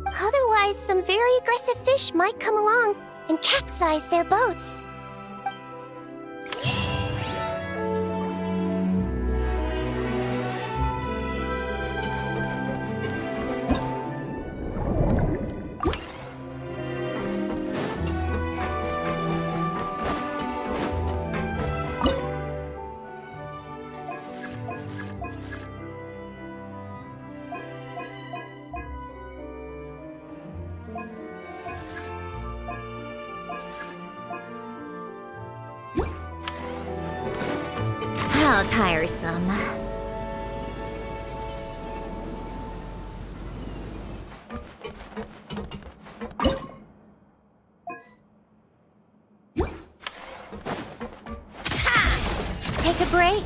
Otherwise, some very aggressive fish might come along and capsize their boats. How tiresome. Ha! Take a break.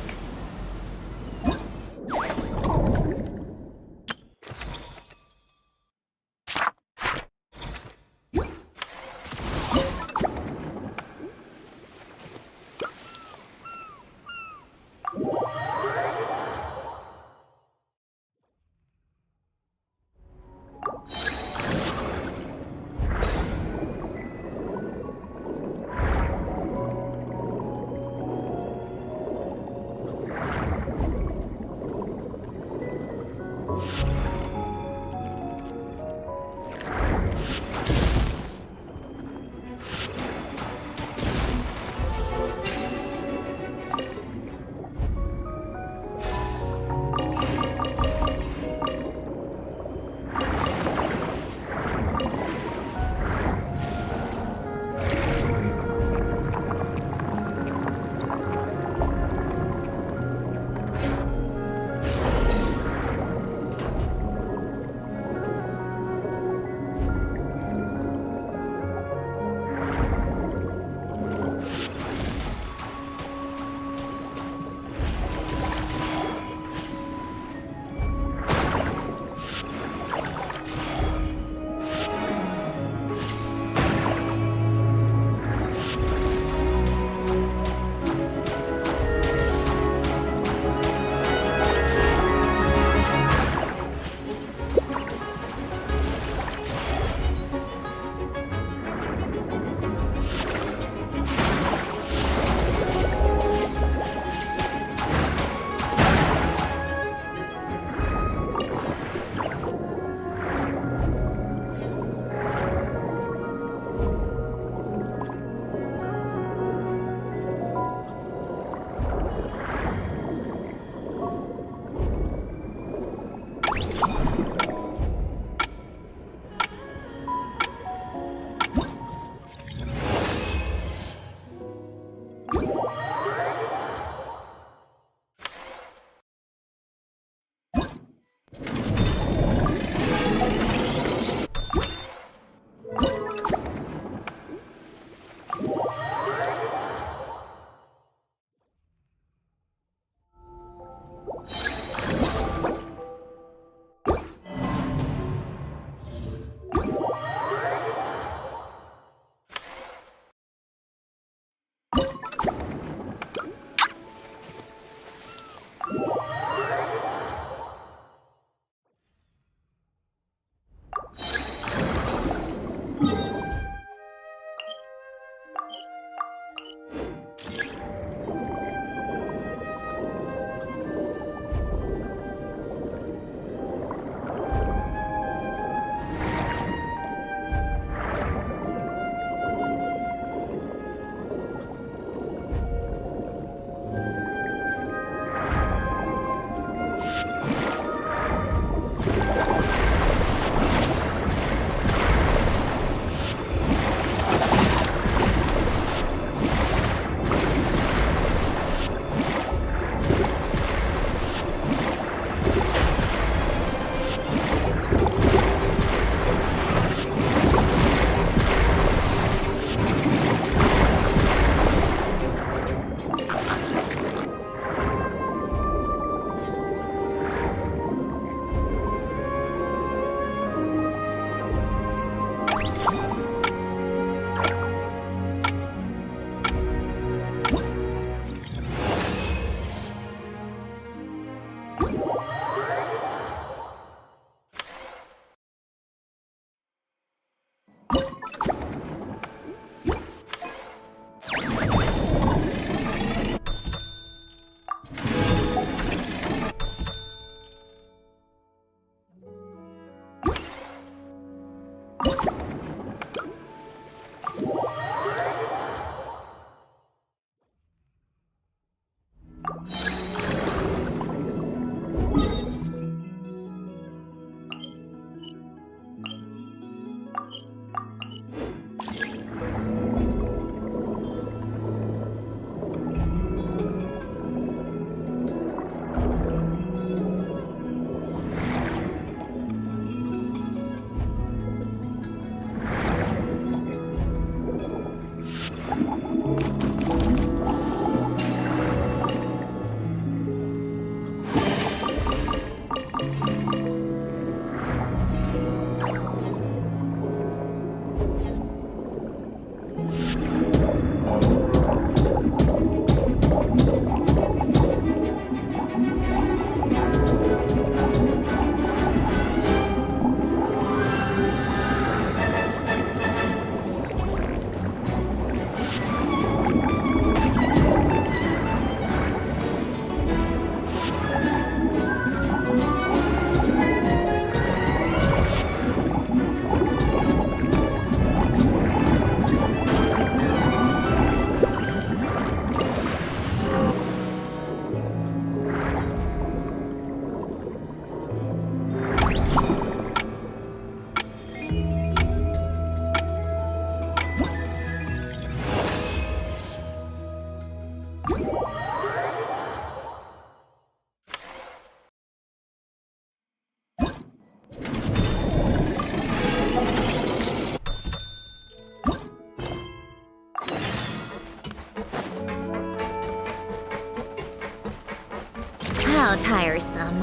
How tiresome.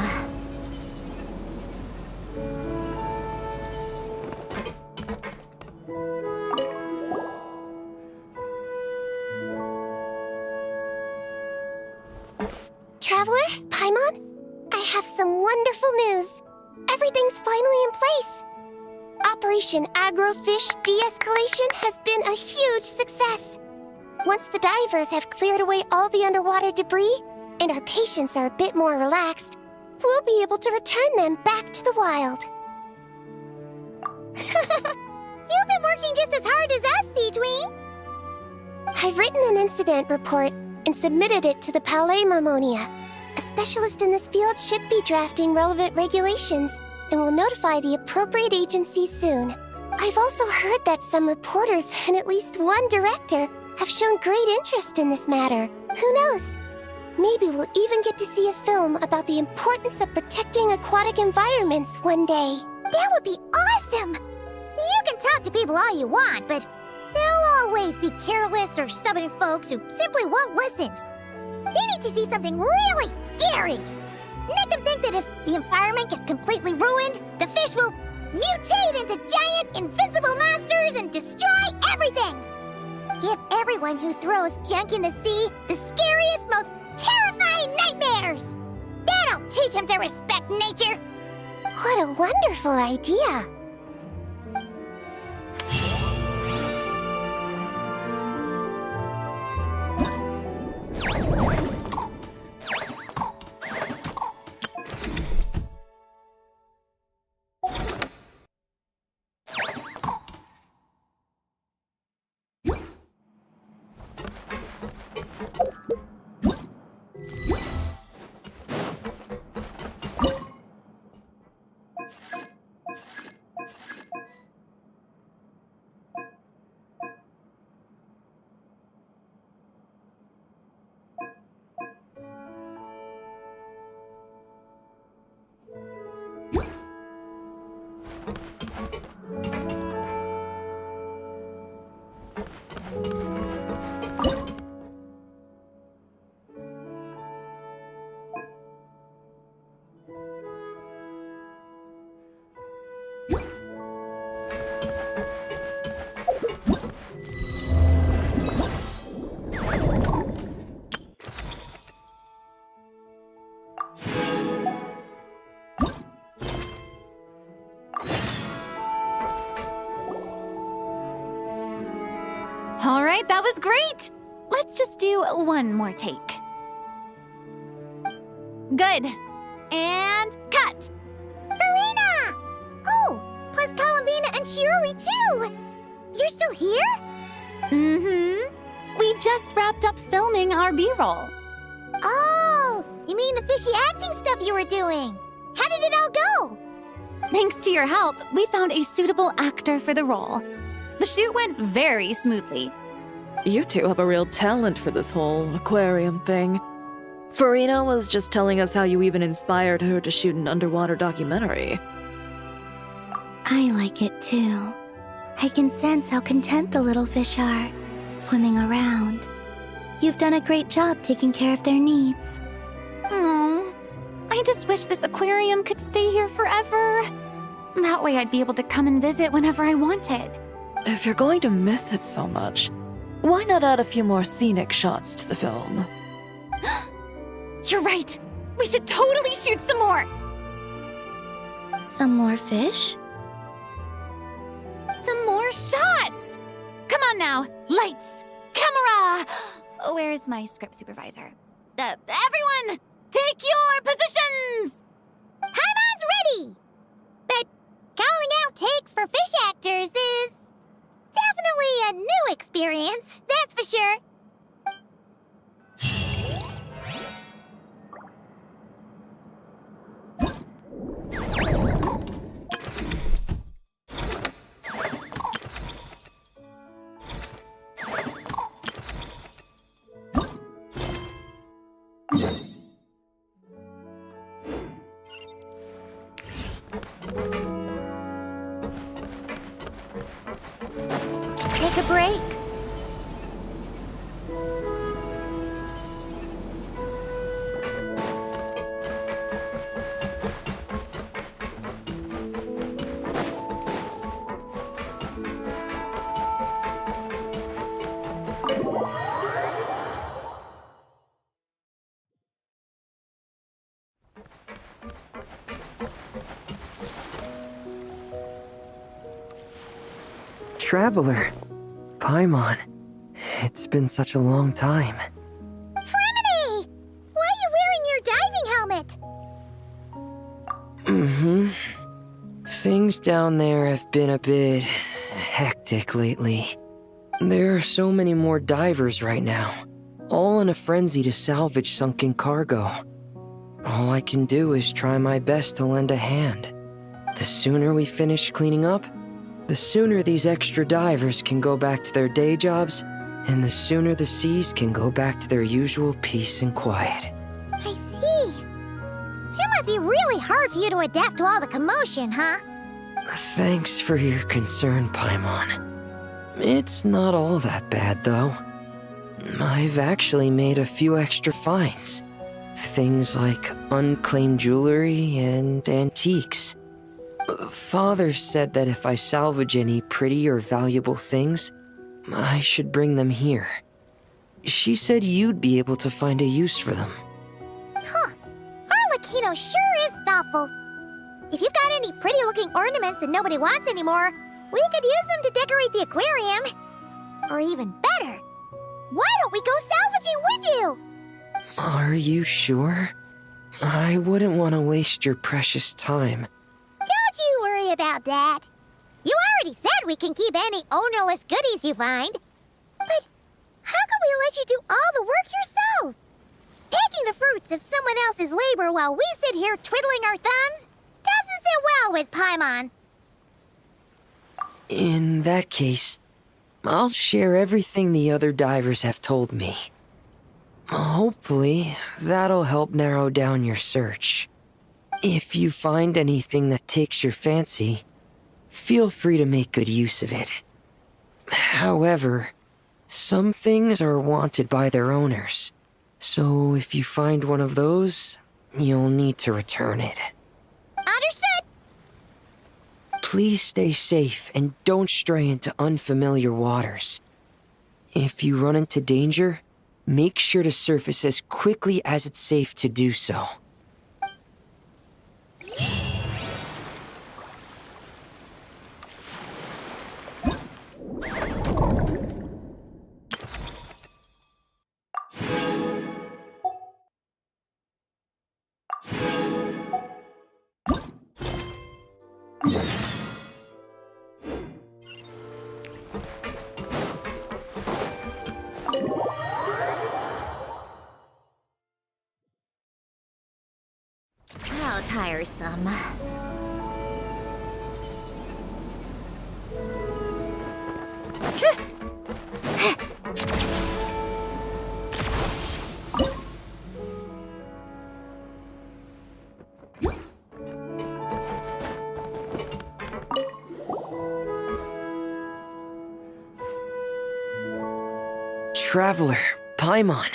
Traveler, Paimon, I have some wonderful news. Everything's finally in place. Operation Agrofish De-Escalation has been a huge success. Once the divers have cleared away all the underwater debris, and our patients are a bit more relaxed, we'll be able to return them back to the wild. You've been working just as hard as us, Seedween. I've written an incident report and submitted it to the Palais Mermonia. A specialist in this field should be drafting relevant regulations and will notify the appropriate agencies soon. I've also heard that some reporters and at least one director have shown great interest in this matter. Who knows? Maybe we'll even get to see a film about the importance of protecting aquatic environments one day. That would be awesome! You can talk to people all you want, but there'll always be careless or stubborn folks who simply won't listen. They need to see something really scary. Make them think that if the environment gets completely ruined, the fish will mutate into giant, invincible monsters and destroy everything. Give everyone who throws junk in the sea the scariest, most terrifying nightmares. That'll teach them to respect nature. What a wonderful idea. That was great! Let's just do one more take. Good. And cut! Farina! Oh, plus Columbina and Shiori too! You're still here? Mm-hmm. We just wrapped up filming our B-roll. Oh, you mean the fishy acting stuff you were doing? How did it all go? Thanks to your help, we found a suitable actor for the role. The shoot went very smoothly. You two have a real talent for this whole aquarium thing. Farina was just telling us how you even inspired her to shoot an underwater documentary. I like it too. I can sense how content the little fish are, swimming around. You've done a great job taking care of their needs. Oh, I just wish this aquarium could stay here forever. That way I'd be able to come and visit whenever I wanted. If you're going to miss it so much, why not add a few more scenic shots to the film? You're right. We should totally shoot some more. Some more fish? Some more shots! Come on now, lights, camera! Where's my script supervisor? Everyone, take your positions! Paimon's ready! But calling out takes for fish actors is definitely a new experience, that's for sure. Take a break. Traveler. Paimon. It's been such a long time. Fremini! Why are you wearing your diving helmet? Mm-hmm. Things down there have been a bit hectic lately. There are so many more divers right now, all in a frenzy to salvage sunken cargo. All I can do is try my best to lend a hand. The sooner we finish cleaning up, the sooner these extra divers can go back to their day jobs, and the sooner the seas can go back to their usual peace and quiet. I see. It must be really hard for you to adapt to all the commotion, huh? Thanks for your concern, Paimon. It's not all that bad, though. I've actually made a few extra finds. Things like unclaimed jewelry and antiques. Father said that if I salvage any pretty or valuable things, I should bring them here. She said you'd be able to find a use for them. Huh. Arlecchino sure is thoughtful. If you've got any pretty-looking ornaments that nobody wants anymore, we could use them to decorate the aquarium. Or even better, why don't we go salvaging with you? Are you sure? I wouldn't want to waste your precious time. Don't you worry about that. You already said we can keep any ownerless goodies you find. But how can we let you do all the work yourself? Taking the fruits of someone else's labor while we sit here twiddling our thumbs doesn't sit well with Paimon. In that case, I'll share everything the other divers have told me. Hopefully, that'll help narrow down your search. If you find anything that takes your fancy, feel free to make good use of it. However, some things are wanted by their owners, so if you find one of those, you'll need to return it. Understood! Please stay safe and don't stray into unfamiliar waters. If you run into danger, make sure to surface as quickly as it's safe to do so. tiresome. Traveler, Paimon.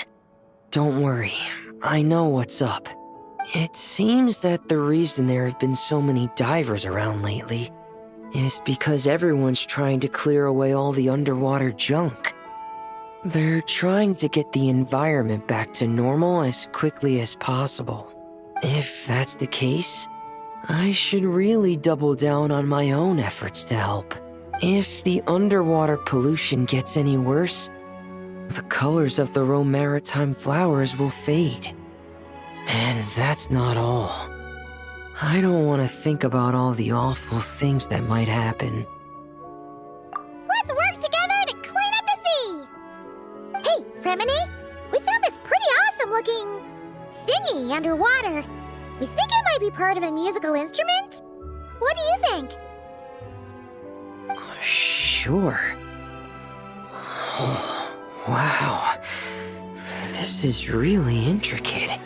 Don't worry, I know what's up. It seems that the reason there have been so many divers around lately is because everyone's trying to clear away all the underwater junk. They're trying to get the environment back to normal as quickly as possible. If that's the case, I should really double down on my own efforts to help. If the underwater pollution gets any worse, the colors of the Rome maritime flowers will fade. And that's not all. I don't want to think about all the awful things that might happen. Let's work together to clean up the sea! Hey, Fremini, we found this pretty awesome looking thingy underwater. We think it might be part of a musical instrument. What do you think? Sure. Oh, wow. This is really intricate.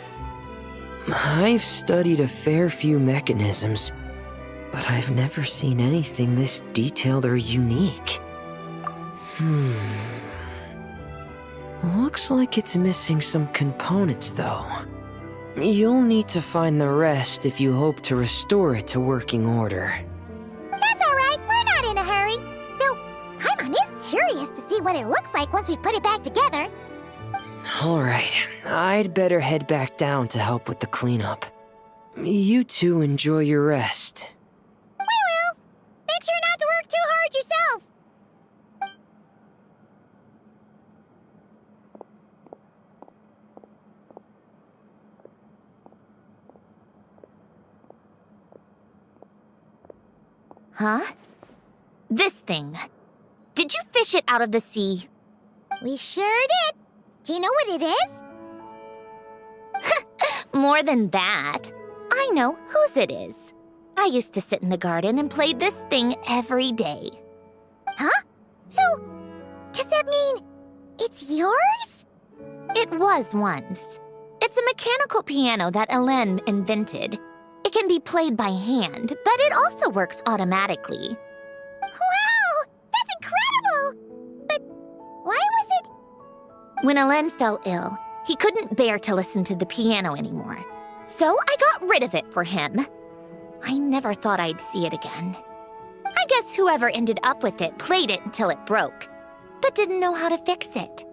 I've studied a fair few mechanisms, but I've never seen anything this detailed or unique. Looks like it's missing some components, though. You'll need to find the rest if you hope to restore it to working order. That's alright, we're not in a hurry. Though, Paimon is curious to see what it looks like once we put it back together. Alright, I'd better head back down to help with the cleanup. You two enjoy your rest. We will. Make sure not to work too hard yourself. Huh? This thing. Did you fish it out of the sea? We sure did. Do you know what it is? More than that. I know whose it is. I used to sit in the garden and play this thing every day. Huh? So, does that mean it's yours? It was once. It's a mechanical piano that Hélène invented. It can be played by hand, but it also works automatically. Wow! That's incredible! But why was it... When Hélène fell ill, he couldn't bear to listen to the piano anymore. So I got rid of it for him. I never thought I'd see it again. I guess whoever ended up with it played it until it broke, but didn't know how to fix it.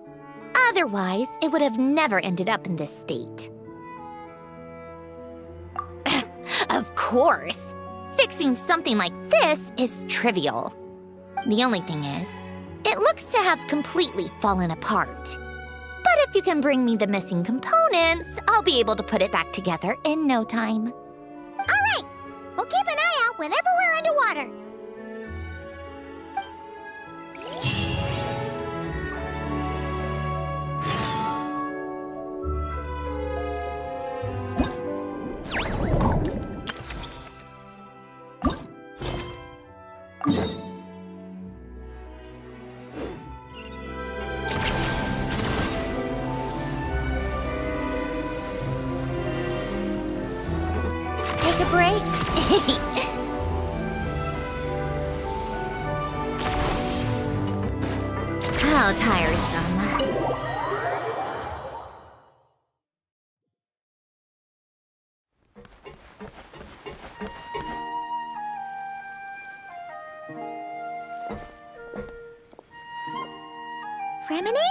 Otherwise, it would have never ended up in this state. Of course! Fixing something like this is trivial. The only thing is, it looks to have completely fallen apart. But if you can bring me the missing components, I'll be able to put it back together in no time. All right! We'll keep an eye out whenever we're underwater. Take a break? How tiresome. Fremini?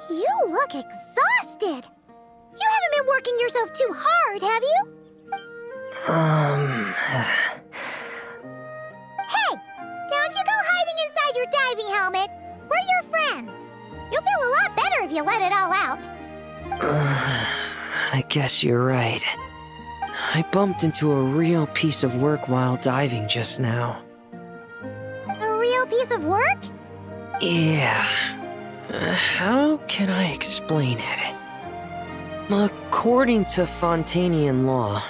You look exhausted. You haven't been working yourself too hard, have you? Hey! Don't you go hiding inside your diving helmet. We're your friends. You'll feel a lot better if you let it all out. I guess you're right. I bumped into a real piece of work while diving just now. A real piece of work? Yeah. How can I explain it? According to Fontanian law,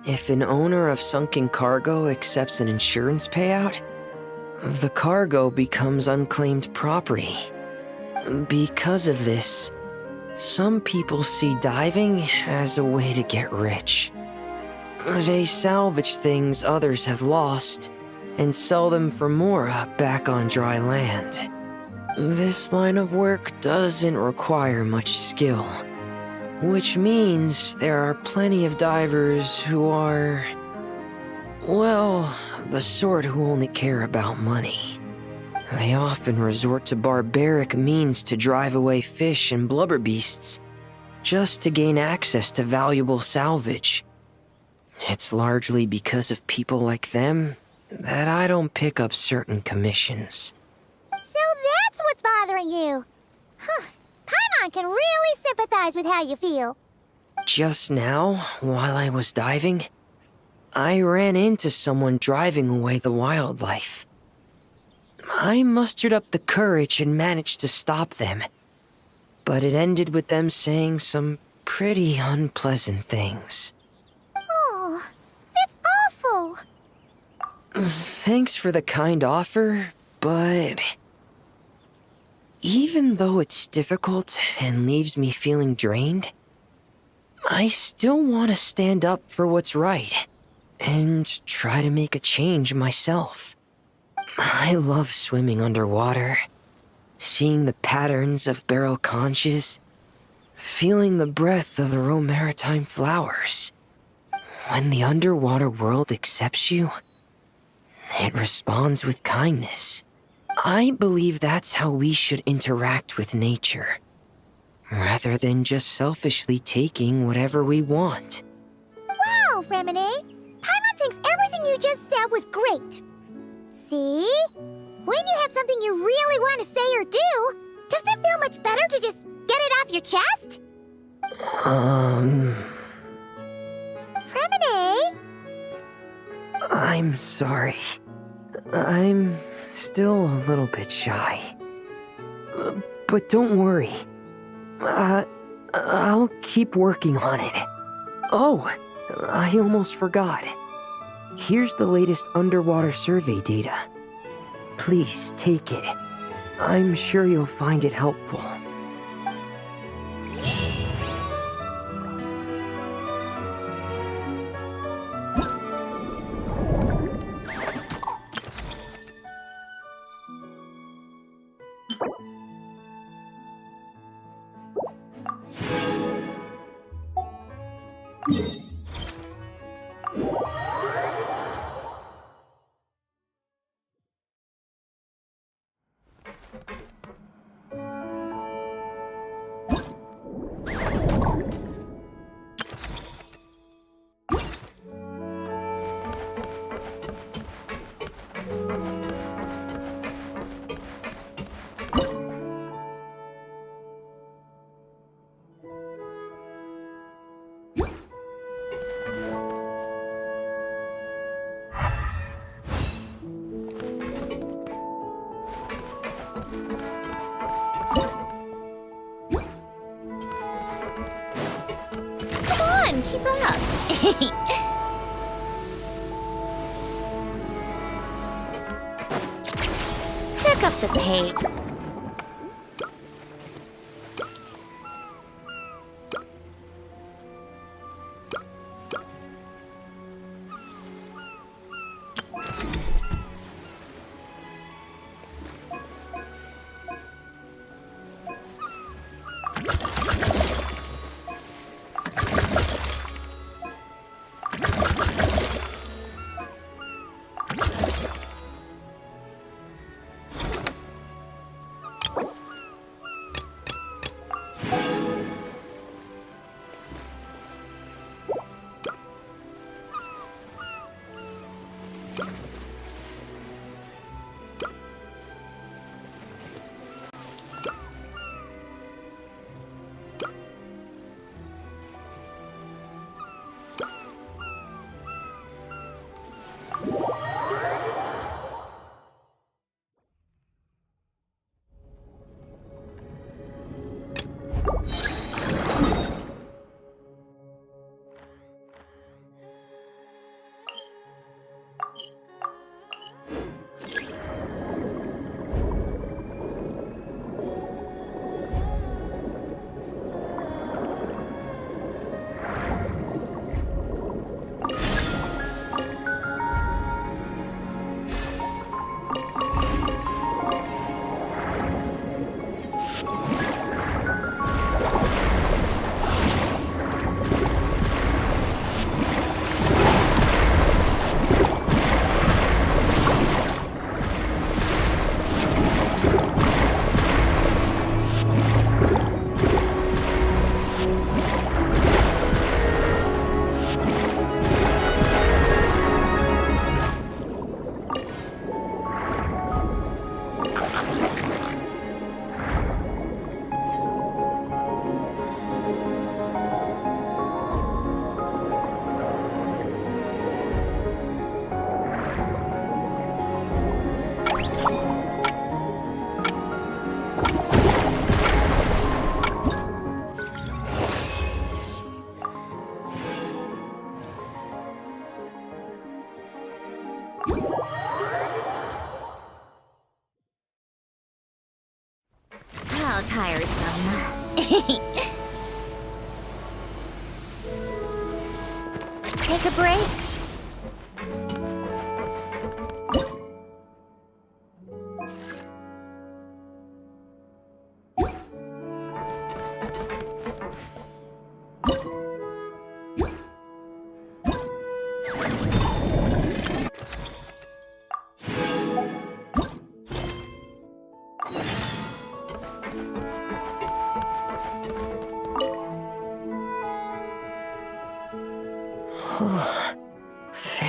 If an owner of sunken cargo accepts an insurance payout, the cargo becomes unclaimed property. Because of this, some people see diving as a way to get rich. They salvage things others have lost and sell them for more back on dry land. This line of work doesn't require much skill, which means there are plenty of divers who are, well, the sort who only care about money. They often resort to barbaric means to drive away fish and blubber beasts, just to gain access to valuable salvage. It's largely because of people like them that I don't pick up certain commissions. So that's what's bothering you. Huh. Paimon can really sympathize with how you feel. Just now, while I was diving, I ran into someone driving away the wildlife. I mustered up the courage and managed to stop them, but it ended with them saying some pretty unpleasant things. Oh, that's awful. Thanks for the kind offer, but even though it's difficult and leaves me feeling drained, I still want to stand up for what's right and try to make a change myself. I love swimming underwater, seeing the patterns of barrel conches, feeling the breath of the maritime flowers. When the underwater world accepts you, it responds with kindness. I believe that's how we should interact with nature, rather than just selfishly taking whatever we want. Wow, Fremine! Paimon thinks everything you just said was great. See? When you have something you really want to say or do, doesn't it feel much better to just get it off your chest? Fremine? I'm sorry. I'm still a little bit shy. But don't worry. I'll keep working on it. Oh, I almost forgot. Here's the latest underwater survey data. Please take it. I'm sure you'll find it helpful. Keep up. Pick up the pace. awesome. Take a break?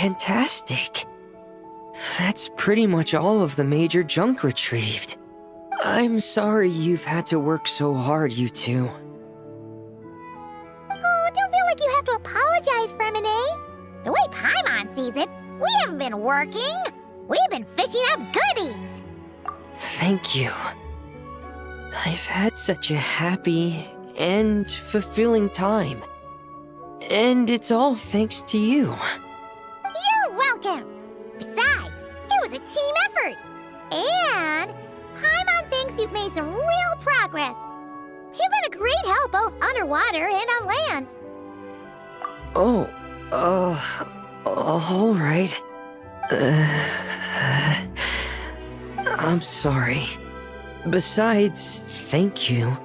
Fantastic. That's pretty much all of the major junk retrieved. I'm sorry you've had to work so hard, you two. Oh, don't feel like you have to apologize, Fremine. The way Paimon sees it, we haven't been working. We've been fishing up goodies. Thank you. I've had such a happy and fulfilling time. And it's all thanks to you. You're welcome. Besides, it was a team effort. And Paimon thinks you've made some real progress. You've been a great help both underwater and on land. Oh, all right. I'm sorry. Besides, thank you.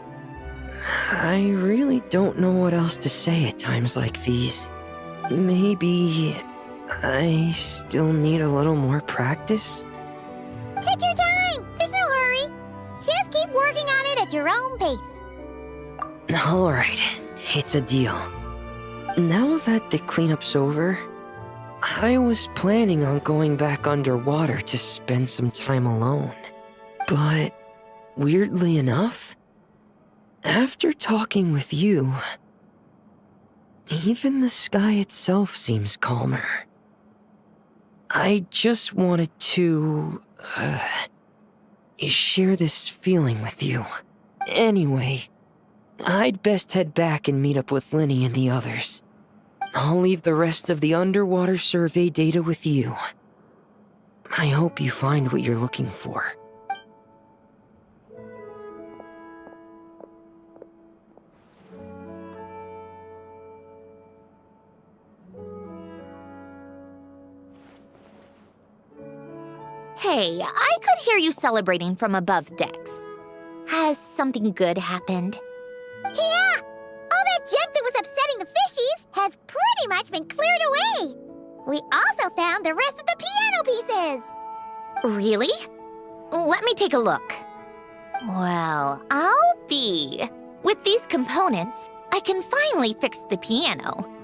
I really don't know what else to say at times like these. Maybe I still need a little more practice? Take your time. There's no hurry. Just keep working on it at your own pace. All right, it's a deal. Now that the cleanup's over, I was planning on going back underwater to spend some time alone. But weirdly enough, after talking with you, even the sky itself seems calmer. I just wanted to, share this feeling with you. Anyway, I'd best head back and meet up with Linny and the others. I'll leave the rest of the underwater survey data with you. I hope you find what you're looking for. Hey, I could hear you celebrating from above decks. Has something good happened? Yeah! All that junk that was upsetting the fishies has pretty much been cleared away. We also found the rest of the piano pieces. Really? Let me take a look. Well, I'll be. With these components, I can finally fix the piano.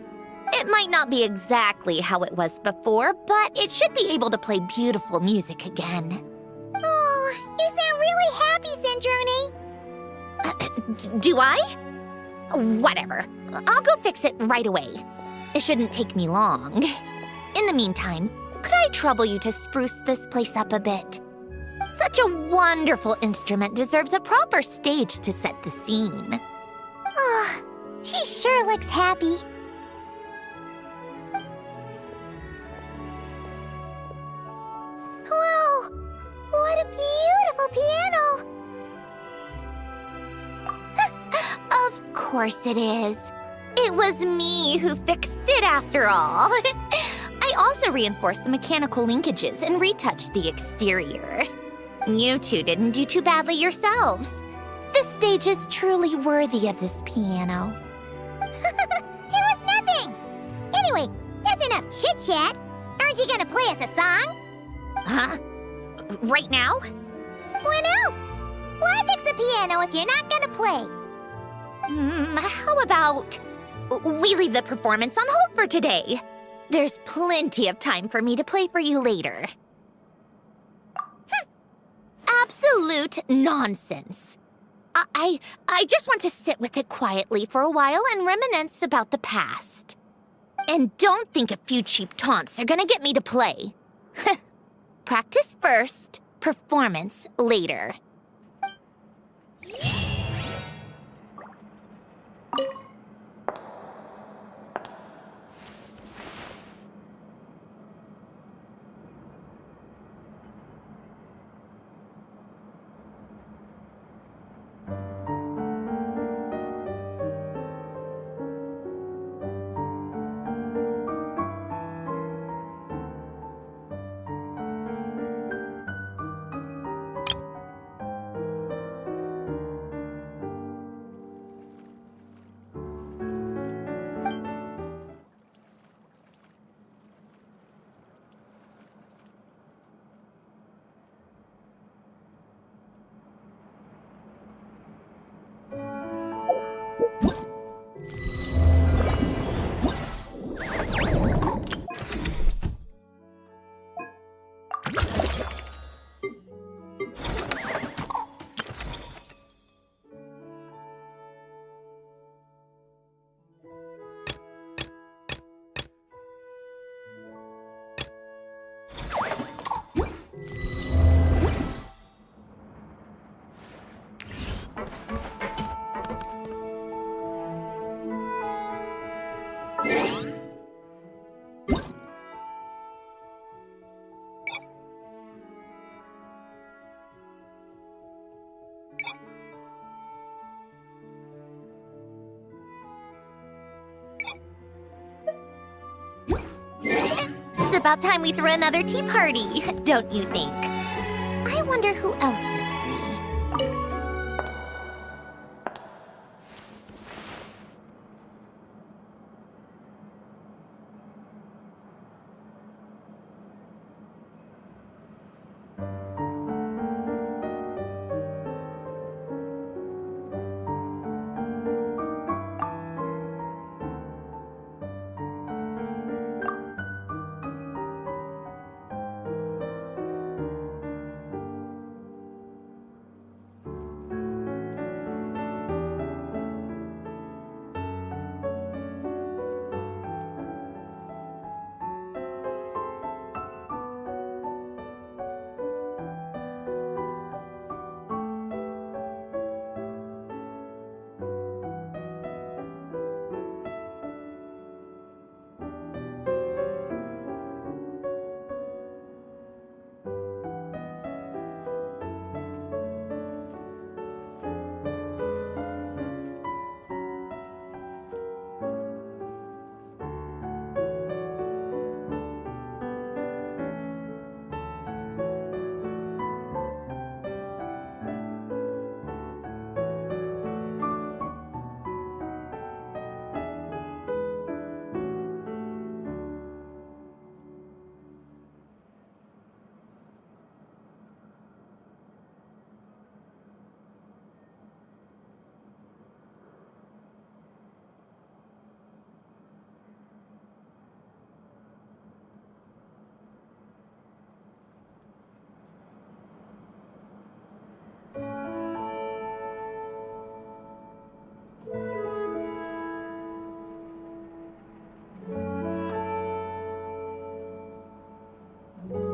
It might not be exactly how it was before, but it should be able to play beautiful music again. Oh, you sound really happy, Centrone. Do I? Whatever. I'll go fix it right away. It shouldn't take me long. In the meantime, could I trouble you to spruce this place up a bit? Such a wonderful instrument deserves a proper stage to set the scene. Oh, she sure looks happy. Whoa! What a beautiful piano! Of course it is. It was me who fixed it after all. I also reinforced the mechanical linkages and retouched the exterior. You two didn't do too badly yourselves. This stage is truly worthy of this piano. It was nothing! Anyway, that's enough chit-chat. Aren't you gonna play us a song? Huh? Right now? When else? Why fix the piano if you're not gonna play? How about we leave the performance on hold for today? There's plenty of time for me to play for you later. Absolute nonsense. I just want to sit with it quietly for a while and reminisce about the past. And don't think a few cheap taunts are gonna get me to play. Practice first, performance later. It's about time we threw another tea party, don't you think? I wonder who else is